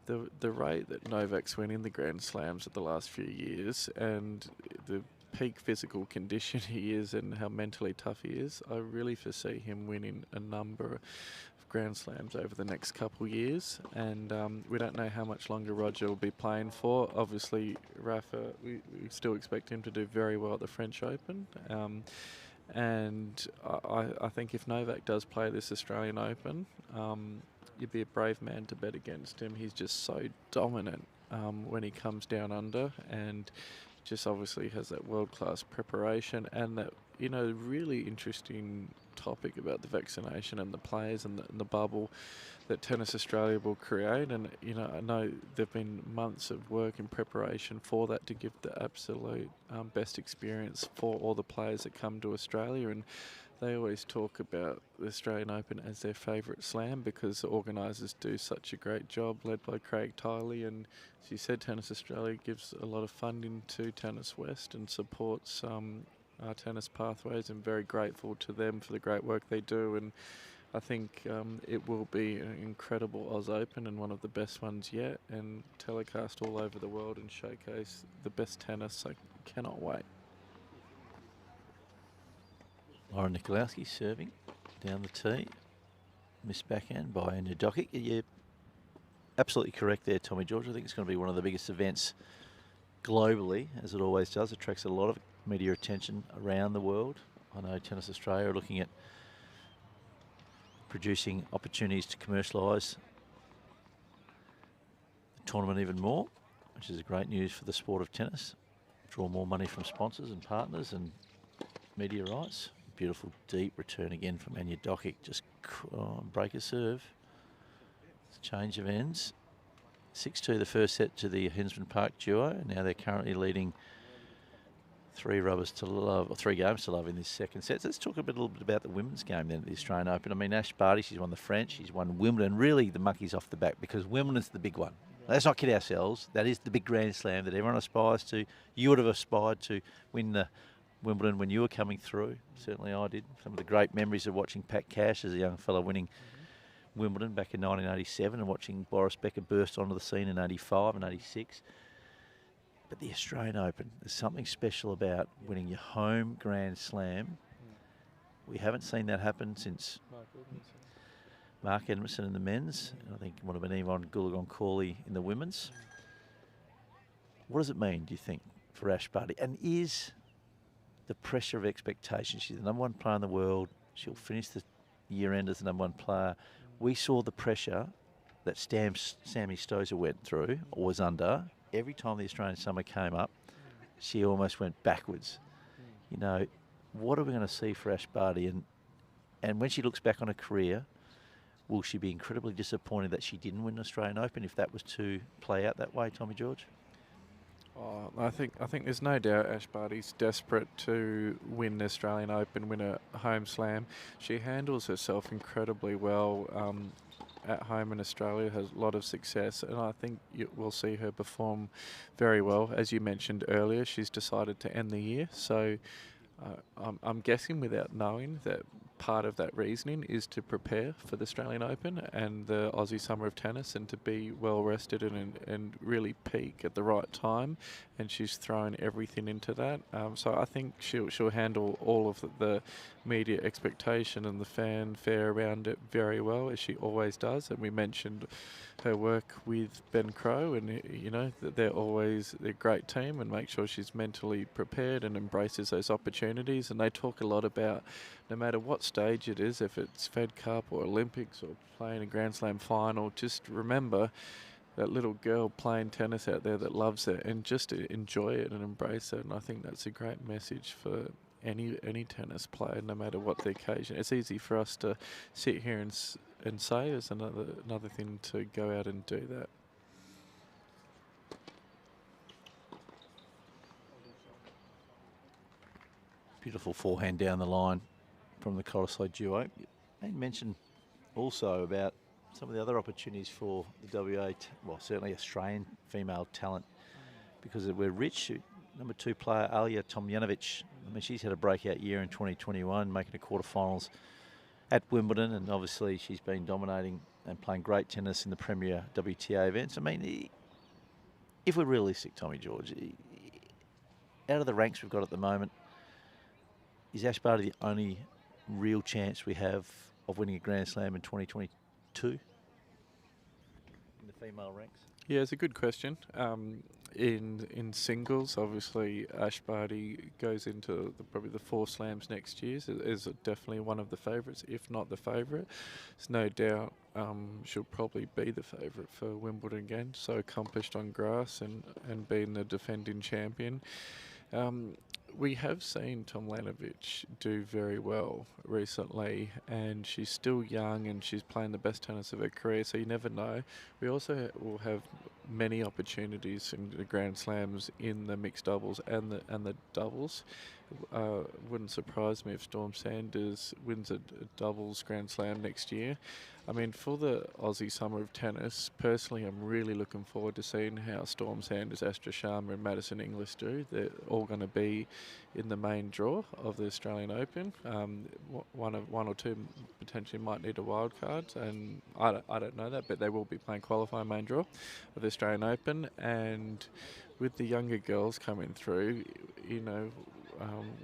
the rate that Novak's winning the Grand Slams at the last few years, and the peak physical condition he is and how mentally tough he is, I really foresee him winning a number of Grand Slams over the next couple of years. And we don't know how much longer Roger will be playing for. Obviously, Rafa, we still expect him to do very well at the French Open. And I think if Novak does play this Australian Open, you'd be a brave man to bet against him. He's just so dominant when he comes down under, and just obviously has that world-class preparation and that, you know, really interesting topic about the vaccination and the players and the bubble that Tennis Australia will create. And, you know, I know there've been months of work in preparation for that to give the absolute best experience for all the players that come to Australia. And they always talk about the Australian Open as their favourite slam because the organisers do such a great job, led by Craig Tiley. And as you said, Tennis Australia gives a lot of funding to Tennis West and supports our tennis pathways, and very grateful to them for the great work they do. And I think it will be an incredible Oz Open and one of the best ones yet, and telecast all over the world and showcase the best tennis. I cannot wait. Lara Nikoloski serving down the tee. Missed backhand by Anya Doc. You're absolutely correct there, Tommy George. I think it's going to be one of the biggest events globally, as it always does. It attracts a lot of media attention around the world. I know Tennis Australia are looking at producing opportunities to commercialise the tournament even more, which is great news for the sport of tennis. Draw more money from sponsors and partners and media rights. Beautiful deep return again from Anya Dokic. Just break a serve. Change of ends. 6-2 the first set to the Hensman Park duo. Now they're currently leading 3 games to love in this second set. So let's talk a little bit about the women's game then at the Australian Open. I mean, Ash Barty, she's won the French, she's won Wimbledon. Really, the monkey's off the back because Wimbledon's the big one. Let's not kid ourselves. That is the big Grand Slam that everyone aspires to. You would have aspired to win the Wimbledon when you were coming through. Certainly I did. Some of the great memories of watching Pat Cash as a young fellow winning Wimbledon back in 1987 and watching Boris Becker burst onto the scene in 85 and 86. But the Australian Open, there's something special about winning your home Grand Slam. We haven't seen that happen since Mark Edmondson in the men's, and I think it would have been Yvonne Goolagong-Cawley in the women's. What does it mean, do you think, for Ash Barty? And is the pressure of expectation, she's the #1 player in the world, she'll finish the year end as the #1 player. We saw the pressure that Sammy Stosur went through or was under. Every time the Australian summer came up, she almost went backwards. You know, what are we going to see for Ash Barty? And when she looks back on her career, will she be incredibly disappointed that she didn't win an Australian Open if that was to play out that way, Tommy George? Oh, I think there's no doubt Ash Barty's desperate to win the Australian Open, win a home slam. She handles herself incredibly well at home in Australia, has a lot of success, and I think we'll see her perform very well. As you mentioned earlier, she's decided to end the year, so I'm guessing without knowing that part of that reasoning is to prepare for the Australian Open and the Aussie Summer of Tennis and to be well rested and really peak at the right time, and she's thrown everything into that. So I think she'll handle all of the media expectation and the fanfare around it very well, as she always does. And we mentioned her work with Ben Crowe, and you know that they're a great team, and make sure she's mentally prepared and embraces those opportunities. And they talk a lot about, no matter what stage it is, if it's Fed Cup or Olympics or playing a Grand Slam final, just remember that little girl playing tennis out there that loves it, and just enjoy it and embrace it. And I think that's a great message for any tennis player, no matter what the occasion. It's easy for us to sit here and say. It's another thing to go out and do that. Beautiful forehand down the line from the Cottesloe duo. And mentioned also about some of the other opportunities for the WA, well, certainly Australian female talent, because we're rich. Number 2 player, Anya Tomljanovic, I mean, she's had a breakout year in 2021, making the quarterfinals at Wimbledon, and obviously she's been dominating and playing great tennis in the Premier WTA events. I mean, if we're realistic, Tommy George, out of the ranks we've got at the moment, is Ash Barty the only real chance we have of winning a Grand Slam in 2022 in the female ranks? Yeah, it's a good question. In singles, obviously, Ash Barty goes into probably the 4 slams next year. Is definitely one of the favourites, if not the favourite. There's no doubt she'll probably be the favourite for Wimbledon again. So accomplished on grass and being the defending champion. We have seen Tomljanovic do very well recently, and she's still young and she's playing the best tennis of her career, so you never know. We also will have many opportunities in the Grand Slams in the mixed doubles and the doubles. Wouldn't surprise me if Storm Sanders wins a doubles Grand Slam next year. I mean, for the Aussie Summer of Tennis, personally, I'm really looking forward to seeing how Storm Sanders, Astra Sharma and Madison Inglis do. They're all going to be in the main draw of the Australian Open. One or two potentially might need a wild card, and I don't know that, but they will be playing qualifying main draw of the Australian Open. And with the younger girls coming through, you know,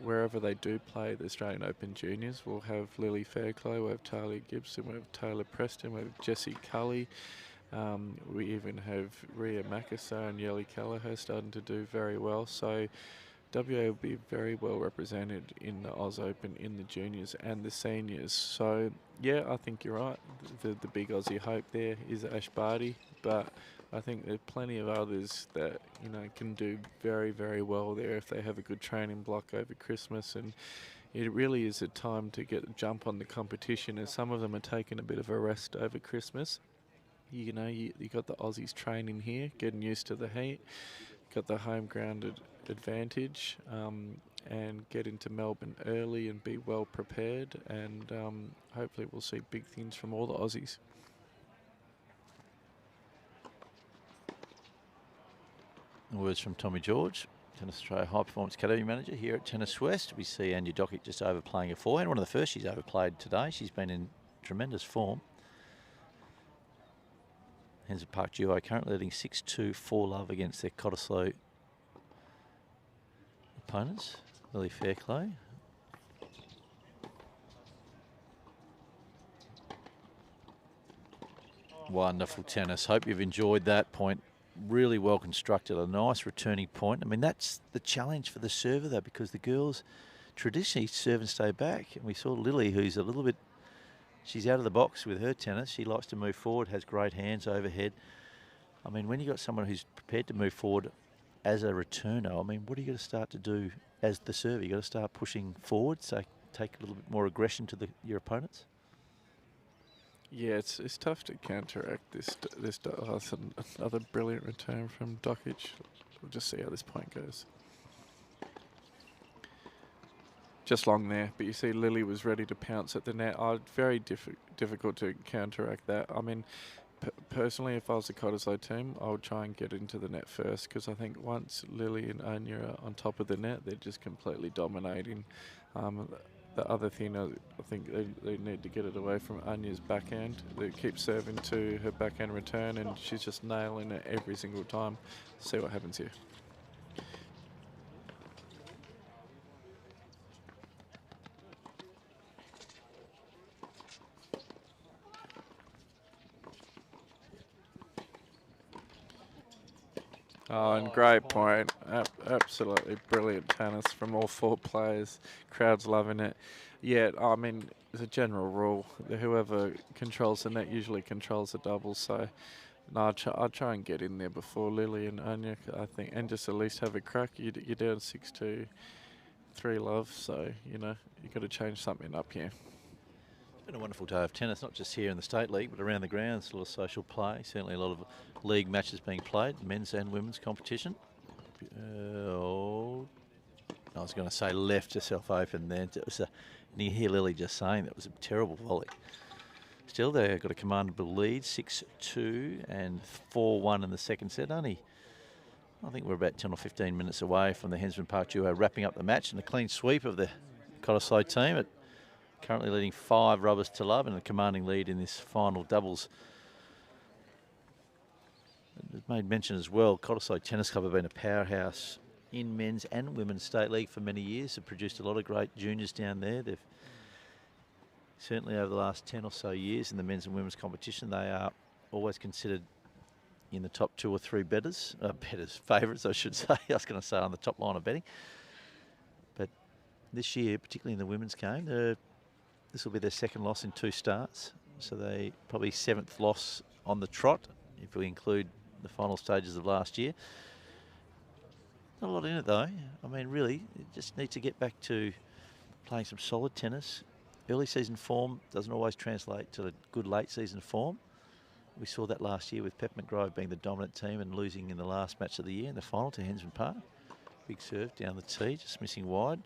wherever they do play the Australian Open Juniors, we'll have Lily Fairclough, we'll have Talia Gibson, we'll have Taylor Preston, we'll have Jessie Cully. We even have Ria Makassar and Yeli Kelleher starting to do very well. So WA will be very well represented in the Oz Open, in the juniors and the seniors. So yeah, I think you're right. The big Aussie hope there is Ash Barty, but I think there are plenty of others that, you know, can do very, very well there if they have a good training block over Christmas. And it really is a time to get a jump on the competition, as some of them are taking a bit of a rest over Christmas. You know, you got the Aussies training here, getting used to the heat, got the home ground advantage, and get into Melbourne early and be well prepared. And hopefully we'll see big things from all the Aussies. Words from Tommy George, Tennis Australia High Performance Academy Manager here at Tennis West. We see Anya Doc just overplaying a forehand. One of the first she's overplayed today. She's been in tremendous form. Hensman Park duo currently leading 6-2, 4-love against their Cottesloe opponents. Lily Fairclough. Wonderful tennis. Hope you've enjoyed that point. Really well constructed, a nice returning point. I mean, that's the challenge for the server, though, because the girls traditionally serve and stay back. And we saw Lily, who's a little bit, she's out of the box with her tennis. She likes to move forward, has great hands overhead. I mean, when you've got someone who's prepared to move forward as a returner, I mean, what are you going to start to do as the server? You've got to start pushing forward, so take a little bit more aggression to your opponents. Yeah, it's tough to counteract this. Another brilliant return from Dokic. we'll just see how this point goes. Just long there, but you see Lily was ready to pounce at the net. Very difficult to counteract that. I mean, personally, if I was the Cottesloe team, I would try and get into the net first, because I think once Lily and Anya are on top of the net, they're just completely dominating. The other thing, I think they need to get it away from Anya's backhand. They keep serving to her backhand return, and she's just nailing it every single time. See what happens here. Oh, and great point. Absolutely brilliant tennis from all 4 players. Crowd's loving it. Yeah, I mean, as a general rule, whoever controls the net usually controls the doubles. So, no, I'd try and get in there before Lily and Anya, I think, and just at least have a crack. You're down 6-2, 3-love, so, you know, you've got to change something up here. It's been a wonderful day of tennis, not just here in the State League, but around the grounds. A lot of social play, certainly a lot of league matches being played, men's and women's competition. I was going to say left herself open then. It was and you hear Lily just saying that was a terrible volley. Still, they've got a commandable lead, 6-2 and 4-1 in the second set. I think we're about 10 or 15 minutes away from the Hensman Park duo wrapping up the match, and a clean sweep of the Cottesloe team. Currently leading 5 rubbers to love and a commanding lead in this final doubles. I've made mention as well, Cottesloe Tennis Club have been a powerhouse in men's and women's state league for many years. They've produced a lot of great juniors down there. They've certainly over the last 10 or so years in the men's and women's competition, they are always considered in the top 2 or 3 favourites I should say. I was going to say on the top line of betting. But this year, particularly in the women's game, this will be their second loss in 2 starts. So they probably 7th loss on the trot, if we include the final stages of last year. Not a lot in it though. I mean, really, it just needs to get back to playing some solid tennis. Early season form doesn't always translate to a good late season form. We saw that last year with Peppermint Grove being the dominant team and losing in the last match of the year in the final to Hensman Park. Big serve down the tee, just missing wide.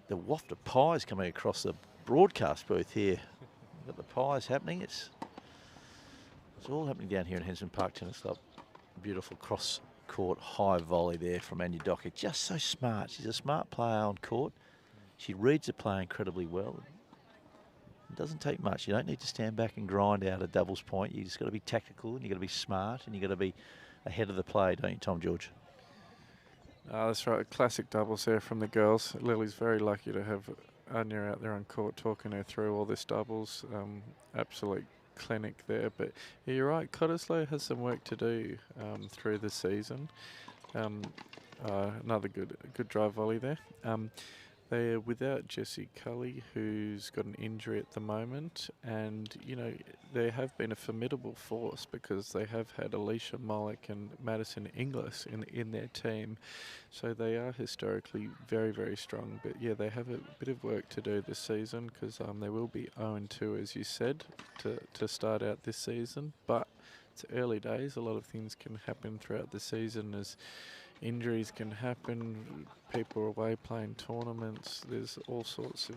The waft of pies coming across the broadcast booth here. We've got the pies happening. It's all happening down here at Hensman Park Tennis Club. Beautiful cross-court high volley there from Anya Doc. Just so smart. She's a smart player on court. She reads the play incredibly well. It doesn't take much. You don't need to stand back and grind out a doubles point. You just got to be tactical and you got to be smart and you got to be ahead of the play, don't you, Tom George? That's right. Classic doubles there from the girls. Lily's very lucky to have Anya out there on court talking her through all this doubles. Absolute clinic there. But yeah, you're right. Cottesloe has some work to do through the season. Another good drive volley there. They're without Jessie Cully, who's got an injury at the moment, and you know they have been a formidable force because they have had Alicia Mollick and Madison Inglis in their team, so they are historically very, very strong. But yeah, they have a bit of work to do this season because they will be 0-2, as you said, to start out this season. But it's early days. A lot of things can happen throughout the season as injuries can happen, people are away playing tournaments, there's all sorts of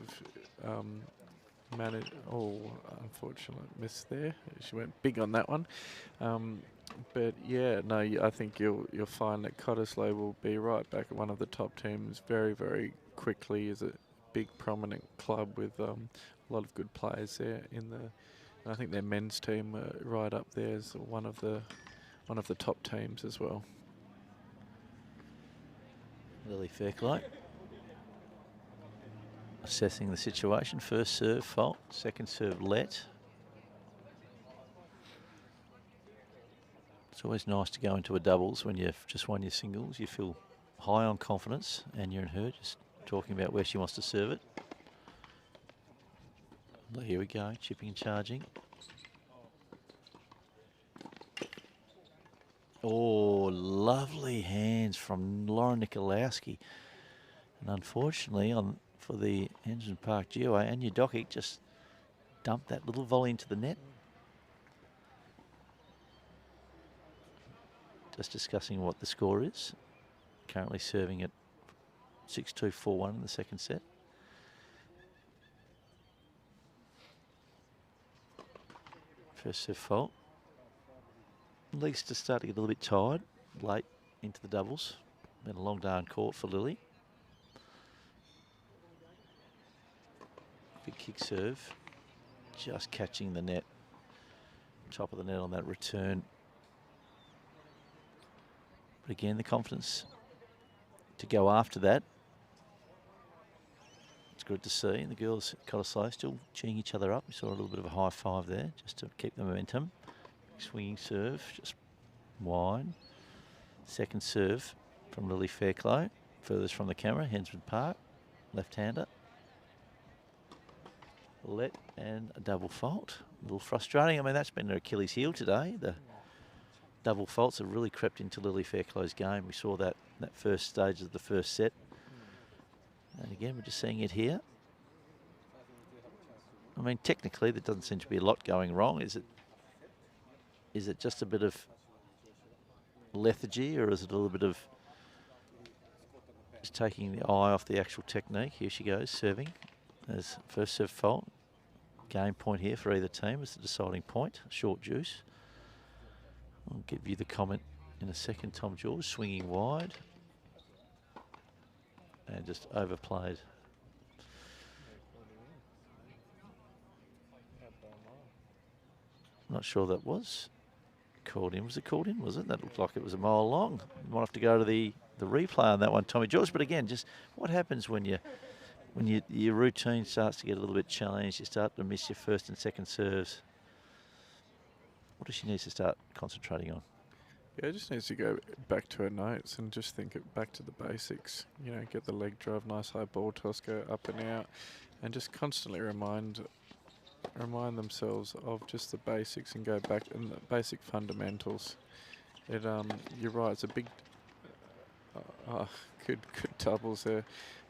unfortunate miss there. She went big on that one. But yeah, no, I think you'll find that Cottesloe will be right back at one of the top teams very, very quickly. Is a big prominent club with a lot of good players there in the. And I think their men's team right up there is one of the top teams as well. Lily Fairclough assessing the situation. First serve fault, second serve let. It's always nice to go into a doubles when you've just won your singles. You feel high on confidence, and you're and her just talking about where she wants to serve it. Well, here we go, chipping and charging. Oh, lovely hands from Lara Nikoloski. And unfortunately, for the Hensman Park duo, Anya Doc just dumped that little volley into the net. just discussing what the score is. Currently serving at 6-2, 4-1 in the second set. First serve fault. Legs to start to get a little bit tired late into the doubles. Been a long day on court for Lily. Big kick serve. Just catching the net. Top of the net on that return. But again, the confidence to go after that. It's good to see. And the girls at Cottesloe still cheering each other up. We saw a little bit of a high five there just to keep the momentum. Swinging serve, just wide. Second serve from Lily Fairclough. Furthest from the camera, Hensman Park, left-hander. Let and a double fault. A little frustrating. I mean, that's been their Achilles heel today. The double faults have really crept into Lily Fairclough's game. We saw that in that first stage of the first set. And again, we're just seeing it here. I mean, technically, there doesn't seem to be a lot going wrong. Is it just a bit of lethargy, or is it a little bit of just taking the eye off the actual technique? Here she goes, serving. There's first serve fault. Game point here for either team is the deciding point. Short juice. I'll give you the comment in a second. Tom George swinging wide. And just overplayed. Not sure that was called in. Was it called in? Was it? That looked like it was a mile long. Might have to go to the replay on that one, Tommy George. But again, just what happens when your routine starts to get a little bit challenged, you start to miss your first and second serves. What does she need to start concentrating on? Yeah, just needs to go back to her notes and just think it back to the basics. You know, get the leg drive, nice high ball toss, go up and out, and just constantly remind themselves of just the basics and go back and the basic fundamentals. You're right, it's a big, good doubles there.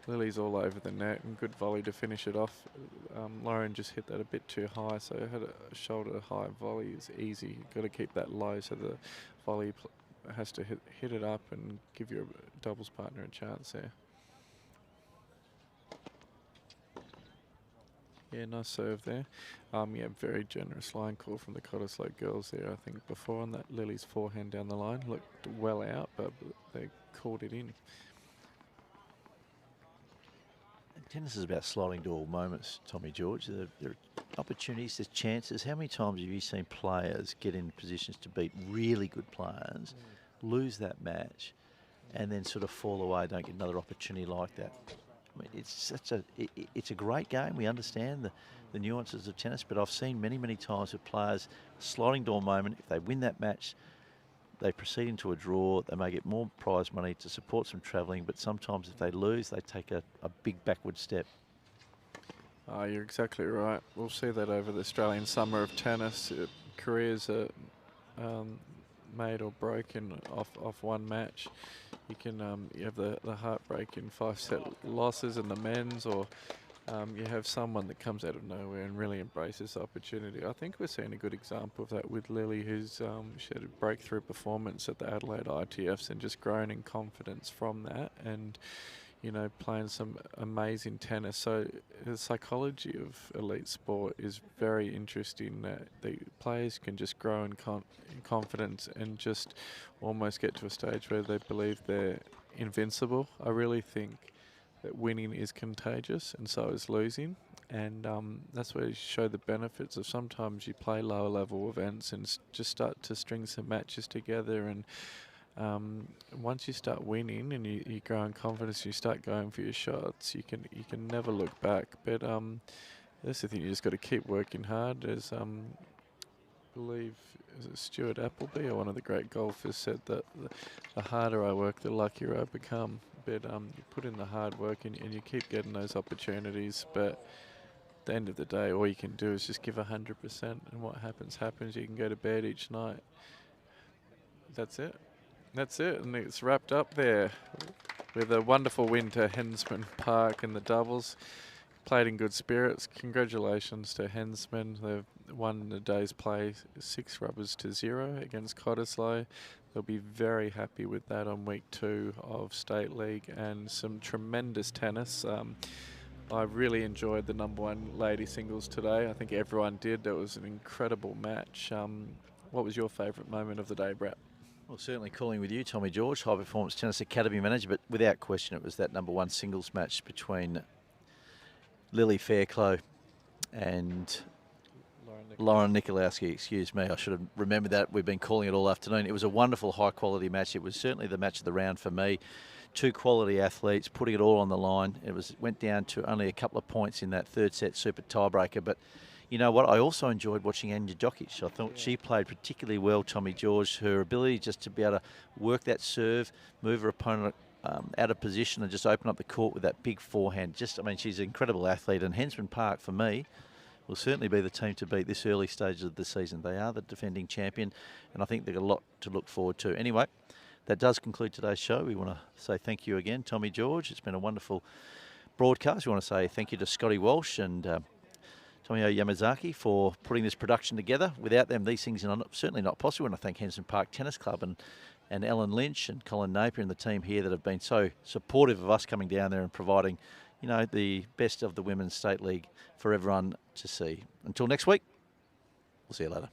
Lily's all over the net and good volley to finish it off. Lauren just hit that a bit too high, so had a shoulder high volley is easy. Got to keep that low, so the volley has to hit it up and give your doubles partner a chance there. Yeah, nice serve there. Yeah, very generous line call from the Cottesloe girls there. I think before on that Lily's forehand down the line looked well out, but they called it in. Tennis is about sliding door moments, Tommy George. There are opportunities, there's chances. How many times have you seen players get in positions to beat really good players, lose that match, and then sort of fall away, don't get another opportunity like that? I mean, it's a great game. We understand the nuances of tennis, but I've seen many, many times with players, a sliding door moment, if they win that match, they proceed into a draw. They may get more prize money to support some travelling, but sometimes if they lose, they take a big backward step. You're exactly right. We'll see that over the Australian summer of tennis. Careers are made or broken off one match. You can you have the heartbreak in 5-set losses in the men's, or you have someone that comes out of nowhere and really embraces the opportunity. I think we're seeing a good example of that with Lily, who's she had a breakthrough performance at the Adelaide ITFs and just grown in confidence from that, and you know, playing some amazing tennis. So the psychology of elite sport is very interesting, that the players can just grow in confidence and just almost get to a stage where they believe they're invincible. I really think that winning is contagious, and so is losing, and that's where you show the benefits of sometimes you play lower level events and just start to string some matches together, and once you start winning and you grow in confidence, you start going for your shots, you can never look back. But that's the thing, you just got to keep working hard. As I believe, is it Stuart Appleby or one of the great golfers said that the harder I work, the luckier I become. But you put in the hard work and you keep getting those opportunities. But at the end of the day, all you can do is just give 100%, and what happens, happens. You can go to bed each night. That's it. That's it, and it's wrapped up there with a wonderful win to Hensman Park in the doubles. played in good spirits. Congratulations to Hensman. They've won the day's play 6-0 against Cottesloe. They'll be very happy with that on week 2 of State League, and some tremendous tennis. I really enjoyed the #1 lady singles today. I think everyone did. That was an incredible match. What was your favourite moment of the day, Brett? Well, certainly calling with you, Tommy George, High Performance Tennis Academy manager, but without question it was that #1 singles match between Lily Fairclough and Lara Nikoloski, excuse me. I should have remembered that. We've been calling it all afternoon. It was a wonderful, high-quality match. It was certainly the match of the round for me. 2 quality athletes putting it all on the line. It went down to only a couple of points in that third set super tiebreaker, but you know what? I also enjoyed watching Anya Dokic. I thought she played particularly well, Tommy George. Her ability just to be able to work that serve, move her opponent out of position and just open up the court with that big forehand. I mean, she's an incredible athlete. And Hensman Park, for me, will certainly be the team to beat this early stage of the season. They are the defending champion, and I think they've got a lot to look forward to. Anyway, that does conclude today's show. We want to say thank you again, Tommy George. It's been a wonderful broadcast. We want to say thank you to Scotty Walsh and Tomio Yamazaki for putting this production together. Without them, these things are certainly not possible. And I thank Hensman Park Tennis Club and Ellen Lynch and Colin Napier and the team here that have been so supportive of us coming down there and providing, you know, the best of the Women's State League for everyone to see. Until next week, we'll see you later.